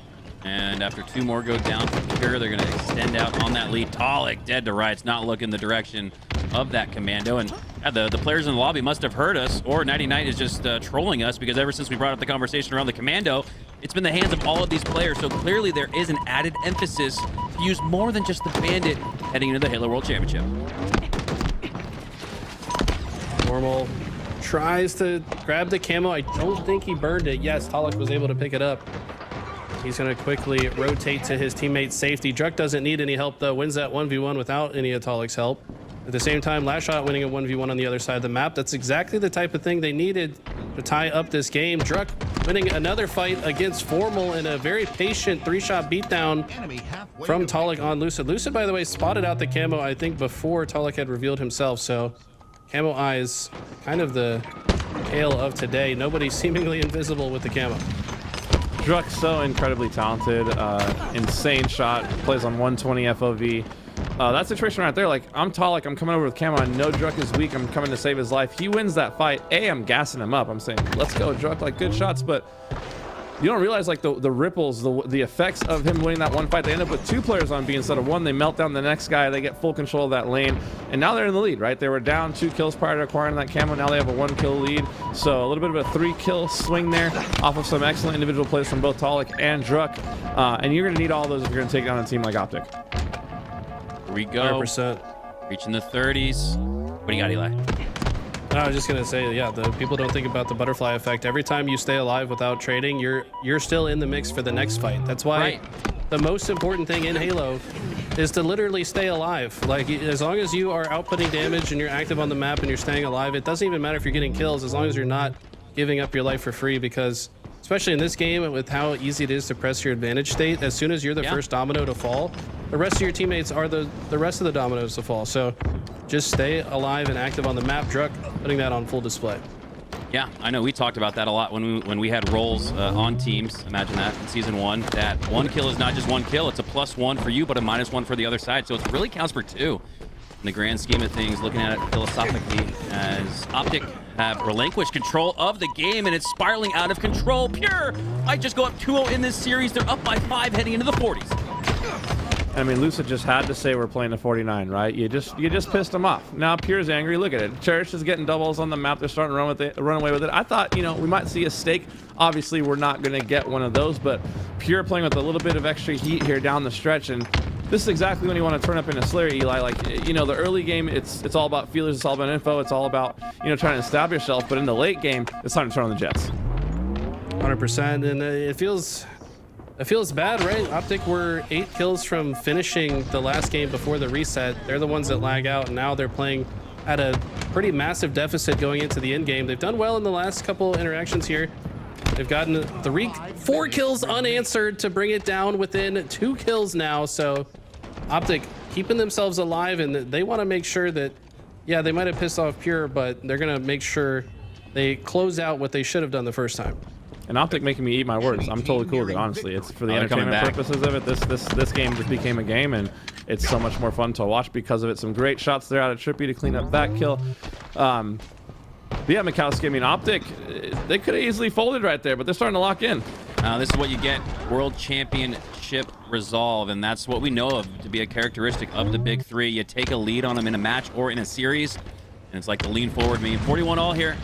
Speaker 3: And after 2 more go down for Pure, they're going to extend out on that lead. Talik dead to rights, not looking the direction of that commando. And the players in the lobby must have heard us, or 99 is just trolling us, because ever since we brought up the conversation around the commando, it's been the hands of all of these players. So clearly there is an added emphasis to use more than just the bandit heading into the Halo World Championship.
Speaker 4: Normal tries to grab the camo. I don't think he burned it. Yes, Talik was able to pick it up. He's going to quickly rotate to his teammate's safety. Druk doesn't need any help, though. Wins that 1v1 without any of Talik's help. At the same time, Last Shot winning a 1v1 on the other side of the map. That's exactly the type of thing they needed to tie up this game. Druk winning another fight against Formal in a very patient 3-shot beatdown from Talik on Lucid. Lucid, by the way, spotted out the camo, I think, before Talik had revealed himself. So camo eyes, kind of the tale of today. Nobody seemingly invisible with the camo.
Speaker 2: Druk's so incredibly talented, insane shot, plays on 120 FOV. That situation right there, like, I'm Talik, I'm coming over with camo, I know Druk is weak, I'm coming to save his life. He wins that fight. I'm gassing him up. I'm saying, let's go, Druk, like, good shots, but you don't realize, like, the ripples, the effects of him winning that one fight. They end up with 2 players on B instead of 1. They melt down the next guy, they get full control of that lane, and now they're in the lead, right? They were down 2 kills prior to acquiring that camo. Now they have a 1-kill lead, so a little bit of a 3-kill swing there off of some excellent individual plays from both Talik and Druk, and you're going to need all those if you're going to take down a team like OpTic.
Speaker 3: Here we go.
Speaker 4: 100%.
Speaker 3: Reaching the 30s. What do you got, Eli?
Speaker 4: I was just gonna say, yeah, the people don't think about the butterfly effect. Every time you stay alive without trading, you're still in the mix for the next fight. That's why the most important thing in Halo is to literally stay alive. Like, as long as you are outputting damage and you're active on the map and you're staying alive, it doesn't even matter if you're getting kills, as long as you're not giving up your life for free. Because especially in this game, with how easy it is to press your advantage state, as soon as you're the first domino to fall, the rest of your teammates are the rest of the dominoes to fall. So just stay alive and active on the map. Druk putting that on full display.
Speaker 3: Yeah, I know. We talked about that a lot when we had roles on teams. Imagine that in Season 1. That 1 kill is not just 1 kill. It's a +1 for you, but a -1 for the other side. So it really counts for 2. In the grand scheme of things, looking at it philosophically, as OpTic have relinquished control of the game, and it's spiraling out of control. Pure might just go up 2-0 in this series. They're up by 5 heading into the 40s.
Speaker 2: I mean, Lucid just had to say we're playing a 49, right? You just pissed him off. Now Pure's angry. Look at it. Cherish is getting doubles on the map. They're starting to run away with it. I thought, you know, we might see a stake. Obviously, we're not going to get one of those, but Pure playing with a little bit of extra heat here down the stretch, and this is exactly when you want to turn up in a Slayer, Eli. Like, you know, the early game, it's all about feelers, it's all about info, it's all about, you know, trying to establish yourself. But in the late game, it's time to turn on the jets.
Speaker 4: 100%, and it feels bad, right? OpTic were 8 kills from finishing the last game before the reset. They're the ones that lag out, and now they're playing at a pretty massive deficit going into the end game. They've done well in the last couple interactions here. They've gotten 4 kills unanswered to bring it down within 2 kills now. So OpTic keeping themselves alive, and they want to make sure that, yeah, they might have pissed off Pure, but they're going to make sure they close out what they should have done the first time.
Speaker 2: And OpTic making me eat my words. I'm totally cool with it, honestly. It's for the entertainment purposes of it. This game just became a game, and it's so much more fun to watch because of it. Some great shots there out of Trippy to clean up that kill. But yeah, Mikowski, I mean, OpTic, they could have easily folded right there, but they're starting to lock in.
Speaker 3: This is what you get, World Championship resolve, and that's what we know of to be a characteristic of the big 3. You take a lead on them in a match or in a series, and it's like the lean forward meme. 41 all here.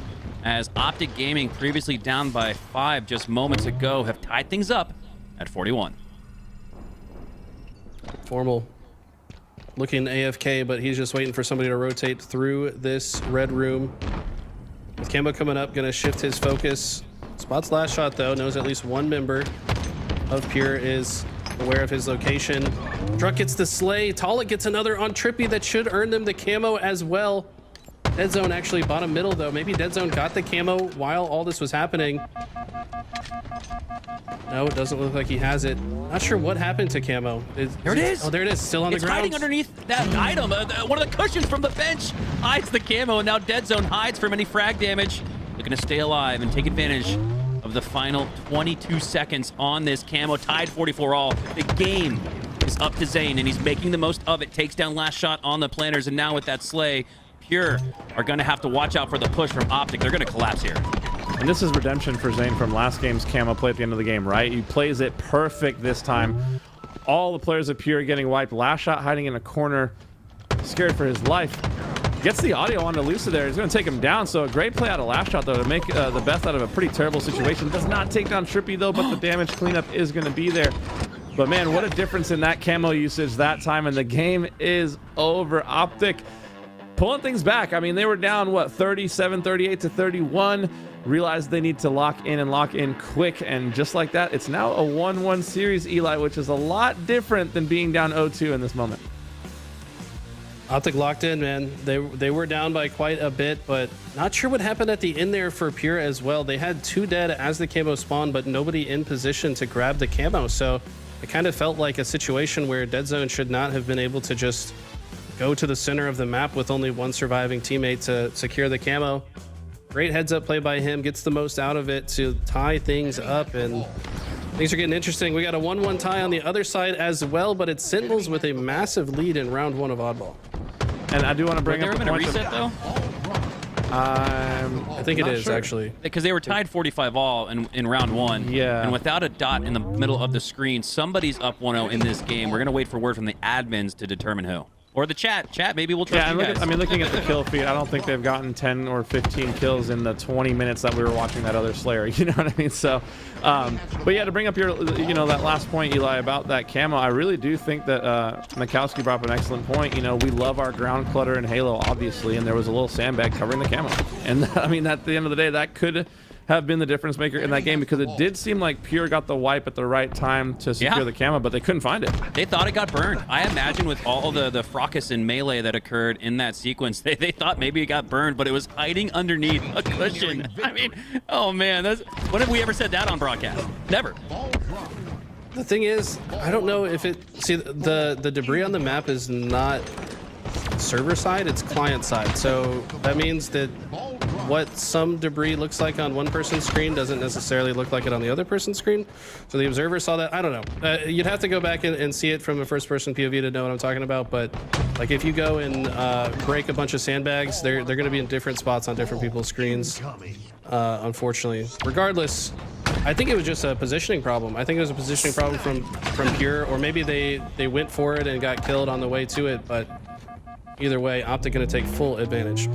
Speaker 3: as OpTic Gaming, previously down by 5 just moments ago, have tied things up at 41.
Speaker 4: Formal looking AFK, but he's just waiting for somebody to rotate through this red room. With Cambo coming up, gonna shift his focus. Spots last shot though, knows at least one member of Pure is aware of his location. Druck gets the slay. Talik gets another on Trippy that should earn them the camo as well. Dead Zone actually bottom middle though. Maybe Dead Zone got the camo while all this was happening. No, it doesn't look like he has it. Not sure what happened to camo.
Speaker 3: There it is.
Speaker 4: Oh, there it is. Still on the ground.
Speaker 3: It's hiding underneath that item. One of the cushions from the bench hides the camo, and now Dead Zone hides from any frag damage. Looking to stay alive and take advantage of the final 22 seconds on this camo. Tied 44 all. The game is up to Zane, and he's making the most of it. Takes down last shot on the planters, and now with that slay, Pure are going to have to watch out for the push from OpTic. They're going to collapse here.
Speaker 2: And this is redemption for Zane from last game's camo play at the end of the game, right? He plays it perfect this time. All the players of Pure getting wiped. Last shot hiding in a corner, scared for his life. Gets the audio onto Lusa there. He's going to take him down. So a great play out of last shot, though, to make the best out of a pretty terrible situation. Does not take down Trippy, though, but the damage cleanup is going to be there. But, man, what a difference in that camo usage that time. And the game is over. OpTic pulling things back. I mean, they were down, what, 37, 38 to 31. Realized they need to lock in quick. And just like that, it's now a 1-1 series, Eli, which is a lot different than being down 0-2 in this moment.
Speaker 4: OpTic locked in, man. They were down by quite a bit, but not sure what happened at the end there for Pure as well. They had 2 dead as the camo spawned, but nobody in position to grab the camo. So it kind of felt like a situation where Dead Zone should not have been able to just go to the center of the map with only one surviving teammate to secure the camo. Great heads up play by him, gets the most out of it to tie things up, and things are getting interesting. We got a 1-1 tie on the other side as well, but it's Sentinels with a massive lead in round 1 of Oddball.
Speaker 2: And I do want to bring up
Speaker 3: a reset though.
Speaker 2: I
Speaker 4: think it is actually,
Speaker 3: because they were tied 45 all in round 1.
Speaker 2: Yeah.
Speaker 3: And without a dot in the middle of the screen, somebody's up 1-0 in this game. We're gonna wait for word from the admins to determine who. Or the chat. Maybe we'll trust you guys.
Speaker 2: I mean, looking at the kill feed, I don't think they've gotten 10 or 15 kills in the 20 minutes that we were watching that other Slayer. You know what I mean? So, but yeah, to bring up your, that last point, Eli, about that camo, I really do think that Mikowski brought up an excellent point. You know, we love our ground clutter in Halo, obviously, and there was a little sandbag covering the camo. And I mean, at the end of the day, that could have been the difference maker in that game, because it did seem like Pure got the wipe at the right time to secure the camo, but they couldn't find it.
Speaker 3: They thought it got burned. I imagine with all the fracas and melee that occurred in that sequence, they thought maybe it got burned, but it was hiding underneath a cushion. I mean, oh man, when have we ever said that on broadcast? Never.
Speaker 4: The thing is, I don't know if the debris on the map is not server side, it's client side. So that means that what some debris looks like on one person's screen doesn't necessarily look like it on the other person's screen. So the observer saw that. I don't know. You'd have to go back and see it from a first-person POV to know what I'm talking about. But like, if you go and break a bunch of sandbags, they're going to be in different spots on different people's screens. Unfortunately, regardless, I think it was just a positioning problem. I think it was a positioning problem from Pure, or maybe they went for it and got killed on the way to it. But either way, OpTic going to take full advantage.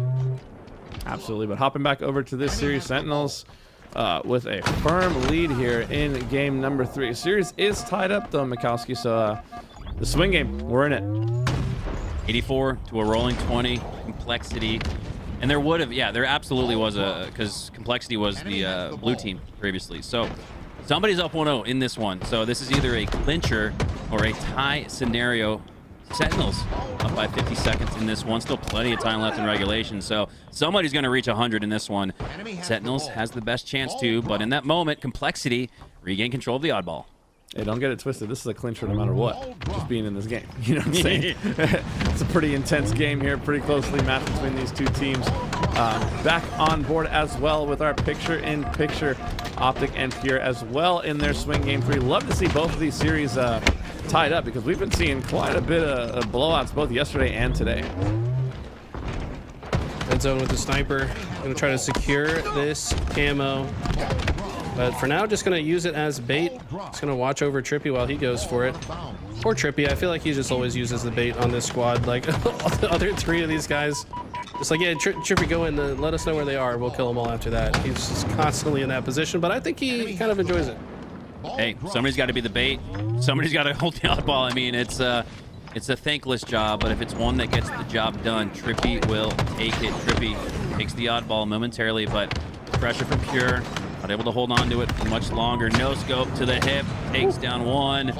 Speaker 2: Absolutely, but hopping back over to this series, Sentinels with a firm lead here in game number 3. Series is tied up though, Mikowski, so the swing game, we're in it.
Speaker 3: 84 to a rolling 20, Complexity. And there would have, there absolutely was because Complexity was the blue team previously. So somebody's up 1-0 in this one. So this is either a clincher or a tie scenario. Sentinels up by 50 seconds in this one. Still plenty of time left in regulation, so somebody's going to reach 100 in this one. Sentinels has the best chance to, but in that moment, Complexity regain control of the oddball.
Speaker 2: Hey, don't get it twisted. This is a clincher no matter what, just being in this game. You know what I'm saying? It's a pretty intense game here, pretty closely matched between these two teams. Back on board as well with our picture-in-picture OpTic and Pure as well in their swing game 3. Love to see both of these series tied up, because we've been seeing quite a bit of blowouts both yesterday and today.
Speaker 4: Dead Zone with the sniper. Gonna try to secure this camo. But for now, just gonna use it as bait. Just gonna watch over Trippy while he goes for it. Poor Trippy, I feel like he just always uses the bait on this squad. Like, all the other 3 of these guys It's like, yeah, Trippy, go in, let us know where they are. We'll kill them all after that. He's just constantly in that position, but I think he kind of enjoys it.
Speaker 3: Hey, somebody's got to be the bait. Somebody's got to hold the oddball. I mean, it's a thankless job, but if it's one that gets the job done, Trippy will take it. Trippy takes the oddball momentarily, but pressure from Pure, not able to hold on to it for much longer. No scope to the hip, takes down one.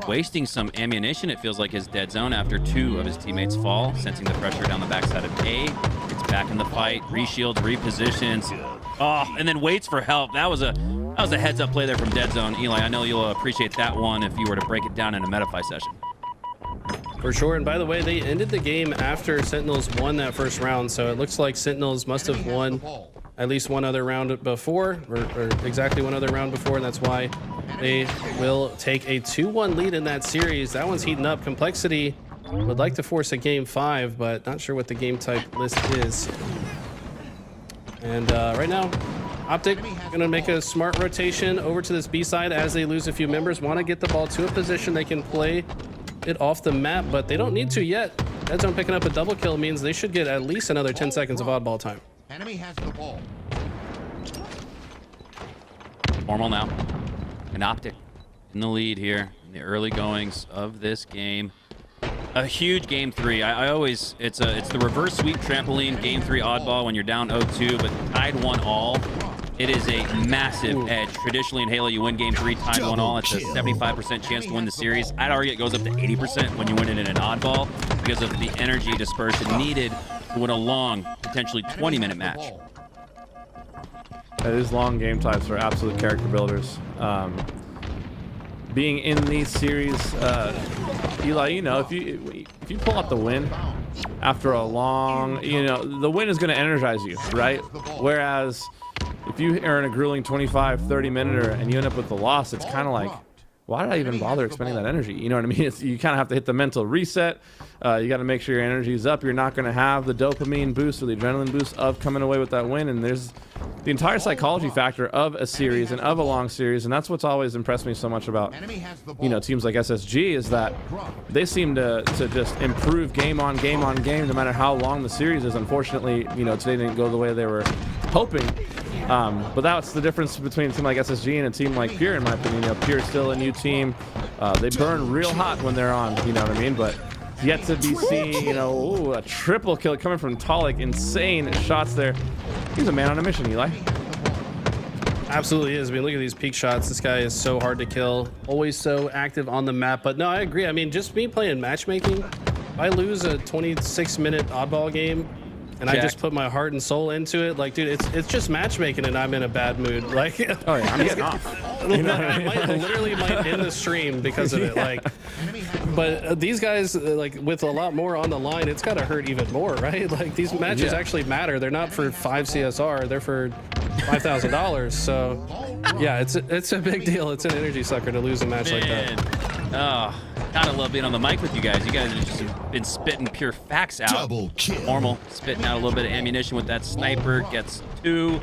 Speaker 3: Wasting some ammunition, it feels like, his dead zone after 2 of his teammates fall, sensing the pressure down the backside of A. Gets back in the fight, reshields, repositions. Oh, and then waits for help. That was a heads-up play there from dead zone. Eli, I know you'll appreciate that one if you were to break it down in a Metafy session.
Speaker 4: For sure. And by the way, they ended the game after Sentinels won that first round, so it looks like Sentinels must have won at least one other round before, or exactly one other round before, and that's why they will take a 2-1 lead in that series. That one's heating up. Complexity would like to force a game 5, but not sure what the game type list is. And right now, OpTic gonna make a smart rotation over to this B side as they lose a few members. Want to get the ball to a position they can play it off the map, but they don't need to yet. Dead Zone picking up a double kill means they should get at least another 10 seconds of oddball time.
Speaker 1: Enemy has the ball.
Speaker 3: Formal now. And OpTic in the lead here in the early goings of this game. A huge game 3. I always, it's the reverse sweep trampoline game 3 oddball when you're down 0-2, but tied 1-all. It is a massive edge. Traditionally in Halo, you win game 3 tied 1-all. It's a 75% chance to win the series. I'd argue it goes up to 80% when you win it in an oddball because of the energy dispersion needed to win a long, potentially 20-minute match.
Speaker 2: These long game types are absolute character builders. Being in these series, Eli, you know, if you pull out the win after a long, you know, the win is going to energize you, right? Whereas if you are in a grueling 25-30 minute and you end up with the loss, it's kind of like, why did I even bother expending that energy? You know what I mean? You kind of have to hit the mental reset. You got to make sure your energy is up. You're not going to have the dopamine boost or the adrenaline boost of coming away with that win. And there's the entire psychology factor of a series and of a long series. And that's what's always impressed me so much about, you know, teams like SSG is that they seem to just improve game on game on game, no matter how long the series is. Unfortunately, you know, today didn't go the way they were hoping. But that's the difference between a team like SSG and a team like Pure, in my opinion. You know, Pure's still a new team. They burn real hot when they're on, you know what I mean? But yet to be seen, you know, ooh, a triple kill coming from Talik. Insane shots there. He's a man on a mission, Eli.
Speaker 4: Absolutely is. I mean, look at these peak shots. This guy is so hard to kill. Always so active on the map. But no, I agree. I mean, just me playing matchmaking, if I lose a 26-minute oddball game, and I just put my heart and soul into it, like, dude, it's just matchmaking and I'm in a bad mood. Like,
Speaker 2: oh yeah, I'm getting off.
Speaker 4: You know, I literally might end the stream because of it. Like, but these guys, like, with a lot more on the line, it's got to hurt even more, right? Like, these matches actually matter. They're not for 5 CSR. They're for $5,000. So, yeah, it's a big deal. It's an energy sucker to lose a match like that.
Speaker 3: Oh, gotta love being on the mic with you guys. You guys have just been spitting pure facts out.
Speaker 1: Double kill.
Speaker 3: Formal spitting out a little bit of ammunition with that sniper. Gets 2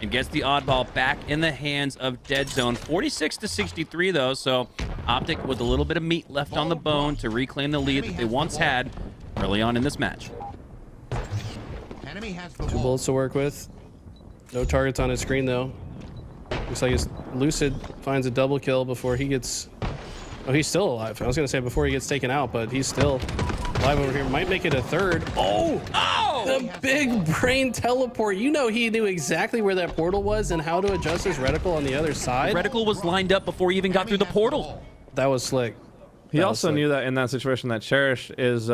Speaker 3: and gets the oddball back in the hands of Dead Zone. 46-63 though, so OpTic with a little bit of meat left on the bone to reclaim the lead that they once had early on in this match.
Speaker 4: 2 bullets to work with. No targets on his screen though. Looks like his Lucid finds a double kill before he gets... Oh, he's still alive. I was going to say before he gets taken out, but he's still alive over here. Might make it a 3rd. Oh! The big brain teleport. You know, he knew exactly where that portal was and how to adjust his reticle on the other side.
Speaker 3: Reticle was lined up before he even got through the portal.
Speaker 4: That was slick.
Speaker 2: He also knew that in that situation that Cherish is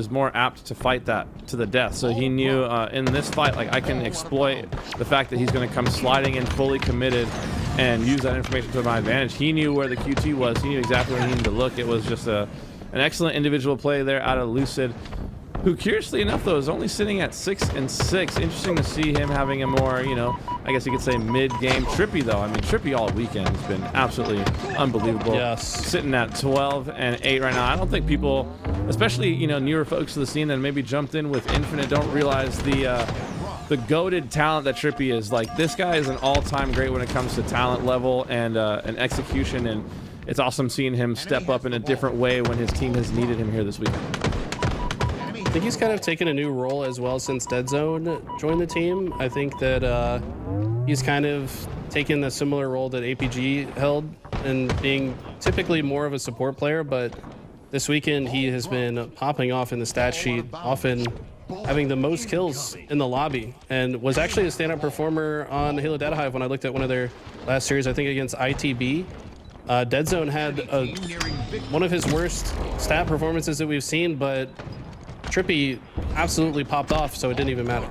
Speaker 2: more apt to fight that to the death. So he knew in this fight, like, I can exploit the fact that he's going to come sliding in fully committed and use that information to my advantage. He knew where the QT was. He knew exactly where he needed to look. It was just an excellent individual play there out of Lucid, who, curiously enough, though, is only sitting at 6-6. Interesting to see him having a more, you know, I guess you could say mid-game. Trippy, though, I mean, Trippy all weekend has been absolutely unbelievable.
Speaker 4: Yes. Sitting
Speaker 2: at 12-8 right now. I don't think people, especially, you know, newer folks to the scene that maybe jumped in with Infinite, don't realize the goated talent that Trippy is. Like, this guy is an all-time great when it comes to talent level and execution, and it's awesome seeing him step up in a different way when his team has needed him here this weekend.
Speaker 4: I think he's kind of taken a new role as well since Dead Zone joined the team. I think that he's kind of taken a similar role that APG held and being typically more of a support player, but this weekend he has been popping off in the stat sheet, often having the most kills in the lobby, and was actually a stand-up performer on Halo Data Hive when I looked at one of their last series, I think against ITB. Dead Zone had one of his worst stat performances that we've seen, but Trippy absolutely popped off, so it didn't even matter.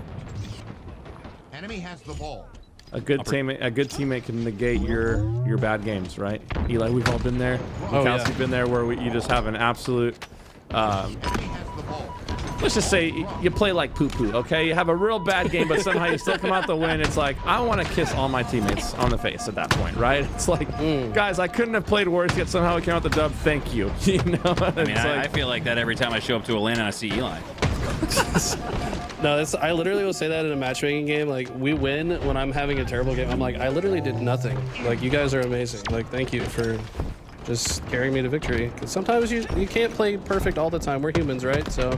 Speaker 1: Enemy has the ball.
Speaker 2: A good teammate can negate your bad games, right? Eli, we've all been there. Kelsey's been there, where you just have an absolute. Let's just say you play like poo-poo, okay? You have a real bad game, but somehow you still come out the win. It's like, I want to kiss all my teammates on the face at that point, right? It's like, guys, I couldn't have played worse, yet somehow we came out the dub. Thank you. You know?
Speaker 3: I mean, I feel like that every time I show up to a LAN and I see Eli.
Speaker 4: No, I literally will say that in a matchmaking game. Like, we win when I'm having a terrible game. I'm like, I literally did nothing. Like, you guys are amazing. Like, thank you for just carrying me to victory. Because sometimes you can't play perfect all the time. We're humans, right? So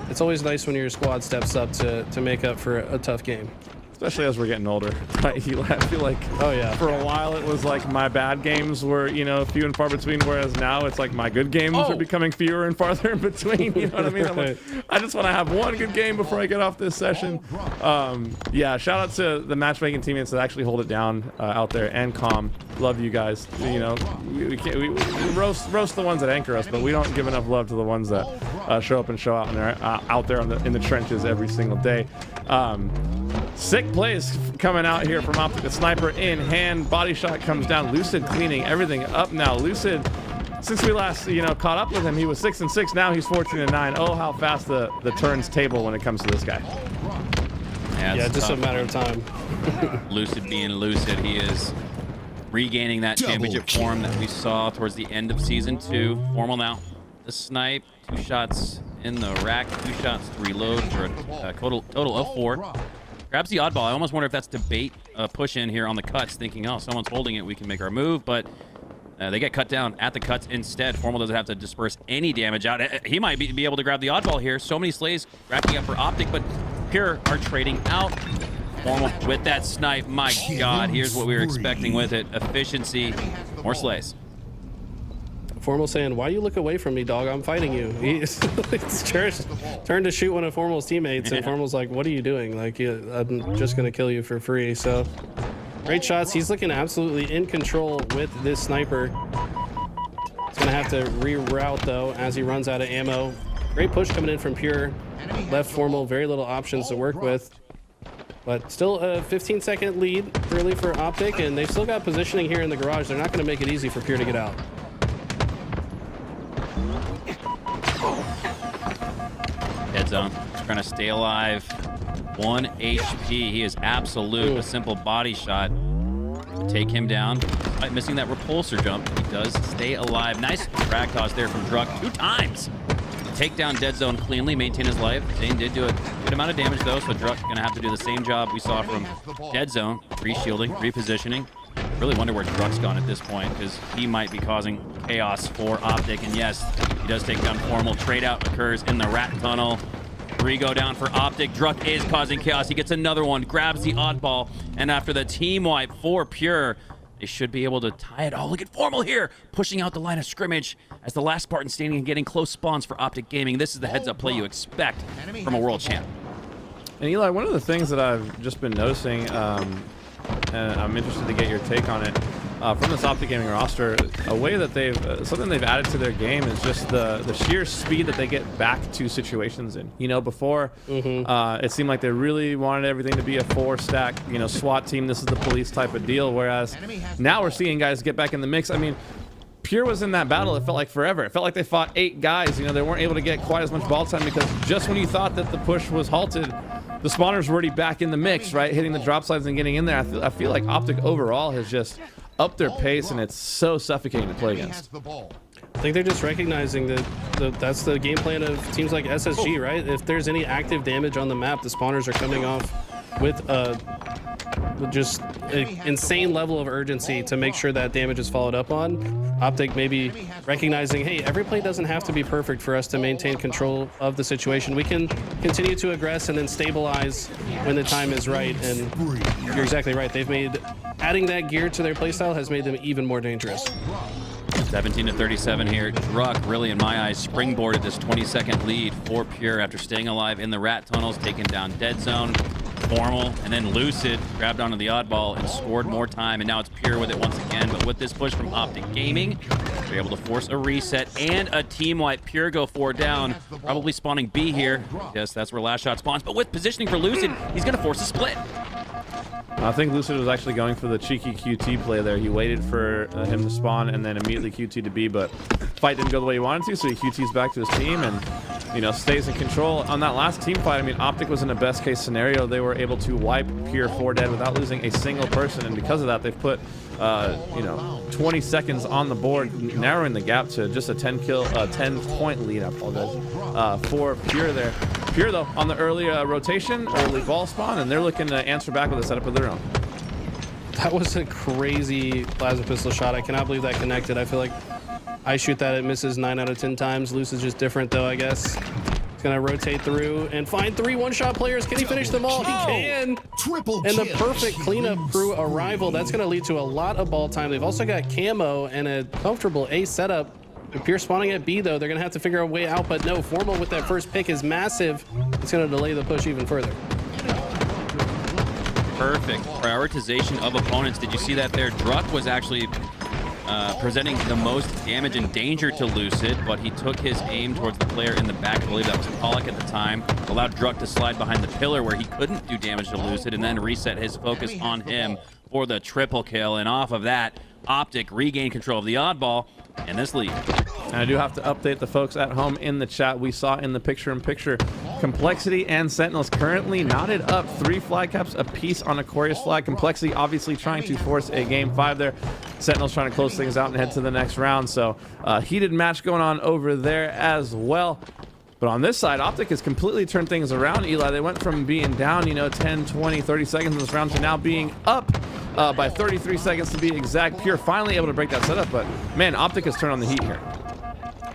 Speaker 4: it's always nice when your squad steps up to make up for a tough game.
Speaker 2: Especially as we're getting older. I feel like,
Speaker 4: oh yeah,
Speaker 2: for a while it was like my bad games were, you know, few and far between, whereas now it's like my good games are becoming fewer and farther in between. You know what I mean? I'm like, I just want to have one good game before I get off this session. Yeah, shout out to the matchmaking teammates that actually hold it down out there, and Calm. Love you guys. You know, we roast the ones that anchor us, but we don't give enough love to the ones that show up and show out and are out there in the trenches every single day. Sick plays coming out here from OpTic. The sniper in hand, body shot comes down. Lucid cleaning everything up now. Lucid, since we last caught up with him, he was 6-6. Now he's 14-9. Oh, how fast the turns table when it comes to this guy.
Speaker 4: Yeah, just a matter of time.
Speaker 3: Lucid being Lucid, he is regaining that championship form that we saw towards the end of season 2. Formal now. The snipe, 2 shots in the rack, 2 shots to reload for a total of 4. Grabs the oddball. I almost wonder if that's to bait a push in here on the cuts, thinking, oh, someone's holding it, we can make our move, but they get cut down at the cuts instead. Formal doesn't have to disperse any damage out. He might be able to grab the oddball here. So many slays racking up for OpTic, but Pure are trading out. Formal with that snipe. My God, here's what we were expecting with it. Efficiency, more slays.
Speaker 4: Formal saying, why you look away from me, dog? I'm fighting you. It's Church turned to shoot one of Formal's teammates, and Formal's like, what are you doing? Like, I'm just going to kill you for free. So, great shots. He's looking absolutely in control with this sniper. He's going to have to reroute, though, as he runs out of ammo. Great push coming in from Pure. Left Formal, very little options to work with. But still a 15-second lead early for OpTic, and they've still got positioning here in the garage. They're not going to make it easy for Pure to get out.
Speaker 3: Dead Zone, trying to stay alive. 1 HP. He is absolute. A simple body shot to take him down. Despite missing that repulsor jump, he does stay alive. Nice frag toss there from Druck 2 times. Take down Dead Zone cleanly, maintain his life. Zane did do a good amount of damage though, so Druck's gonna have to do the same job we saw from Dead Zone. Re-shielding, repositioning. Really wonder where Druck's gone at this point, because he might be causing chaos for OpTic. And yes, he does take down Formal. Trade out occurs in the rat tunnel. 3 go down for OpTic. Druck is causing chaos. He gets another one, grabs the oddball, and after the team wipe for Pure, they should be able to tie it all. Look at Formal here, pushing out the line of scrimmage as the last Spartan standing and getting close spawns for OpTic Gaming. This is the heads-up play you expect from a world champ.
Speaker 2: And Eli, one of the things that I've just been noticing, and I'm interested to get your take on it, from this OpTic Gaming roster, a way that something they've added to their game is just the sheer speed that they get back to situations in. You know, before it seemed like they really wanted everything to be a 4-stack, SWAT team. This is the police type of deal. Whereas now we're seeing guys get back in the mix. I mean, Pure was in that battle. It felt like forever. It felt like they fought 8 guys. They weren't able to get quite as much ball time because just when you thought that the push was halted, the spawners were already back in the mix, right? Hitting the drop slides and getting in there. I feel like OpTic overall has just upped their pace, and it's so suffocating to play against.
Speaker 4: I think they're just recognizing that that's the game plan of teams like SSG, right? If there's any active damage on the map, the spawners are coming off with just an insane level of urgency to make sure that damage is followed up on. OpTic maybe recognizing, hey, every play doesn't have to be perfect for us to maintain control of the situation. We can continue to aggress and then stabilize when the time is right. And you're exactly right. They've made adding that gear to their playstyle has made them even more dangerous.
Speaker 3: 17-37 here. Druck really, in my eyes, springboarded this 20-second lead for Pure after staying alive in the rat tunnels, taking down Dead Zone, Formal, and then Lucid grabbed onto the oddball and scored more time, and now it's Pure with it once again. But with this push from OpTic Gaming, they're able to force a reset and a team wipe. Pure go 4 down, probably spawning B here. Yes, that's where last shot spawns, but with positioning for Lucid, he's going to force a split.
Speaker 2: I think Lucid was actually going for the cheeky QT play there. He waited for him to spawn and then immediately QT to B, but fight didn't go the way he wanted to, so he QTs back to his team and, you know, stays in control. On that last team fight, I mean, OpTic was in a best case scenario. They were able to wipe Pure 4 dead without losing a single person, and because of that, they've put, you know, 20 seconds on the board, narrowing the gap to just a 10-point lead, I apologize, for Pure there. Pure, though, on the early rotation, early ball spawn, and they're looking to answer back with a setup of their own.
Speaker 4: That was a crazy plasma pistol shot. I cannot believe that connected. I feel like I shoot that, it misses 9 out of 10 times. Luce is just different, though, I guess. He's going to rotate through and find 3 one-shot players. Can he finish them all? He can.
Speaker 1: Triple
Speaker 4: And the
Speaker 1: kill.
Speaker 4: perfect cleanup crew arrival. That's going to lead to a lot of ball time. They've also got camo and a comfortable A setup. If Pure spawning at B, though, they're going to have to figure a way out. But no, Formal with that first pick is massive. It's going to delay the push even further.
Speaker 3: Perfect prioritization of opponents. Did you see that there? Druck was actually presenting the most damage and danger to Lucid, but he took his aim towards the player in the back. I believe that was Pollock at the time. Allowed Druck to slide behind the pillar where he couldn't do damage to Lucid, and then reset his focus on him for the triple kill. And off of that, OpTic regained control of the oddball and this lead.
Speaker 2: And I do have to update the folks at home in the chat. We saw in the picture-in-picture, Complexity and Sentinels currently knotted up 3 flag caps apiece on Aquarius flag. Complexity obviously trying to force a game 5 there. Sentinels trying to close things out and head to the next round. So heated match going on over there as well. But on this side, OpTic has completely turned things around, Eli. They went from being down, you know, 10, 20, 30 seconds in this round to now being up by 33 seconds to be exact. Pure finally able to break that setup, but man, OpTic has turned on the heat here.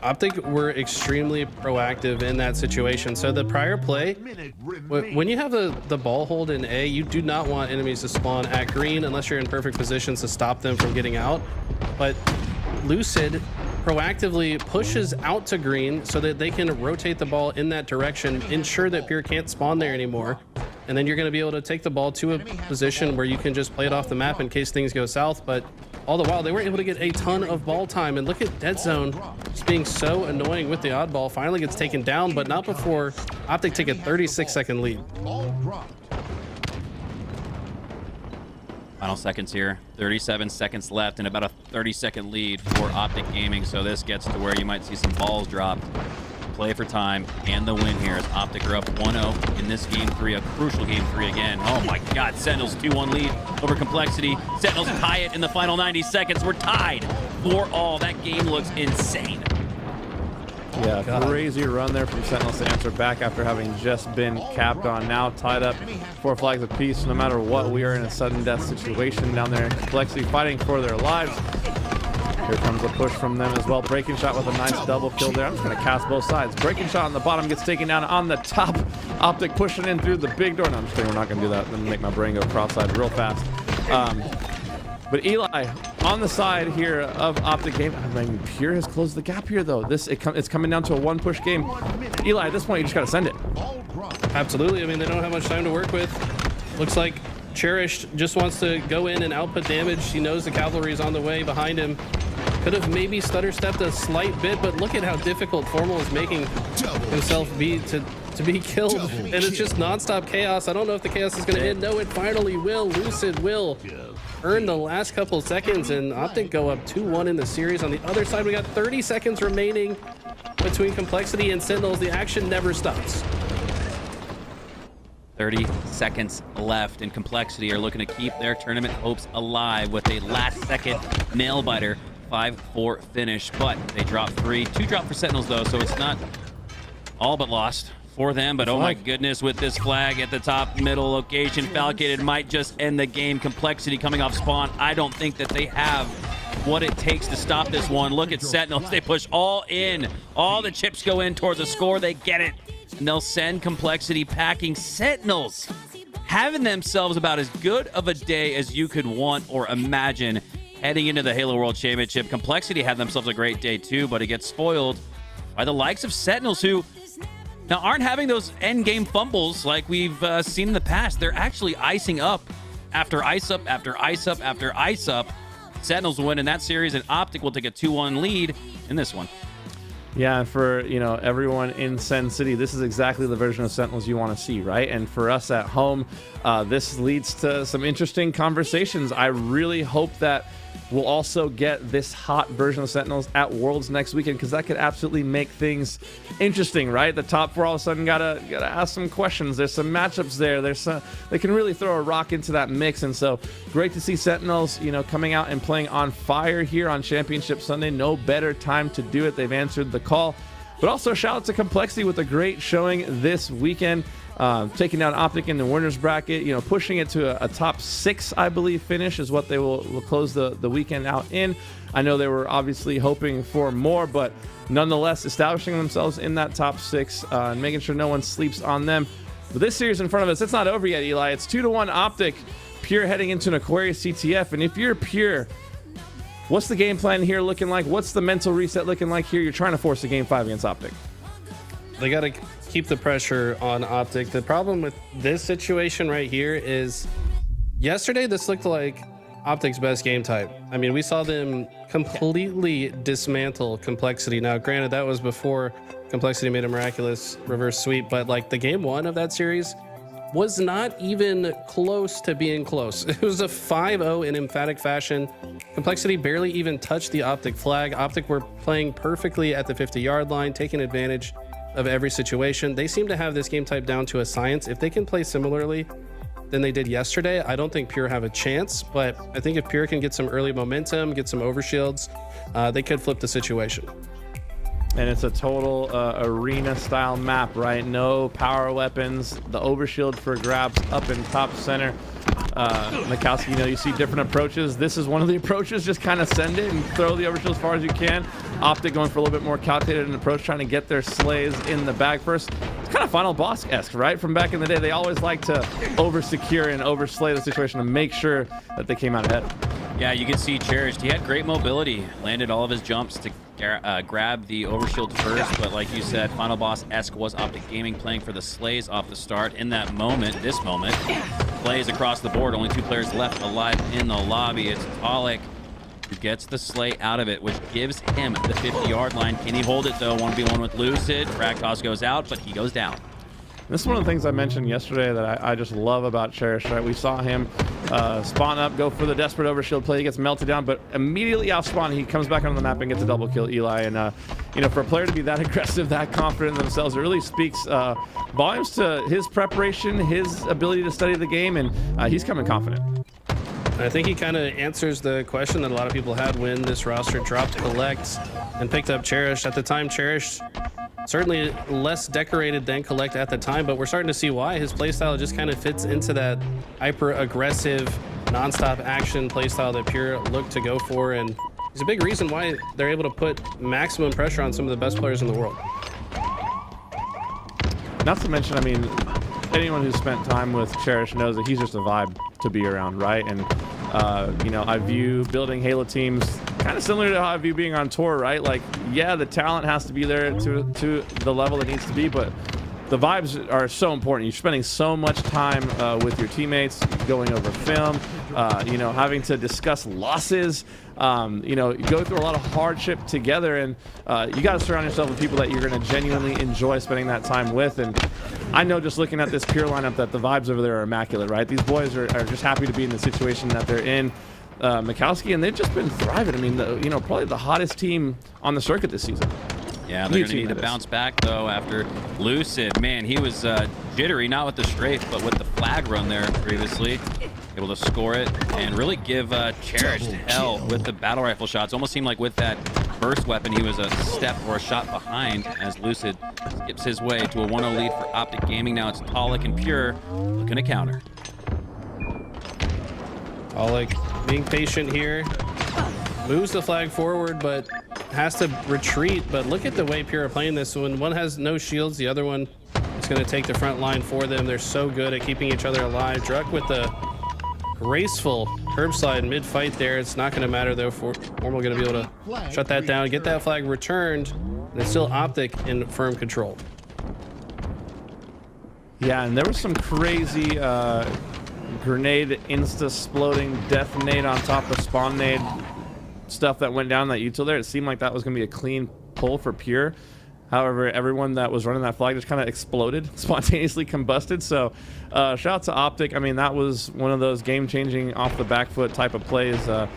Speaker 4: OpTic were extremely proactive in that situation. So the prior play, when you have the ball hold in A, you do not want enemies to spawn at green unless you're in perfect positions to stop them from getting out. But Lucid proactively pushes out to green so that they can rotate the ball in that direction, ensure that Pure can't spawn there anymore. And then you're going to be able to take the ball to a position where you can just play it off the map in case things go south. But all the while, they were able to get a ton of ball time. And look at Dead Zone just being so annoying with the oddball. Finally gets taken down, but not before OpTic take a 36-second lead.
Speaker 3: Final seconds here. 37 seconds left and about a 30-second lead for OpTic Gaming. So this gets to where you might see some balls dropped. Play for time and the win here as OpTic are up 1-0 in this game 3, a crucial game 3 again. Oh my God, Sentinels 2-1 lead over Complexity. Sentinels tie it in the final 90 seconds. We're tied 4-all. That game looks insane.
Speaker 2: Yeah, crazy run there from Sentinels to answer back after having just been capped on. Now tied up 4 flags apiece. No matter what, we are in a sudden death situation down there. Complexity fighting for their lives. Here comes a push from them as well. Breaking shot with a nice double kill there. I'm just going to cast both sides. Breaking shot on the bottom gets taken down on the top. OpTic pushing in through the big door. No, I'm just kidding. We're not going to do that. I'm going to make my brain go cross-eyed real fast. But Eli, on the side here of OpTic Game, I mean, Pure has closed the gap here, though. It's coming down to a 1-push game. Eli, at this point, you just got to send it.
Speaker 4: Absolutely. I mean, they don't have much time to work with. Looks like Cherished just wants to go in and output damage. He knows the cavalry is on the way behind him. Could have maybe stutter stepped a slight bit, but look at how difficult Formal is making himself be to be killed. And it's just nonstop chaos. I don't know if the chaos is going to end. No, it finally will. Lucid will earn the last couple seconds, and OpTic go up 2-1 in the series. On the other side, we got 30 seconds remaining between Complexity and Sentinels. The action never stops.
Speaker 3: 30 seconds left, and Complexity are looking to keep their tournament hopes alive with a last-second nail-biter 5-4 finish, but they drop 3. 2 drop for Sentinels, though, so it's not all but lost for them, but oh my goodness, with this flag at the top middle location, Falcated might just end the game. Complexity coming off spawn. I don't think that they have what it takes to stop this one. Look at Sentinels. They push all in. All the chips go in towards the score. They get it. And they'll send Complexity packing. Sentinels having themselves about as good of a day as you could want or imagine heading into the Halo World Championship. Complexity had themselves a great day too, but it gets spoiled by the likes of Sentinels, who now aren't having those end game fumbles like we've seen in the past. They're actually icing up after ice up after ice up after ice up. Sentinels will win in that series, and OpTic will take a 2-1 lead in this one.
Speaker 2: Yeah, and for everyone in Sen City, this is exactly the version of Sentinels you want to see, right? And for us at home, this leads to some interesting conversations. I really hope that we'll also get this hot version of Sentinels at Worlds next weekend, because that could absolutely make things interesting, right? The top four all of a sudden gotta ask some questions. There's some matchups there. They can really throw a rock into that mix, and so great to see Sentinels, coming out and playing on fire here on Championship Sunday. No better time to do it. They've answered the call. But also shout out to Complexity with a great showing this weekend. Taking down OpTic in the winners bracket, pushing it to a top 6, I believe, finish is what they will close the weekend out in. I know they were obviously hoping for more, but nonetheless establishing themselves in that top 6 and making sure no one sleeps on them. But this series in front of us, it's not over yet, Eli. It's 2-1 OpTic. Pure heading into an Aquarius CTF, and if you're Pure, what's the game plan here looking like? What's the mental reset looking like here? You're trying to force a game 5 against OpTic.
Speaker 4: They got to keep the pressure on OpTic. The problem with this situation right here is yesterday this looked like OpTic's best game type. I mean, we saw them completely dismantle Complexity. Now, granted, that was before Complexity made a miraculous reverse sweep, but like the game 1 of that series was not even close to being close. It was a 5-0 in emphatic fashion. Complexity barely even touched the OpTic flag. OpTic were playing perfectly at the 50-yard line, taking advantage of every situation. They seem to have this game type down to a science. If they can play similarly than they did yesterday, I don't think Pure have a chance, but I think if Pure can get some early momentum, get some overshields, they could flip the situation.
Speaker 2: And it's a total arena style map, right? No power weapons, the overshield for grabs up in top center. Mikowski, you see different approaches. This is one of the approaches. Just kind of send it and throw the overshield as far as you can. OpTic going for a little bit more calculated approach, trying to get their slays in the bag first. It's kind of Final Boss-esque, right? From back in the day, they always like to over-secure and overslay the situation to make sure that they came out ahead.
Speaker 3: Yeah, you can see Cherished. He had great mobility, landed all of his jumps to grab the overshield first, but like you said, Final Boss-esque was OpTic Gaming playing for the slays off the start. In that moment, this moment, plays across the board. Only 2 players left alive in the lobby. It's Talik who gets the slay out of it, which gives him the 50-yard line. Can he hold it, though? 1v1 with Lucid. Frag toss goes out, but he goes down.
Speaker 2: This is one of the things I mentioned yesterday that I just love about Cherish, right? We saw him spawn up, go for the desperate overshield play. He gets melted down, but immediately off spawn, he comes back onto the map and gets a double kill, Eli. And, for a player to be that aggressive, that confident in themselves, it really speaks volumes to his preparation, his ability to study the game, and he's coming confident.
Speaker 4: I think he kind of answers the question that a lot of people had when this roster dropped Collect and picked up Cherish. At the time, Cherish certainly less decorated than Collect at the time, but we're starting to see why. His playstyle just kind of fits into that hyper-aggressive, non-stop action playstyle that Pure looked to go for, and he's a big reason why they're able to put maximum pressure on some of the best players in the world.
Speaker 2: Not to mention, anyone who's spent time with Cherish knows that he's just a vibe to be around, right? And I view building Halo teams kind of similar to how I view being on tour, right? Like, yeah, the talent has to be there to the level it needs to be, but the vibes are so important. You're spending so much time with your teammates, going over film, having to discuss losses, you go through a lot of hardship together, and you got to surround yourself with people that you're going to genuinely enjoy spending that time with. And I know just looking at this Pure lineup that the vibes over there are immaculate, right? These boys are just happy to be in the situation that they're in. Mikowski, and they've just been thriving. Probably the hottest team on the circuit this season.
Speaker 3: Yeah, they're going to need to bounce back, though, after Lucid. Man, he was jittery, not with the strafe, but with the flag run there previously. Able to score it and really give Cherished hell with the battle rifle shots. Almost seemed like with that first weapon, he was a step or a shot behind as Lucid skips his way to a 1-0 lead for OpTic Gaming. Now it's Talik and Pure looking to counter.
Speaker 4: Talik being patient here. Moves the flag forward, but has to retreat. But look at the way Pure are playing this. When one has no shields, the other one is going to take the front line for them. They're so good at keeping each other alive. Druck with the graceful herb slide mid-fight there. It's not going to matter, though. Formal going to be able to shut that down, get that flag returned. And it's still OpTic in firm control.
Speaker 2: Yeah, and there was some crazy grenade insta-sploding death nade on top of spawn nade stuff that went down that util there. It seemed like that was going to be a clean pull for Pure. However, everyone that was running that flag just kind of exploded, spontaneously combusted. So shout out to OpTic. I mean, that was one of those game-changing off the back foot type of plays, the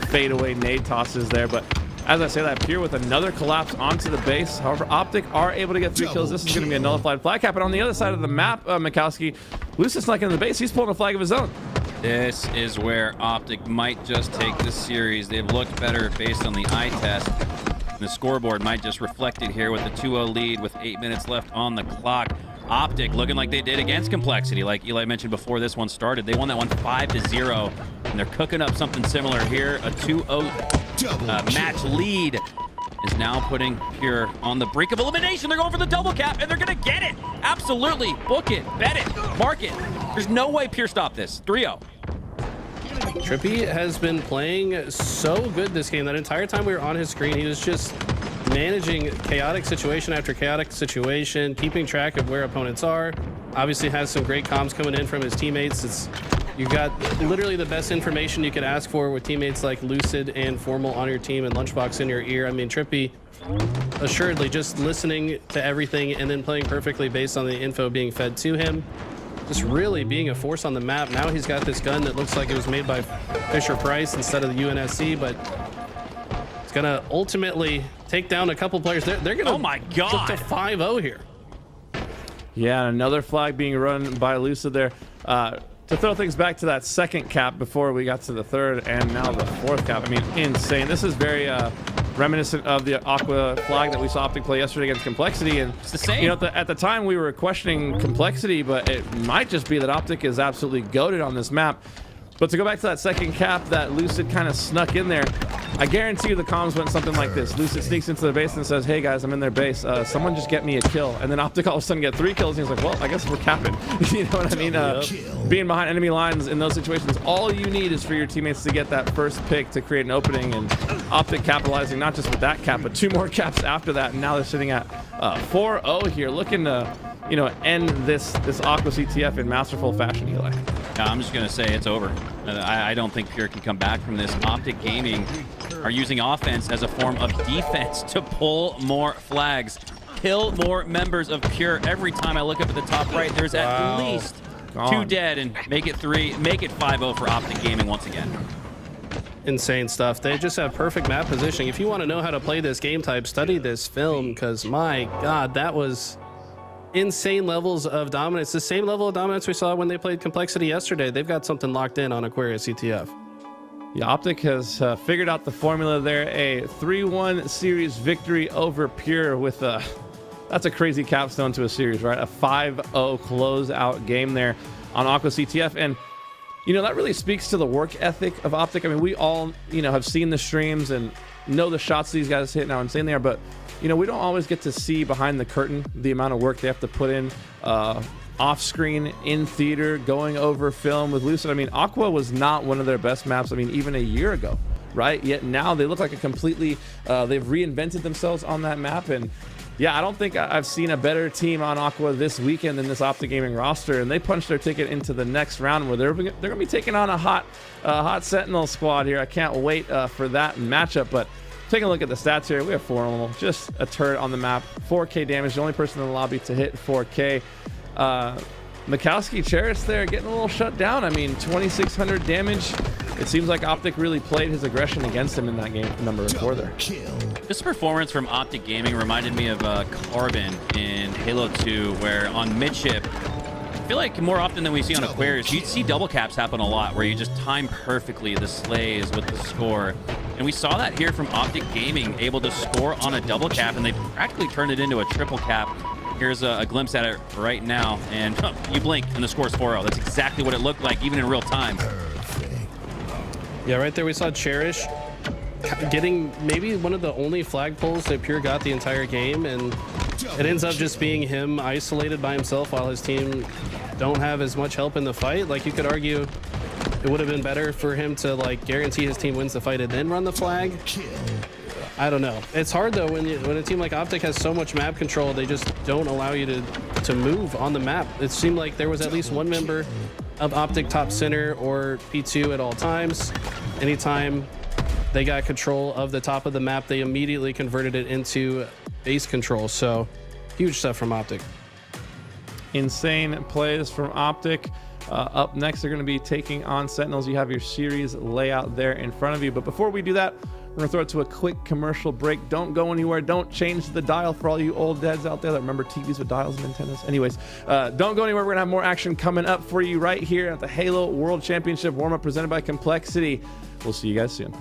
Speaker 2: fadeaway nade tosses there. But as I say that, Pure with another collapse onto the base. However, OpTic are able to get 3 kills. This is going to be a nullified flag cap. And on the other side of the map, Mikowski, Lucis snuck into the base. He's pulling a flag of his own.
Speaker 3: This is where OpTic might just take this series. They've looked better based on the eye test. And the scoreboard might just reflect it here with the 2-0 lead with 8 minutes left on the clock. OpTic looking like they did against Complexity. Like Eli mentioned before this one started, they won that one 5-0. And they're cooking up something similar here. A 2-0 match lead is now putting Pure on the brink of elimination. They're going for the double cap, and they're going to get it. Absolutely. Book it. Bet it. Mark it. There's no way Pure stopped this. 3-0.
Speaker 4: Trippy has been playing so good this game. That entire time we were on his screen, he was just managing chaotic situation after chaotic situation, keeping track of where opponents are. Obviously has some great comms coming in from his teammates. You've got literally the best information you could ask for with teammates like Lucid and Formal on your team and Lunchbox in your ear. I mean, Trippy assuredly just listening to everything and then playing perfectly based on the info being fed to him. Just really being a force on the map. Now he's got this gun that looks like it was made by Fisher Price instead of the UNSC, but it's gonna ultimately take down a couple players. They're gonna
Speaker 3: oh my God,
Speaker 4: look to 5-0 here.
Speaker 2: Yeah, another flag being run by Lucid there. To throw things back to that second cap before we got to the third and now the fourth cap. I mean, insane. This is very reminiscent of the Aqua flag that we saw OpTic play yesterday against Complexity. And
Speaker 3: it's the same.
Speaker 2: You know, at the time we were questioning Complexity, but it might just be that OpTic is absolutely goated on this map. But to go back to that second cap that Lucid kind of snuck in there, I guarantee you the comms went something like this. Lucid sneaks into the base and says, hey guys, I'm in their base. Someone just get me a kill. And then OpTic all of a sudden get 3 kills. And he's like, well, I guess we're capping. You know what I mean? Being behind enemy lines in those situations, all you need is for your teammates to get that first pick to create an opening. And OpTic capitalizing not just with that cap, but 2 more caps after that. And now they're sitting at 4-0 here, looking to, you know, end this Aqua CTF in masterful fashion, Eli.
Speaker 3: I'm just going to say it's over. I don't think Pure can come back from this. OpTic Gaming are using offense as a form of defense to pull more flags, kill more members of Pure. Every time I look up at the top right, there's at least 2 dead, and make it 3, make it 5-0 for OpTic Gaming once again.
Speaker 4: Insane stuff. They just have perfect map positioning. If you want to know how to play this game type, study this film, because my God, that was insane levels of dominance. The same level of dominance we saw when they played Complexity yesterday. They've got something locked in on Aquarius CTF.
Speaker 2: Yeah, OpTic has figured out the formula there. A 3-1 series victory over Pure with that's a crazy capstone to a series, right? A 5-0 closeout game there on Aqua CTF. And, you know, that really speaks to the work ethic of OpTic. I mean, we all, you know, have seen the streams and know the shots these guys hit and how insane they are, but you know, we don't always get to see behind the curtain the amount of work they have to put in off screen, in theater, going over film with Lucid. I mean, Aqua was not one of their best maps, I mean, even a year ago, right? Yet now they look like a completely, they've reinvented themselves on that map. And yeah, I don't think I've seen a better team on Aqua this weekend than this OpTic Gaming roster. And they punched their ticket into the next round where they're going to be taking on a hot Sentinel squad here. I can't wait for that matchup. But taking a look at the stats here, we have Formal, just a turret on the map, 4K damage, the only person in the lobby to hit 4K. Mikowski Cheris there getting a little shut down. I mean, 2,600 damage. It seems like OpTic really played his aggression against him in that game, number 4 there.
Speaker 3: This performance from OpTic Gaming reminded me of Carbon in Halo 2, where on midship, I feel like more often than we see on Aquarius, you see double caps happen a lot, where you just time perfectly the slays with the score. And we saw that here from OpTic Gaming, able to score on a double cap, and they practically turned it into a triple cap. Here's a glimpse at it right now, and you blink and the score's 4-0. That's exactly what it looked like, even in real time.
Speaker 4: Yeah, right there we saw Cherish getting maybe one of the only flag pulls that Pure got the entire game, and it ends up just being him isolated by himself while his team don't have as much help in the fight. Like, you could argue it would have been better for him to like guarantee his team wins the fight and then run the flag. I don't know. It's hard though when a team like OpTic has so much map control, they just don't allow you to move on the map. It seemed like there was at least one member of OpTic top center or P2 at all times. Anytime they got control of the top of the map, they immediately converted it into base control. So huge stuff from OpTic.
Speaker 2: Insane plays from OpTic. Up next, they're going to be taking on Sentinels. You have your series layout there in front of you. But before we do that, we're going to throw it to a quick commercial break. Don't go anywhere. Don't change the dial for all you old dads out there that remember TVs with dials and antennas. Anyways, don't go anywhere. We're going to have more action coming up for you right here at the Halo World Championship warm-up presented by Complexity. We'll see you guys soon.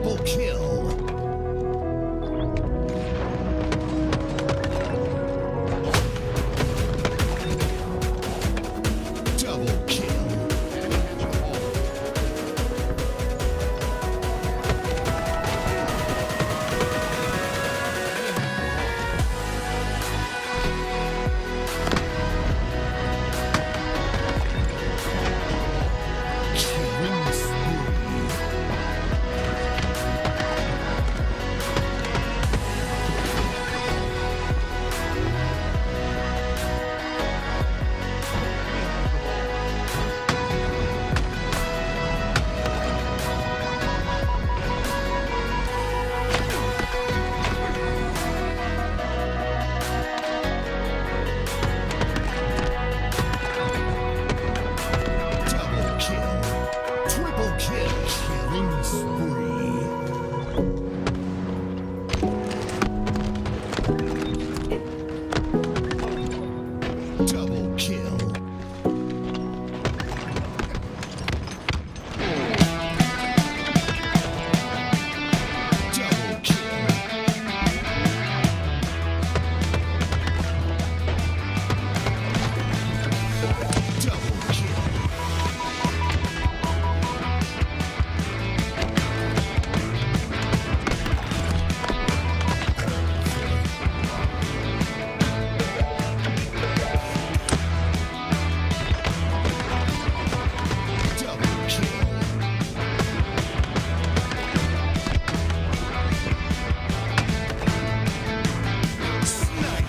Speaker 1: Triple kill. Double kill. Killing spree. Double kill. Triple kill. Killing spree. Double kill. Double kill. Double kill. Double kill. Snipe.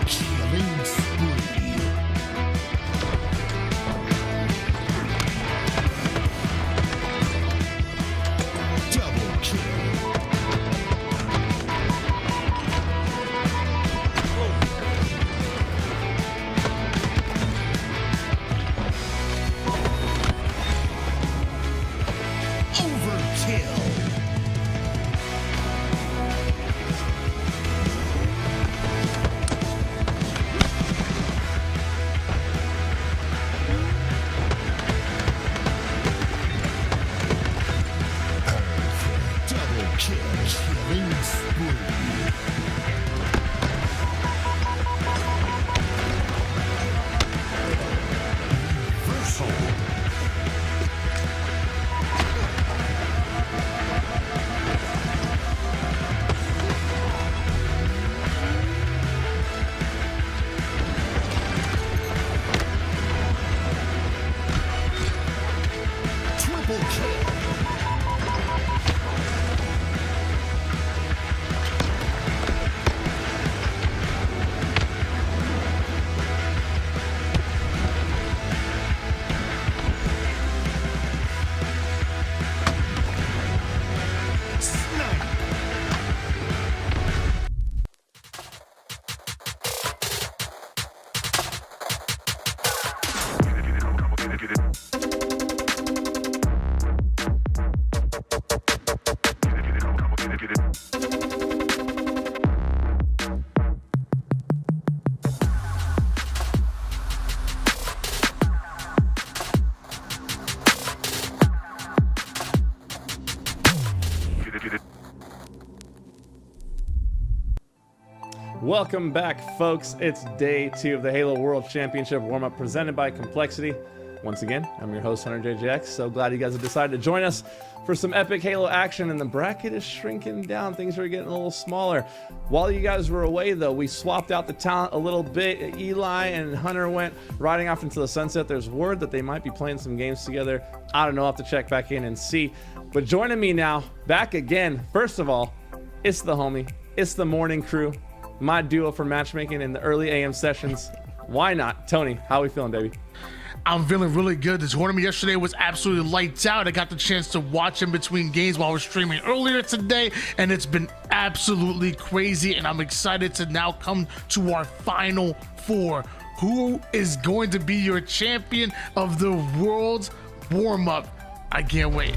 Speaker 1: Killing spree. Double kill. Overkill. Double kill. Killing spree. Reversal. Triple kill. Snipe.
Speaker 2: Welcome back, folks. It's day 2 of the Halo World Championship warm-up presented by Complexity. Once again, I'm your host, Hunter JJX. So glad you guys have decided to join us for some epic Halo action, and the bracket is shrinking down. Things are getting a little smaller. While you guys were away, though, we swapped out the talent a little bit. Eli and Hunter went riding off into the sunset. There's word that they might be playing some games together. I don't know. I'll have to check back in and see. But joining me now, back again, first of all, it's the homie. It's the morning crew. My duo for matchmaking in the early AM sessions. Why not? Tony, how we feeling, baby?
Speaker 5: I'm feeling really good. This tournament yesterday was absolutely lights out. I got the chance to watch in between games while I was streaming earlier today, and it's been absolutely crazy, and I'm excited to now come to our final four. Who is going to be your champion of the world's warm-up? I can't wait.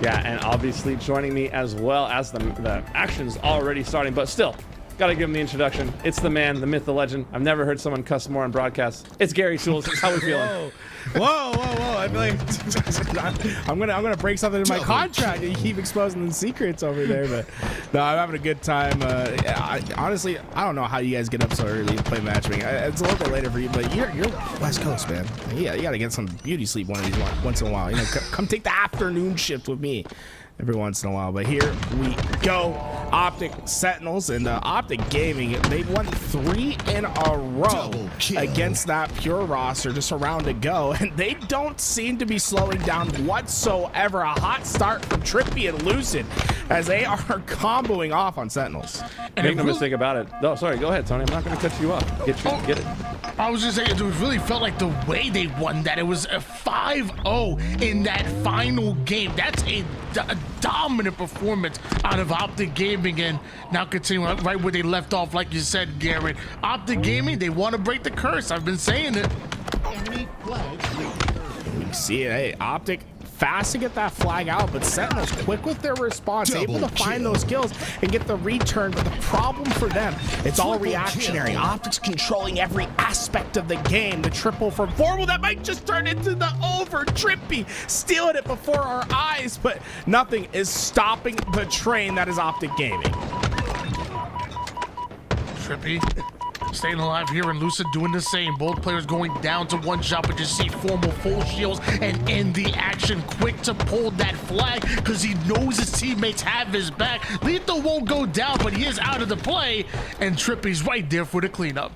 Speaker 2: Yeah, and obviously joining me as well as the action's already starting, but still, gotta give him the introduction. It's the man, the myth, the legend. I've never heard someone cuss more on broadcast. It's Gary Tools. How we feeling?
Speaker 6: Whoa. I feel like I'm gonna break something in my contract. You keep exposing the secrets over there, but no, I'm having a good time. Honestly, I don't know how you guys get up so early to play matchmaking. It's a little bit later for you, but you're West Coast, man. Yeah, you gotta get some beauty sleep once in a while. You know, come take the afternoon shift with me every once in a while. But here we go. OpTic Sentinels and OpTic Gaming, they won 3 in a row against that pure roster, just a round to go, and they don't seem to be slowing down whatsoever. A hot start from Trippy and Lucid as they are comboing off on Sentinels.
Speaker 2: And make no mistake about it. No, sorry, go ahead, Tony. I'm not going to cut you off. Get it.
Speaker 5: I was just saying, it really felt like the way they won that. It was a 5-0 in that final game. That's a dominant performance out of OpTic Gaming, and now continuing right where they left off, like you said, Garrett. OpTic Gaming, they want to break the curse. I've been saying it.
Speaker 6: You see it, hey, OpTic fast to get that flag out, but Sentinels quick with their response, able to find those kills and get the return. But the problem for them, it's all reactionary. OpTic's controlling every aspect of the game. The triple from Formal that might just turn into the over. Trippy stealing it before our eyes, but nothing is stopping the train that is OpTic Gaming.
Speaker 5: Trippy staying alive here, and Lucid doing the same. Both players going down to one shot, but you see Formal full shields and in the action, quick to pull that flag because he knows his teammates have his back. Lethal won't go down, but he is out of the play, and Trippy's right there for the cleanup.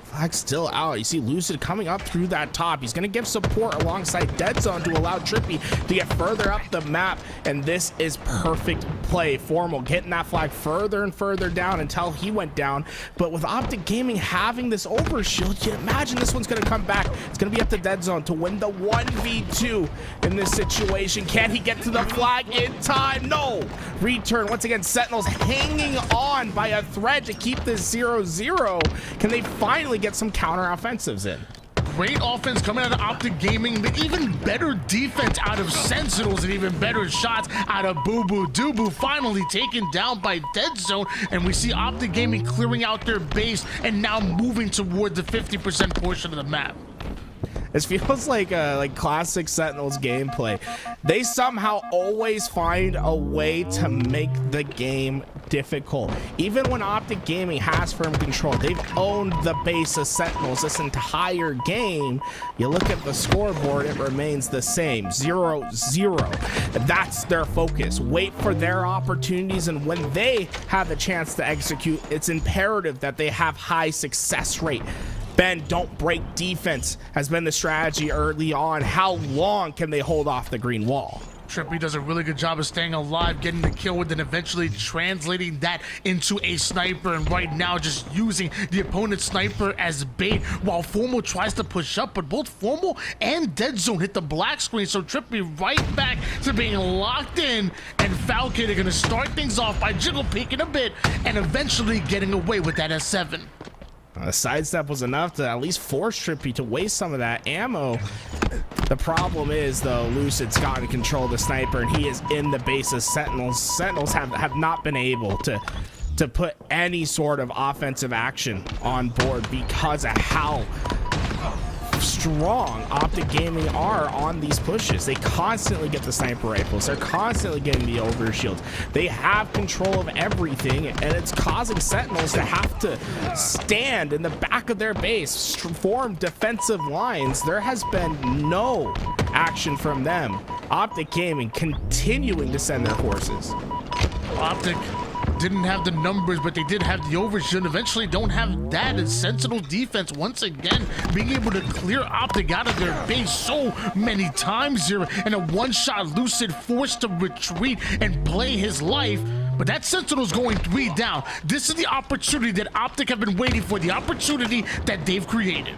Speaker 6: Flag still out. You see Lucid coming up through that top. He's going to give support alongside Dead Zone to allow Trippy to get further up the map, and this is perfect play. Formal getting that flag further and further down until he went down, but with OpTic Gaming having this overshield, you imagine this one's going to come back. It's going to be up to Dead Zone to win the 1v2 in this situation. Can he get to the flag in time? No! Return. Once again, Sentinels hanging on by a thread to keep this 0-0. Can they finally get some counter offensives in?
Speaker 5: Great offense coming out of OpTic Gaming, but even better defense out of Sentinels, and even better shots out of Boo Boo Doo. Finally taken down by Dead Zone, and we see OpTic Gaming clearing out their base and now moving toward the 50% portion of the map.
Speaker 6: This feels like classic Sentinels gameplay. They somehow always find a way to make the game difficult. Even when OpTic Gaming has firm control, they've owned the base of Sentinels this entire game. You look at the scoreboard, it remains the same, 0-0. That's their focus. Wait for their opportunities, and when they have a chance to execute, it's imperative that they have high success rate. Bend, don't break defense has been the strategy early on. How long can they hold off the green wall?
Speaker 5: Trippy does a really good job of staying alive, getting the kill, and then eventually translating that into a sniper, and right now just using the opponent's sniper as bait while Formal tries to push up, but both Formal and Dead Zone hit the black screen, so Trippy right back to being locked in, and Falcon are going to start things off by jiggle peeking a bit and eventually getting away with that S7.
Speaker 6: A sidestep was enough to at least force Trippy to waste some of that ammo. The problem is, though, Lucid's gotten control of the sniper, and he is in the base of Sentinels. Sentinels have not been able to put any sort of offensive action on board because of how strong OpTic Gaming are on these pushes. They constantly get the sniper rifles. They're constantly getting the overshields. They have control of everything, and it's causing Sentinels to have to stand in the back of their base, form defensive lines. There has been no action from them. OpTic Gaming continuing to send their forces.
Speaker 5: OpTic didn't have the numbers, but they did have the overshield. Eventually don't have that, and Sentinel defense once again being able to clear OpTic out of their base so many times here, and a one-shot Lucid forced to retreat and play his life. But that Sentinel's going 3 down. This is the opportunity that OpTic have been waiting for, the opportunity that they've created.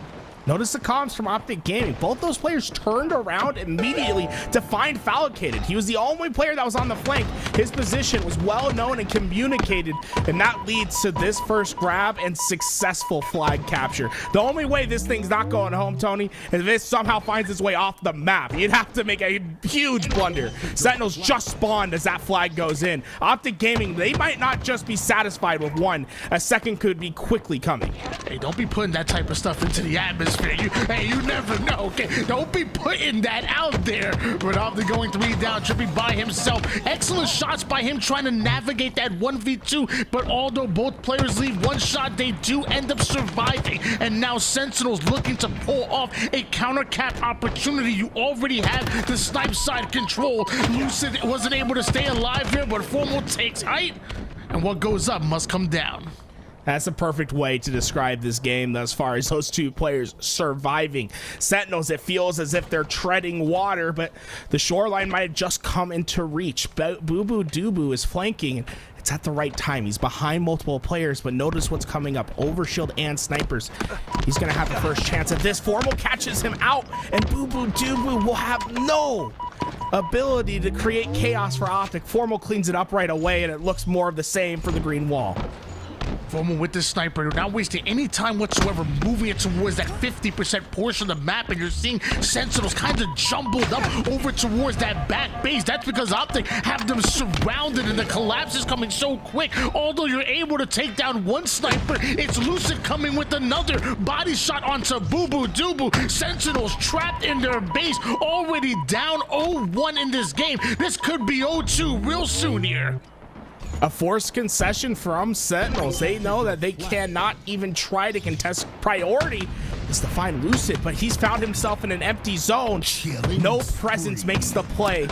Speaker 6: Notice the comms from OpTic Gaming. Both those players turned around immediately to find Fallocated. He was the only player that was on the flank. His position was well known and communicated, and that leads to this first grab and successful flag capture. The only way this thing's not going home, Tony, is if this somehow finds its way off the map. You'd have to make a huge blunder. Sentinels just spawned as that flag goes in. OpTic Gaming, they might not just be satisfied with one. A second could be quickly coming.
Speaker 5: Hey, don't be putting that type of stuff into the atmosphere. You never know, okay? Don't be putting that out there. But OpTic going 3 down, Trippy by himself. Excellent shots by him trying to navigate that 1v2. But although both players leave one shot, they do end up surviving. And now Sentinels looking to pull off a counter cap opportunity. You already have the snipe side control. Lucid wasn't able to stay alive here, but Formal takes height. And what goes up must come down.
Speaker 6: That's a perfect way to describe this game thus far, as those two players surviving. Sentinels, it feels as if they're treading water, but the shoreline might have just come into reach. Boo Boo Doo is flanking. It's at the right time. He's behind multiple players, but notice what's coming up. Overshield and snipers. He's going to have the first chance of this. Formal catches him out, and Boo Boo Doo will have no ability to create chaos for OpTic. Formal cleans it up right away, and it looks more of the same for the green wall.
Speaker 5: Formal with the sniper, not wasting any time whatsoever, moving it towards that 50% portion of the map, and you're seeing Sentinels kind of jumbled up over towards that back base. That's because OpTic have them surrounded, and the collapse is coming so quick. Although you're able to take down one sniper, it's Lucid coming with another body shot onto Boo Boo Doo. Sentinels trapped in their base, already down 0-1 in this game. This could be 0-2 real soon here.
Speaker 6: A forced concession from Sentinels. They know that they cannot even try to contest. Priority is to find Lucid, but he's found himself in an empty zone. No presence makes the play.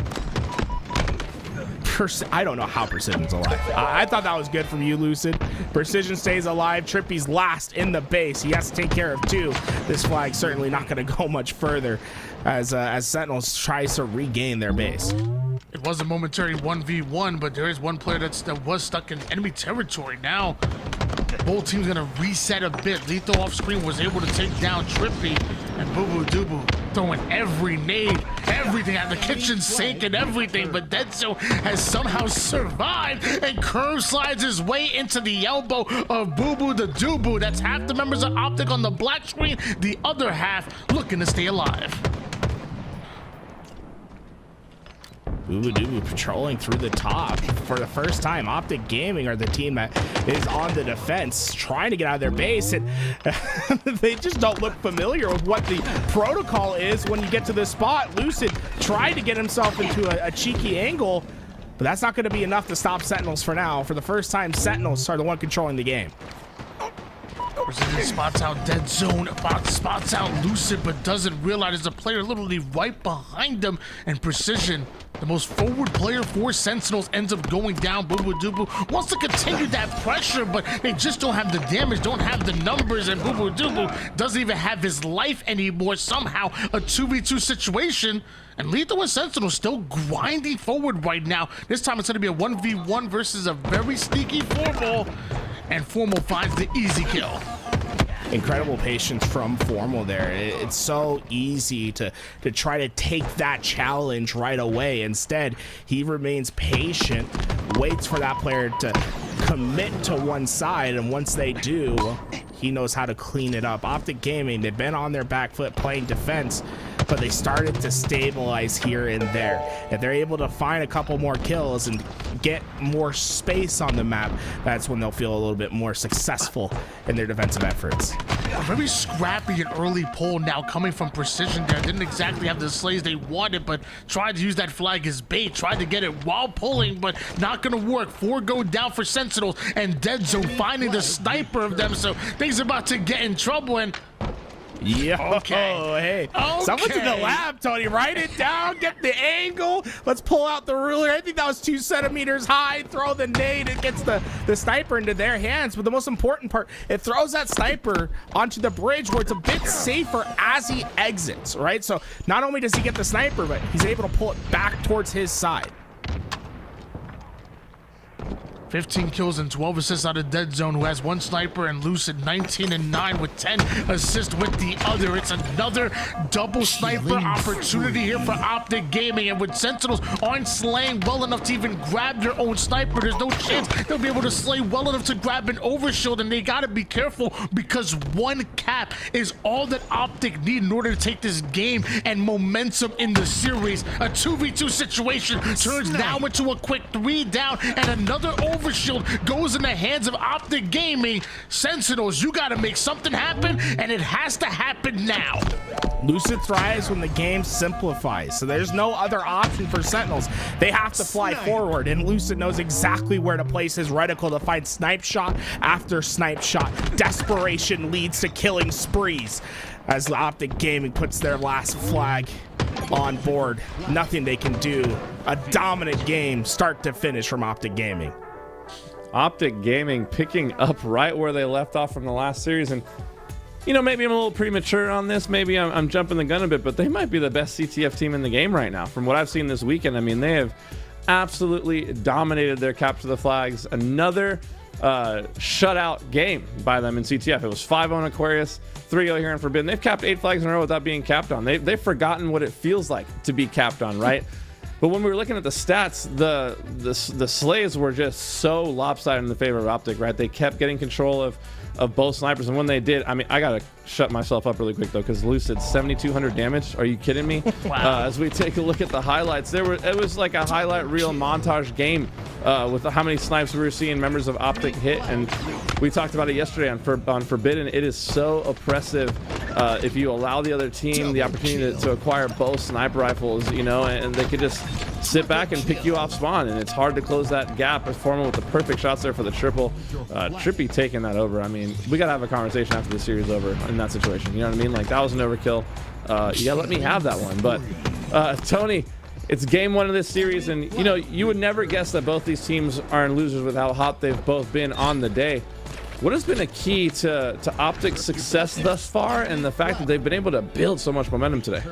Speaker 6: I don't know how Precision's alive. I thought that was good from you, Lucid. Precision stays alive. Trippy's last in the base. He has to take care of 2. This flag's certainly not going to go much further as Sentinels tries to regain their base.
Speaker 5: It was a momentary 1v1, but there is one player that was stuck in enemy territory. Now, both teams gonna reset a bit. Lethal off screen was able to take down Trippy, and Boo Boo Doo throwing every nade, everything at the kitchen sink and everything, but Denso has somehow survived and curve slides his way into the elbow of Boo Boo the Doo. That's half the members of OpTic on the black screen, the other half looking to stay alive.
Speaker 6: Boo Boo Doo patrolling through the top for the first time. OpTic Gaming are the team that is on the defense, trying to get out of their base, and they just don't look familiar with what the protocol is when you get to this spot. Lucid tried to get himself into a cheeky angle, but that's not going to be enough to stop Sentinels for now. For the first time, Sentinels are the one controlling the game.
Speaker 5: Precision spots out Dead Zone, spots out Lucid, but doesn't realize there's a player literally right behind them, and Precision, the most forward player for Sentinels, ends up going down. Boo Boo Doo wants to continue that pressure, but they just don't have the damage, don't have the numbers, and Boo Boo Doo doesn't even have his life anymore. Somehow a 2v2 situation, and Lethal and Sentinel still grinding forward right now. This time it's going to be a 1v1 versus a very sneaky Formal, and Formal finds the easy kill.
Speaker 6: Incredible patience from Formal there. It's so easy to try to take that challenge right away. Instead, he remains patient, waits for that player to commit to one side, and once they do, he knows how to clean it up. OpTic Gaming, they've been on their back foot playing defense, but they started to stabilize here and there. If they're able to find a couple more kills and get more space on the map, that's when they'll feel a little bit more successful in their defensive efforts.
Speaker 5: A very scrappy and early pull now coming from Precision there. Didn't exactly have the slays they wanted, but tried to use that flag as bait. Tried to get it while pulling, but not going to work. 4 go down for Sentinels, and Dead Zone finding the sniper of them. So things about to get in trouble. And
Speaker 6: yeah.
Speaker 5: Okay.
Speaker 6: Hey.
Speaker 5: Okay.
Speaker 6: Someone's in the lab, Tony. Write it down. Get the angle. Let's pull out the ruler. I think that was 2 centimeters high. Throw the nade. It gets the sniper into their hands. But the most important part, it throws that sniper onto the bridge where it's a bit safer as he exits, right? So not only does he get the sniper, but he's able to pull it back towards his side.
Speaker 5: 15 kills and 12 assists out of Dead Zone, who has 1 sniper, and Lucid 19 and 9 with 10 assists with the other. It's another double sniper opportunity here for OpTic Gaming, and when Sentinels aren't slaying well enough to even grab their own sniper, there's no chance they'll be able to slay well enough to grab an overshield, and they gotta be careful because 1 cap is all that OpTic need in order to take this game and momentum in the series. A 2v2 situation turns now into a quick 3 down, and another overshield goes in the hands of OpTic Gaming. Sentinels, you gotta make something happen, and it has to happen now.
Speaker 6: Lucid thrives when the game simplifies, so there's no other option for Sentinels. They have to fly forward, and Lucid knows exactly where to place his reticle to find snipe shot after snipe shot. Desperation leads to killing sprees as OpTic Gaming puts their last flag on board. Nothing they can do. A dominant game, start to finish, from OpTic Gaming.
Speaker 2: OpTic Gaming picking up right where they left off from the last series, and you know, maybe I'm a little premature on this, maybe I'm jumping the gun a bit, but they might be the best CTF team in the game right now from what I've seen this weekend. I mean, they have absolutely dominated their capture the flags. Another shutout game by them in CTF. It was 5 on Aquarius, 3-0 here in Forbidden. They've capped 8 flags in a row without being capped on. They've forgotten what it feels like to be capped on, right? But when we were looking at the stats, the slays were just so lopsided in the favor of OpTic, right? They kept getting control of both snipers, and when they did, I mean, I gotta shut myself up really quick though, because Lucid 7,200 damage. Are you kidding me?
Speaker 5: Wow.
Speaker 2: As we take a look at the highlights, it was like a highlight reel montage game with how many snipes we were seeing members of OpTic hit, and we talked about it yesterday on Forbidden. It is so oppressive if you allow the other team the opportunity to acquire both sniper rifles, you know, and they could just sit back and pick you off spawn, and it's hard to close that gap. Formal with the perfect shots there for the triple. Trippy taking that over. I mean, we gotta have a conversation after the series over in that situation. You know what I mean? Like, that was an overkill. You gotta let me have that one. But Tony, it's game 1 of this series, and you know, you would never guess that both these teams are in losers with how hot they've both been on the day. What has been a key to OpTic's success thus far, and the fact that they've been able to build so much momentum today?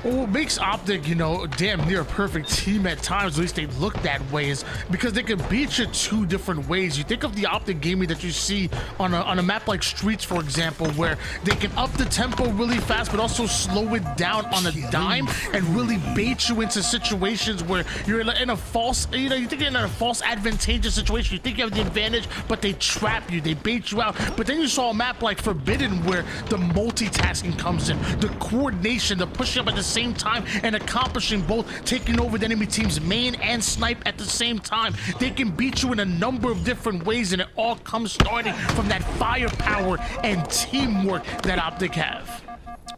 Speaker 5: Well, what makes OpTic, you know, damn near a perfect team at times, at least they look that way, is because they can beat you 2 different ways. You think of the OpTic gaming that you see on a map like Streets, for example, where they can up the tempo really fast, but also slow it down on a dime and really bait you into situations where you're in a false, you know, you think you're in a false advantageous situation. You think you have the advantage, but they trap you, they bait you out. But then you saw a map like Forbidden where the multitasking comes in, the coordination, the pushing up at the same time and accomplishing both, taking over the enemy team's main and snipe at the same time. They can beat you in a number of different ways, and it all comes starting from that firepower and teamwork that OpTic have.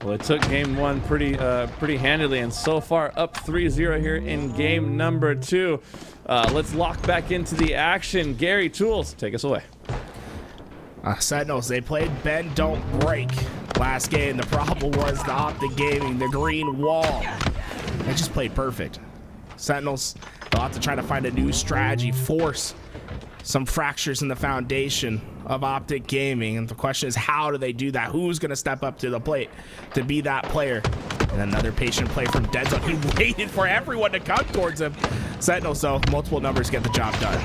Speaker 2: Well, it took game 1 pretty handily, and so far up 3-0 here in game number 2. Let's lock back into the action. Gary Tools, take us away.
Speaker 6: Sentinels, they played Bend Don't Break last game. The problem was the OpTic Gaming, the green wall. They just played perfect. Sentinels, they'll have to try to find a new strategy, force some fractures in the foundation of OpTic Gaming. And the question is, how do they do that? Who's going to step up to the plate to be that player? And another patient play from Dead Zone. He waited for everyone to come towards him. Sentinels, so multiple numbers get the job done.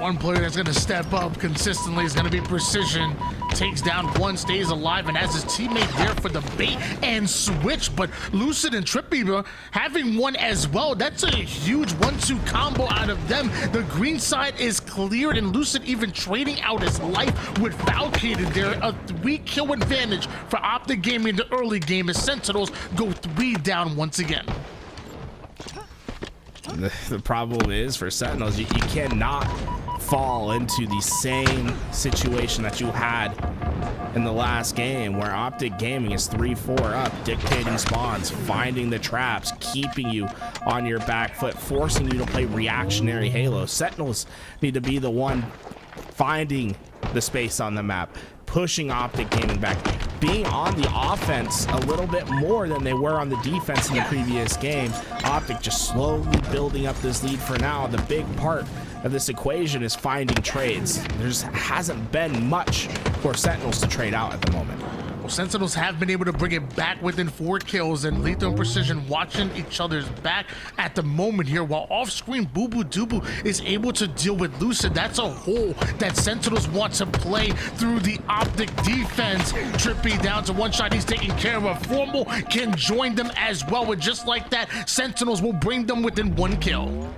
Speaker 5: One player that's going to step up consistently is going to be Precision. Takes down 1, stays alive, and has his teammate there for the bait and switch. But Lucid and Trippy having 1 as well. That's a huge 1-2 combo out of them. The green side is cleared, and Lucid even trading out his life with Valkyrie there. A 3-kill advantage for OpTic Gaming in the early game as Sentinels go 3 down once again.
Speaker 6: The problem is for Sentinels, you cannot fall into the same situation that you had in the last game, where OpTic Gaming is 3-4 up, dictating spawns, finding the traps, keeping you on your back foot, forcing you to play reactionary Halo. Sentinels need to be the one finding the space on the map, pushing OpTic Gaming back, being on the offense a little bit more than they were on the defense in the previous game. OpTic just slowly building up this lead for now. The big part of this equation is finding trades. There just hasn't been much for Sentinels to trade out at the moment.
Speaker 5: Well, Sentinels have been able to bring it back within 4 kills, and Lethal and Precision watching each other's back at the moment here, while off-screen Boo Boo Dubu is able to deal with Lucid. That's a hole that Sentinels want to play through the OpTic defense. Trippy down to one shot, he's taking care of a Formal, can join them as well, and just like that, Sentinels will bring them within 1 kill.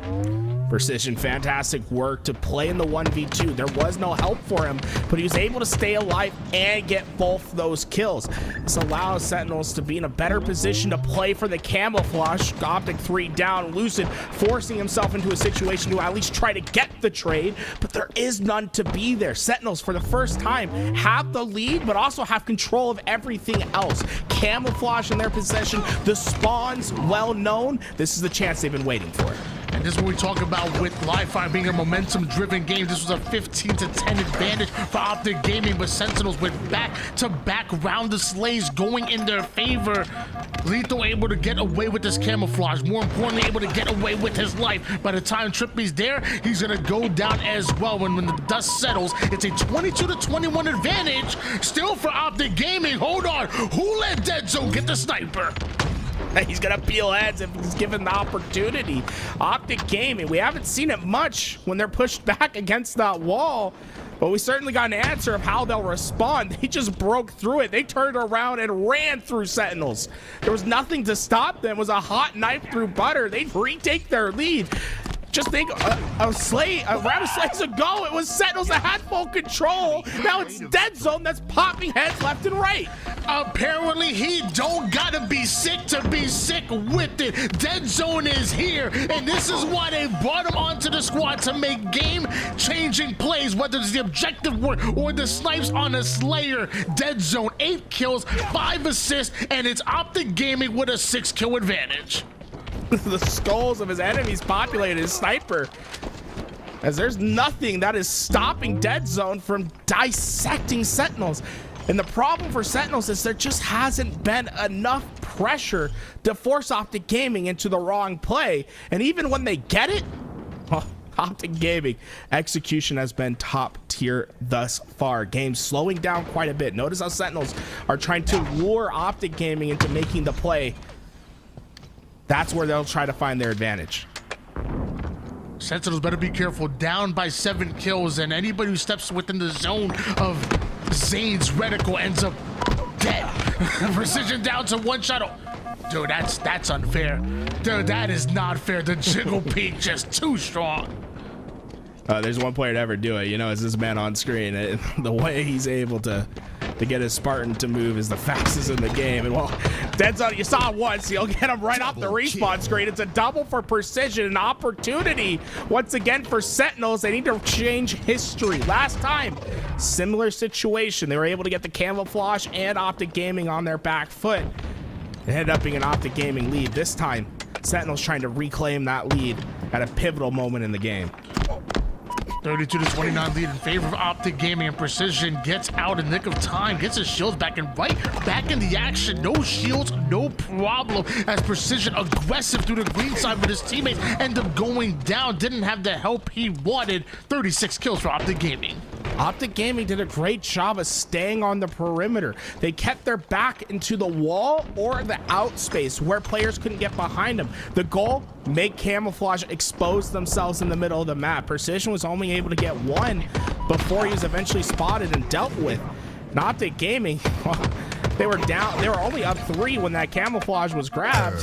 Speaker 6: Precision, fantastic work to play in the 1v2. There was no help for him, but he was able to stay alive and get both those kills. This allows Sentinels to be in a better position to play for the camouflage. OpTic 3 down, Lucid forcing himself into a situation to at least try to get the trade, but there is none to be there. Sentinels, for the first time, have the lead, but also have control of everything else. Camouflage in their possession, the spawns well known. This is the chance they've been waiting for.
Speaker 5: And this is what we talk about with Live Fire being a momentum-driven game. This was a 15-10 advantage for OpTic Gaming, but Sentinels went back-to-back round of slays going in their favor. Lethal able to get away with this camouflage. More importantly, able to get away with his life. By the time Trippy's there, he's going to go down as well. When the dust settles, it's a 22-21 advantage. Still for OpTic Gaming. Hold on. Who let Dead Zone get the sniper?
Speaker 6: He's gonna peel heads if he's given the opportunity. OpTic Gaming, we haven't seen it much when they're pushed back against that wall, but we certainly got an answer of how they'll respond. They just broke through it. They turned around and ran through Sentinels. There was nothing to stop them. It was a hot knife through butter. They'd retake their lead. Just think, a round of slays ago, it was Sentinels that had full control. Now it's Dead Zone that's popping heads left and right.
Speaker 5: Apparently, he don't gotta be sick to be sick with it. Dead Zone is here, and this is why they brought him onto the squad, to make game-changing plays, whether it's the objective work or the snipes on a Slayer. Dead Zone, 8 kills, 5 assists, and it's OpTic Gaming with a 6-kill advantage.
Speaker 6: The skulls of his enemies populated his sniper, as there's nothing that is stopping Dead Zone from dissecting Sentinels. And the problem for Sentinels is there just hasn't been enough pressure to force OpTic Gaming into the wrong play. And even when they get it, OpTic Gaming execution has been top tier thus far. Game slowing down quite a bit. Notice how Sentinels are trying to lure OpTic Gaming into making the play. That's where they'll try to find their advantage.
Speaker 5: Sentinels better be careful. Down by 7 kills, and anybody who steps within the zone of Zane's reticle ends up dead. Precision down to 1 shot. Dude, that's unfair. Dude, that is not fair. The jiggle peak just too strong.
Speaker 6: There's one player to ever do it, you know, is this man on screen. The way he's able to get his Spartan to move is the fastest in the game. And well, Dead Zone, you saw it once, you'll get him right off the respawn screen. It's a double for Precision, an opportunity once again for Sentinels. They need to change history. Last time, similar situation. They were able to get the camouflage and OpTic Gaming on their back foot. It ended up being an OpTic Gaming lead. This time, Sentinels trying to reclaim that lead at a pivotal moment in the game.
Speaker 5: 32-29 lead in favor of OpTic Gaming, and Precision gets out in nick of time, gets his shields back, and right back in the action. No shields, no problem, as Precision aggressive through the green side, but his teammates end up going down. Didn't have the help he wanted. 36 kills for OpTic Gaming.
Speaker 6: OpTic Gaming did a great job of staying on the perimeter. They kept their back into the wall or the out space where players couldn't get behind them. The goal, make camouflage expose themselves in the middle of the map. Precision was only able to get 1 before he was eventually spotted and dealt with. And OpTic Gaming, well, they were down. They were only up 3 when that camouflage was grabbed.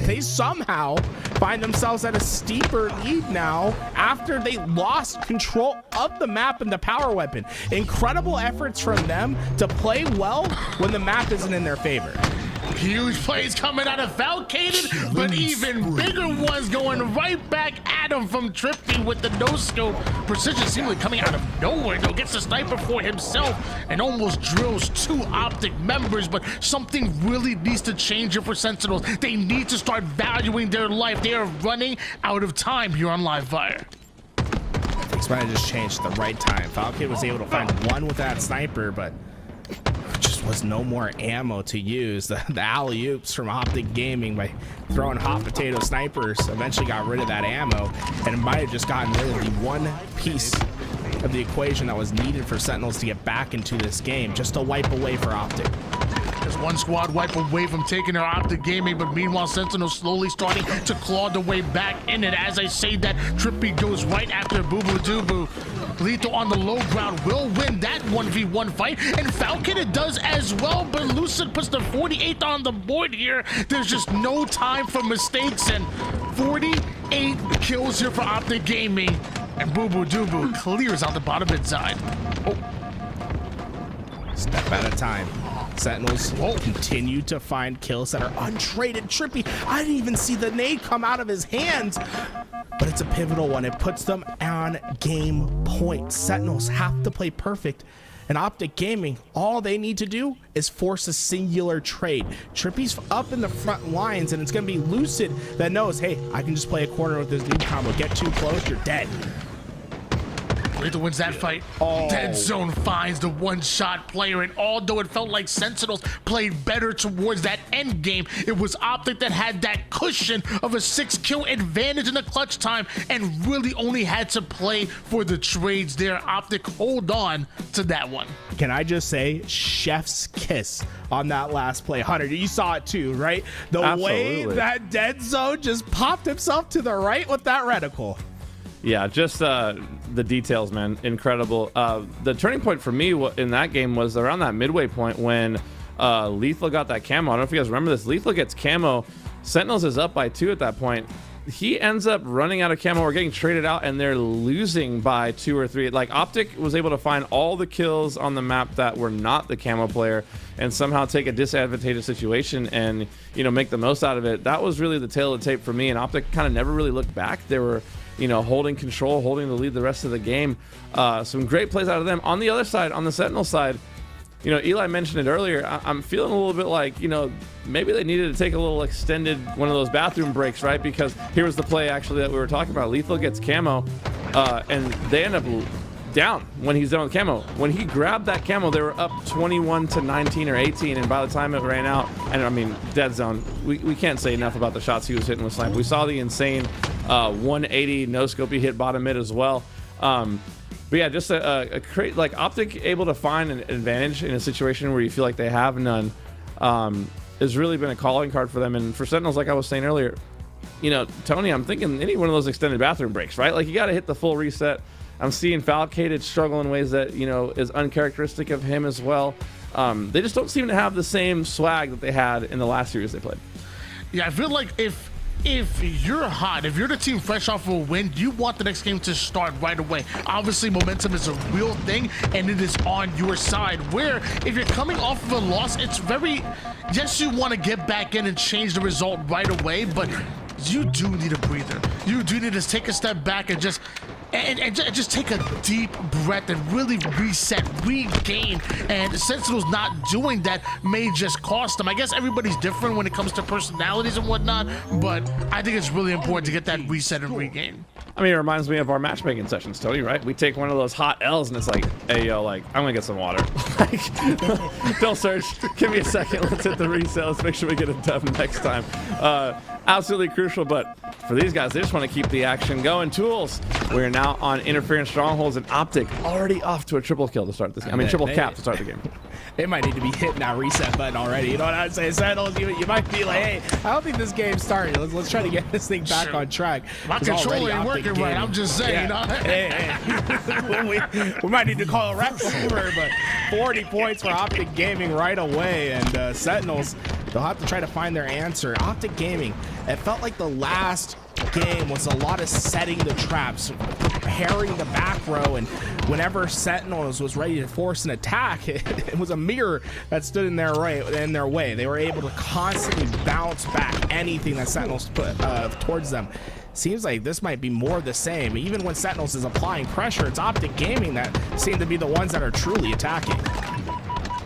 Speaker 6: They somehow find themselves at a steeper lead now after they lost control of the map and the power weapon. Incredible efforts from them to play well when the map isn't in their favor.
Speaker 5: Huge plays coming out of Falcated, but even bigger ones going right back at him from Trippy with the no-scope. Precision seemingly coming out of nowhere, though. Gets the sniper for himself and almost drills 2 OpTic members, but something really needs to change here for Sentinels. They need to start valuing their life. They are running out of time here on Livefire.
Speaker 6: Things might have just changed at the right time. Falcon was able to find one with that sniper, but just was no more ammo to use. The alley-oops from OpTic Gaming by throwing hot potato snipers eventually got rid of that ammo, and it might have just gotten rid of the one piece of the equation that was needed for Sentinels to get back into this game, just to wipe away for OpTic.
Speaker 5: There's one squad wipe away from taking their OpTic Gaming, but meanwhile Sentinel slowly starting to claw the way back in it. As I say that, Trippy goes right after Boo Boo Doo. Lethal on the low ground will win that 1v1 fight, and Falcon it does as well, but Lucid puts the 48th on the board here. There's just no time for mistakes, and 48 kills here for OpTic Gaming, and Boo Boo Doo clears out the bottom mid side. Oh.
Speaker 6: Step at a time. Sentinels continue to find kills that are untraded. Trippy, I didn't even see the nade come out of his hands, but it's a pivotal one. It puts them on game point. Sentinels have to play perfect, and OpTic Gaming, all they need to do is force a singular trade. Trippy's up in the front lines, and it's going to be Lucid that knows, hey, I can just play a corner with this new combo. Get too close, you're dead.
Speaker 5: Lethal wins that fight. Dead Zone finds the one-shot player, and although it felt like Sentinels played better towards that end game, it was OpTic that had that cushion of a 6-kill advantage in the clutch time and really only had to play for the trades there. OpTic hold on to that one.
Speaker 6: Can I just say, chef's kiss on that last play. Hunter, you saw it too, right? The way that Dead Zone just popped himself to the right with that reticle.
Speaker 2: Yeah, just the details, man, incredible. The turning point for me in that game was around that midway point when Lethal got that camo. I don't know if you guys remember this. Lethal gets camo. Sentinels is up by 2 at that point. He ends up running out of camo or getting traded out, and they're losing by 2 or 3. Like, OpTic was able to find all the kills on the map that were not the camo player and somehow take a disadvantageous situation and, you know, make the most out of it. That was really the tail of the tape for me, and OpTic kind of never really looked back. They were, you know, holding control, holding the lead the rest of the game. Some great plays out of them. On the other side, on the Sentinel side, you know, Eli mentioned it earlier. I'm feeling a little bit like, you know, maybe they needed to take a little extended one of those bathroom breaks, right? Because here was the play actually that we were talking about. Lethal gets camo, and they end up down when he's done with camo. When he grabbed that camo, they were up 21 to 19 or 18, and by the time it ran out, and I mean, Dead Zone, we can't say enough about the shots he was hitting with snipe. We saw the insane 180 no-scopey hit bottom mid as well. But yeah, just a great, like, OpTic able to find an advantage in a situation where you feel like they have none has really been a calling card for them. And for Sentinels, like I was saying earlier, you know, Tony, I'm thinking any one of those extended bathroom breaks, right? Like, you got to hit the full reset. I'm seeing Falcated struggle in ways that, you know, is uncharacteristic of him as well. They just don't seem to have the same swag that they had in the last series they played.
Speaker 5: Yeah, I feel like if you're hot, if you're the team fresh off of a win, you want the next game to start right away. Obviously, momentum is a real thing, and it is on your side. Where if you're coming off of a loss, it's very, yes, you want to get back in and change the result right away, but you do need a breather. You do need to take a step back and just take a deep breath and really reset, regain. And Sentinel's not doing that may just cost them. I guess everybody's different when it comes to personalities and whatnot, but I think it's really important to get that reset and regain.
Speaker 2: I mean, it reminds me of our matchmaking sessions, Tony, right? We take one of those hot L's and it's like, hey, yo, like, I'm gonna get some water. Like, don't search. Give me a second. Let's hit the reset. Let's make sure we get it done next time. Absolutely crucial, but for these guys, they just want to keep the action going. Tools, we're now on interference strongholds, and OpTic already off to a triple kill to start this game. I mean, triple cap to start the game.
Speaker 6: They might need to be hitting that reset button already. You know what I'm saying? Sentinels, you might be like, hey, I don't think this game's started. Let's try to get this thing back on track.
Speaker 5: My controller ain't working right. I'm just saying.
Speaker 6: Yeah. Hey. we might need to call a ref over, but 40 points for OpTic Gaming right away, and Sentinels, they'll have to try to find their answer. OpTic Gaming, it felt like the last game was a lot of setting the traps, preparing the back row, and whenever Sentinels was ready to force an attack, it was a mirror that stood in their way. They were able to constantly bounce back anything that Sentinels put towards them. Seems like this might be more of the same. Even when Sentinels is applying pressure, it's OpTic Gaming that seem to be the ones that are truly attacking.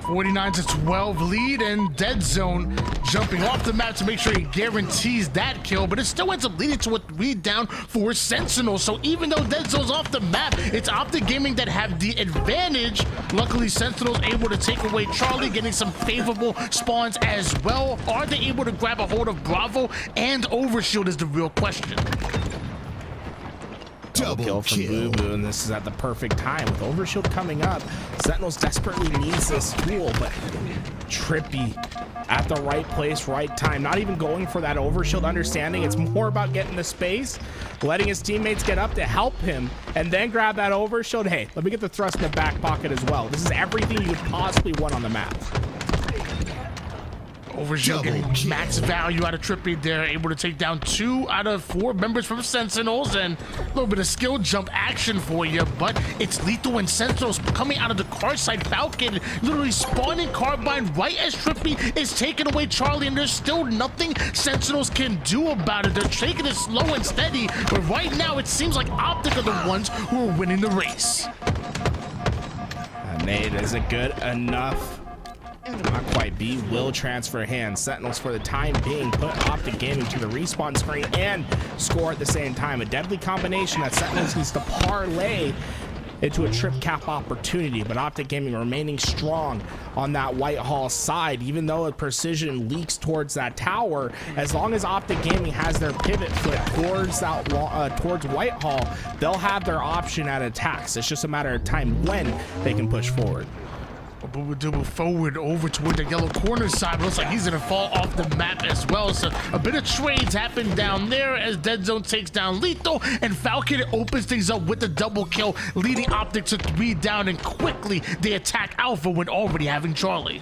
Speaker 5: 49-12 lead, and Dead Zone jumping off the map to make sure he guarantees that kill, but it still ends up leading to a 3 down for Sentinel. So even though Dead Zone's off the map, it's OpTic Gaming that have the advantage. Luckily, Sentinel's able to take away Charlie, getting some favorable spawns as well. Are they able to grab a hold of Bravo and Overshield is the real question.
Speaker 6: Double kill from Boo Boo, and this is at the perfect time with Overshield coming up. Sentinels desperately needs this tool, but Trippy at the right place, right time, not even going for that Overshield, understanding it's more about getting the space, letting his teammates get up to help him, and then grab that Overshield. Hey, let me get the thrust in the back pocket as well. This is everything you could possibly want on the map.
Speaker 5: Overshield getting max value out of Trippy there, able to take down 2 out of 4 members from Sentinels, and a little bit of skill jump action for you, but it's lethal when Sentinels coming out of the car side. Falcon literally spawning Carbine right as Trippy is taking away Charlie, and there's still nothing Sentinels can do about it. They're taking it slow and steady, but right now it seems like OpTic are the ones who are winning the race.
Speaker 6: Nade isn't good enough. Not quite. B will transfer hands. Sentinels for the time being put OpTic Gaming to the respawn screen and score at the same time. A deadly combination that Sentinels needs to parlay into a trip cap opportunity, but OpTic Gaming remaining strong on that Whitehall side. Even though precision leaks towards that tower, as long as OpTic Gaming has their pivot foot towards that towards Whitehall, they'll have their option at attacks. It's just a matter of time when they can push forward.
Speaker 5: Boo Boo forward over toward the yellow corner side. Looks like he's gonna fall off the map as well. So a bit of trades happen down there as Dead Zone takes down Lethal, and Falcon opens things up with the double kill, leading OpTic to 3 down, and quickly they attack Alpha when already having Charlie.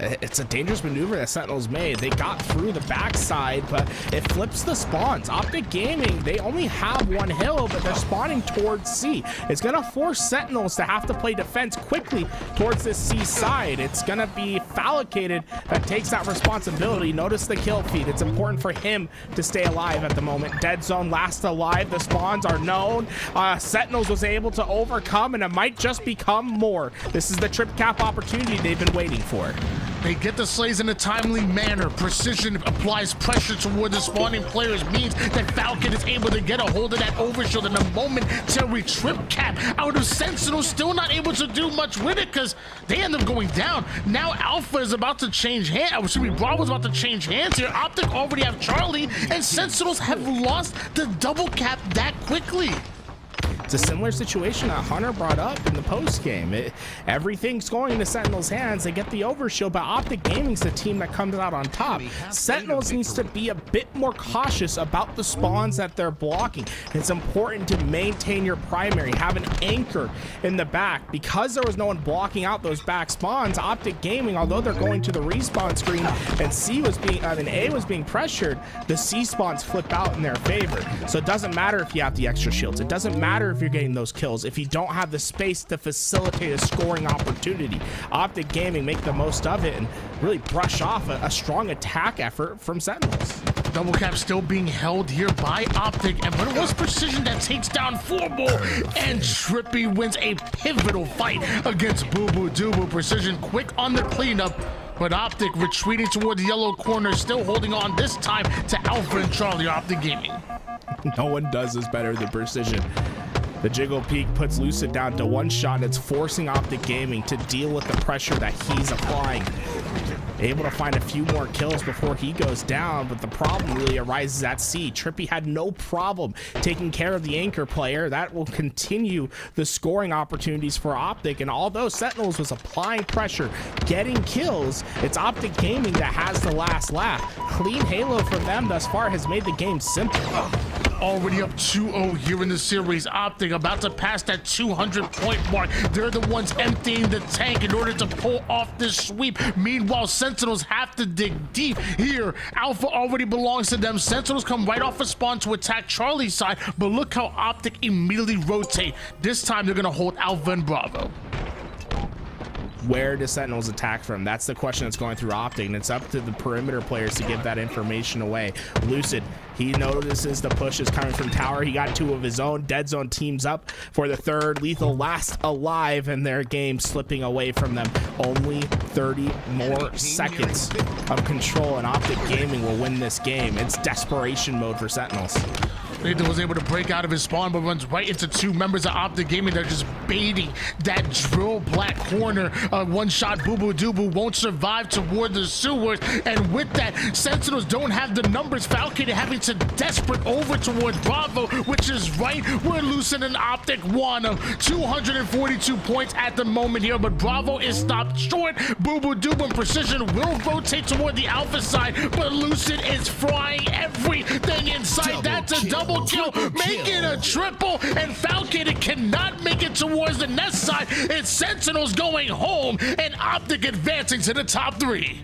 Speaker 6: It's a dangerous maneuver that Sentinels made. They got through the backside, but it flips the spawns. OpTic Gaming, they only have 1 hill, but they're spawning towards C. It's gonna force Sentinels to have to play defense quickly towards this C side. It's gonna be Fallicated that takes that responsibility. Notice the kill feed. It's important for him to stay alive at the moment. Dead Zone last alive. The spawns are known. Sentinels was able to overcome, and it might just become more. This is the trip cap opportunity they've been waiting for.
Speaker 5: They get the slays in a timely manner. Precision applies pressure toward the spawning players, means that Falcon is able to get a hold of that Overshield in a momentary trip cap out of Sentinel. Still not able to do much with it because they end up going down. Now Alpha is about to change hands. Excuse me, Bravo's about to change hands here. OpTic already have Charlie, and Sentinels have lost the double cap that quickly.
Speaker 6: It's a similar situation that Hunter brought up in the post game. Everything's going into Sentinel's hands. They get the Overshield, but OpTic Gaming's the team that comes out on top. Sentinels needs to be a bit more cautious about the spawns that they're blocking. It's important to maintain your primary, have an anchor in the back. Because there was no one blocking out those back spawns, OpTic Gaming, although they're going to the respawn screen and A was being pressured, the C spawns flip out in their favor. So it doesn't matter if you have the extra shields. It doesn't matter if you're getting those kills if you don't have the space to facilitate a scoring opportunity. OpTic Gaming make the most of it and really brush off a strong attack effort from Sentinels.
Speaker 5: Double cap still being held here by OpTic, and but it was Precision that takes down Forbo, and Trippy wins a pivotal fight against Boo Boo Doo. Precision quick on the cleanup, but OpTic retreating toward the yellow corner, still holding on this time to Alpha and Charlie. OpTic Gaming.
Speaker 6: No one does this better than Precision. The Jiggle Peak puts Lucid down to 1 shot, and it's forcing OpTic Gaming to deal with the pressure that he's applying. Able to find a few more kills before he goes down, but the problem really arises at C. Trippy had no problem taking care of the anchor player. That will continue the scoring opportunities for OpTic, and although Sentinels was applying pressure, getting kills, it's OpTic Gaming that has the last laugh. Clean Halo for them thus far has made the game simple.
Speaker 5: already up 2-0 here in the series. OpTic about to pass that 200-point mark. They're the ones emptying the tank in order to pull off this sweep. Meanwhile, Sentinels have to dig deep here. Alpha already belongs to them. Sentinels come right off a spawn to attack Charlie's side, but look how OpTic immediately rotate. This time they're gonna hold Alpha and Bravo.
Speaker 6: Where do Sentinels attack from? That's the question that's going through OpTic, and it's up to the perimeter players to give that information away. Lucid, he notices the push is coming from tower. He got 2 of his own. Dead Zone teams up for the 3rd. Lethal last alive, and their game slipping away from them. Only 30 more seconds of control, and OpTic Gaming will win this game. It's desperation mode for Sentinels.
Speaker 5: Nathan was able to break out of his spawn, but runs right into 2 members of OpTic Gaming. They're just baiting that drill black corner. One-shot Boo Boo Doo won't survive toward the sewers. And with that, Sentinels don't have the numbers. Falcon having to desperate over towards Bravo, which is right where Lucid and OpTic won. 242 points at the moment here, but Bravo is stopped short. Boo Boo Doo and Precision will rotate toward the Alpha side, but Lucid is frying everything in sight. That's a double kill, make it a triple, and Falcon cannot make it towards the nest side. It's Sentinels going home, and OpTic advancing to the top 3.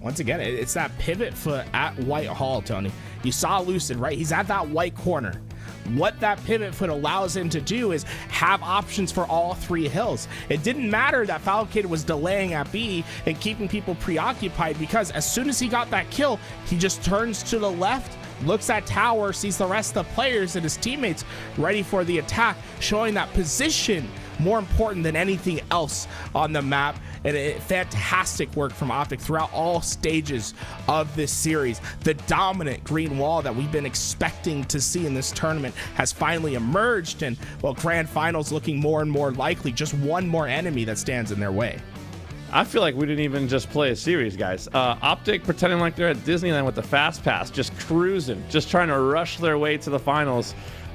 Speaker 6: Once again, it's that pivot foot at White Hall, Tony. You saw Lucid, right? He's at that white corner. What that pivot foot allows him to do is have options for all 3 hills. It didn't matter that Falcon was delaying at B and keeping people preoccupied, because as soon as he got that kill, he just turns to the left, looks at tower, sees the rest of the players and his teammates ready for the attack, showing that position more important than anything else on the map. And fantastic work from OpTic throughout all stages of this series. The dominant green wall that we've been expecting to see in this tournament has finally emerged, and well, grand finals looking more and more likely. Just one more enemy that stands in their way.
Speaker 2: I feel like we didn't even just play a series, guys. OpTic pretending like they're at Disneyland with the fast pass, just cruising, just trying to rush their way to the finals.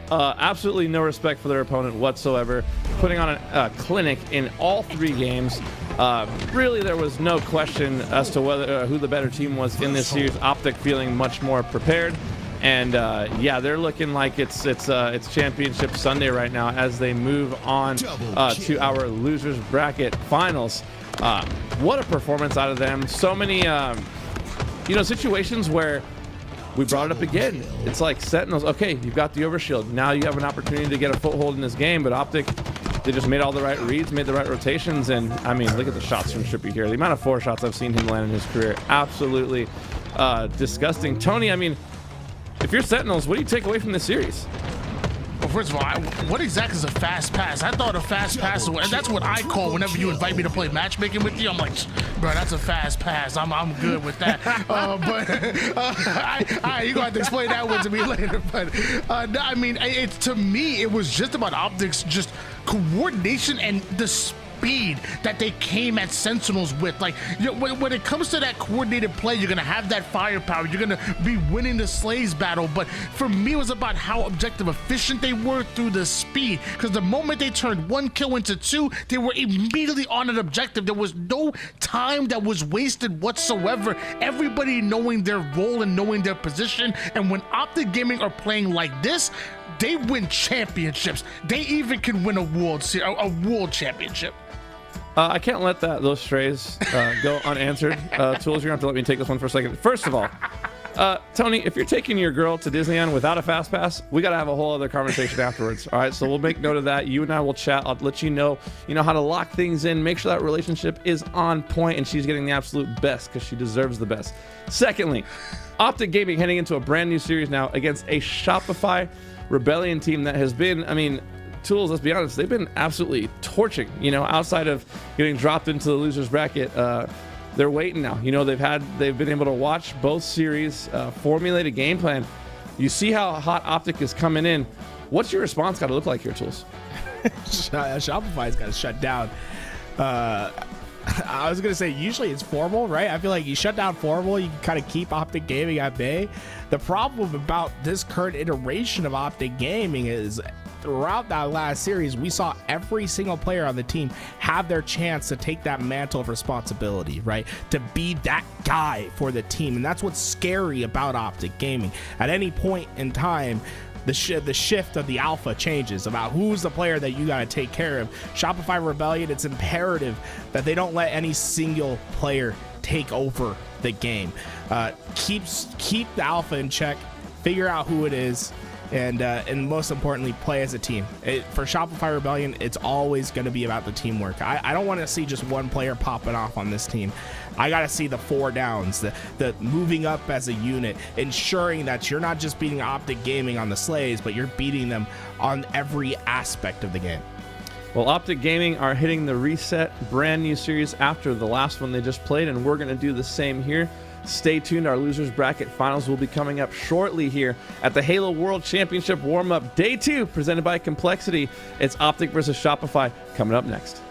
Speaker 2: Absolutely no respect for their opponent whatsoever, putting on a clinic in all 3 games. Really, there was no question as to whether who the better team was in this series. OpTic feeling much more prepared, and yeah, they're looking like it's Championship Sunday right now as they move on to our losers bracket finals. What a performance out of them! So many situations where we brought it up again. It's like Sentinels, okay, you've got the overshield. Now you have an opportunity to get a foothold in this game, but OpTic, they just made all the right reads, made the right rotations, and I mean, look at the shots from Trippy here. The amount of 4 shots I've seen him land in his career, absolutely disgusting. Tony, I mean, if you're Sentinels, what do you take away from this series?
Speaker 5: Well, first of all, what exactly is a fast pass? I thought a fast pass, and that's what I call whenever you invite me to play matchmaking with you. I'm like, bro, that's a fast pass. I'm good with that. But you're gonna have to explain that one to me later. But I mean, to me, it was just about OpTic's just coordination and the speed that they came at Sentinels with. Like, when it comes to that coordinated play, you're gonna have that firepower, you're gonna be winning the Slays battle. But for me, it was about how objective efficient they were through the speed, because the moment they turned 1 kill into 2, they were immediately on an objective. There was no time that was wasted whatsoever, everybody knowing their role and knowing their position. And when OpTic Gaming are playing like this, they win championships. They even can win a world championship.
Speaker 2: I can't let those strays go unanswered. Tools, you're gonna have to let me take this one for a second. First of all, Tony, if you're taking your girl to Disneyland without a fast pass, we gotta have a whole other conversation afterwards. All right, so we'll make note of that. You and I will chat. I'll let you know how to lock things in, make sure that relationship is on point, and she's getting the absolute best because she deserves the best. Secondly, OpTic Gaming heading into a brand new series now against a Shopify Rebellion team that has been, I mean, Tools, let's be honest, they've been absolutely torching, outside of getting dropped into the losers bracket. They're waiting now. They've been able to watch both series, formulate a game plan. You see how hot OpTic is coming in. What's your response got to look like here, Tools?
Speaker 6: Shopify's got to shut down. I was gonna say, usually it's formal, right? I feel like you shut down formal, you can kind of keep OpTic Gaming at bay. The problem about this current iteration of OpTic Gaming is throughout that last series, we saw every single player on the team have their chance to take that mantle of responsibility, right? To be that guy for the team. And that's what's scary about OpTic Gaming. At any point in time, the shift of the alpha changes about who's the player that you got to take care of. Shopify Rebellion, it's imperative that they don't let any single player take over the game. Keep the alpha in check, figure out who it is, and most importantly, play as a team. For Shopify Rebellion, it's always going to be about the teamwork. I don't want to see just one player popping off on this team. I got to see the 4 downs, the moving up as a unit, ensuring that you're not just beating OpTic Gaming on the slays, but you're beating them on every aspect of the game.
Speaker 7: Well, OpTic Gaming are hitting the reset brand new series after the last one they just played, and we're going to do the same here. Stay tuned. Our losers bracket finals will be coming up shortly here at the Halo World Championship warm-up day 2 presented by Complexity. It's OpTic versus Shopify coming up next.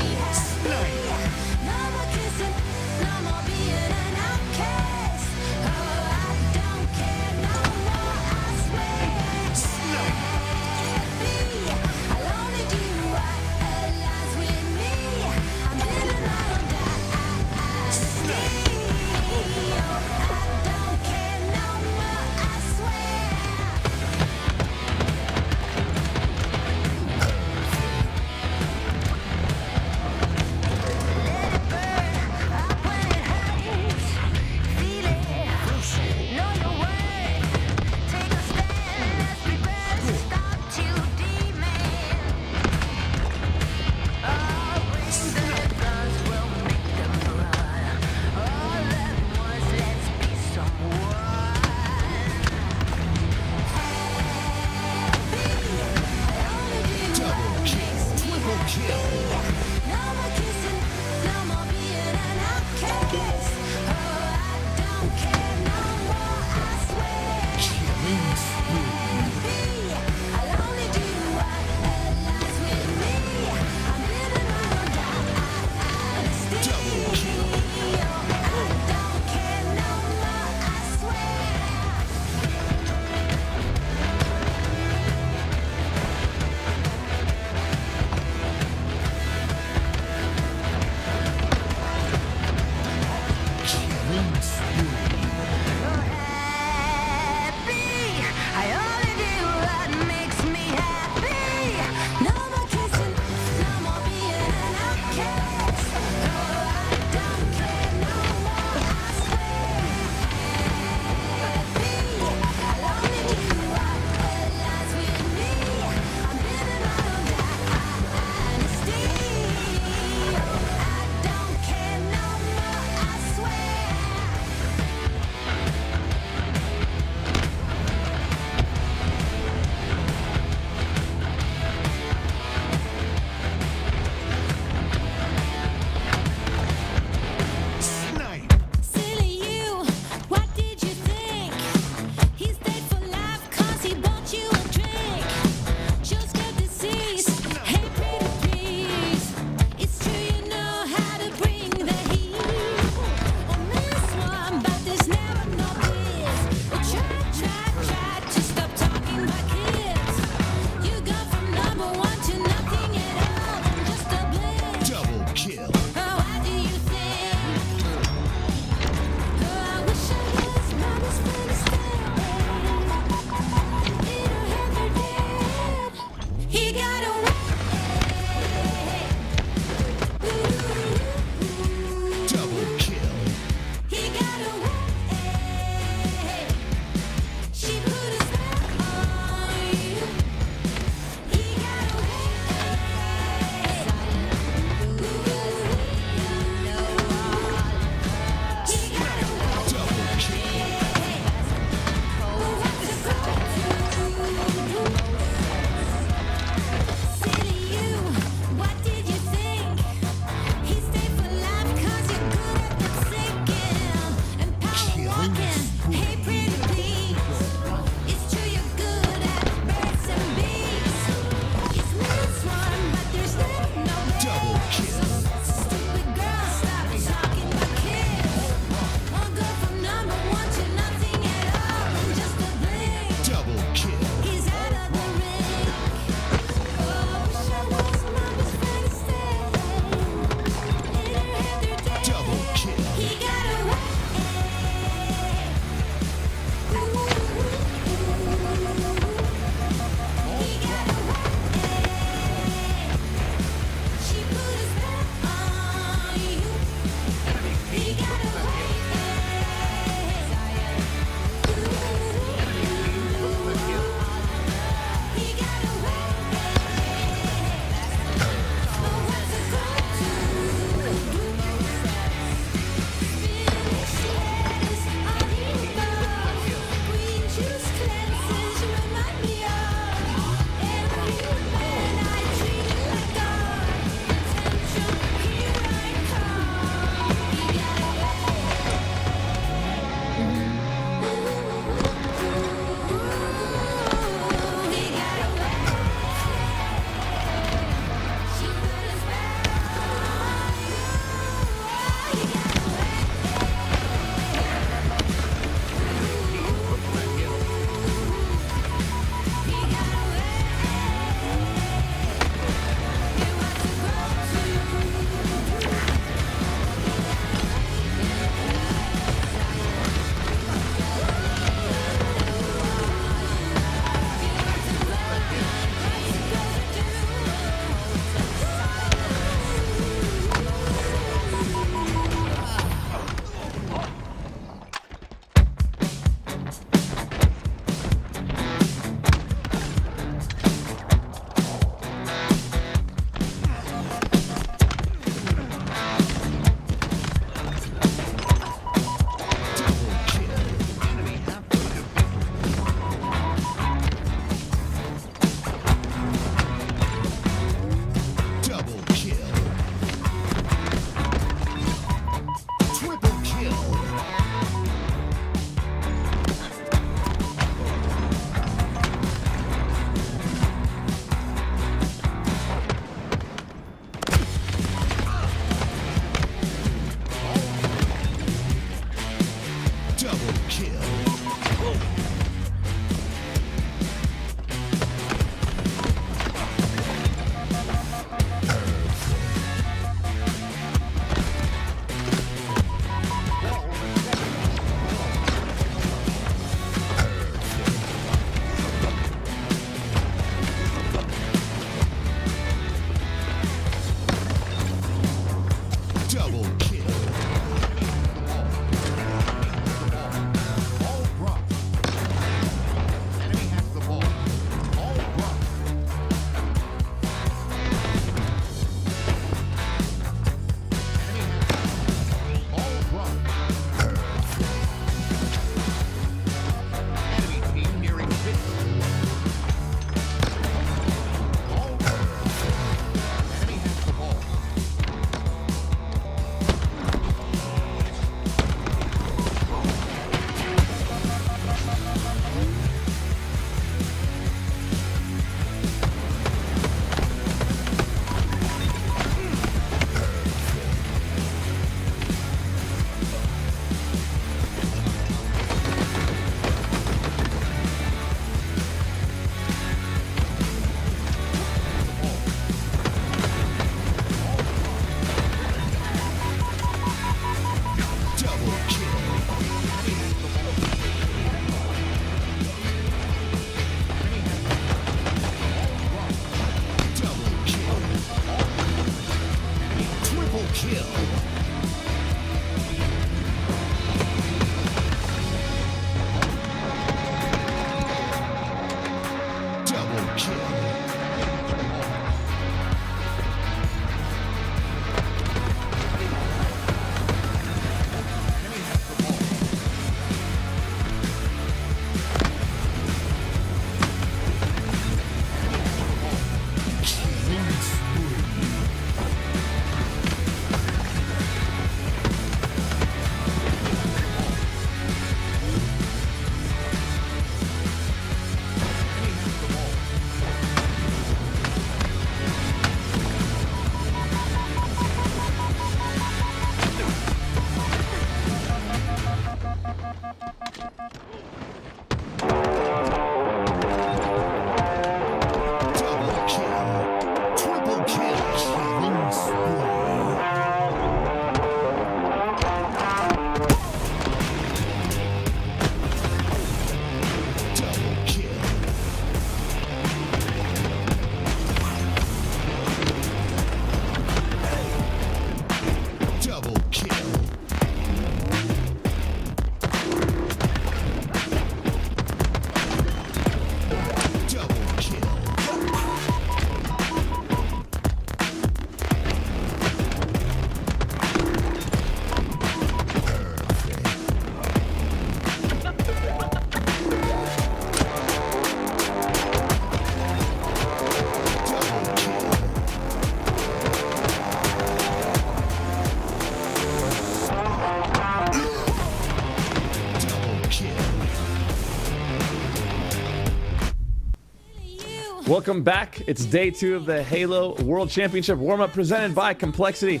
Speaker 7: Welcome back. It's day 2 of the Halo World Championship warm-up presented by Complexity.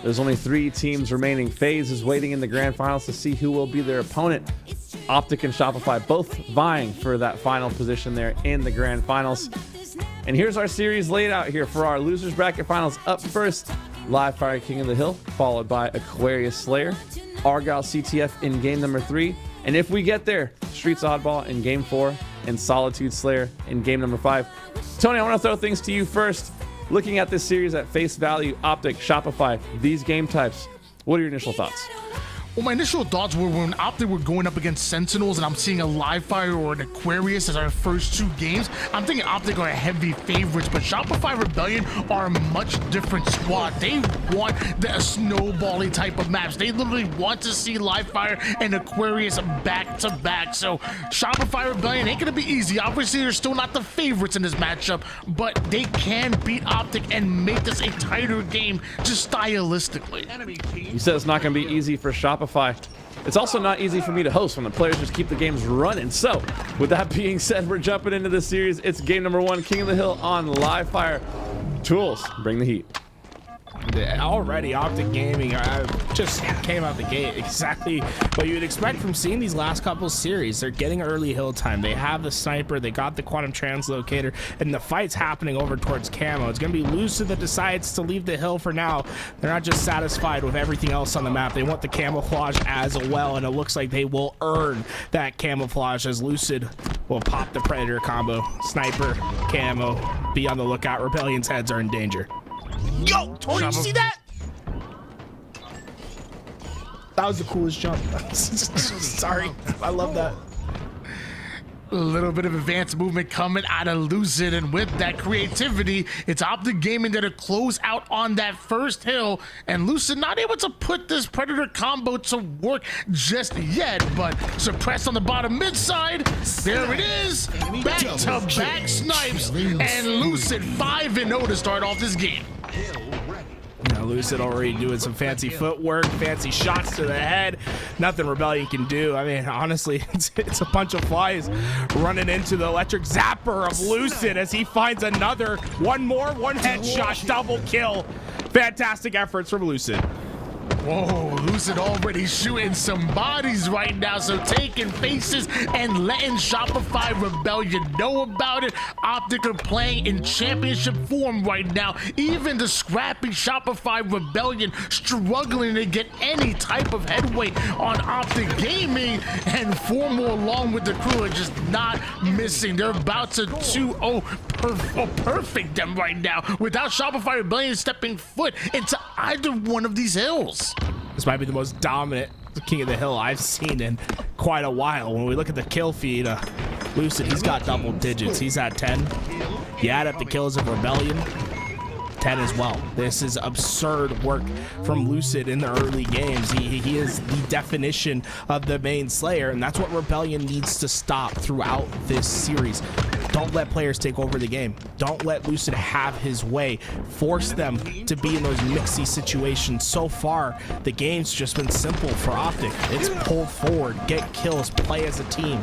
Speaker 7: There's only 3 teams remaining. FaZe is waiting in the grand finals to see who will be their opponent. OpTic and Shopify both vying for that final position there in the grand finals. And here's our series laid out here for our losers bracket finals. Up first, Live Fire King of the Hill, followed by Aquarius Slayer, Argyle CTF in game number 3. And if we get there, Streets Oddball in game 4 and Solitude Slayer in game number 5. Tony, I want to throw things to you first. Looking at this series at face value, OpTic, Shopify, these game types, what are your initial thoughts?
Speaker 5: Well, my initial thoughts were when OpTic were going up against Sentinels and I'm seeing a Live Fire or an Aquarius as our first 2 games, I'm thinking OpTic are heavy favorites, but Shopify Rebellion are a much different squad. They want the snowbally type of maps. They literally want to see Live Fire and Aquarius back to back. So Shopify Rebellion ain't gonna be easy. Obviously, they're still not the favorites in this matchup, but they can beat OpTic and make this a tighter game just stylistically.
Speaker 7: You said it's not going to be easy for Shopify. It's also not easy for me to host when the players just keep the games running. So, with that being said, we're jumping into the series. It's game number 1, King of the Hill on Live Fire. Tools, bring the heat.
Speaker 6: Already, OpTic Gaming just came out the gate exactly what you would expect from seeing these last couple series. They're getting early hill time. They have the sniper, they got the quantum translocator, and the fight's happening over towards camo. It's going to be Lucid that decides to leave the hill for now. They're not just satisfied with everything else on the map. They want the camouflage as well, and it looks like they will earn that camouflage as Lucid will pop the Predator combo. Sniper, camo, be on the lookout. Rebellion's heads are in danger. Yo, Tori, you see that? That was the coolest jump. Sorry, I love that.
Speaker 5: A little bit of advanced movement coming out of Lucid, and with that creativity, it's OpTic Gaming there to close out on that first hill, and Lucid not able to put this Predator combo to work just yet, but suppressed on the bottom mid side. There it is, back-to-back snipes, and Lucid 5-0 to start off this game.
Speaker 6: Now Lucid already doing some fancy footwork, fancy shots to the head. Nothing Rebellion can do. I mean, honestly, it's a bunch of flies running into the electric zapper of Lucid as he finds another. One headshot, double kill. Fantastic efforts from Lucid.
Speaker 5: Whoa, Lucid already shooting some bodies right now, so taking faces and letting Shopify Rebellion know about it. OpTic are playing in championship form right now. Even the scrappy Shopify Rebellion struggling to get any type of headway on OpTic Gaming, and 4 more along with the crew are just not missing. They're about to 2-0 perfect them right now without Shopify Rebellion stepping foot into either one of these hills.
Speaker 6: This might be the most dominant King of the Hill I've seen in quite a while. When we look at the kill feed, Lucid, he's got double digits. He's at 10. You add up the kills of Rebellion, 10 as well. This is absurd work from Lucid in the early games. He is the definition of the main Slayer, and that's what Rebellion needs to stop throughout this series. Don't let players take over the game. Don't let Lucid have his way. Force them to be in those mixy situations. So far, the game's just been simple for OpTic. It's pull forward, get kills, play as a team.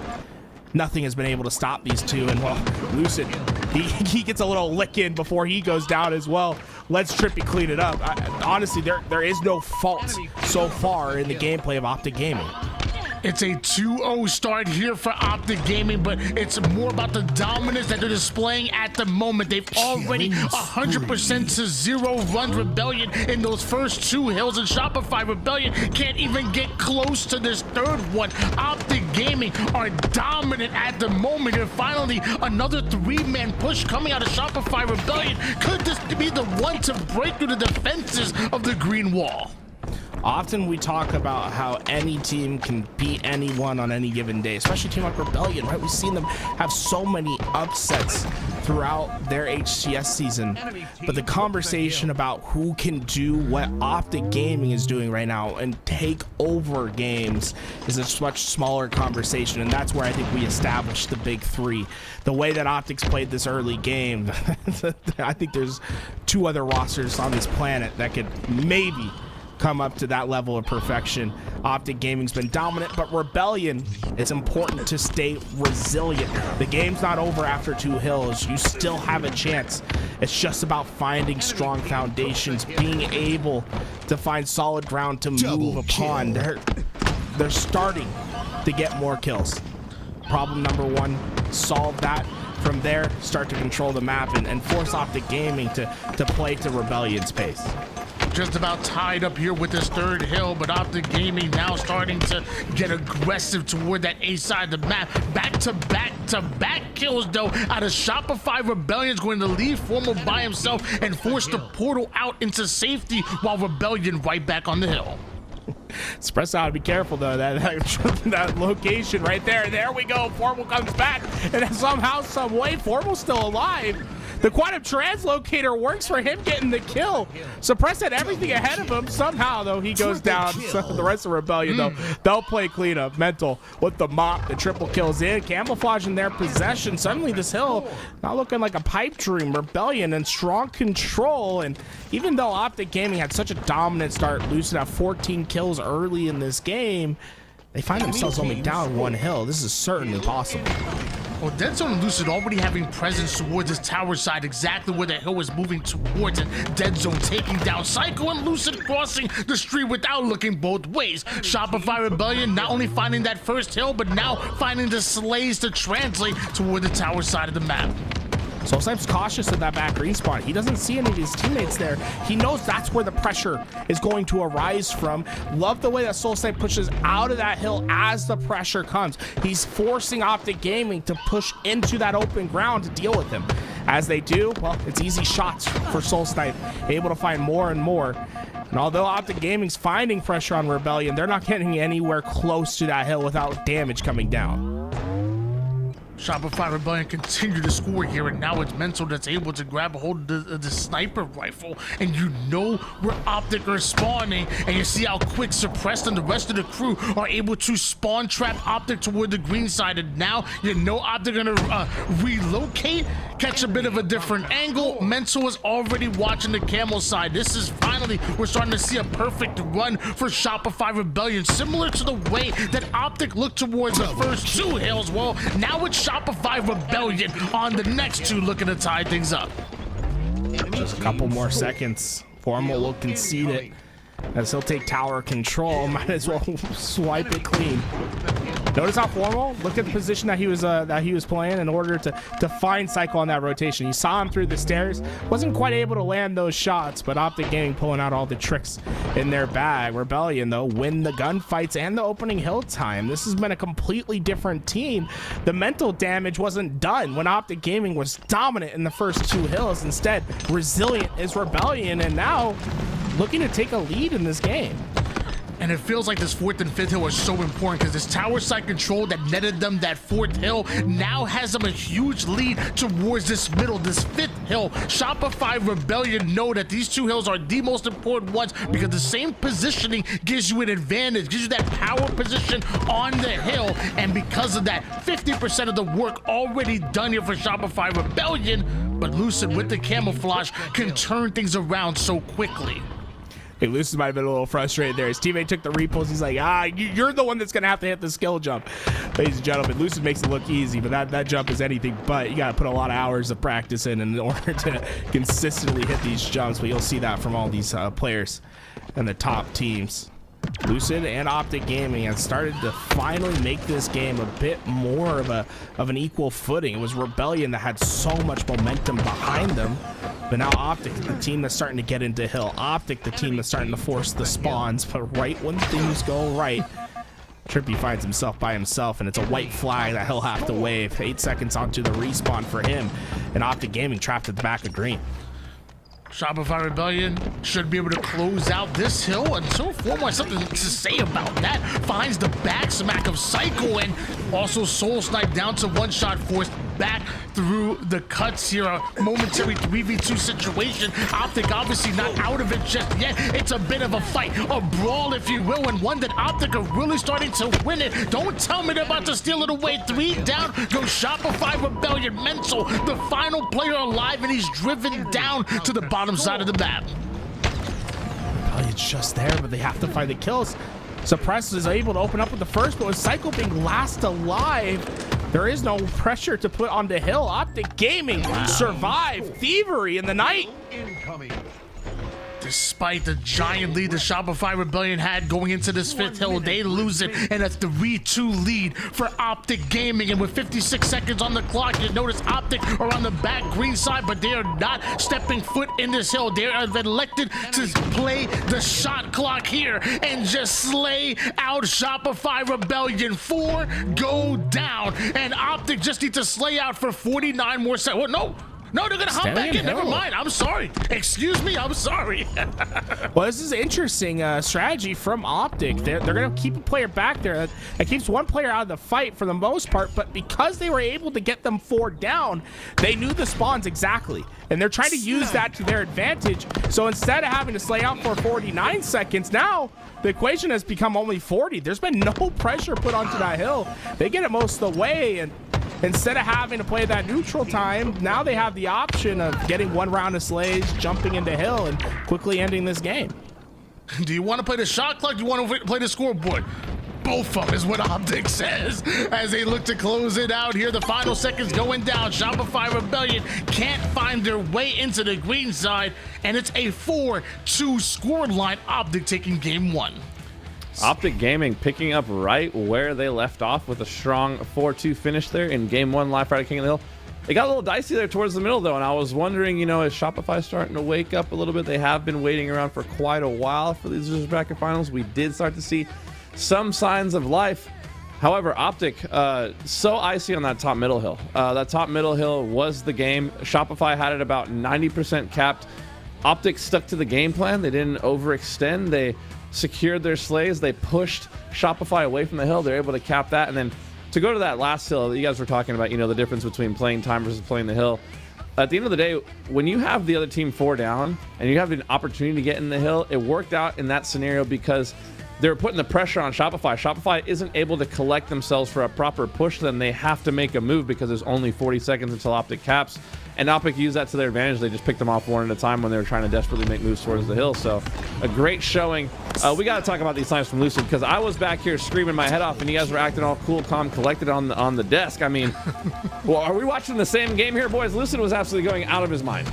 Speaker 6: Nothing has been able to stop these two, and well, Lucid, he gets a little lick in before he goes down as well. Let's Trippy clean it up. Honestly, there is no fault so far in the gameplay of OpTic Gaming.
Speaker 5: It's a 2-0 start here for OpTic Gaming, but it's more about the dominance that they're displaying at the moment. They've already 100% to 0 run Rebellion in those first 2 hills, and Shopify Rebellion can't even get close to this third one. OpTic Gaming are dominant at the moment, and finally another 3-man push coming out of Shopify Rebellion. Could this be the one to break through the defenses of the green wall?
Speaker 6: Often we talk about how any team can beat anyone on any given day, especially a team like Rebellion, right? We've seen them have so many upsets throughout their HCS season. But the conversation about who can do what OpTic Gaming is doing right now and take over games is a much smaller conversation, and that's where I think we establish the big 3. The way that OpTic's played this early game, I think there's 2 other rosters on this planet that could maybe come up to that level of perfection. OpTic Gaming's been dominant, but Rebellion, it's important to stay resilient. The game's not over after 2 hills. You still have a chance. It's just about finding strong foundations, being able to find solid ground to move upon. They're starting to get more kills. Problem number 1, solve that. From there, start to control the map and force OpTic Gaming to play to Rebellion's pace.
Speaker 5: Just about tied up here with this 3rd hill, but OpTic Gaming now starting to get aggressive toward that A side of the map. Back-to-back kills, though, out of Shopify. Rebellion's going to leave Formal by himself and force the portal out into safety, while Rebellion right back on the hill.
Speaker 6: Espresso ought to be careful, though. That location right there. There we go. Formal comes back, and then somehow, some way, Formal's still alive. The quantum translocator works for him getting the kill. Suppress had everything ahead of him. Somehow, though, he goes down. So the rest of Rebellion, though, they'll play cleanup. Mental with the mop. The triple kills in. Camouflage in their possession. Suddenly, this hill not looking like a pipe dream. Rebellion in strong control. And even though OpTic Gaming had such a dominant start, Lucid have 14 kills early in this game, they find themselves only down 1 hill. This is certainly possible.
Speaker 5: Well, Dead Zone and Lucid already having presence towards this tower side, exactly where the hill is moving towards, and Dead Zone taking down Psycho and Lucid crossing the street without looking both ways. Shopify Rebellion not only finding that first hill, but now finding the slays to translate toward the tower side of the map.
Speaker 6: Soulsnipe's cautious of that back green spot. He doesn't see any of his teammates there. He knows that's where the pressure is going to arise from. Love the way that Soulsnipe pushes out of that hill as the pressure comes. He's forcing OpTic Gaming to push into that open ground to deal with him. As they do, well, it's easy shots for Soulsnipe, able to find more and more. And although OpTic Gaming's finding pressure on Rebellion, they're not getting anywhere close to that hill without damage coming down.
Speaker 5: Shopify Rebellion continue to score here, and now it's Mental that's able to grab a hold of the sniper rifle, and you know where OpTic are spawning, and you see how quick Suppressed and the rest of the crew are able to spawn trap OpTic toward the green side, and now you know OpTic gonna relocate, catch a bit of a different angle. Mental is already watching the camel side. This is finally, we're starting to see a perfect run for Shopify Rebellion, similar to the way that OpTic looked towards the first 2 hills. Well, now it's Shopify Rebellion on the next 2, looking to tie things up.
Speaker 6: Just a couple more seconds. Formal will concede it as he'll take tower control. Might as well swipe it clean. Notice how Formal looked at the position that he was playing in order to find Cycle on that rotation. He saw him through the stairs, wasn't quite able to land those shots, but OpTic Gaming pulling out all the tricks in their bag. Rebellion, though, win the gunfights and the opening hill time. This has been a completely different team. The mental damage wasn't done when OpTic Gaming was dominant in the first 2 hills. Instead, resilient is Rebellion, and now looking to take a lead in this game.
Speaker 5: And it feels like this 4th and 5th hill are so important, because this tower side control that netted them that 4th hill now has them a huge lead towards this middle, this 5th hill. Shopify Rebellion know that these 2 hills are the most important ones, because the same positioning gives you an advantage, gives you that power position on the hill. And because of that, 50% of the work already done here for Shopify Rebellion, but Lucid with the camouflage can turn things around so quickly.
Speaker 6: Hey, Lucid might have been a little frustrated there. His teammate took the repulse. He's like, you're the one that's going to have to hit the skill jump. Ladies and gentlemen, Lucid makes it look easy, but that jump is anything but. You got to put a lot of hours of practice in order to consistently hit these jumps, but you'll see that from all these players and the top teams. Lucid and OpTic Gaming have started to finally make this game a bit more of an equal footing. It was Rebellion that had so much momentum behind them, but now OpTic, the team that's starting to get into hill. OpTic, the team that's starting to force the spawns, but right when things go right, Trippy finds himself by himself, and it's a white flag that he'll have to wave. 8 seconds onto the respawn for him, and OpTic Gaming trapped at the back of green.
Speaker 5: Shopify Rebellion should be able to close out this hill, and so Formal has something to say about that. Finds the back smack of Psycho, and also Soul Snipe down to 1 shot, forced back through the cuts here. A momentary 3v2 situation. OpTic obviously not out of it just yet. It's a bit of a fight, a brawl if you will, and one that OpTic are really starting to win it. Don't tell me they're about to steal it away. 3 down goes Shopify Rebellion. Mental, the final player alive, and he's driven down to the bottom side of the map.
Speaker 6: Rebellion's just there, but they have to find the kills. Suppress is able to open up with the first, but with Cycle being last alive, there is no pressure to put on the hill. OpTic Gaming survive Thievery in the night.
Speaker 1: Incoming.
Speaker 5: Despite the giant lead the Shopify Rebellion had going into this fifth hill, they lose it in a 3-2 lead for OpTic Gaming. And with 56 seconds on the clock, you notice OpTic are on the back green side, but they are not stepping foot in this hill. They have elected to play the shot clock here and just slay out Shopify Rebellion. 4 go down, and OpTic just need to slay out for 49 more seconds. Well, no, they're gonna hop back in. Never mind. I'm sorry. Excuse me. I'm sorry.
Speaker 6: Well, this is an interesting strategy from OpTic. They're gonna keep a player back there. That keeps one player out of the fight for the most part. But because they were able to get them 4 down, they knew the spawns exactly, and they're trying to use that to their advantage. So instead of having to slay out for 49 seconds, now the equation has become only 40. There's been no pressure put onto that hill. They get it most of the way, and instead of having to play that neutral time, now they have the option of getting 1 round of slays, jumping into hill, and quickly ending this game.
Speaker 5: Do you want to play the shot clock? Do you want to play the scoreboard? Both of them is what OpTic says as they look to close it out here. The final seconds going down. Shopify Rebellion can't find their way into the green side, and it's a 4-2 score line. OpTic taking game 1.
Speaker 7: OpTic Gaming picking up right where they left off with a strong 4-2 finish there in game 1 live Friday King of the Hill. It got a little dicey there towards the middle though, and I was wondering, you know, is Shopify starting to wake up a little bit? They have been waiting around for quite a while for these losers bracket finals. We did start to see some signs of life. However, OpTic, so icy on that top middle hill. That top middle hill was the game. Shopify had it about 90% capped. OpTic stuck to the game plan. They didn't overextend. They secured their slays. They pushed Shopify away from the hill. They're able to cap that. And then to go to that last hill that you guys were talking about, you know, the difference between playing time versus playing the hill. At the end of the day, when you have the other team 4 down and you have an opportunity to get in the hill, it worked out in that scenario because they were putting the pressure on Shopify. Shopify isn't able to collect themselves for a proper push, then they have to make a move because there's only 40 seconds until OpTic caps. And OpTic used that to their advantage. They just picked them off 1 at a time when they were trying to desperately make moves towards the hill. So a great showing. We got to talk about these times from Lucid because I was back here screaming my head off and you guys were acting all cool, calm, collected on the desk. I mean, well, are we watching the same game here, boys? Lucid was absolutely going out of his mind.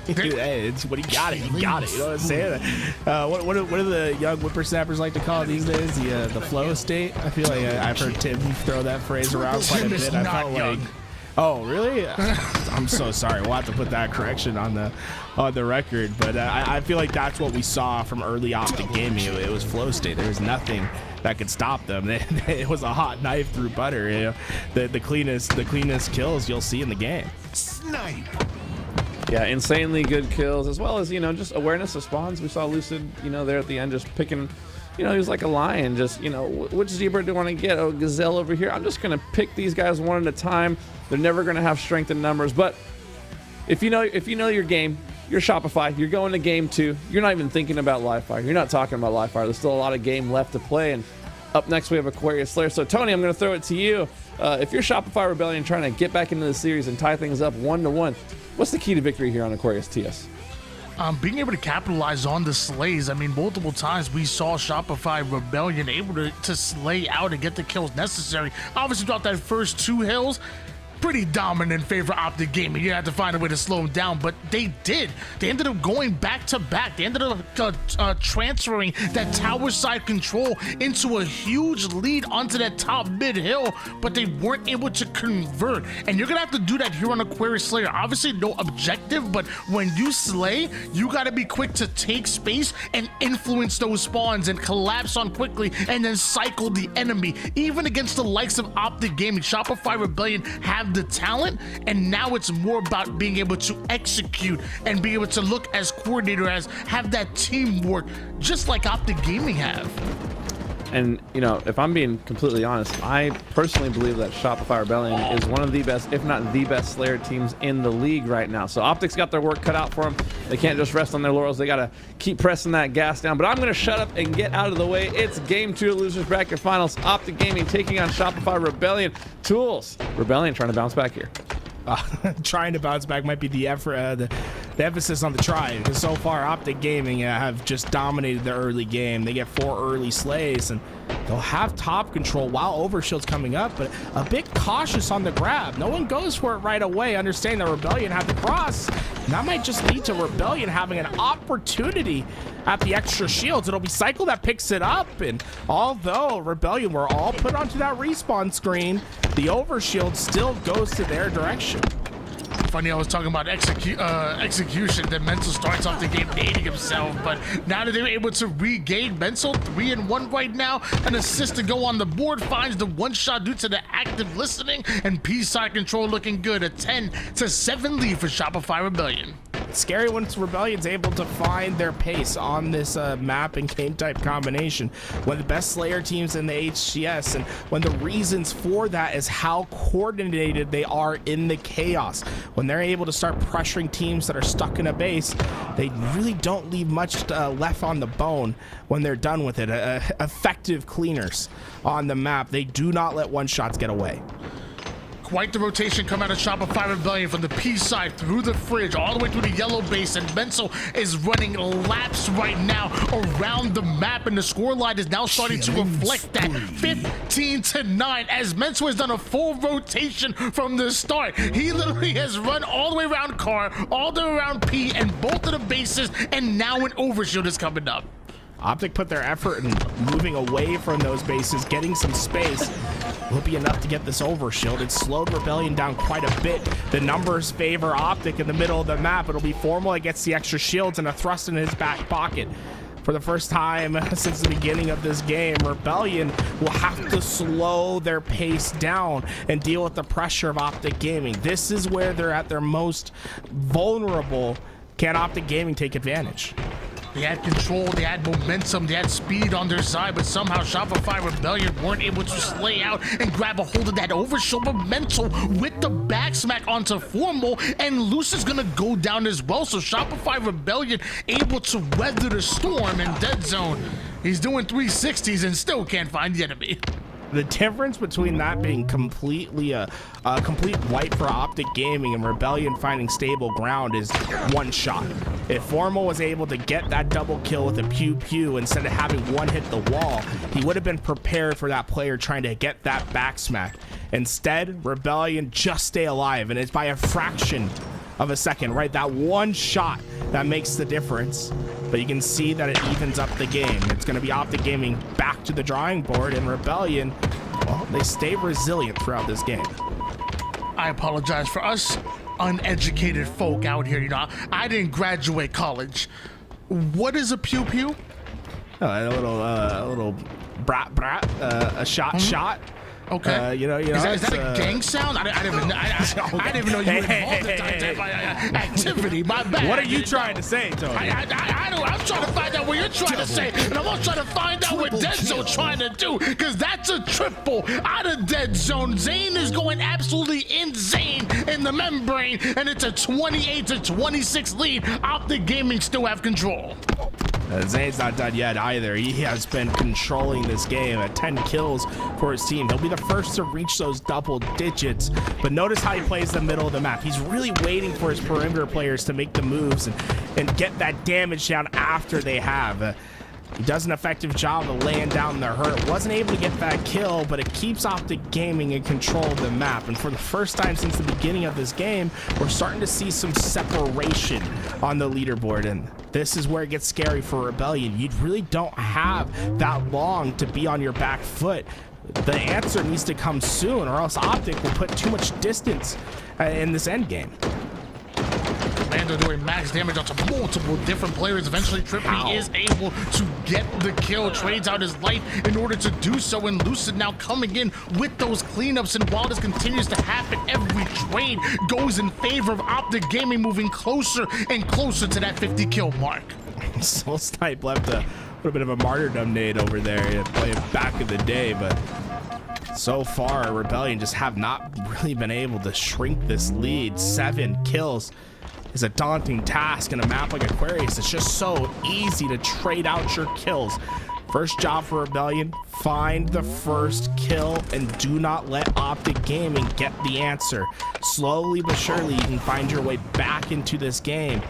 Speaker 6: Hey, it's what he got it. He got it. You know what I'm saying? What do the young whippersnappers like to call it these days? The flow state. I feel like I've heard Tim throw that phrase around quite a bit. I felt like, oh really? I'm so sorry. We'll have to put that correction on the record. But I feel like that's what we saw from early OpTic Gaming. It was flow state. There was nothing that could stop them. It was a hot knife through butter. You know, the cleanest kills you'll see in the game.
Speaker 1: Snipe.
Speaker 7: Yeah, insanely good kills, as well as, you know, just awareness of spawns. We saw Lucid, you know, there at the end just picking, you know, he was like a lion, just, you know, which zebra do I want to get? Oh, gazelle over here. I'm just going to pick these guys 1 at a time. They're never going to have strength in numbers. But if you know your game, you're Shopify, you're going to game 2, you're not even thinking about live fire. You're not talking about live fire. There's still a lot of game left to play. And up next, we have Aquarius Slayer. So, Tony, I'm going to throw it to you. If you're Shopify Rebellion trying to get back into the series and tie things up 1-1, what's the key to victory here on Aquarius TS?
Speaker 5: Being able to capitalize on the slays. I mean, multiple times we saw Shopify Rebellion able to slay out and get the kills necessary. Obviously, throughout that first 2 hills, pretty dominant in favor of OpTic Gaming. You had to find a way to slow them down, but they did. They ended up going back to back. They ended up transferring that tower side control into a huge lead onto that top mid hill, but they weren't able to convert. And you're gonna have to do that here on Aquarius Slayer. Obviously, no objective, but when you slay, you gotta be quick to take space and influence those spawns and collapse on quickly and then cycle the enemy. Even against the likes of OpTic Gaming, Shopify Rebellion have the talent, and now it's more about being able to execute and be able to look as coordinator, as have that teamwork, just like OpTic Gaming have.
Speaker 7: And, you know, if I'm being completely honest, I personally believe that Shopify Rebellion is one of the best, if not the best Slayer teams in the league right now. So OpTic's got their work cut out for them. They can't just rest on their laurels. They got to keep pressing that gas down. But I'm going to shut up and get out of the way. It's game 2 of Losers Bracket Finals. OpTic Gaming taking on Shopify Rebellion. Tools. Rebellion trying to bounce back here.
Speaker 6: Trying to bounce back might be the effort, the emphasis on the try, because so far OpTic Gaming have just dominated the early game. They get 4 early slays, and they'll have top control while Overshield's coming up, but a bit cautious on the grab. No one goes for it right away, understanding that Rebellion had the cross. And that might just lead to Rebellion having an opportunity at the extra shields. It'll be Cycle that picks it up, and although Rebellion were all put onto that respawn screen, the Overshield still goes to their direction.
Speaker 5: Funny, I was talking about execution. Then Mental starts off the game hating himself, but now that they're able to regain, Mental 3-1 right now. An assist to go on the board, finds the 1-shot due to the active listening, and P-side control looking good. A 10-7 lead for Shopify Rebellion.
Speaker 6: It's scary when Rebellion's able to find their pace on this map and game type combination. One of the best Slayer teams in the HCS, and one of the reasons for that is how coordinated they are in the chaos. When they're able to start pressuring teams that are stuck in a base, they really don't leave much left on the bone when they're done with it. Effective cleaners on the map. They do not let 1-shots get away.
Speaker 5: Quite the rotation come out of Shopify Rebellion from the P side through the fridge all the way through the yellow base, and Menzel is running laps right now around the map, and the scoreline is now starting to reflect that. 15-9 as Menzel has done a full rotation from the start. He literally has run all the way around Car, all the way around P and both of the bases, and now an Overshield is coming up.
Speaker 6: OpTic put their effort in moving away from those bases, getting some space. Will be enough to get this Overshield. It slowed Rebellion down quite a bit. The numbers favor OpTic in the middle of the map. It'll be Formal that gets the extra shields and a thrust in his back pocket. For the first time since the beginning of this game, Rebellion will have to slow their pace down and deal with the pressure of OpTic Gaming. This is where they're at their most vulnerable. Can OpTic Gaming take advantage?
Speaker 5: They had control, they had momentum, they had speed on their side, but somehow Shopify Rebellion weren't able to slay out and grab a hold of that Overshield momentum with the back smack onto Formal, and Luce is gonna go down as well. So Shopify Rebellion able to weather the storm in Dead Zone. He's doing 360s and still can't find the enemy.
Speaker 6: The difference between that being completely a complete wipe for OpTic Gaming and Rebellion finding stable ground is 1 shot. If Formal was able to get that double kill with a pew instead of having one hit the wall, he would have been prepared for that player trying to get that back smack. Instead, Rebellion just stay alive, and it's by a fraction of a second, right? That 1 shot that makes the difference. But you can see that it evens up the game. It's going to be OpTic Gaming back to the drawing board, and Rebellion, well, they stay resilient throughout this game.
Speaker 5: I apologize for us uneducated folk out here. You know, I didn't graduate college. What is a pew?
Speaker 6: A little brat, a shot.
Speaker 5: Okay.
Speaker 6: Is
Speaker 5: that a gang sound? I didn't even know you were involved in that type of activity. My bad.
Speaker 6: What are you trying to say, Tony?
Speaker 5: I'm trying to find out what you're trying to say, and I'm also trying to find out what Dead Zone trying to do, because that's a triple out of Dead Zone. Zane is going absolutely insane in the membrane, and it's a 28-26 lead. OpTic Gaming still have control.
Speaker 6: Zane's not done yet either. He has been controlling this game at 10 kills for his team. He'll be the first to reach those double digits, but notice how he plays the middle of the map. He's really waiting for his perimeter players to make the moves and get that damage down after they have. He does an effective job of laying down the hurt. Wasn't able to get that kill, but it keeps OpTic Gaming in control of the map. And for the first time since the beginning of this game, we're starting to see some separation on the leaderboard. And this is where it gets scary for Rebellion. You really don't have that long to be on your back foot. The answer needs to come soon, or else OpTic will put too much distance in this end game.
Speaker 5: Commander doing max damage onto multiple different players. Eventually, Trippy is able to get the kill, trades out his life in order to do so, and Lucid now coming in with those cleanups. And while this continues to happen, every trade goes in favor of OpTic Gaming, moving closer and closer to that 50 kill mark.
Speaker 6: Soul Snipe left a little bit of a martyrdom nade over there, playing back in the day, but so far, Rebellion just have not really been able to shrink this lead. 7 kills is a daunting task in a map like Aquarius. It's just so easy to trade out your kills. First job for Rebellion, find the first kill and do not let OpTic Gaming get the answer. Slowly but surely, you can find your way back into this game.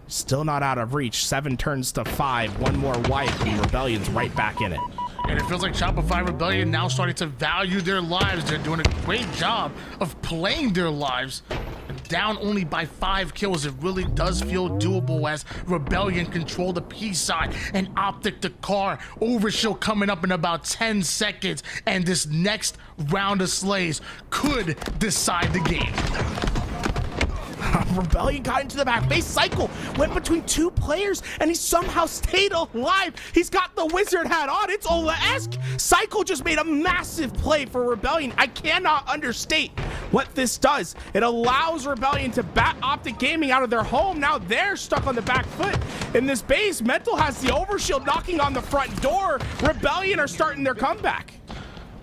Speaker 6: still not out of reach. 7 turns to 5. One more wipe, and Rebellion's right back in it.
Speaker 5: And it feels like Shopify Rebellion now starting to value their lives. They're doing a great job of playing their lives. Down only by 5 kills, it really does feel doable as Rebellion control the P side and OpTic the car. Overshield coming up in about 10 seconds, and this next round of slays could decide the game.
Speaker 6: Rebellion got into the back base. Cycle went between 2 players and he somehow stayed alive. He's got the wizard hat on. It's Ola-esque. Cycle just made a massive play for Rebellion. I cannot understate what this does. It allows Rebellion to bat OpTic Gaming out of their home. Now they're stuck on the back foot in this base. Mental has the overshield knocking on the front door. Rebellion are starting their comeback.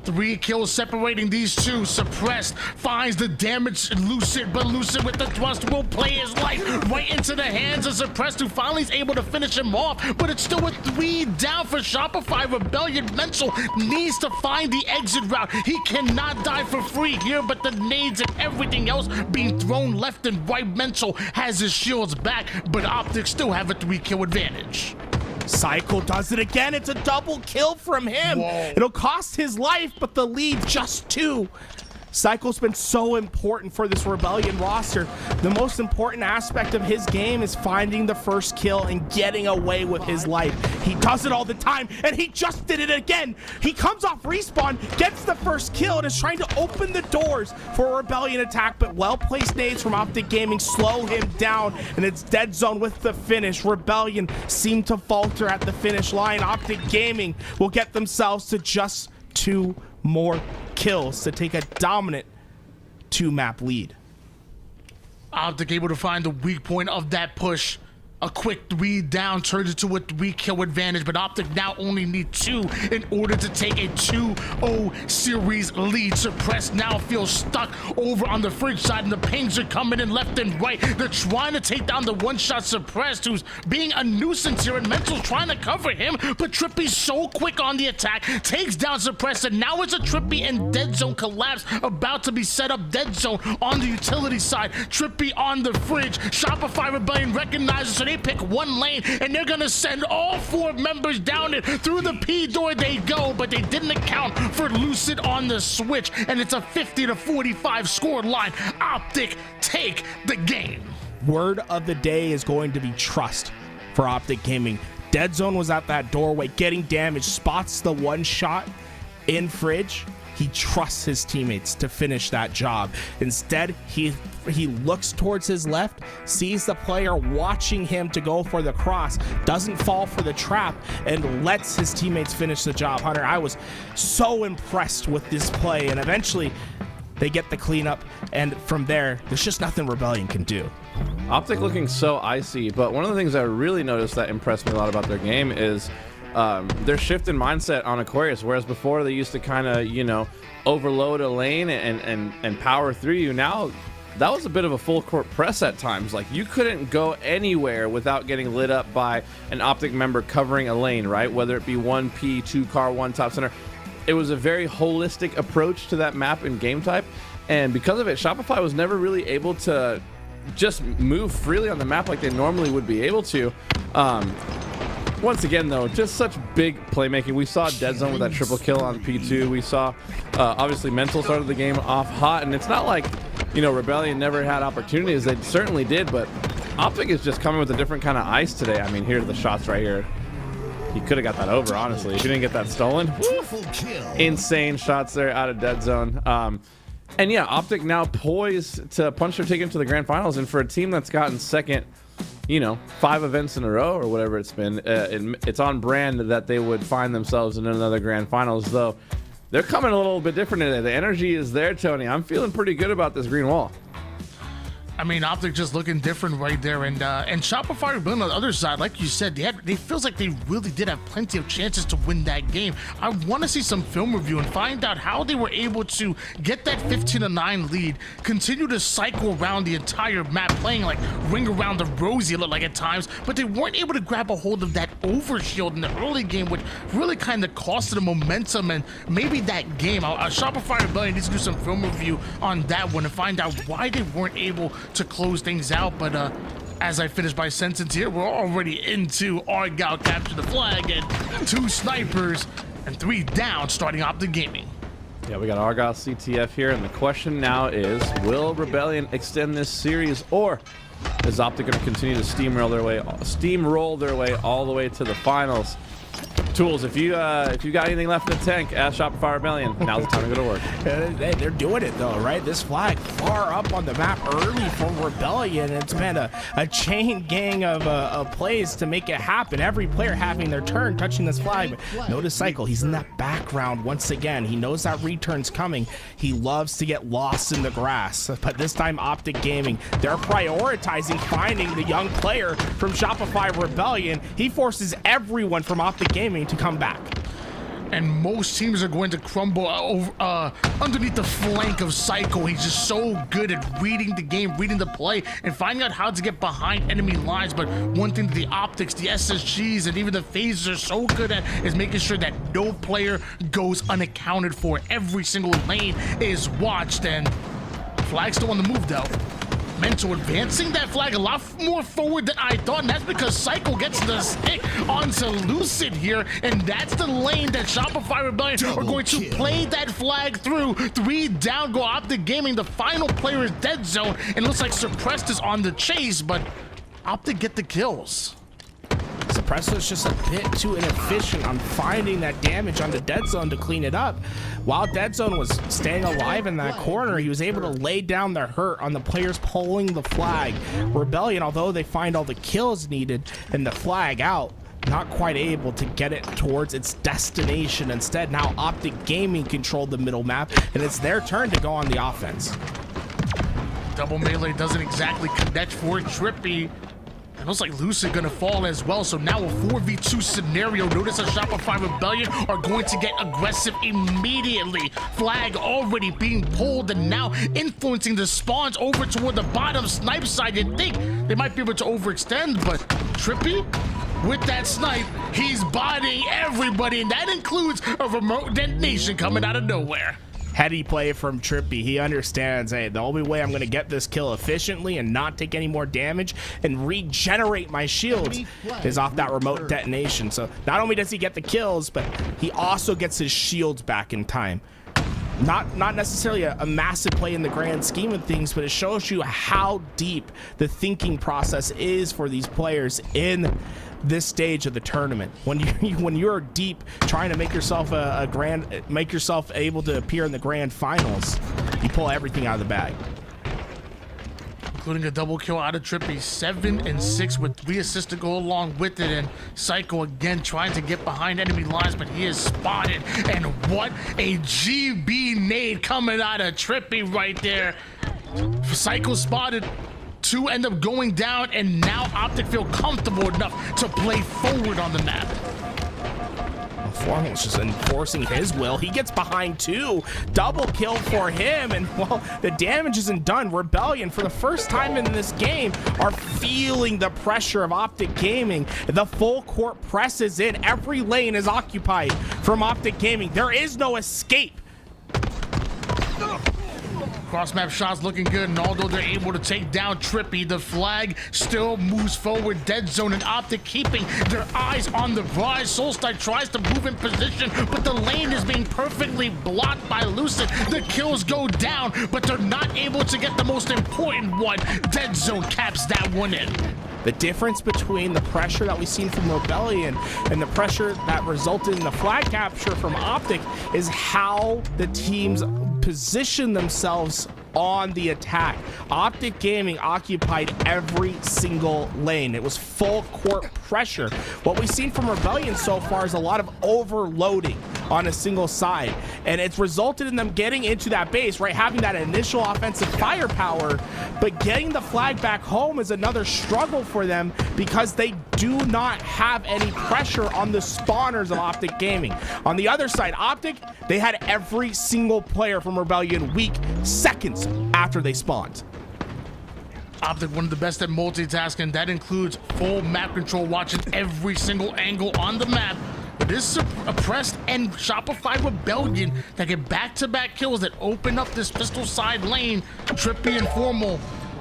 Speaker 5: 3 kills separating these two. Suppressed finds the damage Lucid, but Lucid with the thrust will play his life right into the hands of Suppressed, who finally is able to finish him off, but it's still a 3 down for Shopify Rebellion. Mental needs to find the exit route. He cannot die for free here, but the nades and everything else being thrown left and right. Mental has his shields back, but OpTic still have a 3 kill advantage.
Speaker 6: Cycle does it again. It's a double kill from him.
Speaker 5: Whoa.
Speaker 6: It'll cost his life, but the lead just 2. Cycle's been so important for this Rebellion roster. The most important aspect of his game is finding the first kill and getting away with his life. He does it all the time, and he just did it again. He comes off respawn, gets the first kill, and is trying to open the doors for a Rebellion attack, but well-placed nades from OpTic Gaming slow him down, and it's dead zone with the finish. Rebellion seem to falter at the finish line. OpTic Gaming will get themselves to just 2 more kills to take a dominant 2-map lead.
Speaker 5: OpTic able to find the weak point of that push. A quick 3 down turns into a 3 kill advantage, but OpTic now only need 2 in order to take a 2-0 series lead. Suppressed now feels stuck over on the fridge side, and the pings are coming in left and right. They're trying to take down the one-shot Suppressed, who's being a nuisance here, and Mental's trying to cover him, but Trippy's so quick on the attack, takes down Suppressed, and now it's a Trippy and dead zone collapse about to be set up. Dead zone on the utility side, Trippy on the fridge. Shopify Rebellion recognizes, so they pick one lane, and they're gonna send all 4 members down it. Through the P door they go, but they didn't account for Lucid on the switch, and it's a 50-45 score line. OpTic take the game.
Speaker 6: Word of the day is going to be trust for OpTic Gaming. Dead zone was at that doorway getting damage, spots the one shot in fridge. He trusts his teammates to finish that job. Instead, he looks towards his left, sees the player watching him to go for the cross, doesn't fall for the trap, and lets his teammates finish the job. Hunter, I was so impressed with this play, and eventually they get the cleanup, and from there, there's just nothing Rebellion can do.
Speaker 7: OpTic looking so icy, but one of the things I really noticed that impressed me a lot about their game is their shift in mindset on Aquarius, whereas before they used to kind of, you know, overload a lane and power through you. Now that was a bit of a full court press at times. Like, you couldn't go anywhere without getting lit up by an OpTic member covering a lane, right? Whether it be 1P, 2 car, 1 top center. It was a very holistic approach to that map and game type, and because of it, Shopify was never really able to just move freely on the map like they normally would be able to. Once again, though, just such big playmaking. We saw Dead Zone with that triple kill on P2. We saw, obviously, Mental started the game off hot, and it's not like, you know, Rebellion never had opportunities. They certainly did, but OpTic is just coming with a different kind of ice today. I mean, here are the shots right here. He could have got that over, honestly. If he didn't get that stolen. Insane shots there out of Dead Zone. And yeah, OpTic now poised to punch their ticket to the grand finals, and for a team that's gotten second, you know, 5 events in a row or whatever it's been, it's on brand that they would find themselves in another grand finals, though they're coming a little bit different today. The energy is there, Tony. I'm feeling pretty good about this green wall.
Speaker 5: I mean, OpTic just looking different right there, and Shopify Rebellion on the other side, like you said, they feels like they really did have plenty of chances to win that game. I want to see some film review and find out how they were able to get that 15-9 lead, continue to cycle around the entire map, playing like ring around the rosy, it looked like at times, but they weren't able to grab a hold of that overshield in the early game, which really kind of costed the momentum and maybe that game. Shopify Rebellion needs to do some film review on that one and find out why they weren't able to close things out, but As I finish my sentence here, we're already into Argyle capture the flag and 2 snipers and 3 down starting OpTic Gaming.
Speaker 7: Yeah, we got Argyle CTF here, and the question now is, will Rebellion extend this series, or is OpTic going to continue to steamroll their way all the way to the finals? Tools, if you got anything left in the tank, ask Shopify Rebellion. Now's the time to go to work.
Speaker 6: Hey, they're doing it though, right? This flag far up on the map early for Rebellion. It's been a chain gang of plays to make it happen. Every player having their turn touching this flag. But notice Cycle, he's in that background once again. He knows that return's coming. He loves to get lost in the grass. But this time OpTic Gaming, they're prioritizing finding the young player from Shopify Rebellion. He forces everyone from OpTic Gaming to come back.
Speaker 5: And most teams are going to crumble underneath the flank of Psycho. He's just so good at reading the game, reading the play, and finding out how to get behind enemy lines. But one thing that the OpTics, the SSGs, and even the FaZes are so good at is making sure that no player goes unaccounted for. Every single lane is watched, and Flag's still on the move though. Mental advancing that flag a lot more forward than I thought, and that's because Cycle gets the stick onto Lucid here, and that's the lane that Shopify Rebellion are going to play that flag through. 3 down, go OpTic Gaming. The final player is dead zone, and it looks like Suppressed is on the chase, but OpTic get the kills.
Speaker 6: Suppressor's just a bit too inefficient on finding that damage on the dead zone to clean it up. While dead zone was staying alive in that corner, he was able to lay down the hurt on the players pulling the flag. Rebellion, although they find all the kills needed and the flag out, not quite able to get it towards its destination. Instead, now OpTic Gaming controlled the middle map, and it's their turn to go on the offense.
Speaker 5: Double melee doesn't exactly connect for Trippy. It looks like Lucid gonna fall as well, so now a 4v2 scenario. Notice that Shopify Rebellion are going to get aggressive immediately. Flag already being pulled and now influencing the spawns over toward the bottom snipe side. You'd think they might be able to overextend, but Trippy, with that snipe, he's bodying everybody, and that includes a remote detonation coming out of nowhere.
Speaker 6: Heady play from Trippy. He understands, hey, the only way I'm going to get this kill efficiently and not take any more damage and regenerate my shields is off that remote detonation. So not only does he get the kills, but he also gets his shields back in time. Not necessarily a massive play in the grand scheme of things, but it shows you how deep the thinking process is for these players in this stage of the tournament. When you're deep trying to make yourself make yourself able to appear in the grand finals, you pull everything out of the bag.
Speaker 5: Including a double kill out of Trippy, 7 and 6 with 3 assists to go along with it, and Psycho again trying to get behind enemy lines, but he is spotted, and what a GB nade coming out of Trippy right there. Psycho spotted, 2 end up going down, and now OpTic feel comfortable enough to play forward on the map.
Speaker 6: Formal's just enforcing his will. He gets behind 2. Double kill for him, and well, the damage isn't done. Rebellion, for the first time in this game, are feeling the pressure of OpTic Gaming. The full court press is in. Every lane is occupied from OpTic Gaming. There is no escape.
Speaker 5: Cross-map shots looking good, and although they're able to take down Trippy, the flag still moves forward. Dead zone and OpTic keeping their eyes on the prize. Solstice tries to move in position, but the lane is being perfectly blocked by Lucid. The kills go down, but they're not able to get the most important one. Dead zone caps that one in.
Speaker 6: The difference between the pressure that we've seen from Rebellion and the pressure that resulted in the flag capture from OpTic is how the teams position themselves on the attack. OpTic Gaming occupied every single lane. It was full court pressure. What we've seen from Rebellion so far is a lot of overloading on a single side, and it's resulted in them getting into that base, right, having that initial offensive firepower, but getting the flag back home is another struggle for them because they do not have any pressure on the spawners of OpTic Gaming. On the other side, OpTic, they had every single player from Rebellion weak seconds after they spawned.
Speaker 5: OpTic, one of the best at multitasking. That includes full map control, watching every single angle on the map. This Suppressed and Shopify Rebellion that get back-to-back kills that open up this pistol side lane. Trippy and Formal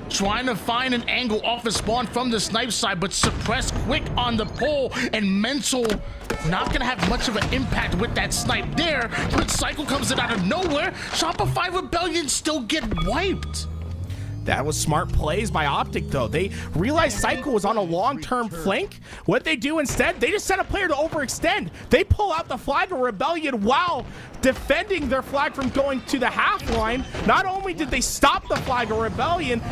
Speaker 5: trying to find an angle off the spawn from the snipe side, but Suppress quick on the pole, and Mental not gonna have much of an impact with that snipe there, but Cycle comes in out of nowhere. Shopify Rebellion still get wiped.
Speaker 6: That was smart plays by OpTic, though. They realized Cycle was on a long-term flank. What they do instead, they just send a player to overextend. They pull out the flag of Rebellion while defending their flag from going to the half line. Not only did they stop the flag of Rebellion,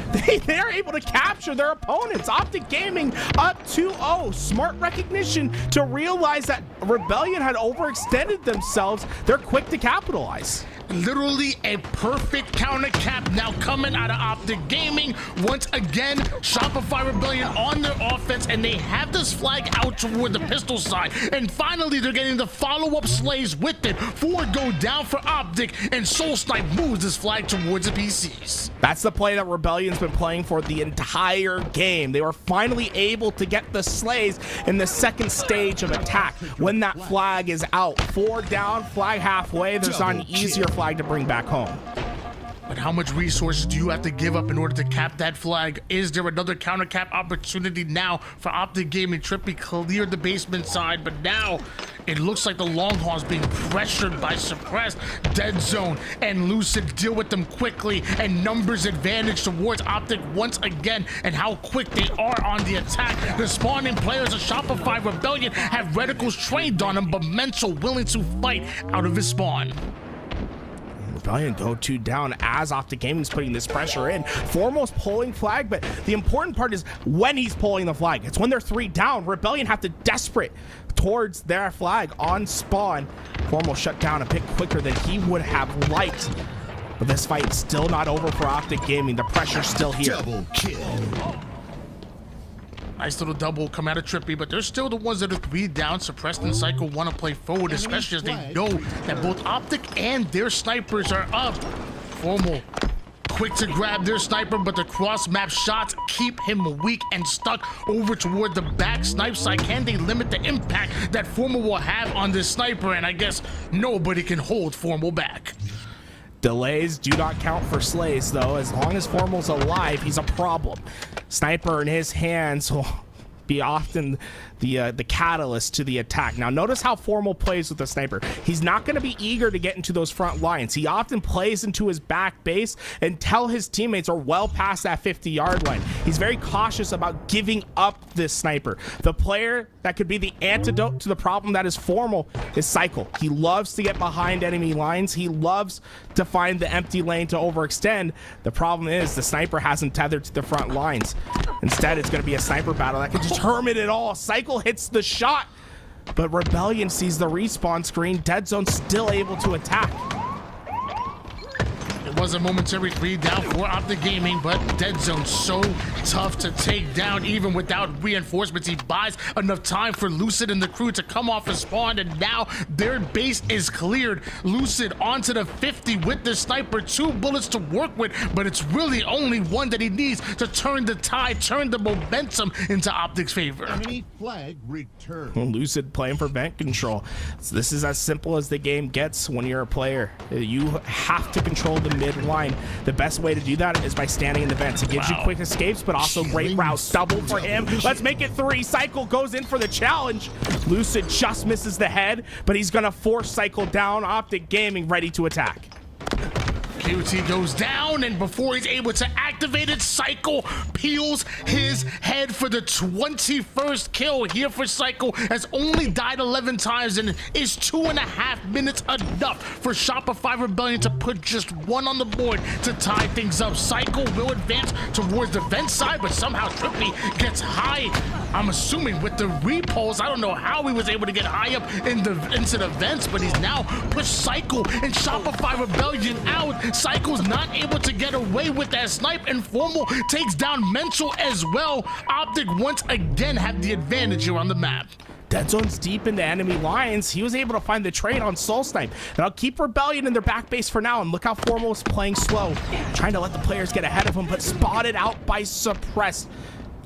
Speaker 6: they're able to capture their opponents. OpTic Gaming up 2-0. Smart recognition to realize that Rebellion had overextended themselves. They're quick to capitalize.
Speaker 5: Literally a perfect counter cap now coming out of OpTic Gaming. Once again, Shopify Rebellion on their offense, and they have this flag out toward the pistol side. And finally, they're getting the follow-up slays with it. 4 go down for OpTic, and Soul Snipe moves this flag towards the PCs.
Speaker 6: That's the play that Rebellion's been playing for the entire game. They were finally able to get the slays in the second stage of attack when that flag is out. 4 down, flag halfway. There's not an easier flag to bring back home.
Speaker 5: But how much resources do you have to give up in order to cap that flag? Is there another counter cap opportunity now for OpTic Gaming? Trippy cleared the basement side, but now it looks like the long haul is being pressured by Suppressed. Dead Zone and Lucid deal with them quickly, and numbers advantage towards OpTic once again, and how quick they are on the attack. The spawning players of Shopify Rebellion have reticles trained on them, but Mental willing to fight out of his spawn.
Speaker 6: Rebellion go 2 down as OpTic Gaming's putting this pressure in. Foremost pulling flag, but the important part is when he's pulling the flag. It's when they're 3 down. Rebellion have to desperate towards their flag on spawn. Foremost shut down a bit quicker than he would have liked. But this fight's still not over for OpTic Gaming. The pressure's still here.
Speaker 1: Double kill.
Speaker 5: Nice little double come out of Trippy, but they're still the ones that are 3 down. Suppressed and Cycle want to play forward, especially as they know that both OpTic and their snipers are up. Formal quick to grab their sniper, but the cross map shots keep him weak and stuck over toward the back snipe side. Can they limit the impact that Formal will have on this sniper? And I guess nobody can hold Formal back.
Speaker 6: Delays do not count for slays, though. As long as Formal's alive, he's a problem. Sniper in his hands will be often the catalyst to the attack. Now, notice how Formal plays with the sniper. He's not going to be eager to get into those front lines. He often plays into his back base until his teammates are well past that 50-yard line. He's very cautious about giving up this sniper. The player that could be the antidote to the problem that is Formal is Cycle. He loves to get behind enemy lines. He loves to find the empty lane to overextend. The problem is the sniper hasn't tethered to the front lines. Instead, it's going to be a sniper battle that can determine it all. Cycle hits the shot, but Rebellion sees the respawn screen. Dead Zone still able to attack.
Speaker 5: It was a momentary 3 down for OpTic Gaming, but Dead Zone so tough to take down even without reinforcements. He buys enough time for Lucid and the crew to come off his spawn, and now their base is cleared. Lucid onto the 50 with the sniper, 2 bullets to work with, but it's really only 1 that he needs to turn the tide, turn the momentum into OpTic's favor.
Speaker 1: Enemy flag returned.
Speaker 6: Lucid playing for vent control. So this is as simple as the game gets when you're a player. You have to control the mid line. The best way to do that is by standing in the vents. It gives you quick escapes, but also great routes. Double for him. Let's make it 3. Cycle goes in for the challenge. Lucid just misses the head, but he's gonna force Cycle down. OpTic Gaming ready to attack.
Speaker 5: QT goes down, and before he's able to activate it, Cycle peels his head for the 21st kill here for Cycle. Has only died 11 times, and is 2.5 minutes enough for Shopify Rebellion to put just 1 on the board to tie things up. Cycle will advance towards the vent side, but somehow Trippy gets high. I'm assuming with the repulse. I don't know how he was able to get high up into the vents, but he's now pushed Cycle and Shopify Rebellion out. Cycle's not able to get away with that snipe, and Formal takes down Mental as well. OpTic once again have the advantage here on the map.
Speaker 6: Dead Zone's deep into enemy lines. He was able to find the trade on Soul Snipe. And I'll keep Rebellion in their back base for now. And look how Formal is playing slow, trying to let the players get ahead of him, but spotted out by Suppress.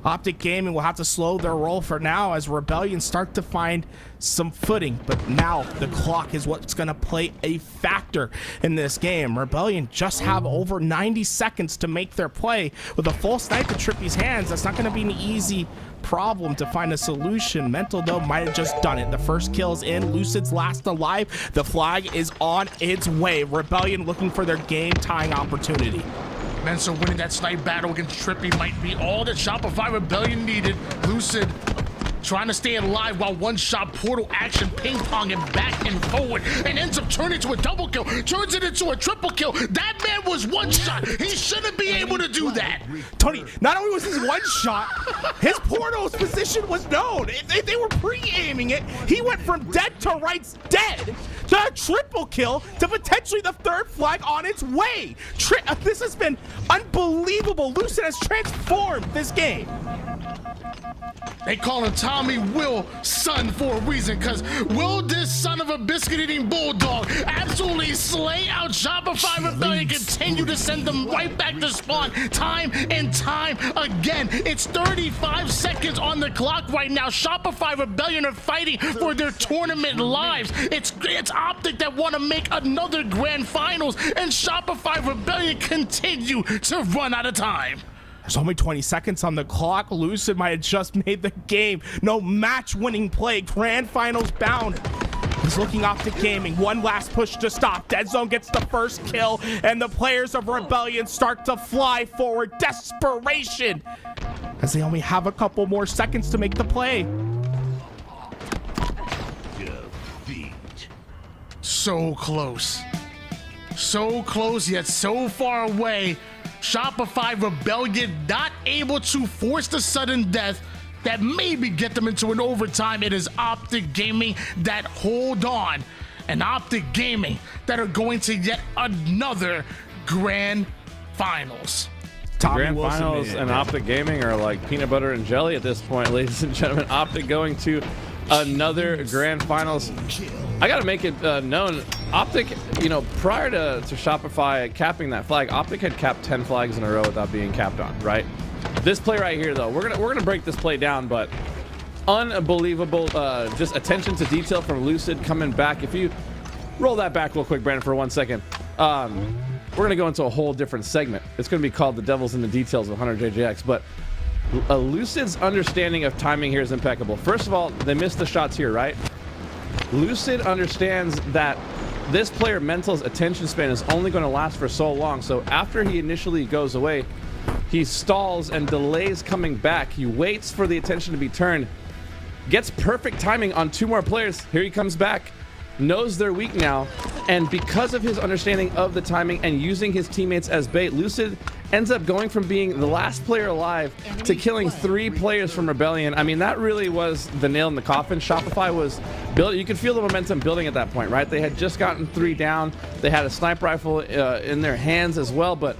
Speaker 6: OpTic Gaming will have to slow their roll for now as Rebellion start to find some footing, but now the clock is what's going to play a factor in this game. Rebellion just have over 90 seconds to make their play. With a full snipe to Trippy's hands, that's not going to be an easy problem to find a solution. Mental, though, might have just done it. The first kill's in. Lucid's last alive. The flag is on its way. Rebellion looking for their game-tying opportunity.
Speaker 5: Man, so winning that snipe battle against Trippy might be all that Shopify Rebellion needed. Lucid trying to stay alive while one-shot portal action ping-ponging back and forward and ends up turning to a double kill, turns it into a triple kill. That man was one shot. He shouldn't be able to do that.
Speaker 6: Tony, not only was his one shot, his portal's position was known. They were pre-aiming it. He went from dead to right's dead to a triple kill to potentially the third flag on its way. This has been unbelievable. Lucid has transformed this game.
Speaker 5: They call him Tommy Will son for a reason, because Will, this son of a biscuit-eating bulldog, absolutely slay out Shopify Rebellion, continue to send them right back to spawn time and time again. It's 35 seconds on the clock right now. Shopify Rebellion are fighting for their tournament lives. It's OpTic that want to make another grand finals, and Shopify Rebellion continue to run out of time.
Speaker 6: There's only 20 seconds on the clock. Lucid might have just made the game. No match-winning play. Grand finals bound. He's looking OpTic Gaming. One last push to stop. Dead Zone gets the first kill, and the players of Rebellion start to fly forward. Desperation, as they only have a couple more seconds to make the play.
Speaker 5: So close. So close, yet so far away. Shopify Rebellion not able to force the sudden death that maybe get them into an overtime. It is OpTic Gaming that hold on, and OpTic Gaming that are going to yet another grand finals.
Speaker 7: Grand finals and OpTic Gaming are like peanut butter and jelly at this point, ladies and gentlemen. OpTic going to another grand finals. I gotta make it known, OpTic, you know, prior to Shopify capping that flag, OpTic had capped 10 flags in a row without being capped on, right? This play right here, though, we're gonna break this play down, but unbelievable, just attention to detail from Lucid coming back. If you roll that back real quick, Brandon, for 1 second, we're gonna go into a whole different segment. It's gonna be called The Devil's in the Details of 100JJX, but Lucid's understanding of timing here is impeccable. First of all, they missed the shots here, right? Lucid understands that this player Mental's attention span is only going to last for so long, so after he initially goes away, he stalls and delays coming back. He waits for the attention to be turned, gets perfect timing on 2 more players. Here he comes back, knows they're weak now, and because of his understanding of the timing and using his teammates as bait, Lucid ends up going from being the last player alive to killing 3 players from Rebellion. I mean, that really was the nail in the coffin. Shopify was building. You could feel the momentum building at that point, right? They had just gotten 3 down. They had a sniper rifle in their hands as well, but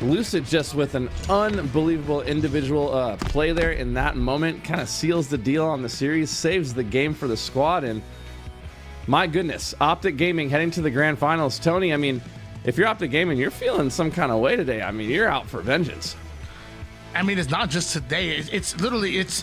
Speaker 7: Lucid just with an unbelievable individual play there in that moment kind of seals the deal on the series, saves the game for the squad, and my goodness, OpTic Gaming heading to the grand finals. Tony, I mean, if you're OpTic Gaming, you're feeling some kind of way today. I mean, you're out for vengeance.
Speaker 5: I mean, it's not just today. It's literally, it's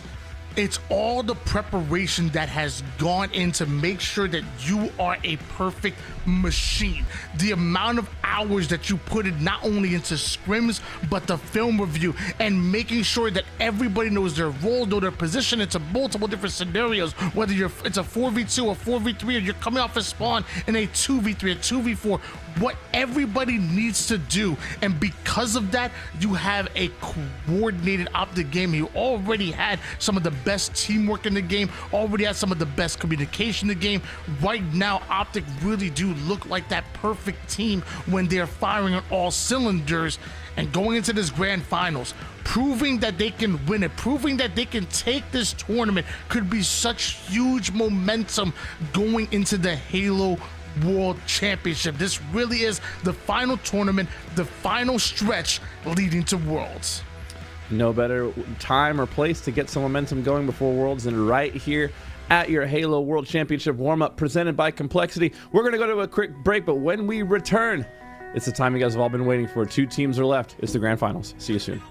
Speaker 5: all the preparation that has gone in to make sure that you are a perfect machine. The amount of hours that you put in not only into scrims, but the film review and making sure that everybody knows their role, know their position into multiple different scenarios, whether it's a 4v2, a 4v3, or you're coming off a spawn in a 2v3, a 2v4, what everybody needs to do. And because of that, you have a coordinated OpTic game. You already had some of the best teamwork in the game, already had some of the best communication in the game. Right now, OpTic really do look like that perfect team when they're firing on all cylinders and going into this grand finals, proving that they can win it, proving that they can take this tournament. Could be such huge momentum going into the Halo World Championship. This really is the final tournament, the final stretch leading to Worlds.
Speaker 7: No better time or place to get some momentum going before Worlds than right here at your Halo World Championship warm-up presented by Complexity. We're going to go to a quick break, but when we return, it's the time you guys have all been waiting for. 2 teams are left. It's the grand finals. See you soon.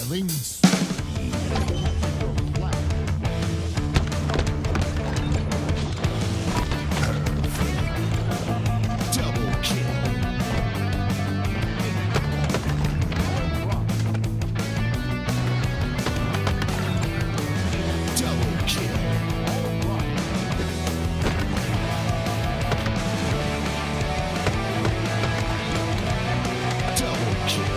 Speaker 1: Killing spree. Your flag. Perfect. Double kill. Double kill. Double kill.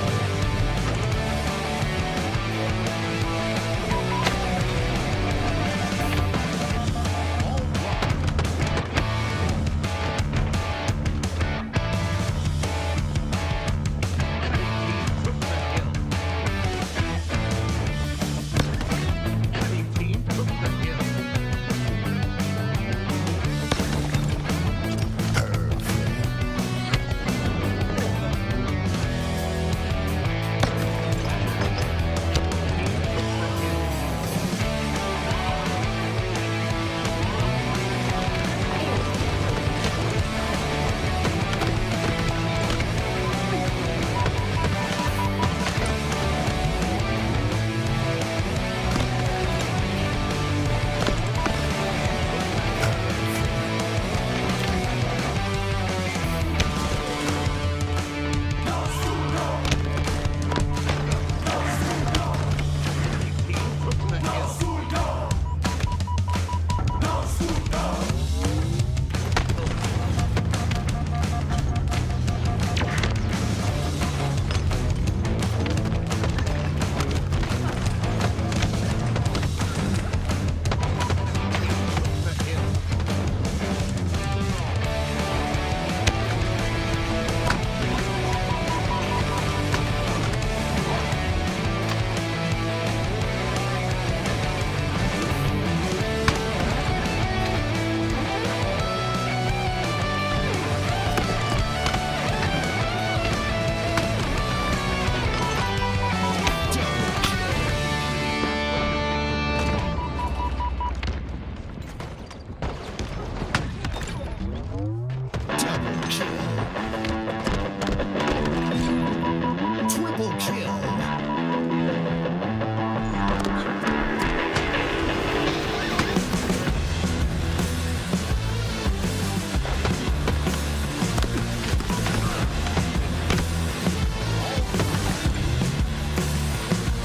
Speaker 1: Triple kill.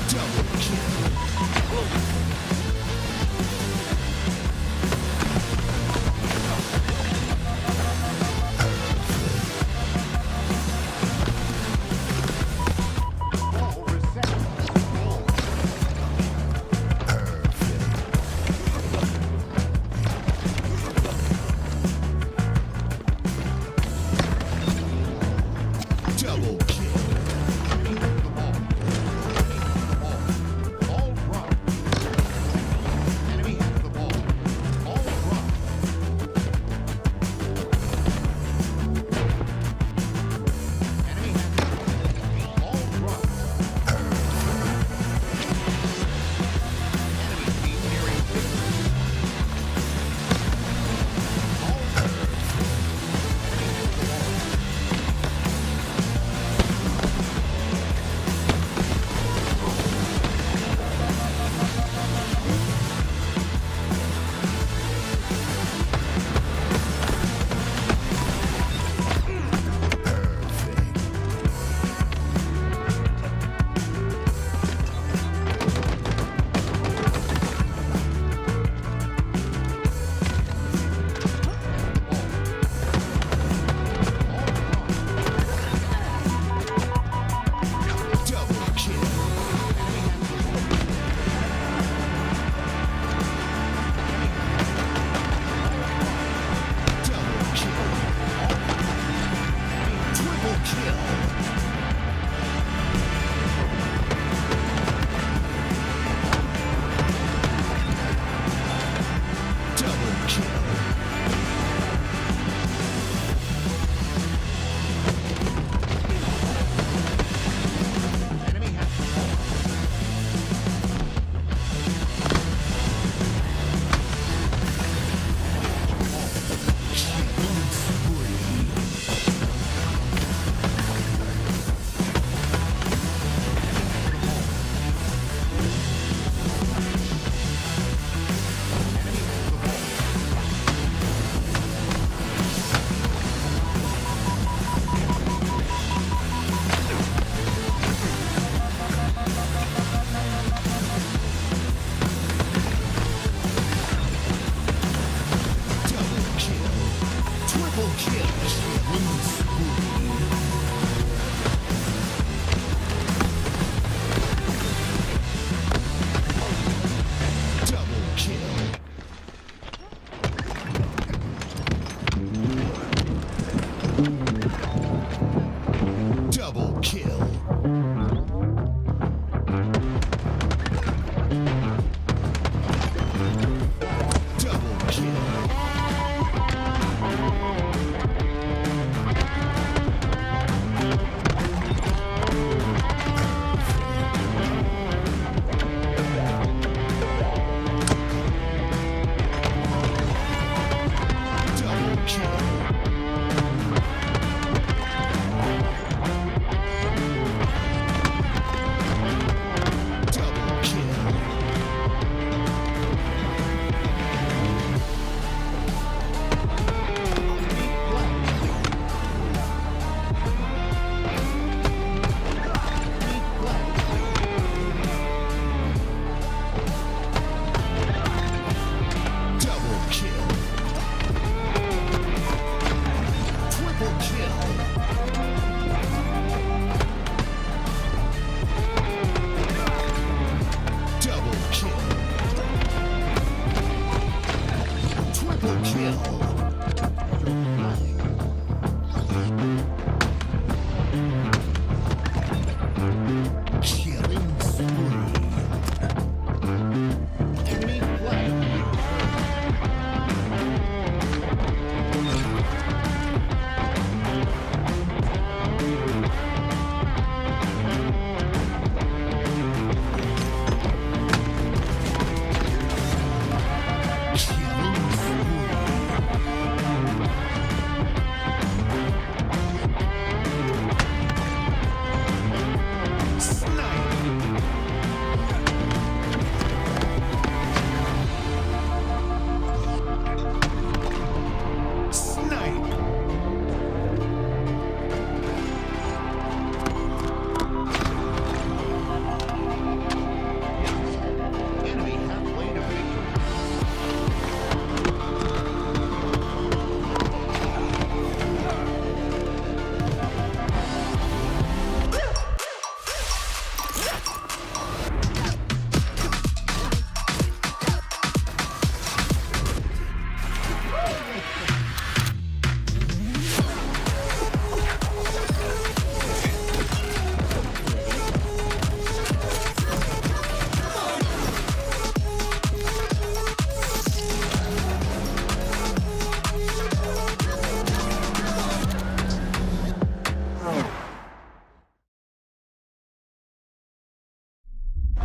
Speaker 1: Double kill.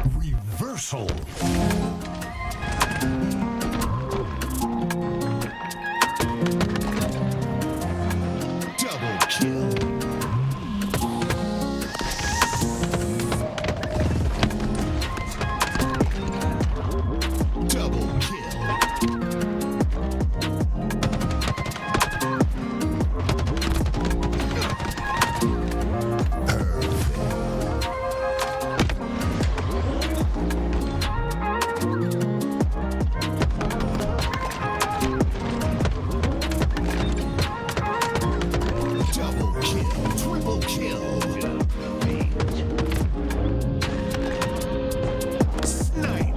Speaker 1: Reversal. Double kill. Double kill. Double kill. Triple kill. Snipe.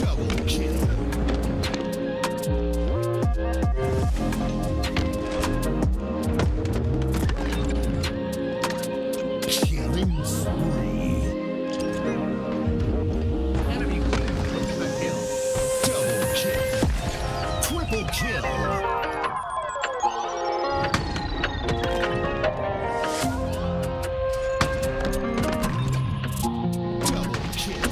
Speaker 1: Double kill. Killing spree. Double kill. Triple kill. Double kill.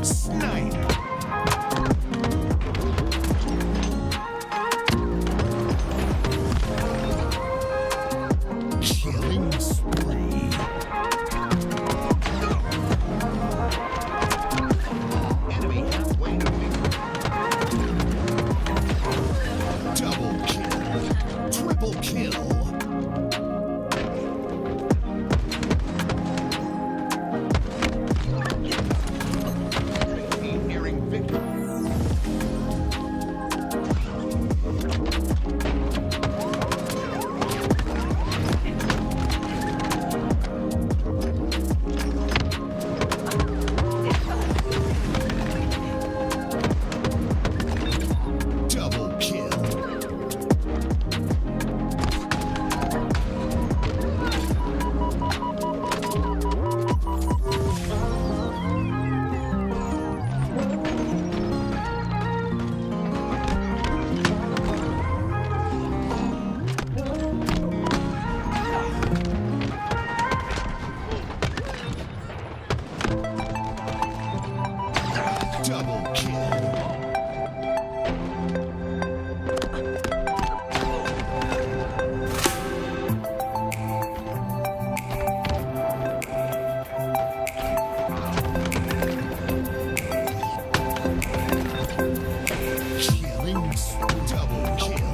Speaker 1: Snipe. Killing spree. Enemy halfway to double kill. Triple kill. Nearing victory. Double kill. Double kill. Killing double kill.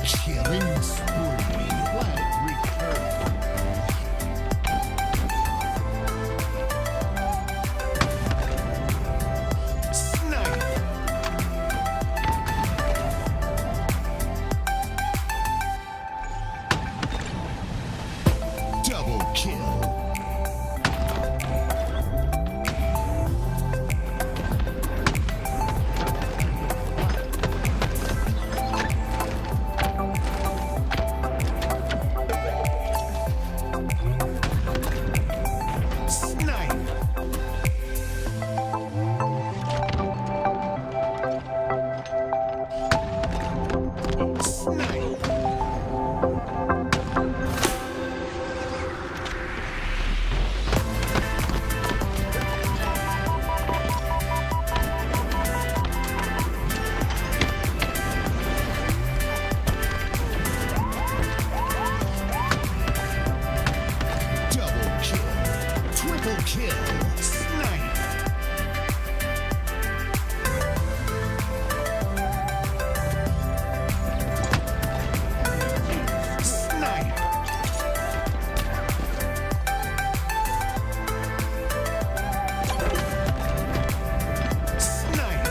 Speaker 1: Killing spree. Flag returned. Snipe. Double kill. Snipe. Snipe. Double kill. Triple kill. Snipe. Snipe. Snipe.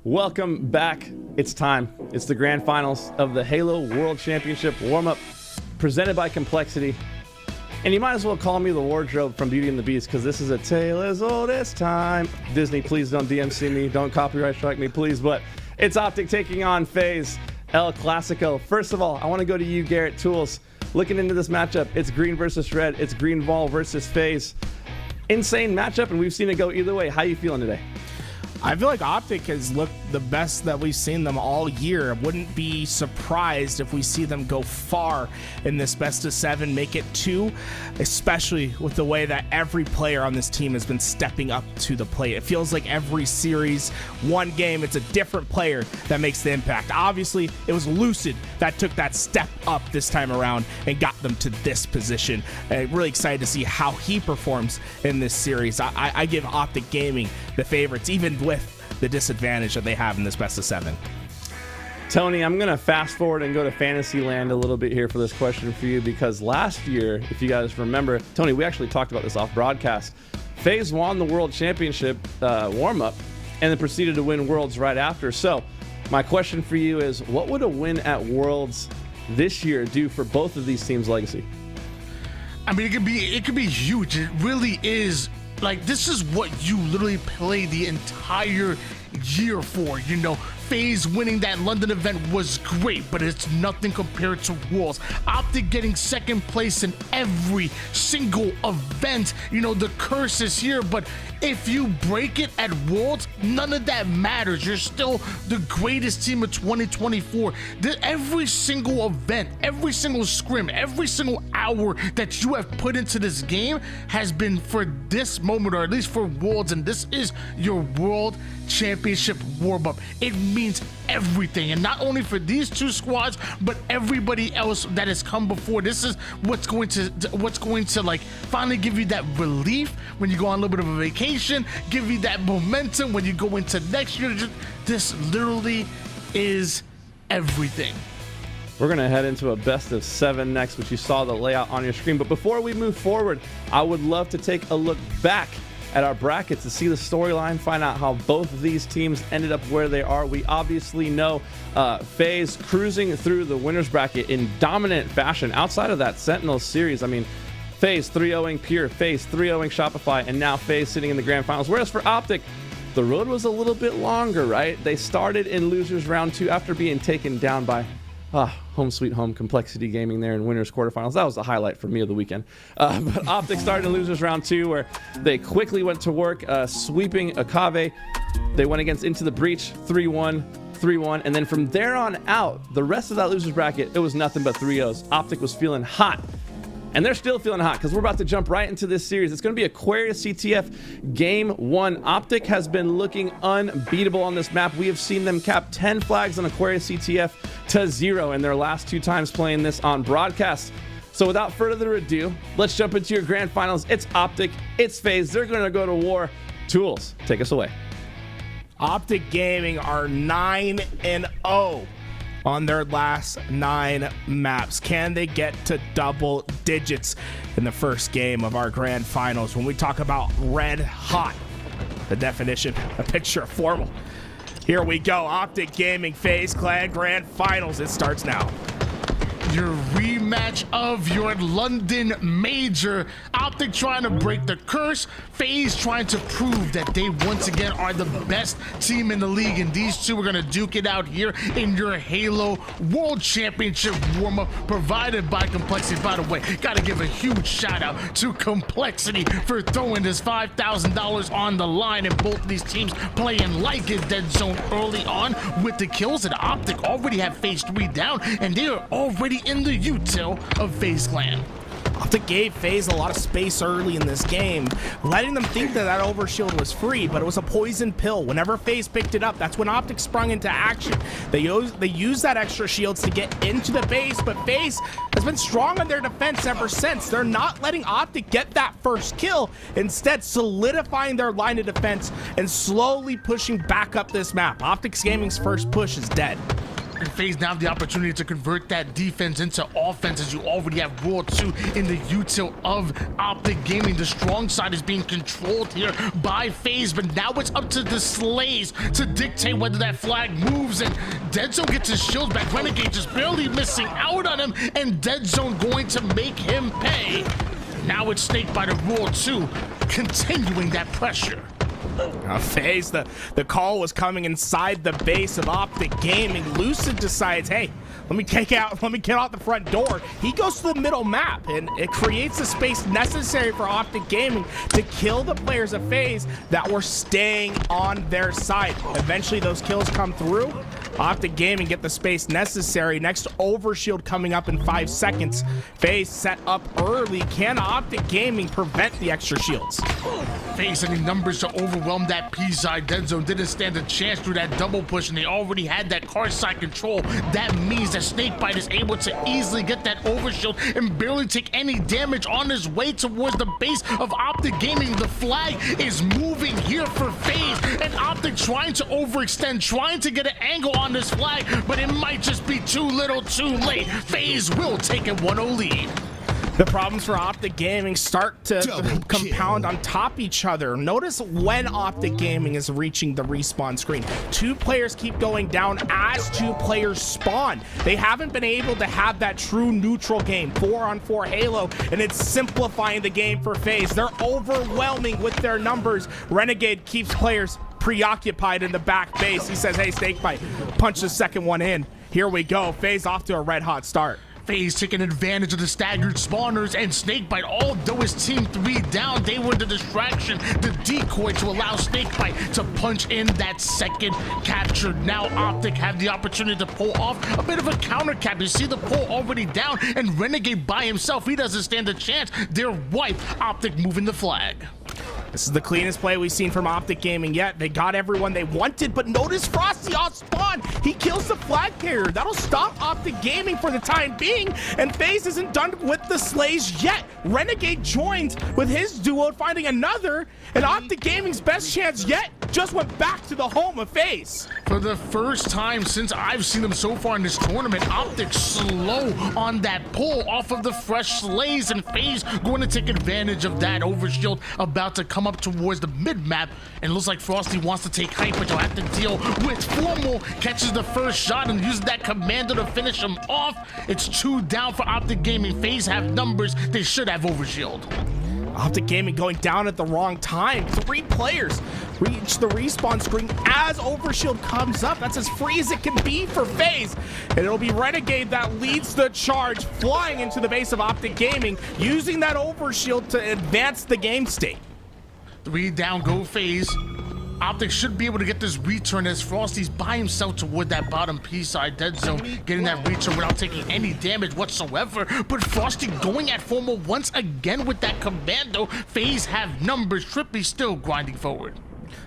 Speaker 7: Welcome back. It's time. It's the grand finals of the Halo World Championship warm-up presented by Complexity. And you might as well call me the wardrobe from Beauty and the Beast, because this is a tale as old as time. Disney, please don't DMC me. Don't copyright strike me, please. But it's OpTic taking on FaZe El Clasico. First of all, I want to go to you, Garrett Tools. Looking into this matchup, it's green versus red. It's Green Vol versus FaZe. Insane matchup, and we've seen it go either way. How you feeling today?
Speaker 6: I feel like OpTic has looked the best that we've seen them all year. Wouldn't be surprised if we see them go far in this best of 7, make it 2, especially with the way that every player on this team has been stepping up to the plate. It feels like every series, one game, it's a different player that makes the impact. Obviously, it was Lucid that took that step up this time around and got them to this position. Really excited to see how he performs in this series. I give OpTic Gaming the favorites, even with the disadvantage that they have in this best of 7.
Speaker 7: Tony, I'm going to fast forward and go to Fantasyland a little bit here for this question for you, because last year, if you guys remember, Tony, we actually talked about this off broadcast. FaZe won the World Championship warm-up and then proceeded to win Worlds right after. So my question for you is, what would a win at Worlds this year do for both of these teams' legacy?
Speaker 5: I mean, it could be huge. It really is. Like, this is what you literally play the entire year for, you know. FaZe winning that London event was great, but it's nothing compared to Worlds. OpTic getting second place in every single event. You know, the curse is here, but if you break it at Worlds, none of that matters. You're still the greatest team of 2024. Every single event, every single scrim, every single hour that you have put into this game has been for this moment, or at least for Worlds, and this is your World Championship warm-up. It means everything, and not only for these two squads, but everybody else that has come before. This is what's going to like finally give you that relief when you go on a little bit of a vacation, give you that momentum when you go into next year. This literally is everything.
Speaker 7: We're going to head into a best of 7 next, which you saw the layout on your screen. But before we move forward, I would love to take a look back at our brackets to see the storyline, find out how both of these teams ended up where they are. We obviously know FaZe cruising through the winners bracket in dominant fashion. Outside of that Sentinel series, I mean, FaZe 3-0ing Pure, FaZe 3-0ing Shopify, and now FaZe sitting in the grand finals. Whereas for OpTic, the road was a little bit longer, right? They started in losers round 2 after being taken down by home sweet home Complexity Gaming there in winners quarterfinals. That was the highlight for me of the weekend. But OpTic started in losers round 2, where they quickly went to work sweeping Akave. They went against Into the Breach 3-1, 3-1, and then from there on out, the rest of that losers bracket, it was nothing but 3-0s. OpTic was feeling hot. And they're still feeling hot, because we're about to jump right into this series. It's going to be Aquarius CTF Game 1. OpTic has been looking unbeatable on this map. We have seen them cap 10 flags on Aquarius CTF to 0 in their last 2 times playing this on broadcast. So without further ado, let's jump into your grand finals. It's OpTic, it's FaZe. They're going to go to war. Tools, take us away.
Speaker 6: OpTic Gaming are 9-0 on their last 9 maps. Can they get to double digits in the first game of our grand finals? When we talk about red hot, the definition, a picture of formal. Here we go, OpTic Gaming FaZe Clan grand finals. It starts now.
Speaker 5: Your rematch of your London major. OpTic trying to break the curse. FaZe trying to prove that they once again are the best team in the league, and these two are going to duke it out here in your Halo World Championship warm-up provided by Complexity. By the way, got to give a huge shout out to Complexity for throwing this $5,000 on the line, and both of these teams playing like a dead zone early on with the kills. And OpTic already have FaZe 3 down, and they are already in the util of FaZe Clan.
Speaker 6: OpTic gave FaZe a lot of space early in this game, letting them think that that overshield was free, but it was a poison pill. Whenever FaZe picked it up, that's when OpTic sprung into action. They used that extra shields to get into the base, but FaZe has been strong on their defense ever since. They're not letting OpTic get that first kill, instead solidifying their line of defense and slowly pushing back up this map. OpTic Gaming's first push is dead.
Speaker 5: And FaZe now have the opportunity to convert that defense into offense, as you already have World 2 in the util of OpTic Gaming. The strong side is being controlled here by FaZe, but now it's up to the Slays to dictate whether that flag moves, and Dead Zone gets his shields back. Renegade just barely missing out on him, and Dead Zone going to make him pay. Now it's Snakebite of World 2, continuing that pressure.
Speaker 6: FaZe, the call was coming inside the base of OpTic Gaming. Lucid decides, hey, let me get out the front door. He goes to the middle map, and it creates the space necessary for OpTic Gaming to kill the players of FaZe that were staying on their side. Eventually, those kills come through. OpTic Gaming get the space necessary. Next overshield coming up in 5 seconds. FaZe set up early. Can OpTic Gaming prevent the extra shields?
Speaker 5: FaZe sending numbers to overwhelm that P side. Dead Zone didn't stand a chance through that double push, and they already had that car side control. That means that Snakebite is able to easily get that overshield and barely take any damage on his way towards the base of OpTic Gaming. The flag is moving here for FaZe, and OpTic trying to overextend, trying to get an angle on this flag, but it might just be too little too late. FaZe will take a 1-0 lead.
Speaker 6: The problems for OpTic Gaming start to compound on top each other. Notice when OpTic Gaming is reaching the respawn screen. 2 players keep going down as 2 players spawn. They haven't been able to have that true neutral game, 4-on-4 Halo, and it's simplifying the game for FaZe. They're overwhelming with their numbers. Renegade keeps players preoccupied in the back base. He says, hey, Snakebite, punch the second one in. Here we go. FaZe off to a red hot start.
Speaker 5: FaZe taking advantage of the staggered spawners, and Snakebite, although his team 3 down, they were the distraction, the decoy to allow Snakebite to punch in that second capture. Now OpTic have the opportunity to pull off a bit of a counter cap. You see the pull already down, and Renegade by himself, he doesn't stand a chance. They're wiped. OpTic moving the flag.
Speaker 6: This is the cleanest play we've seen from OpTic Gaming yet. They got everyone they wanted, but notice Frosty off spawn. He kills the flag carrier. That'll stop OpTic Gaming for the time being, and FaZe isn't done with the Slays yet. Renegade joins with his duo, finding another, and OpTic Gaming's best chance yet just went back to the home of FaZe.
Speaker 5: For the first time since I've seen them so far in this tournament, OpTic slow on that pull off of the fresh Slays, and FaZe going to take advantage of that overshield about to come up towards the mid-map, and it looks like Frosty wants to take height, but you'll have to deal with Formal. Catches the first shot and uses that commando to finish him off. It's 2 down for OpTic Gaming. FaZe have numbers. They should have overshield.
Speaker 6: OpTic Gaming going down at the wrong time. 3 players reach the respawn screen as overshield comes up. That's as free as it can be for FaZe. And it'll be Renegade that leads the charge, flying into the base of OpTic Gaming, using that overshield to advance the game state.
Speaker 5: 3 down, go FaZe. OpTic should be able to get this return as Frosty's by himself toward that bottom P side. Dead Zone getting that return without taking any damage whatsoever. But Frosty going at Formal once again with that commando. FaZe have numbers. Trippy still grinding forward.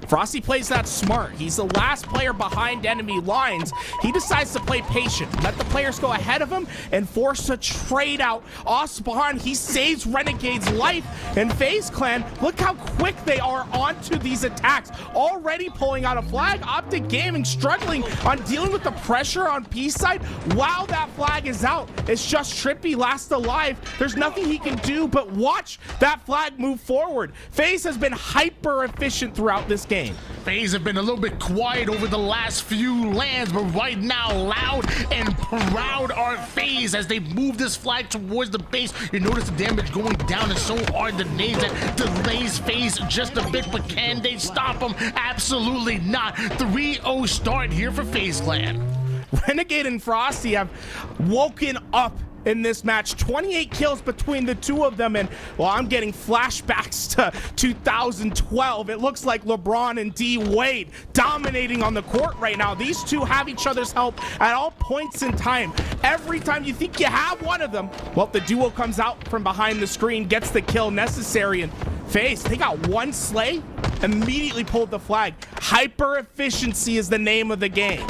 Speaker 6: Frosty plays that smart. He's the last player behind enemy lines. He decides to play patient, let the players go ahead of him, and force a trade out. Off spawn, he saves Renegade's life. And FaZe Clan, look how quick they are onto these attacks. Already pulling out a flag. OpTic Gaming struggling on dealing with the pressure on P side. While that flag is out, it's just Trippy last alive. There's nothing he can do but watch that flag move forward. FaZe has been hyper efficient throughout this game.
Speaker 5: FaZe have been a little bit quiet over the last few lands, but right now loud and proud are FaZe as they move this flag towards the base. You notice the damage going down, and so are the nades that delays FaZe just a bit, but can they stop them? Absolutely not. 3-0 start here for FaZe Clan.
Speaker 6: Renegade and Frosty have woken up in this match. 28 kills between the 2 of them, and well, I'm getting flashbacks to 2012. It looks like LeBron and D Wade dominating on the court right now. These 2 have each other's help at all points in time. Every time you think you have one of them, well, the duo comes out from behind the screen, gets the kill necessary, and FaZe, they got 1 slay, immediately pulled the flag. Hyper efficiency is the name of the game.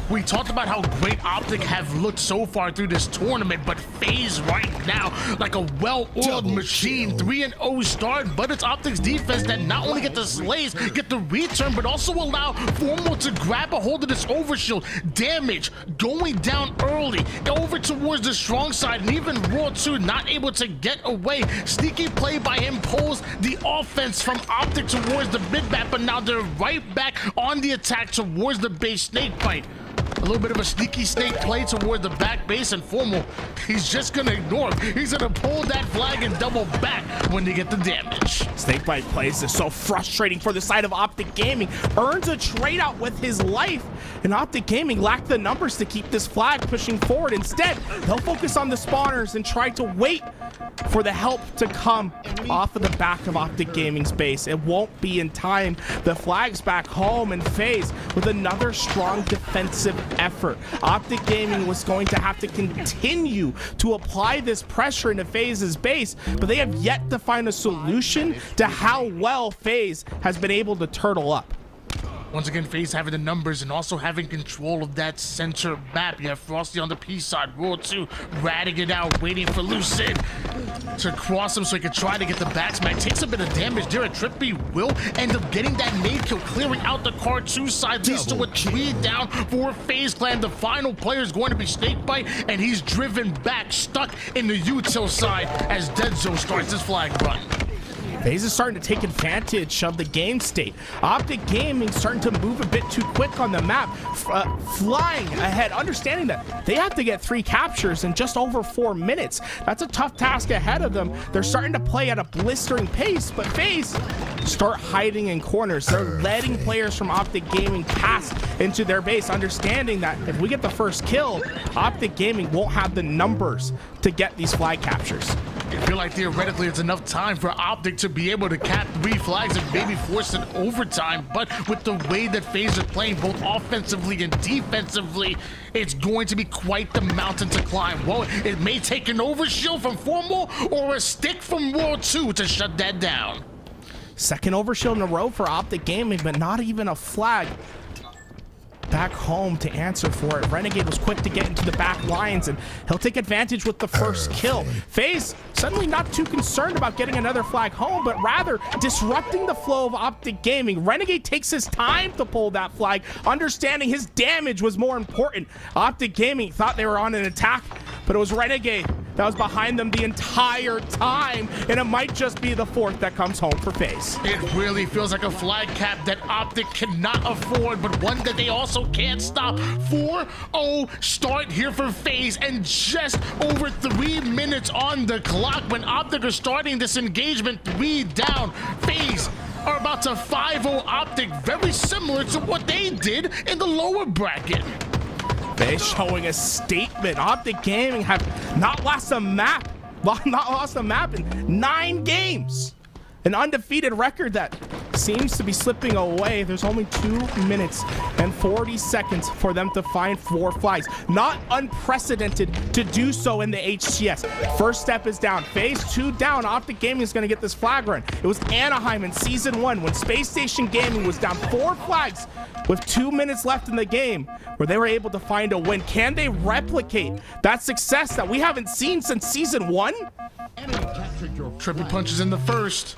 Speaker 5: We talked about how great OpTic have looked so far through this tournament, but FaZe right now, like a well-oiled machine, 3-0 start, but it's OpTic's defense that not only get the slays, get the return, but also allow Formal to grab a hold of this overshield. Damage going down early, over towards the strong side, and even Raw 2 not able to get away. Sneaky play by him pulls the offense from OpTic towards the mid map, but now they're right back on the attack towards the base snakebite. A little bit of a sneaky snake play toward the back base, and Formal, he's just gonna ignore him. He's gonna pull that flag and double back when they get the damage.
Speaker 6: Snakebite plays is so frustrating for the side of OpTic Gaming. Earns a trade out with his life, and OpTic Gaming lack the numbers to keep this flag pushing forward. Instead, they'll focus on the spawners and try to wait for the help to come off of the back of OpTic Gaming's base. It won't be in time. The flag's back home, and FaZe with another strong defensive effort. OpTic Gaming was going to have to continue to apply this pressure into FaZe's base, but they have yet to find a solution to how well FaZe has been able to turtle up.
Speaker 5: Once again, FaZe having the numbers and also having control of that center map. You have Frosty on the P side, Raw 2 ratting it out, waiting for Lucid to cross him so he can try to get the back smack. Takes a bit of damage there. Trippy will end up getting that nade kill, clearing out the car 2 side, leads to a 3 down for FaZe Clan. The final player is going to be Snakebite, and he's driven back, stuck in the util side as Deadzo starts his flag run.
Speaker 6: FaZe is starting to take advantage of the game state. OpTic Gaming starting to move a bit too quick on the map, flying ahead, understanding that they have to get 3 captures in just over 4 minutes. That's a tough task ahead of them. They're starting to play at a blistering pace, but FaZe start hiding in corners. They're letting players from OpTic Gaming pass into their base, understanding that if we get the first kill, OpTic Gaming won't have the numbers to get these flag captures.
Speaker 5: I feel like theoretically it's enough time for OpTic to be able to cap 3 flags and maybe force an overtime, but with the way that FaZe are playing both offensively and defensively, it's going to be quite the mountain to climb. Well, it may take an overshield from Formal or a stick from Raw 2 to shut that down.
Speaker 6: Second overshield in a row for OpTic Gaming, but not even a flag back home to answer for it. Renegade was quick to get into the back lines, and he'll take advantage with the first kill. FaZe suddenly not too concerned about getting another flag home, but rather disrupting the flow of OpTic Gaming. Renegade takes his time to pull that flag, understanding his damage was more important. OpTic Gaming thought they were on an attack, but it was Renegade that was behind them the entire time, and it might just be the 4th that comes home for FaZe.
Speaker 5: It really feels like a flag cap that OpTic cannot afford, but one that they also can't stop. 4-0 start here for FaZe, and just over 3 minutes on the clock when OpTic are starting this engagement. 3 down. FaZe are about to 5-0 OpTic, very similar to what they did in the lower bracket.
Speaker 6: FaZe showing a statement. OpTic Gaming have not lost a map in 9 games. An undefeated record that seems to be slipping away. There's only 2 minutes and 40 seconds for them to find 4 flags. Not unprecedented to do so in the HCS. First step is down. FaZe 2 down. OpTic Gaming is going to get this flag run. It was Anaheim in Season 1 when Space Station Gaming was down 4 flags with 2 minutes left in the game where they were able to find a win. Can they replicate that success that we haven't seen since Season 1?
Speaker 5: Trippy punches in the first.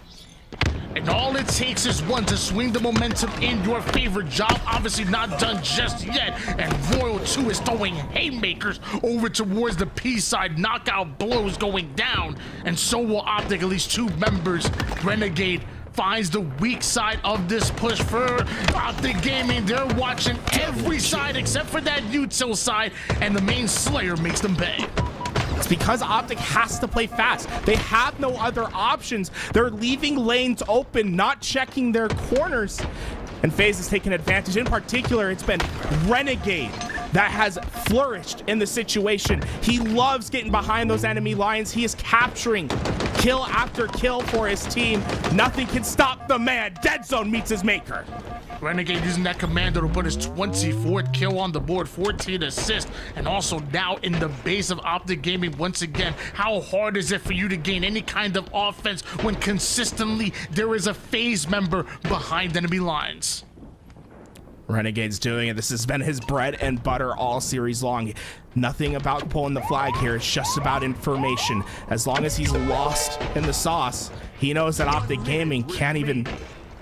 Speaker 5: And all it takes is one to swing the momentum in your favor. Job obviously not done just yet. And Royal 2 is throwing haymakers over towards the P side. Knockout blows going down. And so will OpTic, at least 2 members. Renegade finds the weak side of this push for OpTic Gaming. They're watching every side except for that util side. And the main Slayer makes them pay.
Speaker 6: It's because OpTic has to play fast. They have no other options. They're leaving lanes open, not checking their corners. And FaZe has taken advantage. In particular, it's been Renegade that has flourished in the situation. He loves getting behind those enemy lines. He is capturing kill after kill for his team. Nothing can stop the man. Dead Zone meets his maker.
Speaker 5: Renegade using that commando to put his 24th kill on the board, 14 assists, and also now in the base of OpTic Gaming once again. How hard is it for you to gain any kind of offense when consistently there is a FaZe member behind enemy lines?
Speaker 6: Renegade's doing it. This has been his bread and butter all series long. Nothing about pulling the flag here. It's just about information. As long as he's lost in the sauce, he knows that OpTic Gaming can't even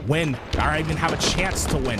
Speaker 6: win or even have a chance to win.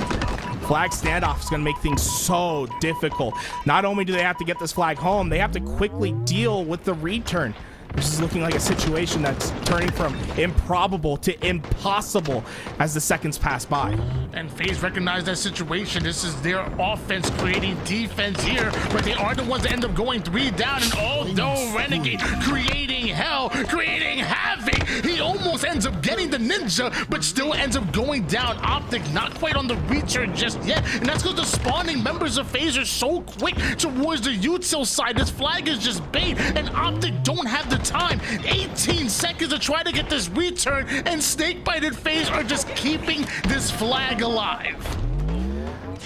Speaker 6: Flag standoff is going to make things so difficult. Not only do they have to get this flag home, they have to quickly deal with the return. This is looking like a situation that's turning from improbable to impossible as the seconds pass by.
Speaker 5: And FaZe recognize that situation. This is their offense creating defense here, but they are the ones that end up going 3 down. And although Renegade creating hell, creating havoc, he almost ends up getting the ninja, but still ends up going down. OpTic not quite on the return just yet, and that's because the spawning members of FaZe are so quick towards the util side. This flag is just bait, and OpTic don't have the time. 18 seconds to try to get this return, and Snakebite and FaZe are just keeping this flag alive.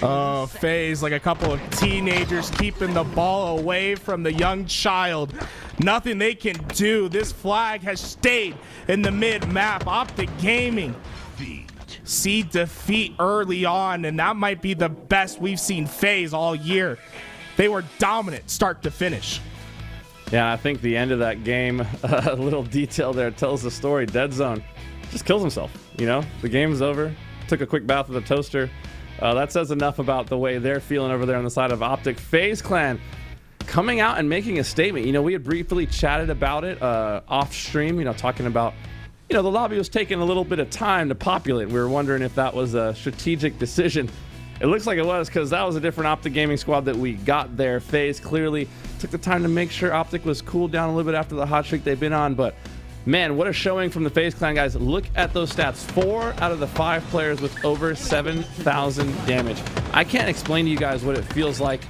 Speaker 6: Oh, FaZe like a couple of teenagers keeping the ball away from the young child. Nothing they can do. This flag has stayed in the mid-map. OpTic Gaming see defeat early on, and that might be the best we've seen FaZe all year. They were dominant start to finish.
Speaker 7: Yeah, I think the end of that game, a little detail there tells the story. Dead Zone just kills himself. You know, the game's over. Took a quick bath with a toaster. That says enough about the way they're feeling over there on the side of OpTic. FaZe Clan coming out and making a statement. You know, we had briefly chatted about it off stream, you know, talking about, you know, the lobby was taking a little bit of time to populate. We were wondering if that was a strategic decision. It looks like it was, because that was a different OpTic Gaming squad that we got there. FaZe clearly took the time to make sure OpTic was cooled down a little bit after the hot streak they've been on. But man, what a showing from the FaZe Clan guys. Look at those stats. 4 out of the 5 players with over 7,000 damage. I can't explain to you guys what it feels like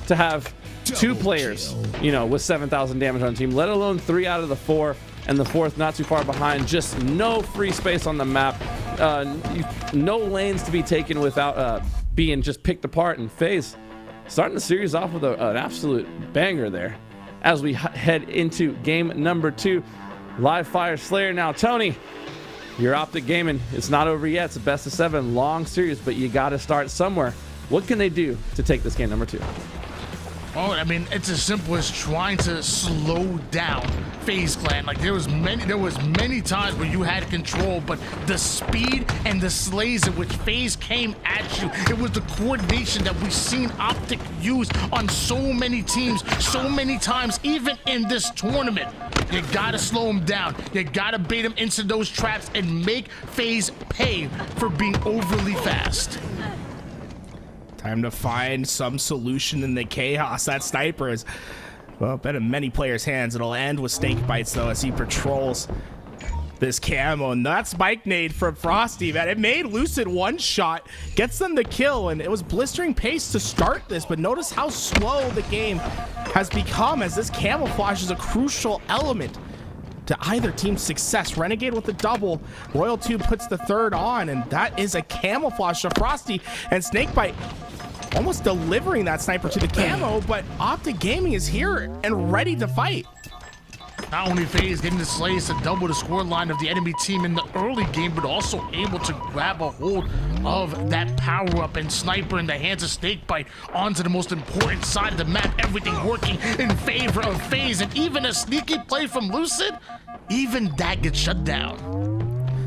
Speaker 7: to have 2 players, you know, with 7,000 damage on the team, let alone 3 out of the 4, and the 4th not too far behind. Just no free space on the map. No lanes to be taken without being just picked apart. And FaZe starting the series off with an absolute banger there as we head into game number 2. Live Fire Slayer now. Tony, your OpTic Gaming, it's not over yet. It's a best of 7 long series, but you got to start somewhere. What can they do to take this game number 2?
Speaker 5: Well, I mean, it's as simple as trying to slow down FaZe Clan. Like there was many times where you had control, but the speed and the slays in which FaZe came at you, it was the coordination that we've seen OpTic use on so many teams, so many times, even in this tournament. You gotta slow them down. You gotta bait them into those traps and make FaZe pay for being overly fast.
Speaker 6: Time to find some solution in the chaos. That sniper is, well, been in many players' hands. It'll end with Snakebites, though, as he patrols this camo. And that spike nade from Frosty, man. It made Lucid one shot, gets them the kill, and it was blistering pace to start this. But notice how slow the game has become, as this camouflage is a crucial element to either team's success. Renegade with the double, Royal 2 puts the 3rd on, and that is a camouflage to Frosty, and Snakebite almost delivering that sniper to the camo, but OpTic Gaming is here and ready to fight.
Speaker 5: Not only FaZe getting the slays to double the score line of the enemy team in the early game, but also able to grab a hold of that power-up and sniper in the hands of Snakebite onto the most important side of the map. Everything working in favor of FaZe, and even a sneaky play from Lucid, even that gets shut down.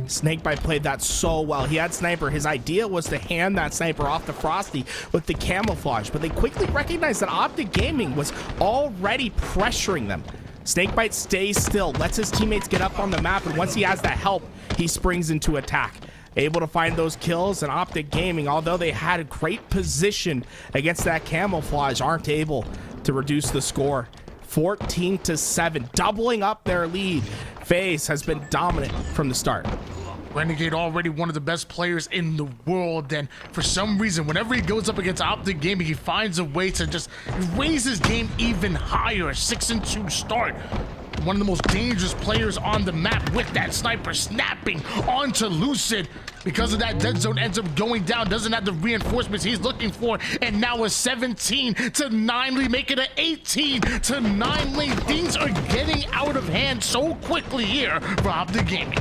Speaker 6: Snakebite played that so well. He had sniper. His idea was to hand that sniper off to Frosty with the camouflage, but they quickly recognized that OpTic Gaming was already pressuring them. Snakebite stays still, lets his teammates get up on the map, and once he has that help, he springs into attack. Able to find those kills, and OpTic Gaming, although they had a great position against that camouflage, aren't able to reduce the score. 14-7, doubling up their lead. FaZe has been dominant from the start.
Speaker 5: Renegade already one of the best players in the world, and for some reason, whenever he goes up against OpTic Gaming, he finds a way to just raise his game even higher. 6-2 start. One of the most dangerous players on the map with that sniper snapping onto Lucid. Because of that, Dead Zone ends up going down, doesn't have the reinforcements he's looking for, and now a 17-9 lead, make it an 18-9 lead. Things are getting out of hand so quickly here for OpTic Gaming.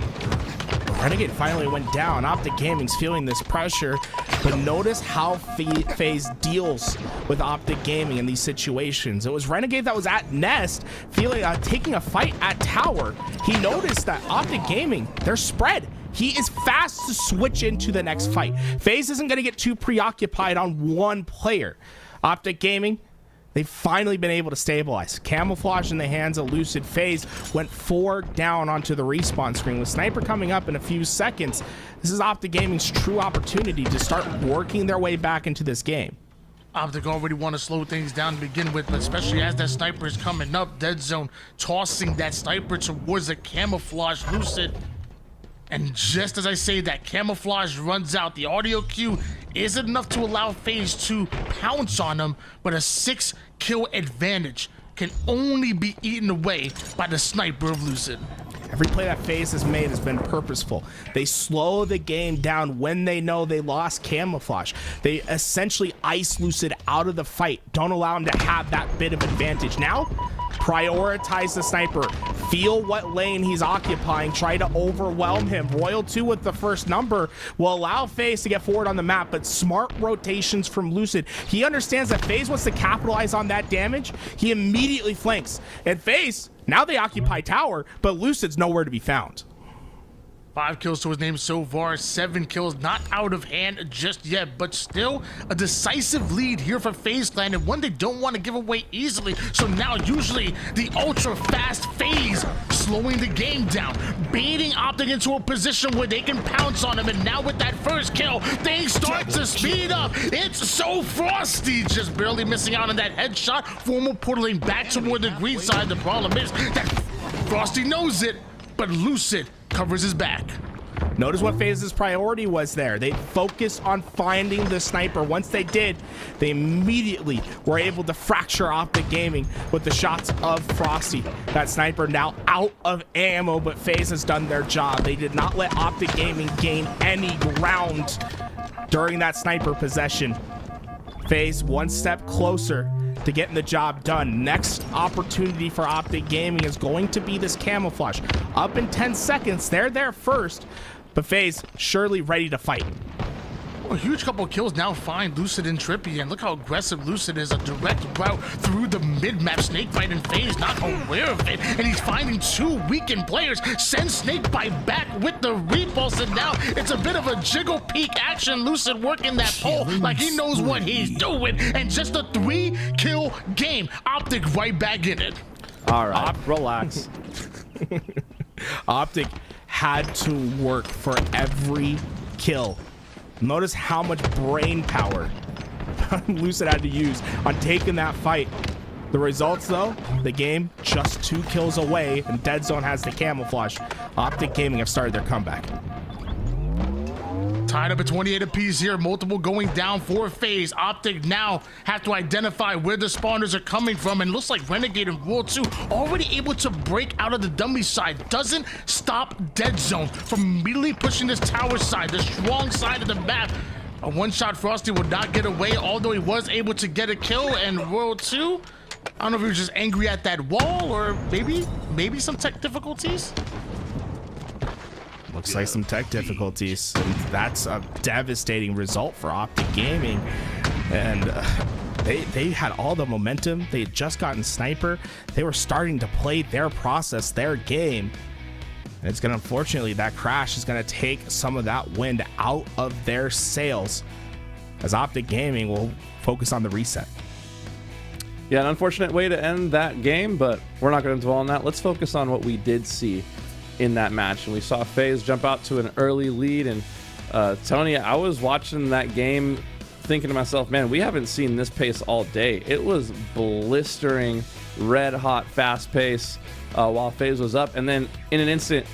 Speaker 6: Renegade finally went down. OpTic Gaming's feeling this pressure, but but notice how FaZe deals with OpTic Gaming in these situations. It was Renegade that was at Nest, taking a fight at Tower. He noticed that OpTic Gaming, they're spread. He is fast to switch into the next fight. FaZe isn't going to get too preoccupied on one player. OpTic Gaming, they've finally been able to stabilize. Camouflage in the hands of Lucid. FaZe went 4 down onto the respawn screen. With Sniper coming up in a few seconds, this is OpTic Gaming's true opportunity to start working their way back into this game.
Speaker 5: OpTic already want to slow things down to begin with, but especially as that sniper is coming up, Dead Zone tossing that sniper towards the camouflage Lucid. And just as I say that, camouflage runs out. The audio cue isn't enough to allow FaZe to pounce on them, but a 6-kill advantage can only be eaten away by the sniper of Lucid.
Speaker 6: Every play that FaZe has made has been purposeful. They slow the game down when they know they lost camouflage. They essentially ice Lucid out of the fight. Don't allow him to have that bit of advantage. Now, prioritize the sniper. Feel what lane he's occupying. Try to overwhelm him. Royal 2 with the first number will allow FaZe to get forward on the map, but smart rotations from Lucid. He understands that FaZe wants to capitalize on that damage. He immediately flanks. And FaZe, now they occupy Tower, but Lucid's nowhere to be found.
Speaker 5: 5 kills to his name so far, 7 kills, not out of hand just yet, but still a decisive lead here for FaZe Clan, and one they don't want to give away easily. So now usually the ultra fast FaZe slowing the game down, baiting OpTic into a position where they can pounce on him, and now with that first kill, things start to speed up. It's so Frosty, just barely missing out on that headshot. Formal portaling back toward the green side. The problem is that Frosty knows it, but Lucid covers his back.
Speaker 6: Notice what FaZe's priority was there. They focused on finding the sniper. Once they did, they immediately were able to fracture OpTic Gaming with the shots of Frosty. That sniper now out of ammo, but FaZe has done their job. They did not let OpTic Gaming gain any ground during that sniper possession. FaZe one step closer to getting the job done. Next opportunity for OpTic Gaming is going to be this camouflage. Up in 10 seconds, they're there first, but FaZe surely ready to fight.
Speaker 5: A huge couple of kills now find Lucid and Trippy, and look how aggressive Lucid is. A direct route through the mid-map. Snakebite and FaZe not aware of it, and he's finding 2 weakened players. Sends Snakebite back with the repulse, and now it's a bit of a jiggle peek action. Lucid working that pole like he knows what he's doing, and just a 3-kill game. OpTic right back in it.
Speaker 7: All right, relax.
Speaker 6: OpTic had to work for every kill. Notice how much brain power Lucid had to use on taking that fight. The results, though, the game just 2 kills away, and Dead Zone has the camouflage. OpTic Gaming have started their comeback.
Speaker 5: Tied up at 28 apiece here, multiple going down for FaZe. OpTic now have to identify where the spawners are coming from, and looks like Renegade and World 2 already able to break out of the dummy side. Doesn't stop Dead Zone from immediately pushing this tower side, the strong side of the map. A one-shot Frosty would not get away, although he was able to get a kill, and World 2, I don't know if he was just angry at that wall, or maybe some tech difficulties.
Speaker 6: Looks like some tech difficulties, and that's a devastating result for OpTic Gaming. And they had all the momentum. They had just gotten Sniper. They were starting to play their process, their game. And it's going to, unfortunately, that crash is going to take some of that wind out of their sails, as OpTic Gaming will focus on the reset.
Speaker 7: Yeah, an unfortunate way to end that game, but we're not going to dwell on that. Let's focus on what we did see in that match. And we saw FaZe jump out to an early lead. And Tony, I was watching that game thinking to myself, man, we haven't seen this pace all day. It was blistering, red hot, fast pace while FaZe was up. And then in an instant,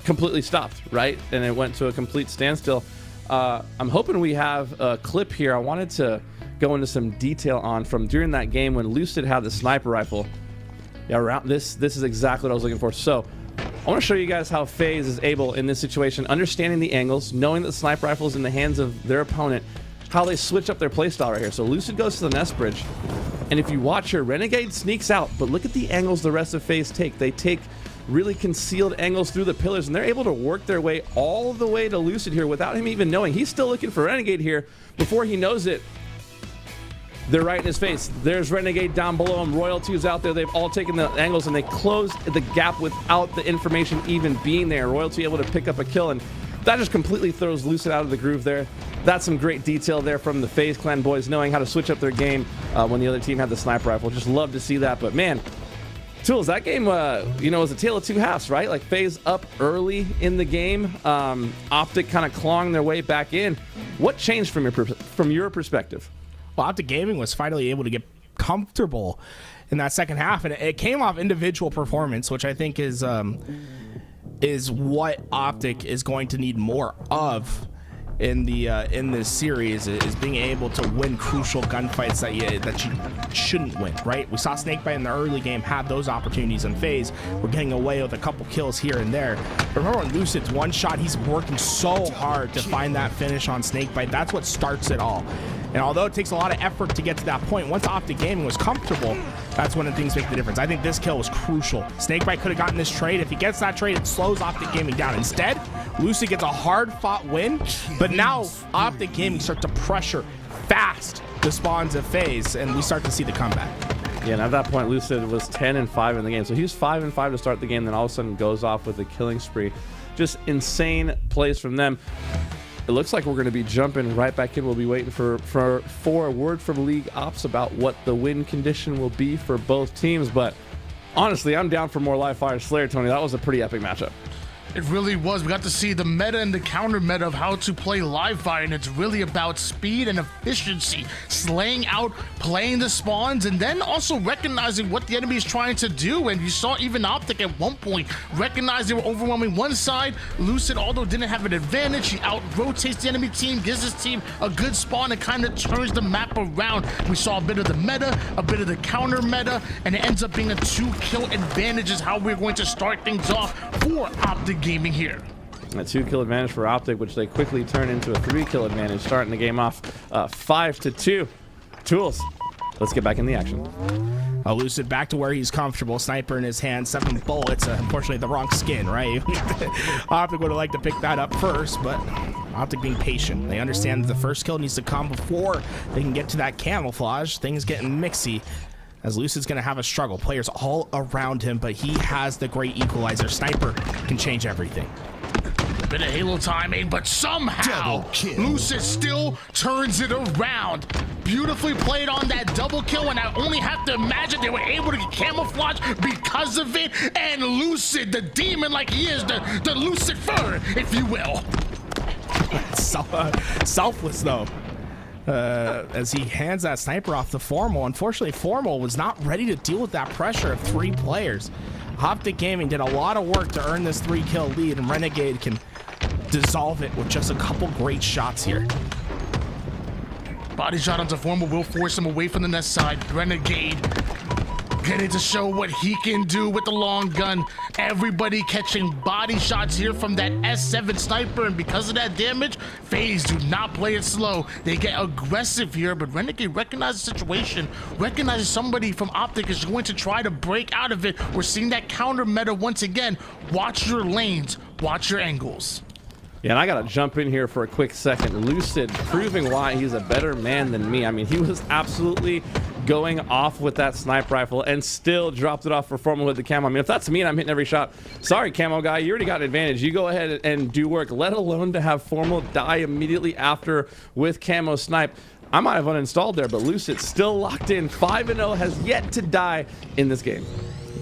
Speaker 7: completely stopped, right? And it went to a complete standstill. I'm hoping we have a clip here I wanted to go into some detail on from during that game when Lucid had the sniper rifle. Yeah, around this is exactly what I was looking for. So I want to show you guys how FaZe is able in this situation, understanding the angles, knowing that the sniper rifle is in the hands of their opponent, how they switch up their playstyle right here. So Lucid goes to the nest bridge, and if you watch here, Renegade sneaks out, but look at the angles the rest of FaZe take. They take really concealed angles through the pillars, and they're able to work their way all the way to Lucid here without him even knowing. He's still looking for Renegade here. Before he knows it, they're right in his face. There's Renegade down below him. Royalty is out there. They've all taken the angles, and they closed the gap without the information even being there. Royalty able to pick up a kill, and that just completely throws Lucid out of the groove there. That's some great detail there from the FaZe Clan boys, knowing how to switch up their game when the other team had the sniper rifle. Just love to see that. But man, Tools, that game, was a tale of two halves, right? Like FaZe up early in the game, OpTic kind of clawing their way back in. What changed from your perspective?
Speaker 6: Well, OpTic Gaming was finally able to get comfortable in that second half, and it came off individual performance, which I think is what OpTic is going to need more of in this series, is being able to win crucial gunfights that you shouldn't win, right? We saw Snakebite in the early game have those opportunities in FaZe. We're getting away with a couple kills here and there. But remember on Lucid's one shot, he's working so hard to find that finish on Snakebite. That's what starts it all. And although it takes a lot of effort to get to that point, once OpTic Gaming was comfortable, that's when things make the difference. I think this kill was crucial. Snakebite could have gotten this trade. If he gets that trade, it slows OpTic Gaming down. Instead, Lucid gets a hard-fought win, but now OpTic Gaming start to pressure fast the spawns of FaZe, and we start to see the comeback.
Speaker 7: Yeah, and at that point, Lucid was 10-5 in the game. So he was 5-5 to start the game, then all of a sudden goes off with a killing spree. Just insane plays from them. It looks like we're going to be jumping right back in. We'll be waiting for a word from League Ops about what the win condition will be for both teams. But honestly, I'm down for more live fire Slayer, Tony. That was a pretty epic matchup.
Speaker 5: It really was. We got to see the meta and the counter meta of how to play live fire, and it's really about speed and efficiency, slaying out, playing the spawns, and then also recognizing what the enemy is trying to do. And you saw even OpTic at one point recognize they were overwhelming one side. Lucid, although didn't have an advantage, he out-rotates the enemy team, gives his team a good spawn, and kind of turns the map around. We saw a bit of the meta, a bit of the counter meta, and it ends up being a 2-kill advantage is how we're going to start things off for OpTic Gaming here.
Speaker 7: A 2-kill advantage for OpTic, which they quickly turn into a 3-kill advantage, starting the game off 5-2. Tools, let's get back in the action.
Speaker 6: Lucid back to where he's comfortable. Sniper in his hand, 7 bullets. Unfortunately, the wrong skin, right? OpTic would have liked to pick that up first, but OpTic being patient. They understand that the first kill needs to come before they can get to that camouflage. Things getting mixy, as Lucid's going to have a struggle. Players all around him, but he has the great equalizer. Sniper can change everything.
Speaker 5: Bit of Halo timing, but somehow Lucid still turns it around. Beautifully played on that double kill, and I only have to imagine they were able to get camouflage because of it. And Lucid, the demon like he is, the Lucifer, if you will.
Speaker 6: Selfless though. As he hands that sniper off to Formal. Unfortunately, Formal was not ready to deal with that pressure of 3 players. OpTic Gaming did a lot of work to earn this 3-kill lead, and Renegade can dissolve it with just a couple great shots here.
Speaker 5: Body shot onto Formal will force him away from the nest side. Renegade getting to show what he can do with the long gun. Everybody catching body shots here from that S7 sniper, and because of that damage, FaZe do not play it slow. They get aggressive here, but Renegade recognizes the situation, recognizes somebody from OpTic is going to try to break out of it. We're seeing that counter meta once again. Watch your lanes, watch your angles.
Speaker 7: Yeah, and I got to jump in here for a quick second. Lucid proving why he's a better man than me. I mean, he was absolutely going off with that sniper rifle and still dropped it off for Formal with the camo. I mean, if that's me and I'm hitting every shot, sorry, camo guy, you already got an advantage. You go ahead and do work, let alone to have Formal die immediately after with camo snipe. I might have uninstalled there, but Lucid still locked in. 5-0, has yet to die in this game.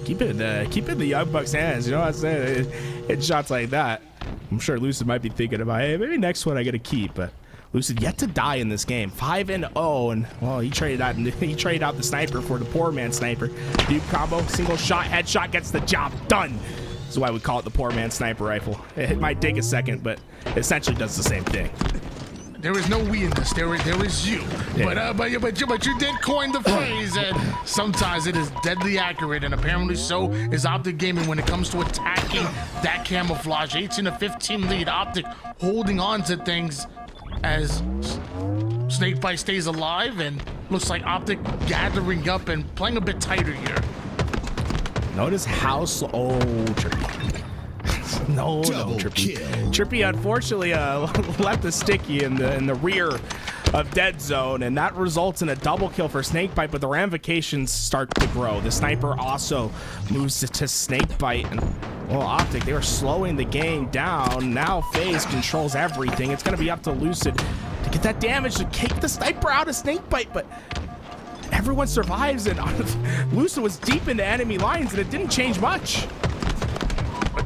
Speaker 6: Keep it in the Young Bucks' hands. You know what I'm saying? Hit shots like that. I'm sure Lucid might be thinking about, hey, maybe next one I gotta keep, but Lucid yet to die in this game. 5-0, and well, he traded out the sniper for the poor man sniper. Deep combo, single shot, headshot gets the job done. This is why we call it the poor man sniper rifle. It might take a second, but it essentially does the same thing.
Speaker 5: There is no we in this. There is you. Yeah. But you did coin the phrase, and sometimes it is deadly accurate, and apparently so is OpTic Gaming when it comes to attacking that camouflage. 18-15 lead. OpTic holding on to things as Snakebite stays alive, and looks like OpTic gathering up and playing a bit tighter here.
Speaker 6: Notice how slow. Oh, Trippy. No, Trippy. Trippy unfortunately left the sticky in the rear of dead zone, and that results in a double kill for Snakebite, but the ramifications start to grow. The sniper also moves to Snakebite, and well, OpTic, they were slowing the game down. Now FaZe controls everything. It's going to be up to Lucid to get that damage to kick the sniper out of Snakebite, but everyone survives, and Lucid was deep into enemy lines, and it didn't change much.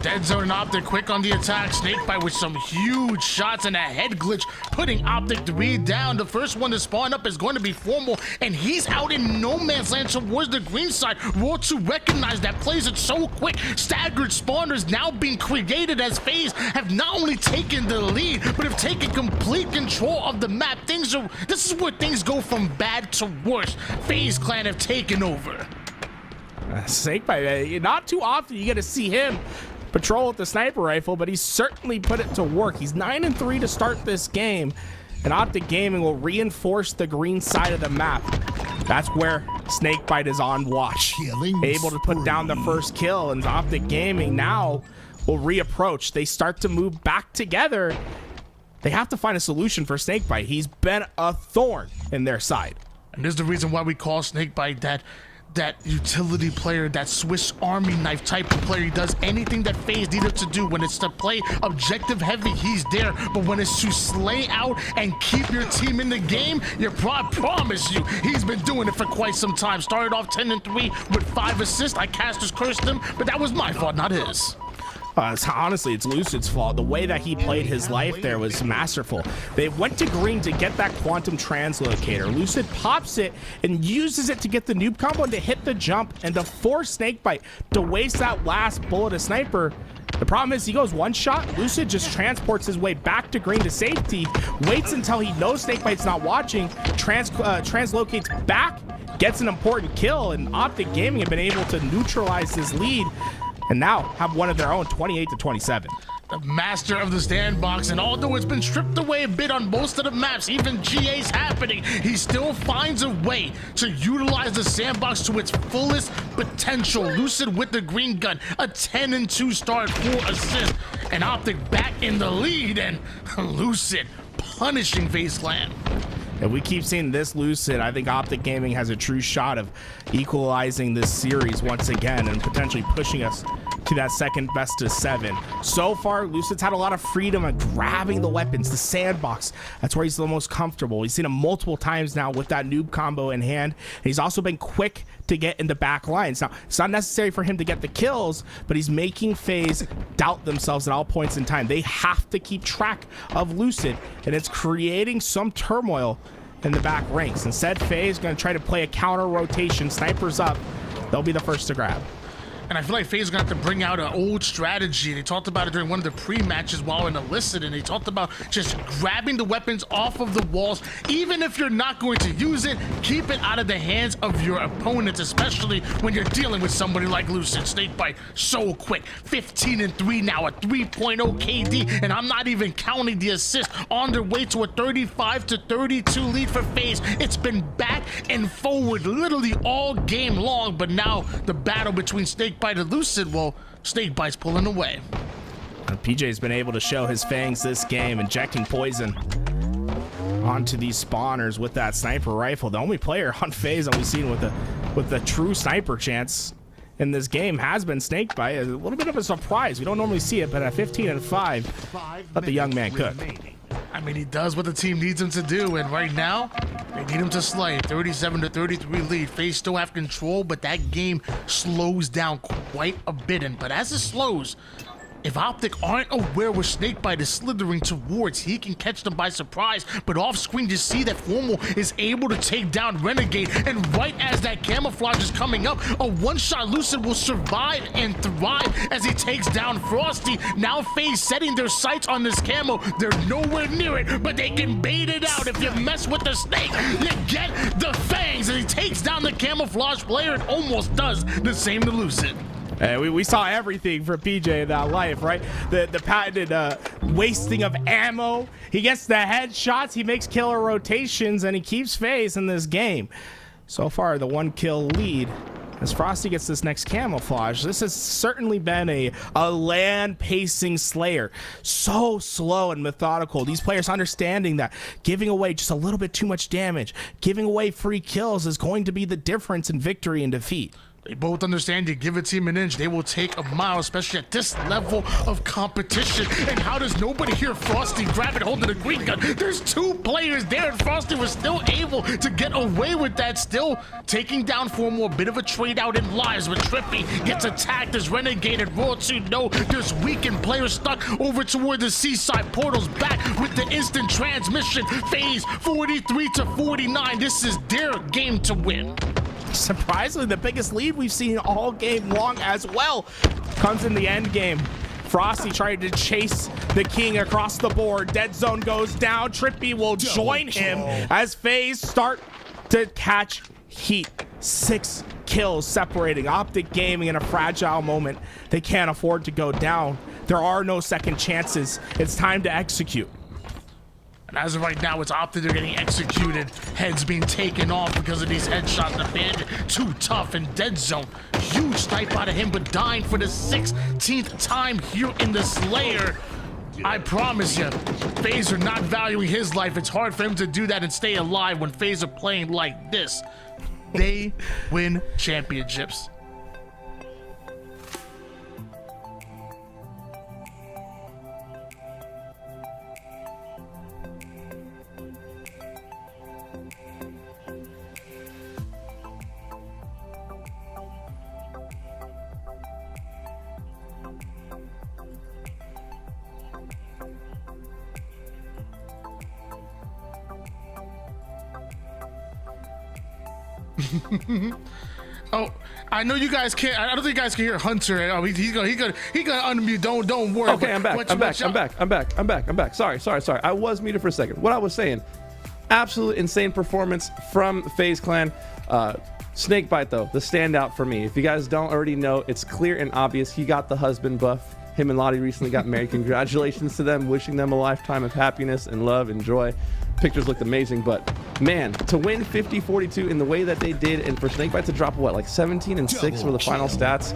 Speaker 5: Dead zone and OpTic quick on the attack. Snakebite with some huge shots and a head glitch, putting OpTic 3 down. The first one to spawn up is going to be Formal, and he's out in no man's land towards the green side. Roll 2 recognize that, plays it so quick. Staggered spawners now being created as FaZe have not only taken the lead, but have taken complete control of the map. This is where things go from bad to worse. FaZe clan have taken over.
Speaker 6: Snakebite, not too often you get to see him patrol with the sniper rifle, but he's certainly put it to work. He's 9-3 to start this game, and OpTic Gaming will reinforce the green side of the map. That's where Snakebite is on watch, able to put down the first kill, and OpTic Gaming now will reapproach. They start to move back together. They have to find a solution for Snakebite. He's been a thorn in their side.
Speaker 5: And this is the reason why we call Snakebite that utility player, that Swiss Army knife type of player. He does anything that FaZe need him to do. When it's to play objective heavy, he's there. But when it's to slay out and keep your team in the game, I promise you, he's been doing it for quite some time. Started off 10-3 with 5 assists. I casters cursed him, but that was my fault, not his.
Speaker 6: Honestly, it's Lucid's fault. The way that he played his life there was masterful. They went to green to get that quantum translocator. Lucid pops it and uses it to get the noob combo and to hit the jump and to force Snakebite to waste that last bullet of sniper. The problem is he goes one shot. Lucid just transports his way back to green to safety, waits until he knows Snakebite's not watching, translocates back, gets an important kill, and OpTic Gaming have been able to neutralize this lead and now have one of their own, 28-27.
Speaker 5: The master of the sandbox, and although it's been stripped away a bit on most of the maps, even GA's happening, he still finds a way to utilize the sandbox to its fullest potential. Lucid with the green gun, a 10-2 start, 4 assists, and OpTic back in the lead, and Lucid punishing FaZe Clan.
Speaker 6: If we keep seeing this Lucid, I think OpTic Gaming has a true shot of equalizing this series once again and potentially pushing us to that second best of 7. So far, Lucid's had a lot of freedom of grabbing the weapons, the sandbox. That's where he's the most comfortable. We've seen him multiple times now with that noob combo in hand. And he's also been quick to get in the back lines. Now, it's not necessary for him to get the kills, but he's making FaZe doubt themselves at all points in time. They have to keep track of Lucid, and it's creating some turmoil in the back ranks. Instead, FaZe is going to try to play a counter rotation. Snipers up. They'll be the first to grab.
Speaker 5: And I feel like FaZe is going to have to bring out an old strategy. They talked about it during one of the pre-matches while in Illicit, and they talked about just grabbing the weapons off of the walls. Even if you're not going to use it, keep it out of the hands of your opponents, especially when you're dealing with somebody like Lucid. Snakebite, so quick. 15-3 now, a 3.0 KD, and I'm not even counting the assist. On their way to a 35-32 lead for FaZe. It's been back and forward literally all game long, but now the battle between Snakebite and Lucid, well, Snakebite's pulling away.
Speaker 6: PJ's been able to show his fangs this game, injecting poison onto these spawners with that sniper rifle. The only player on FaZe that we've seen with the true sniper chance in this game has been Snakebite. A little bit of a surprise. We don't normally see it, but at 15-5, let the young man cook.
Speaker 5: I mean, he does what the team needs him to do, and right now, they need him to slay. 37-33 lead. FaZe still have control, but that game slows down quite a bit. But as it slows, if OpTic aren't aware where Snakebite is slithering towards, he can catch them by surprise. But off screen, you see that Formal is able to take down Renegade. And right as that camouflage is coming up, a one-shot Lucid will survive and thrive as he takes down Frosty. Now FaZe setting their sights on this camo. They're nowhere near it, but they can bait it out. If you mess with the snake, you get the fangs. And he takes down the camouflage player and almost does the same to Lucid.
Speaker 6: We saw everything from PJ in that life, right? The patented wasting of ammo. He gets the headshots, he makes killer rotations, and he keeps FaZe in this game. So far, the 1 kill lead as Frosty gets this next camouflage. This has certainly been a land pacing Slayer. So slow and methodical. These players understanding that giving away just a little bit too much damage, giving away free kills is going to be the difference in victory and defeat.
Speaker 5: They both understand you give a team an inch, they will take a mile, especially at this level of competition. And how does nobody hear Frosty grab it, holding a green gun? There's 2 players there, and Frosty was still able to get away with that, still taking down Formal. A bit of a trade out in lives, but Trippy gets attacked as Renegade and Raw 2 know there's weakened players stuck over toward the seaside portals. Back with the instant transmission. FaZe 43 to 49. This is their game to win.
Speaker 6: Surprisingly, the biggest lead we've seen all game long as well comes in the end game. Frosty tried to chase the king across the board. Dead zone goes down. Trippy will join him as FaZe start to catch heat. 6 kills separating OpTic Gaming in a fragile moment. They can't afford to go down. There are no second chances. It's time to execute.
Speaker 5: And as of right now, it's OpTic. They're getting executed. Heads being taken off because of these headshots. The Bandit, too tough in dead zone. Huge snipe out of him, but dying for the 16th time here in the Slayer. I promise you, FaZe are not valuing his life. It's hard for him to do that and stay alive when FaZe are playing like this. They win championships. Oh, I know you guys can't. I don't think you guys can hear Hunter. Oh, he's gonna unmute. Don't worry.
Speaker 7: Okay, I'm back. I'm back. Sorry. I was muted for a second. What I was saying, absolute insane performance from FaZe Clan. Snakebite though, the standout for me. If you guys don't already know, it's clear and obvious. He got the husband buff. Him and Lottie recently got married. Congratulations to them. Wishing them a lifetime of happiness and love and joy. Pictures looked amazing, but man, to win 50-42 in the way that they did, and for Snakebite to drop what, like 17 and 6 for the final stats,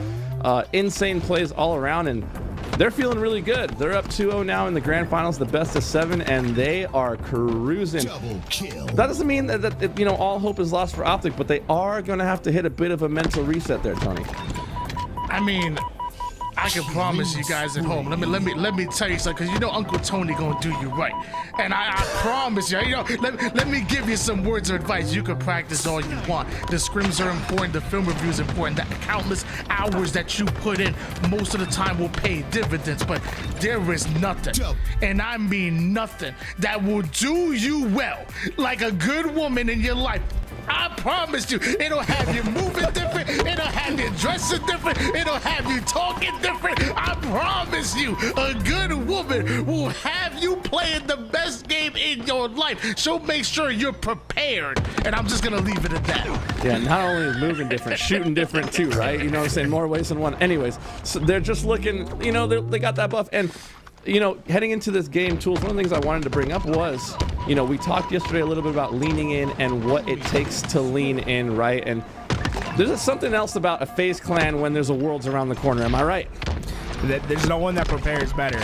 Speaker 7: insane plays all around, and they're feeling really good. They're up 2-0 now in the grand finals, the best of 7, and they are cruising. That doesn't mean that you know, all hope is lost for OpTic, but they are going to have to hit a bit of a mental reset there, Tony.
Speaker 5: I mean, I can promise you guys at home. Let me tell you something, because you know Uncle Tony gonna do you right. And I promise you, let me give you some words of advice. You can practice all you want. The scrims are important, the film review is important, the countless hours that you put in most of the time will pay dividends, but there is nothing, and I mean nothing, that will do you well like a good woman in your life. I promise you, it'll have you moving different, it'll have you dressing different, it'll have you talking different. I promise you, a good woman will have you playing the best game in your life. So make sure you're prepared. And I'm just gonna leave it at that.
Speaker 7: Yeah, not only is moving different, shooting different too, right? You know what I'm saying? More ways than one. Anyways, so they're just looking, you know, they got that buff. And you know, heading into this game, Tools, one of the things I wanted to bring up was, you know, we talked yesterday a little bit about leaning in and what it takes to lean in, right? And there's something else about a FaZe Clan when there's a Worlds around the corner. Am I right?
Speaker 6: There's no one that prepares better.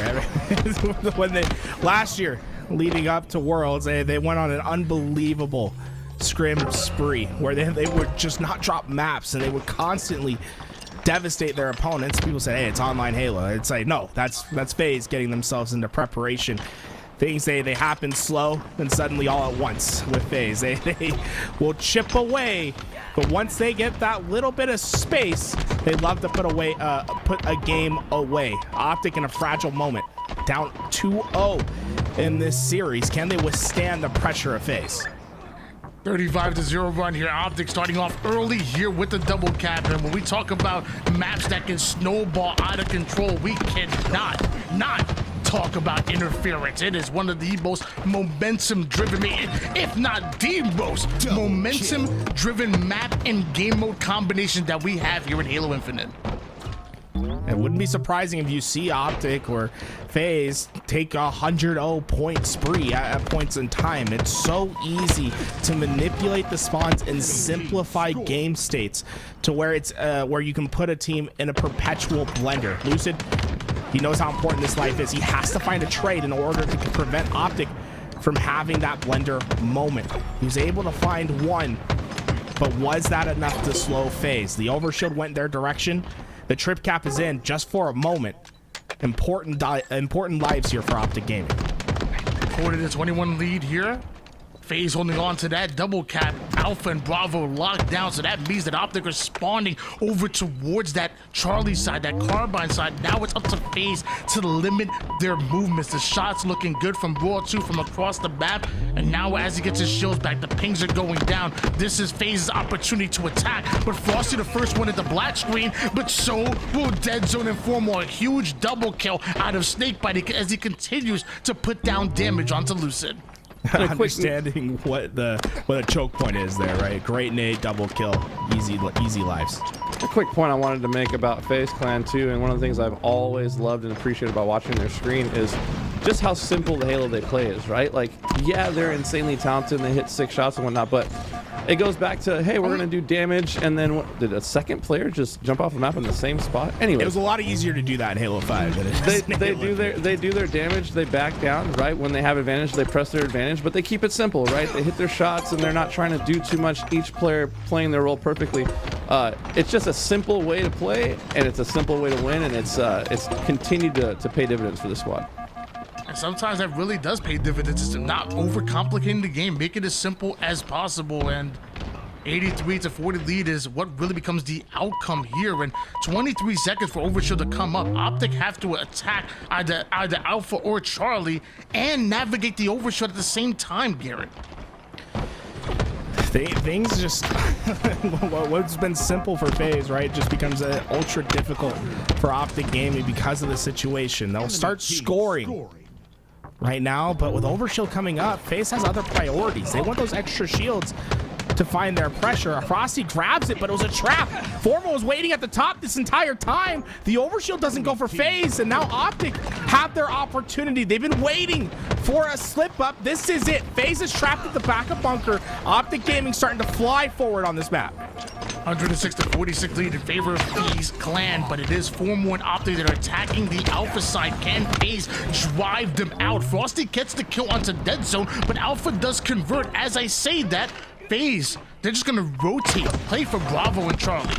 Speaker 6: When they last year, leading up to Worlds, they went on an unbelievable scrim spree where they would just not drop maps, and they would constantly devastate their opponents. People say, hey, it's online Halo. It's like, no, that's FaZe getting themselves into preparation. Things they happen slow, then suddenly all at once with FaZe. They will chip away, but once they get that little bit of space, they love to put a game away. OpTic in a fragile moment, down 2-0 in this series. Can they withstand the pressure of FaZe?
Speaker 5: 35-0 run here. OpTic starting off early here with the double cap. And when we talk about maps that can snowball out of control, we cannot not talk about interference. It is one of the most momentum-driven, if not the most momentum-driven map and game mode combination that we have here in Halo Infinite.
Speaker 6: It wouldn't be surprising if you see OpTic or FaZe take a 100-0 point spree at points in time. It's so easy to manipulate the spawns and simplify game states to where it's where you can put a team in a perpetual blender. Lucid, he knows how important this life is. He has to find a trade in order to prevent OpTic from having that blender moment. He was able to find one, but was that enough to slow FaZe? The overshield went their direction. The trip cap is in just for a moment. Important lives here for OpTic Gaming.
Speaker 5: 40-21 lead here. FaZe holding on to that double cap. Alpha and Bravo locked down, so that means that OpTic are spawning over towards that Charlie side, that Carbine side. Now it's up to FaZe to limit their movements. The shots looking good from Raw 2 from across the map, and now as he gets his shields back, the pings are going down. This is FaZe's opportunity to attack, but Frosty the first one at the black screen, but so will Dead Zone and Formal. A huge double kill out of Snakebite as he continues to put down damage onto Lucid.
Speaker 6: Understanding what a choke point is there, right? Great nade, double kill, easy lives.
Speaker 7: A quick point I wanted to make about FaZe Clan too, and one of the things I've always loved and appreciated about watching their screen is just how simple the Halo they play is, right? Like, yeah, they're insanely talented and they hit 6 shots and whatnot, but it goes back to, hey, we're gonna do damage, and then what, did a second player just jump off the map in the same spot? Anyway,
Speaker 6: it was a lot easier to do that in Halo 5 than it is
Speaker 7: they do their damage, they back down, right? When they have advantage, they press their advantage, but they keep it simple, right? They hit their shots and they're not trying to do too much, each player playing their role perfectly. It's just a simple way to play, and it's a simple way to win, and it's continued to pay dividends for the squad.
Speaker 5: And sometimes that really does pay dividends, is to not overcomplicating the game, make it as simple as possible. And 83-40 lead is what really becomes the outcome here. And 23 seconds for Overshield to come up. OpTic have to attack either Alpha or Charlie and navigate the Overshield at the same time, Garrett.
Speaker 6: Things just what's been simple for FaZe, right, just becomes ultra difficult for OpTic Gaming because of the situation. They'll start scoring right now, but with Overshield coming up, FaZe has other priorities. They want those extra shields to find their pressure. Frosty grabs it, but it was a trap. Formal was waiting at the top this entire time. The Overshield doesn't go for FaZe, and now OpTic have their opportunity. They've been waiting for a slip up. This is it. FaZe is trapped at the backup bunker. OpTic Gaming starting to fly forward on this map.
Speaker 5: 106-46 lead in favor of FaZe Clan, but it is Formal and OpTic that are attacking the Alpha side. Can FaZe drive them out? Frosty gets the kill onto Dead Zone, but Alpha does convert. As I say that, FaZe, they're just gonna rotate, play for Bravo and Charlie.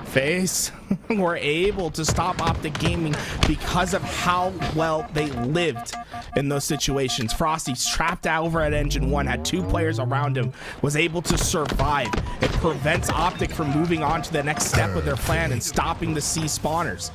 Speaker 6: FaZe were able to stop OpTic Gaming because of how well they lived in those situations. Frosty's trapped out over at Engine 1, had 2 players around him, was able to survive. It prevents OpTic from moving on to the next step of their plan and stopping the C spawners.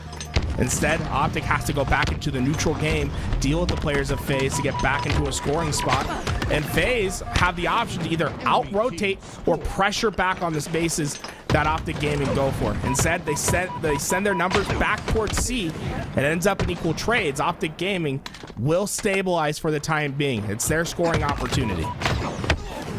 Speaker 6: Instead, OpTic has to go back into the neutral game, deal with the players of FaZe to get back into a scoring spot, and FaZe have the option to either out-rotate or pressure back on the spaces that OpTic Gaming go for. Instead, they send their numbers back towards C. It ends up in equal trades. OpTic Gaming will stabilize for the time being. It's their scoring opportunity.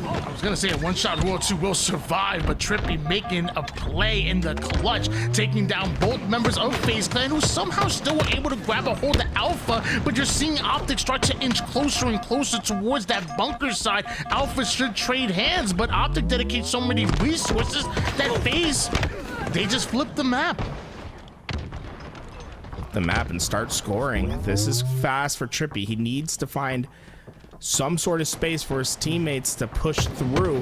Speaker 5: I was gonna say a one-shot Raw 2 will survive, but Trippy making a play in the clutch, taking down both members of FaZe Clan, who somehow still were able to grab a hold of Alpha, but you're seeing OpTic start to inch closer and closer towards that bunker side. Alpha should trade hands, but OpTic dedicates so many resources that FaZe, they just flip the map.
Speaker 6: The map and start scoring. This is fast for Trippy. He needs to find some sort of space for his teammates to push through.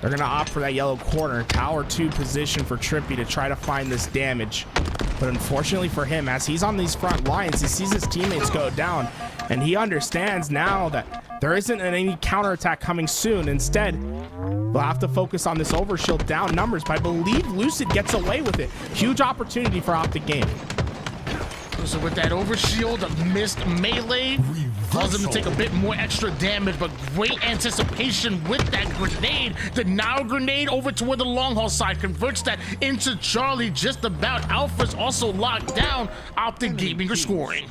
Speaker 6: They're gonna opt for that yellow corner. Tower 2 position for Trippy to try to find this damage. But unfortunately for him, as he's on these front lines, he sees his teammates go down, and he understands now that there isn't any counterattack coming soon. Instead, they'll have to focus on this Overshield down numbers, but I believe Lucid gets away with it. Huge opportunity for OpTic Gaming.
Speaker 5: So with that Overshield, a missed melee, caused him to take a bit more extra damage, but great anticipation with that grenade. The now grenade over toward the long haul side converts that into Charlie just about. Alpha's also locked down. OpTic Gaming are scoring.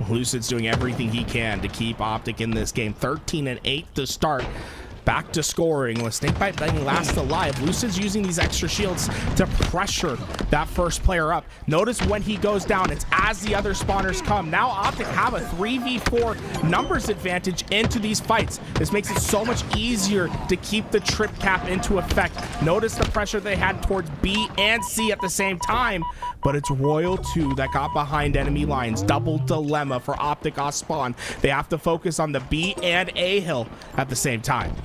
Speaker 6: Lucid's doing everything he can to keep OpTic in this game. 13-8 to start. back to scoring with Snakebite being last alive. Lucid's using these extra shields to pressure that first player up. Notice when he goes down, it's as the other spawners come. Now OpTic have a 3v4 numbers advantage into these fights. This makes it so much easier to keep the trip cap into effect. Notice the pressure they had towards B and C at the same time, but it's Royal 2 that got behind enemy lines. Double dilemma for OpTic off spawn. They have to focus on the B and A hill at the same time.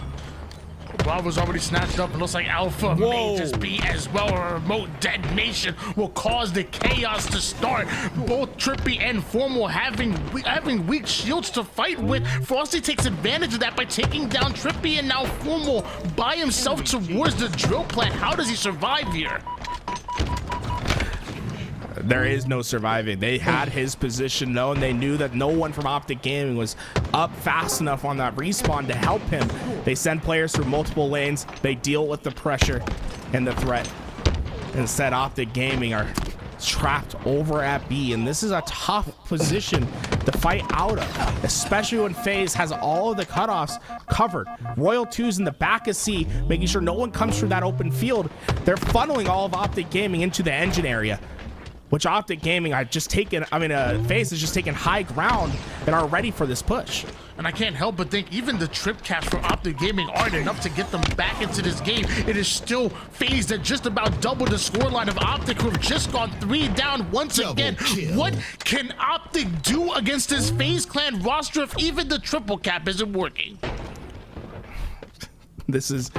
Speaker 5: Bravo's already snatched up. It looks like Alpha may just be as well. A remote detonation will cause the chaos to start. Both Trippy and Formal having weak shields to fight with. Frosty takes advantage of that by taking down Trippy, and now Formal by himself towards the drill plant. How does he survive here?
Speaker 6: There is no surviving. They had his position though, and they knew that no one from OpTic Gaming was up fast enough on that respawn to help him. They send players through multiple lanes. They deal with the pressure and the threat. Instead, OpTic Gaming are trapped over at B, and this is a tough position to fight out of, especially when FaZe has all of the cutoffs covered. Royal 2's in the back of C, making sure no one comes through that open field. They're funneling all of OpTic Gaming into the engine area, which OpTic Gaming FaZe has just taken high ground and are ready for this push.
Speaker 5: And I can't help but think even the trip caps for OpTic Gaming aren't enough to get them back into this game. It is still FaZe that just about doubled the scoreline of OpTic, who have just gone 3 down once again. What can OpTic do against this FaZe clan roster if even the triple cap isn't working?
Speaker 6: This is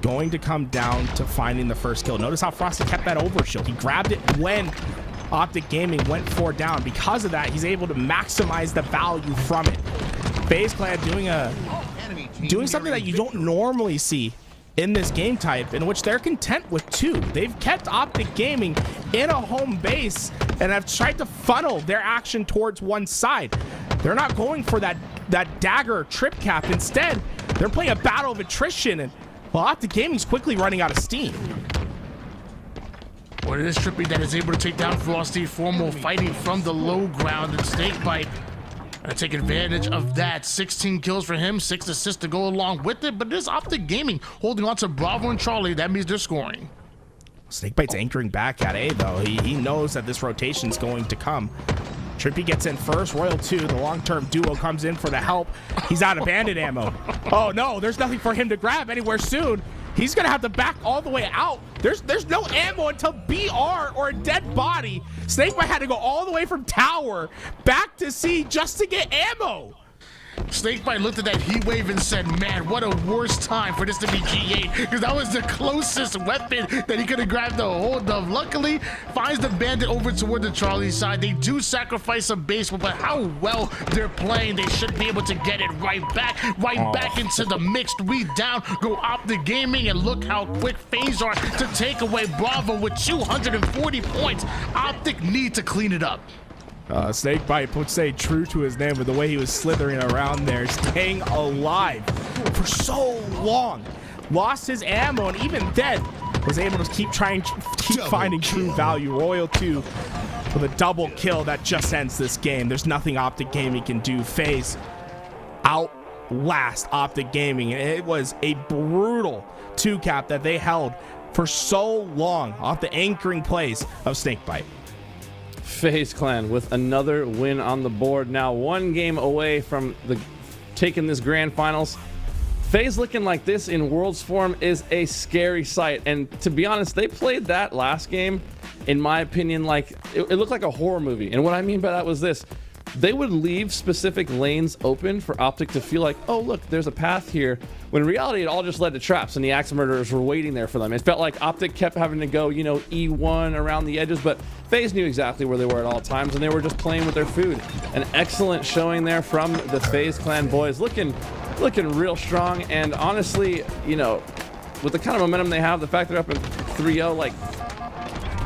Speaker 6: going to come down to finding the first kill. Notice how Frosty kept that overshield. He grabbed it when OpTic Gaming went 4 down. Because of that, he's able to maximize the value from it. FaZe Clan doing something that you don't normally see in this game type, in which they're content with 2. They've kept OpTic Gaming in a home base and have tried to funnel their action towards one side. They're not going for that dagger trip cap. Instead, they're playing a battle of attrition, and well, OpTic Gaming's quickly running out of steam.
Speaker 5: Well, it is Trippy that is able to take down Frosty. Formal fighting from the low ground, and Snakebite take advantage of that. 16 kills for him, 6 assists to go along with it, but it is OpTic Gaming holding on to Bravo and Charlie. That means they're scoring.
Speaker 6: Snakebite's anchoring back at A though. He knows that this rotation's going to come. Trippy gets in first. Royal 2, the long-term duo, comes in for the help. He's out of bandit ammo. Oh no, there's nothing for him to grab anywhere soon. He's gonna have to back all the way out. There's no ammo until BR or a dead body. Snakebite had to go all the way from tower back to C just to get ammo.
Speaker 5: Snakebite looked at that heat wave and said, man, what a worse time for this to be G8, because that was the closest weapon that he could have grabbed a hold of. Luckily, finds the bandit over toward the Charlie side. They do sacrifice some base, but how well they're playing, they should be able to get it right back into the mix. 3 down, go OpTic Gaming, and look how quick FaZe are to take away Bravo with 240 points. OpTic need to clean it up.
Speaker 6: Snakebite would stay true to his name with the way he was slithering around there, staying alive for so long. Lost his ammo, and even dead, was able to keep finding true value. Royal 2 with a double kill that just ends this game. There's nothing OpTic Gaming can do. FaZe outlast OpTic Gaming. It was a brutal 2-cap that they held for so long off the anchoring plays of Snakebite.
Speaker 7: FaZe Clan with another win on the board. Now 1 game away from taking this grand finals. FaZe looking like this in Worlds form is a scary sight. And to be honest, they played that last game, in my opinion, like it looked like a horror movie. And what I mean by that was this. They would leave specific lanes open for OpTic to feel like, oh, look, there's a path here. When in reality, it all just led to traps, and the axe murderers were waiting there for them. It felt like OpTic kept having to go, E1 around the edges, but FaZe knew exactly where they were at all times, and they were just playing with their food. An excellent showing there from the FaZe Clan boys, looking real strong. And honestly, with the kind of momentum they have, the fact they're up in 3-0, like,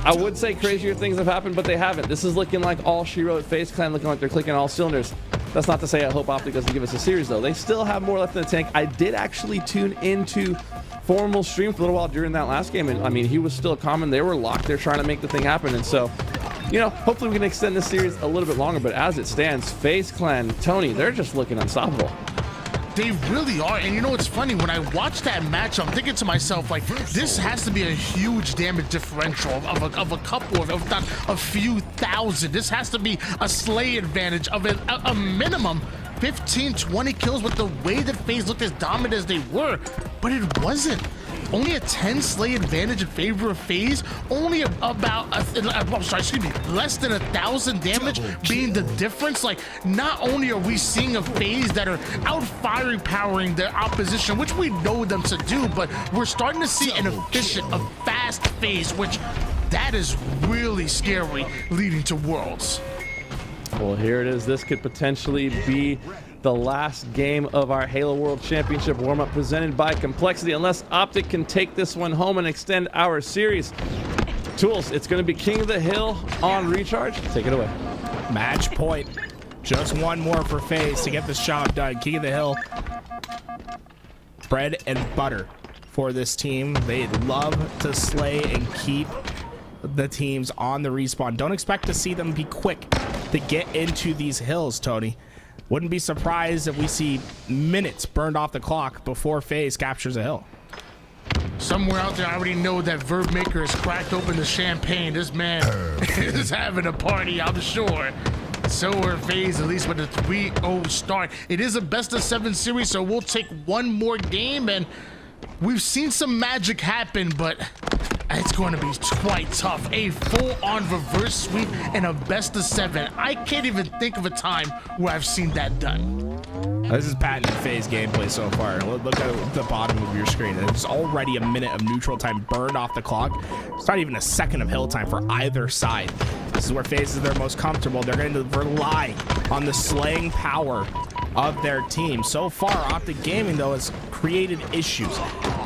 Speaker 7: I would say crazier things have happened, but they haven't. This is looking like all she wrote. FaZe Clan looking like they're clicking all cylinders. That's not to say I hope OpTic doesn't give us a series, though. They still have more left in the tank. I did actually tune into Formal stream for a little while during that last game, and I mean, he was still common. They were locked there trying to make the thing happen, and so, hopefully we can extend this series a little bit longer, but as it stands, FaZe Clan, Tony, they're just looking unstoppable.
Speaker 5: They really are. And you know what's funny? When I watch that match, I'm thinking to myself, like, this has to be a huge damage differential of a couple of, if not a few thousand. This has to be a slay advantage of a minimum 15, 20 kills with the way that FaZe looked as dominant as they were. But it wasn't. Only a 10 slay advantage in favor of FaZe. Only about, less than 1,000 damage being the difference. Like, not only are we seeing a FaZe that are out firing their opposition, which we know them to do, but we're starting to see an efficient, a fast FaZe, which that is really scary leading to Worlds.
Speaker 7: Well, here it is. This could potentially be the last game of our Halo World Championship warm-up presented by Complexity, unless OpTic can take this one home and extend our series. Tools, it's going to be King of the Hill on recharge. Take it away.
Speaker 6: Match point. Just one more for FaZe to get this job done. King of the Hill. Bread and butter for this team. They love to slay and keep the teams on the respawn. Don't expect to see them be quick to get into these hills, Tony. Wouldn't be surprised if we see minutes burned off the clock before FaZe captures a hill.
Speaker 5: Somewhere out there, I already know that Verb Maker has cracked open the champagne. This man is having a party, I'm sure. So are FaZe, at least with a 3-0 start. It is a best-of-7 series, so we'll take one more game, and we've seen some magic happen, but it's going to be quite tough. A full-on reverse sweep and a best-of-7. I can't even think of a time where I've seen that done.
Speaker 6: This is patented FaZe gameplay so far. Look at the bottom of your screen. There's already a minute of neutral time burned off the clock. It's not even a second of hill time for either side. This is where FaZe is their most comfortable. They're going to rely on the slaying power of their team. So far, OpTic Gaming, though, has created issues.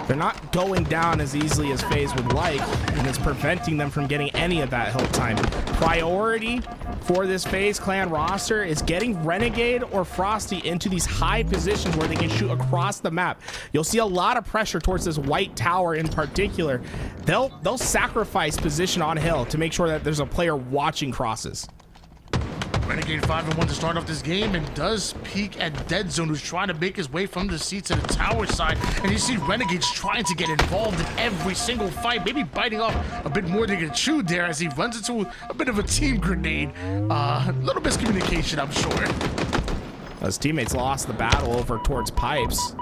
Speaker 6: They're not going down as easily as FaZe would like, and it's preventing them from getting any of that hill time. Priority for this FaZe clan roster is getting Renegade or Frosty into these high positions where they can shoot across the map. You'll see a lot of pressure towards this white tower in particular. They'll sacrifice position on hill to make sure that there's a player watching crosses.
Speaker 5: Renegade 5-1 to start off this game, and does peek at Dead Zone, who's trying to make his way from the seat to the tower side. And you see Renegade's trying to get involved in every single fight, maybe biting off a bit more than he can chew there as he runs into a bit of a team grenade. A little miscommunication, I'm sure.
Speaker 6: His teammates lost the battle over towards pipes.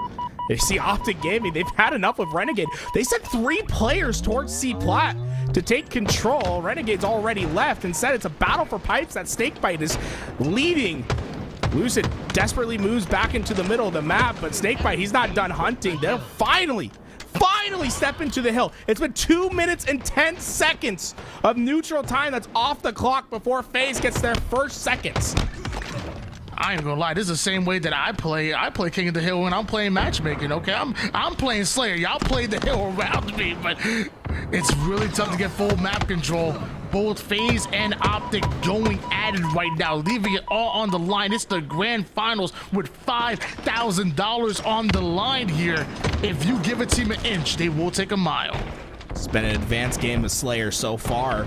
Speaker 6: You see OpTic Gaming, they've had enough of Renegade. They sent 3 players towards C-Plat to take control. Renegade's already left. Instead, it's a battle for pipes that Snakebite is leading. Lucid desperately moves back into the middle of the map, but Snakebite, he's not done hunting. They'll finally step into the hill. It's been 2 minutes and 10 seconds of neutral time that's off the clock before FaZe gets their first seconds.
Speaker 5: I ain't gonna lie, this is the same way that I play King of the Hill when I'm playing matchmaking, okay? I'm playing Slayer. Y'all play the hill around me, but it's really tough to get full map control. Both FaZe and OpTic going at it right now, leaving it all on the line. It's the grand finals with $5,000 on the line here. If you give a team an inch, they will take a mile.
Speaker 6: It's been an advanced game of Slayer so far.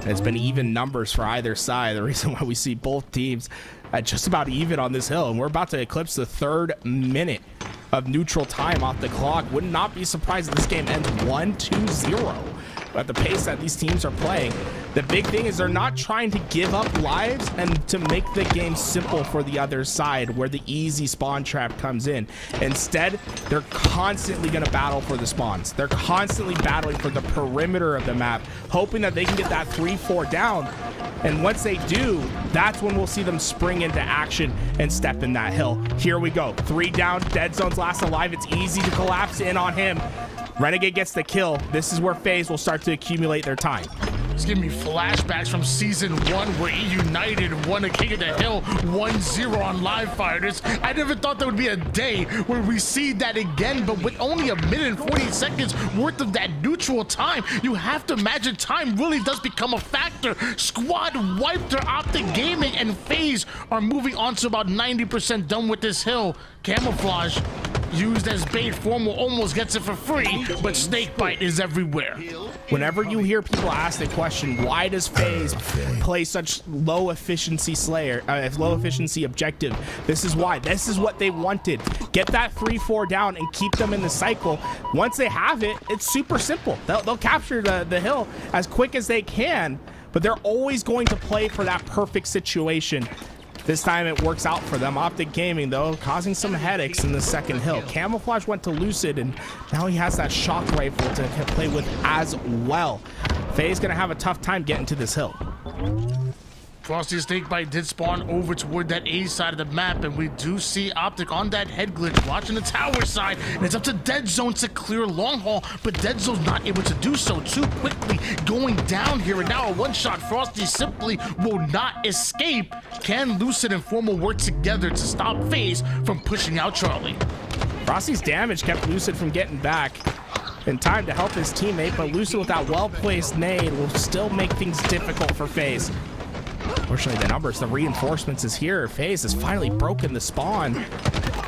Speaker 6: It's been even numbers for either side. The reason why we see both teams at just about even on this hill, and we're about to eclipse the 3rd minute of neutral time off the clock. Would not be surprised if this game ends 1-2-0 at the pace that these teams are playing. The big thing is they're not trying to give up lives and to make the game simple for the other side where the easy spawn trap comes in. Instead, they're constantly going to battle for the spawns. They're constantly battling for the perimeter of the map, hoping that they can get that 3-4 down. And once they do, that's when we'll see them spring into action and step in that hill. Here we go. 3 down. Dead Zone's last alive. It's easy to collapse in on him. Renegade gets the kill. This is where FaZe will start to accumulate their time.
Speaker 5: It's giving me flashbacks from Season 1 where E United won a King of the Hill 1-0 on live fire. I never thought there would be a day where we see that again, but with only 1 minute and 40 seconds worth of that neutral time, you have to imagine time really does become a factor. Squad wiped their OpTic Gaming, and FaZe are moving on to about 90% done with this hill. Camouflage used as bait. Formal almost gets it for free, but Snakebite is everywhere.
Speaker 6: Whenever you hear people ask the question, why does FaZe play such low efficiency low efficiency objective? This is why. This is what they wanted. Get that 3-4 down and keep them in the cycle. Once they have it, it's super simple. They'll capture the hill as quick as they can, but they're always going to play for that perfect situation. This time it works out for them. OpTic Gaming, though, causing some headaches in the second hill. Camouflage went to Lucid, and now he has that shock rifle to play with as well. FaZe gonna have a tough time getting to this hill.
Speaker 5: Frosty Snakebite did spawn over toward that A side of the map, and we do see OpTic on that head glitch watching the tower side, and it's up to Dead Zone to clear long haul, but Dead Zone's not able to do so too quickly, going down here, and now a one-shot. Frosty simply will not escape. Can Lucid and Formal work together to stop FaZe from pushing out Charlie?
Speaker 6: Frosty's damage kept Lucid from getting back in time to help his teammate, but Lucid with that well-placed nade will still make things difficult for FaZe. Fortunately, the numbers, the reinforcements is here. FaZe has finally broken the spawn.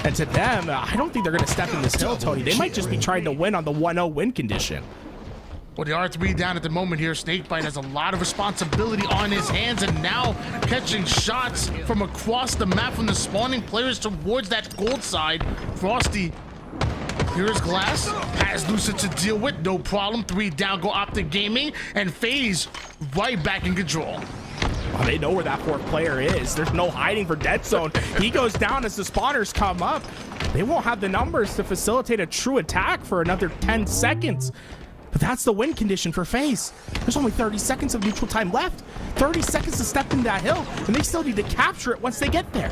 Speaker 6: And to them, I don't think they're going to step in this hill, Tony. They might just be trying to win on the 1-0 win condition.
Speaker 5: Well, the R3 down at the moment here. Snakebite has a lot of responsibility on his hands, and now catching shots from across the map from the spawning players towards that gold side. Frosty clears glass, has Lucid to deal with, no problem. 3 down, go OpTic Gaming, and FaZe right back in control.
Speaker 6: Well, they know where that 4th player is. There's no hiding for Dead Zone. He goes down as the spawners come up. They won't have the numbers to facilitate a true attack for another 10 seconds. But that's the win condition for FaZe. There's only 30 seconds of neutral time left. 30 seconds to step in that hill, and they still need to capture it once they get there.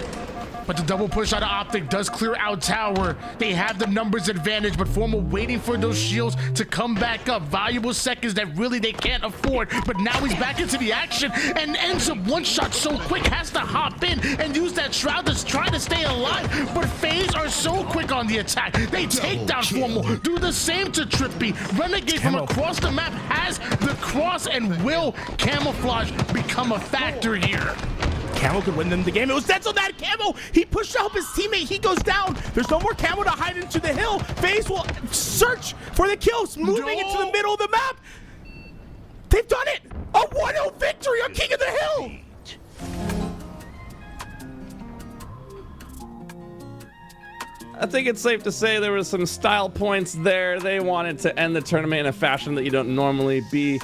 Speaker 5: But the double push out of OpTic does clear out tower. They have the numbers advantage, but Formal waiting for those shields to come back up. Valuable seconds that really they can't afford. But now he's back into the action and ends up one shot so quick, has to hop in and use that shroud to try to stay alive. But FaZe are so quick on the attack. They take down Formal, do the same to Trippy. Renegade from across the map has the cross, and will Camouflage become a factor here?
Speaker 6: Camo could win them the game. It was Dead Zone that Camo. He pushed to help his teammate. He goes down. There's no more Camo to hide into the hill. FaZe will search for the kills, moving into the middle of the map. They've done it. A 1-0 victory on King of the Hill.
Speaker 7: I think it's safe to say there were some style points there. They wanted to end the tournament in a fashion that you don't normally be.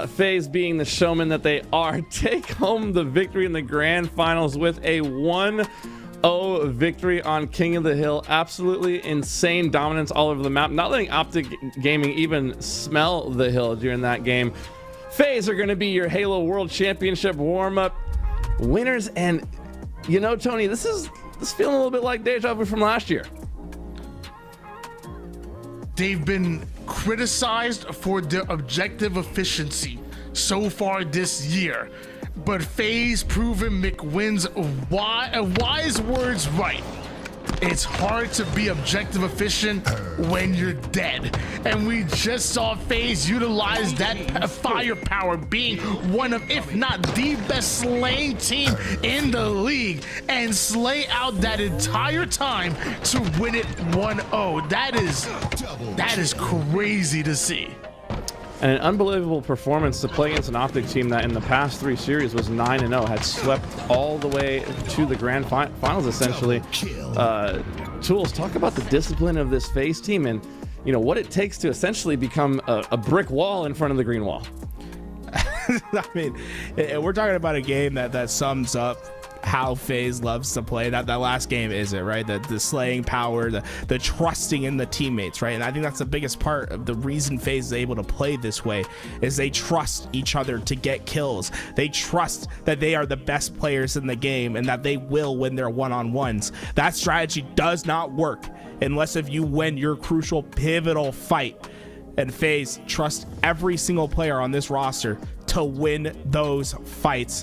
Speaker 7: FaZe, being the showman that they are, take home the victory in the grand finals with a 1-0 victory on King of the Hill. Absolutely insane dominance all over the map, not letting OpTic Gaming even smell the hill during that game. FaZe are going to be your Halo World Championship warm-up winners, and you know, Tony, this is feeling a little bit like deja vu from last year.
Speaker 5: They've been criticized for their objective efficiency so far this year, but FaZe proven McWin's wise words right. It's hard to be objective efficient when you're dead, and we just saw FaZe utilize that firepower, being one of, if not the best slaying team in the league, and slay out that entire time to win it 1-0. That is crazy to see.
Speaker 7: And an unbelievable performance to play against an OpTic team that in the past 3 series was 9-0, had swept all the way to the grand finals essentially. Tools, talk about the discipline of this FaZe team, and you know what it takes to essentially become a brick wall in front of the green wall.
Speaker 6: I mean, we're talking about a game that sums up how FaZe loves to play. That last game is it, right? The slaying power, the trusting in the teammates, right? And I think that's the biggest part of the reason FaZe is able to play this way, is they trust each other to get kills. They trust that they are the best players in the game and that they will win their one-on-ones. That strategy does not work unless if you win your crucial pivotal fight. And FaZe trust every single player on this roster to win those fights.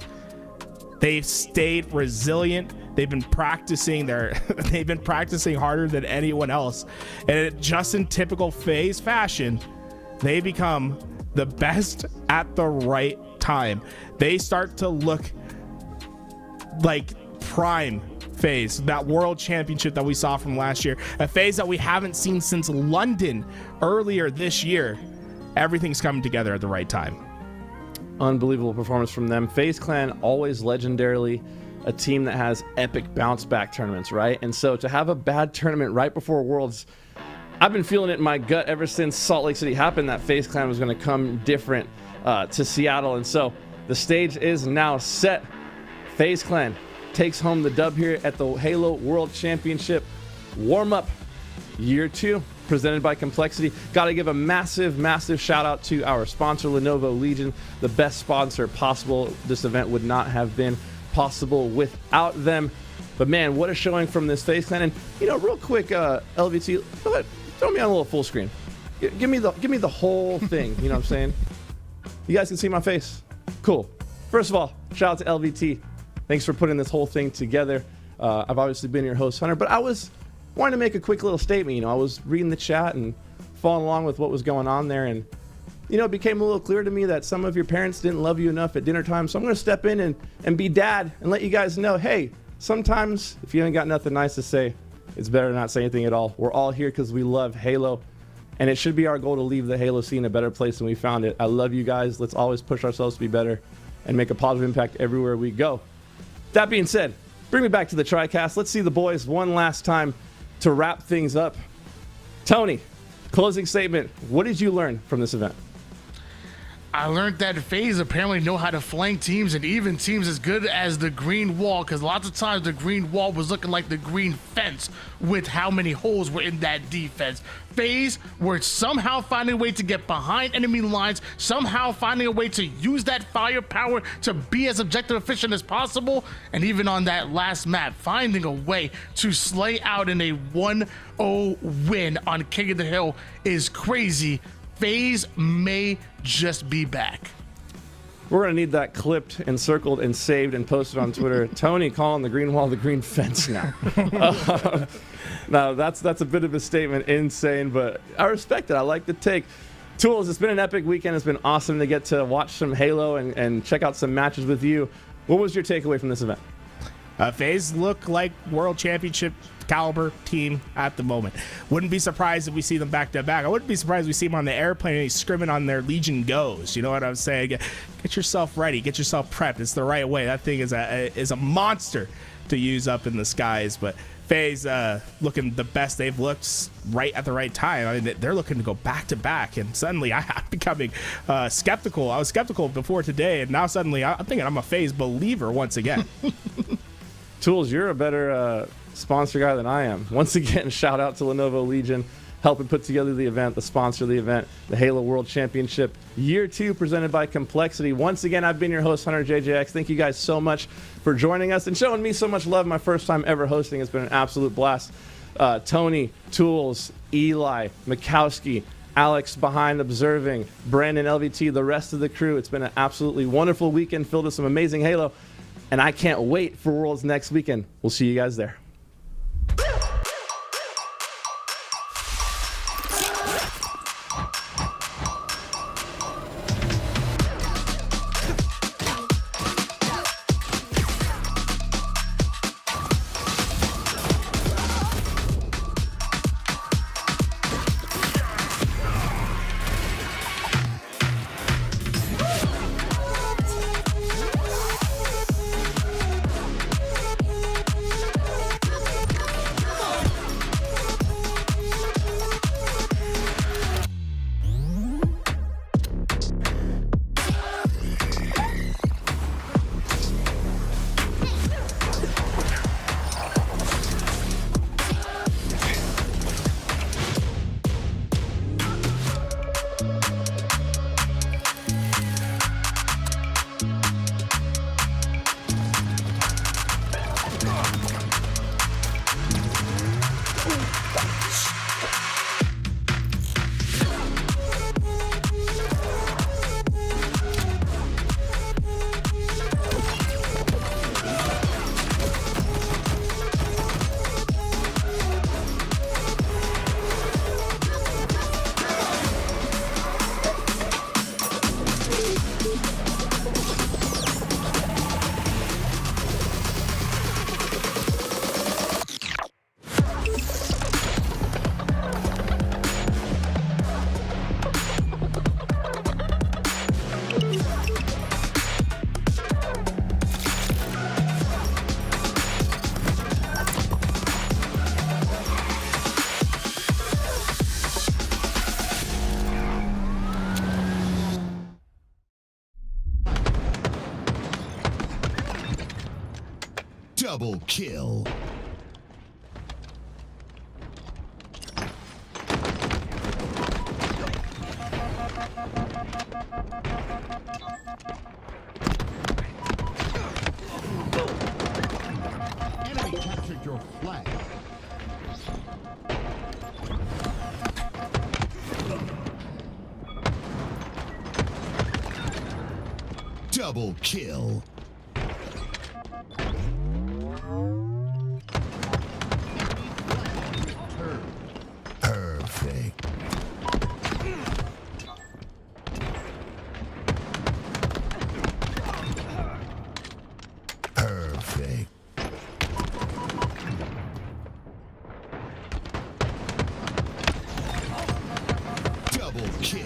Speaker 6: They've stayed resilient. They've been practicing they've been practicing harder than anyone else. And just in typical FaZe fashion, they become the best at the right time. They start to look like prime FaZe, that world championship that we saw from last year, a FaZe that we haven't seen since London earlier this year. Everything's coming together at the right time.
Speaker 7: Unbelievable performance from them. FaZe Clan, always legendarily a team that has epic bounce back tournaments, right? And so to have a bad tournament right before Worlds, I've been feeling it in my gut ever since Salt Lake City happened that FaZe Clan was going to come different to Seattle. And so the stage is now set. FaZe Clan takes home the dub here at the Halo World Championship warm-up year 2, presented by Complexity. Got to give a massive, massive shout out to our sponsor, Lenovo Legion, the best sponsor possible. This event would not have been possible without them. But man, what a showing from this FaZe Clan. And real quick, LVT, go ahead, throw me on a little full screen. Give me the whole thing. You know what I'm saying? You guys can see my face. Cool. First of all, shout out to LVT. Thanks for putting this whole thing together. I've obviously been your host, Hunter, but I was wanting to make a quick little statement. I was reading the chat and following along with what was going on there, and it became a little clear to me that some of your parents didn't love you enough at dinner time. So I'm going to step in and be dad and let you guys know, hey, sometimes if you ain't got nothing nice to say, it's better to not say anything at all. We're all here because we love Halo, and it should be our goal to leave the Halo scene a better place than we found it. I love you guys. Let's always push ourselves to be better and make a positive impact everywhere we go. That being said, bring me back to the TriCast. Let's see the boys one last time to wrap things up. Tony, closing statement. What did you learn from this event?
Speaker 5: I learned that FaZe apparently know how to flank teams and even teams as good as the green wall, because lots of times the green wall was looking like the green fence with how many holes were in that defense. FaZe were somehow finding a way to get behind enemy lines, somehow finding a way to use that firepower to be as objective efficient as possible, and even on that last map, finding a way to slay out in a 1-0 win on King of the Hill is crazy. FaZe may just be back.
Speaker 7: We're going to need that clipped and circled and saved and posted on Twitter. Tony calling the green wall the green fence now. No, that's a bit of a statement. Insane, but I respect it. I like the take. Tools, it's been an epic weekend. It's been awesome to get to watch some Halo and check out some matches with you. What was your takeaway from this event?
Speaker 6: FaZe look like world championship caliber team at the moment. Wouldn't be surprised if we see them back to back. I wouldn't be surprised if we see them on the airplane and he's scrimming on their Legion goes. You know what I'm saying? Get yourself ready. Get yourself prepped. It's the right way. That thing is a monster to use up in the skies. But FaZe looking the best they've looked right at the right time. I mean, they're looking to go back to back, and suddenly I'm becoming skeptical. I was skeptical before today, and now suddenly I'm thinking I'm a FaZe believer once again.
Speaker 7: Tools, you're a better sponsor guy than I am. Once again, shout out to Lenovo Legion, helping put together the event, the sponsor of the event, the Halo World Championship Year 2, presented by Complexity. Once again, I've been your host, Hunter JJX. Thank you guys so much for joining us and showing me so much love. My first time ever hosting. It's been an absolute blast. Tony, Tools, Eli, Mikowski, Alex behind observing, Brandon, LVT, the rest of the crew. It's been an absolutely wonderful weekend filled with some amazing Halo, and I can't wait for Worlds next weekend. We'll see you guys there.
Speaker 1: Double kill. Enemy captured your flag. Double kill. Perfect. Perfect. Double kill.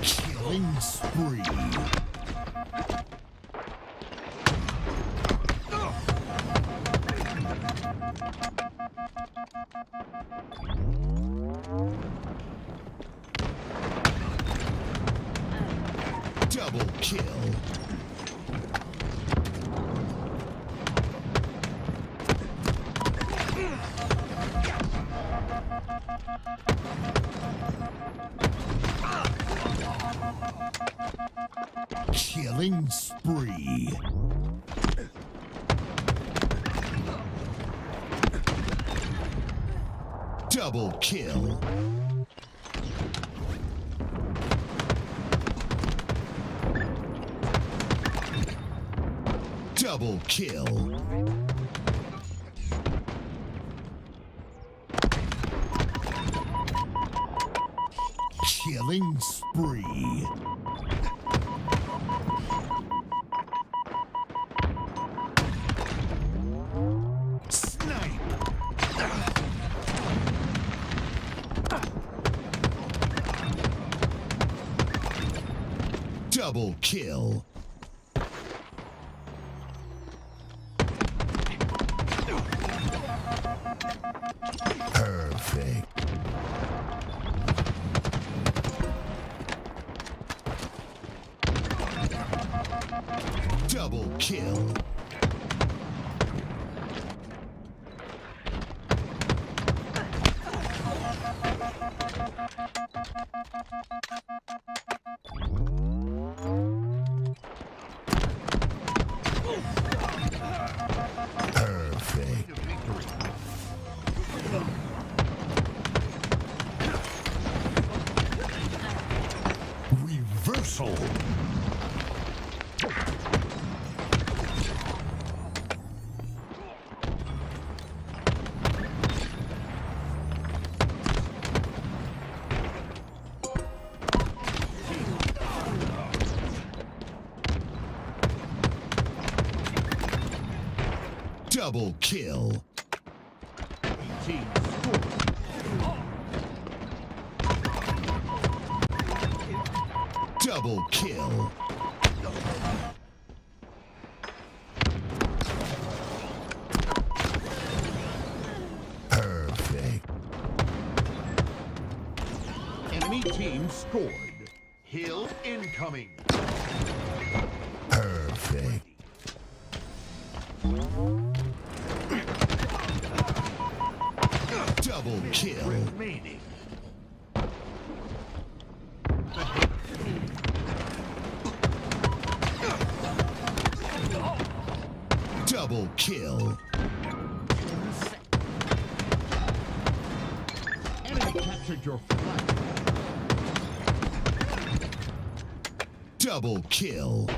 Speaker 1: Killing spree. Double kill. Killing spree. Double kill. Double kill. Killing spree. Snipe. Double kill. Perfect. Double kill. Perfect. Reversal. Double kill. Team score. Double kill. Perfect. Enemy team scored. Hill incoming. Perfect. Double kill. Remaining. Double kill. Enemy captured your flag. Double kill.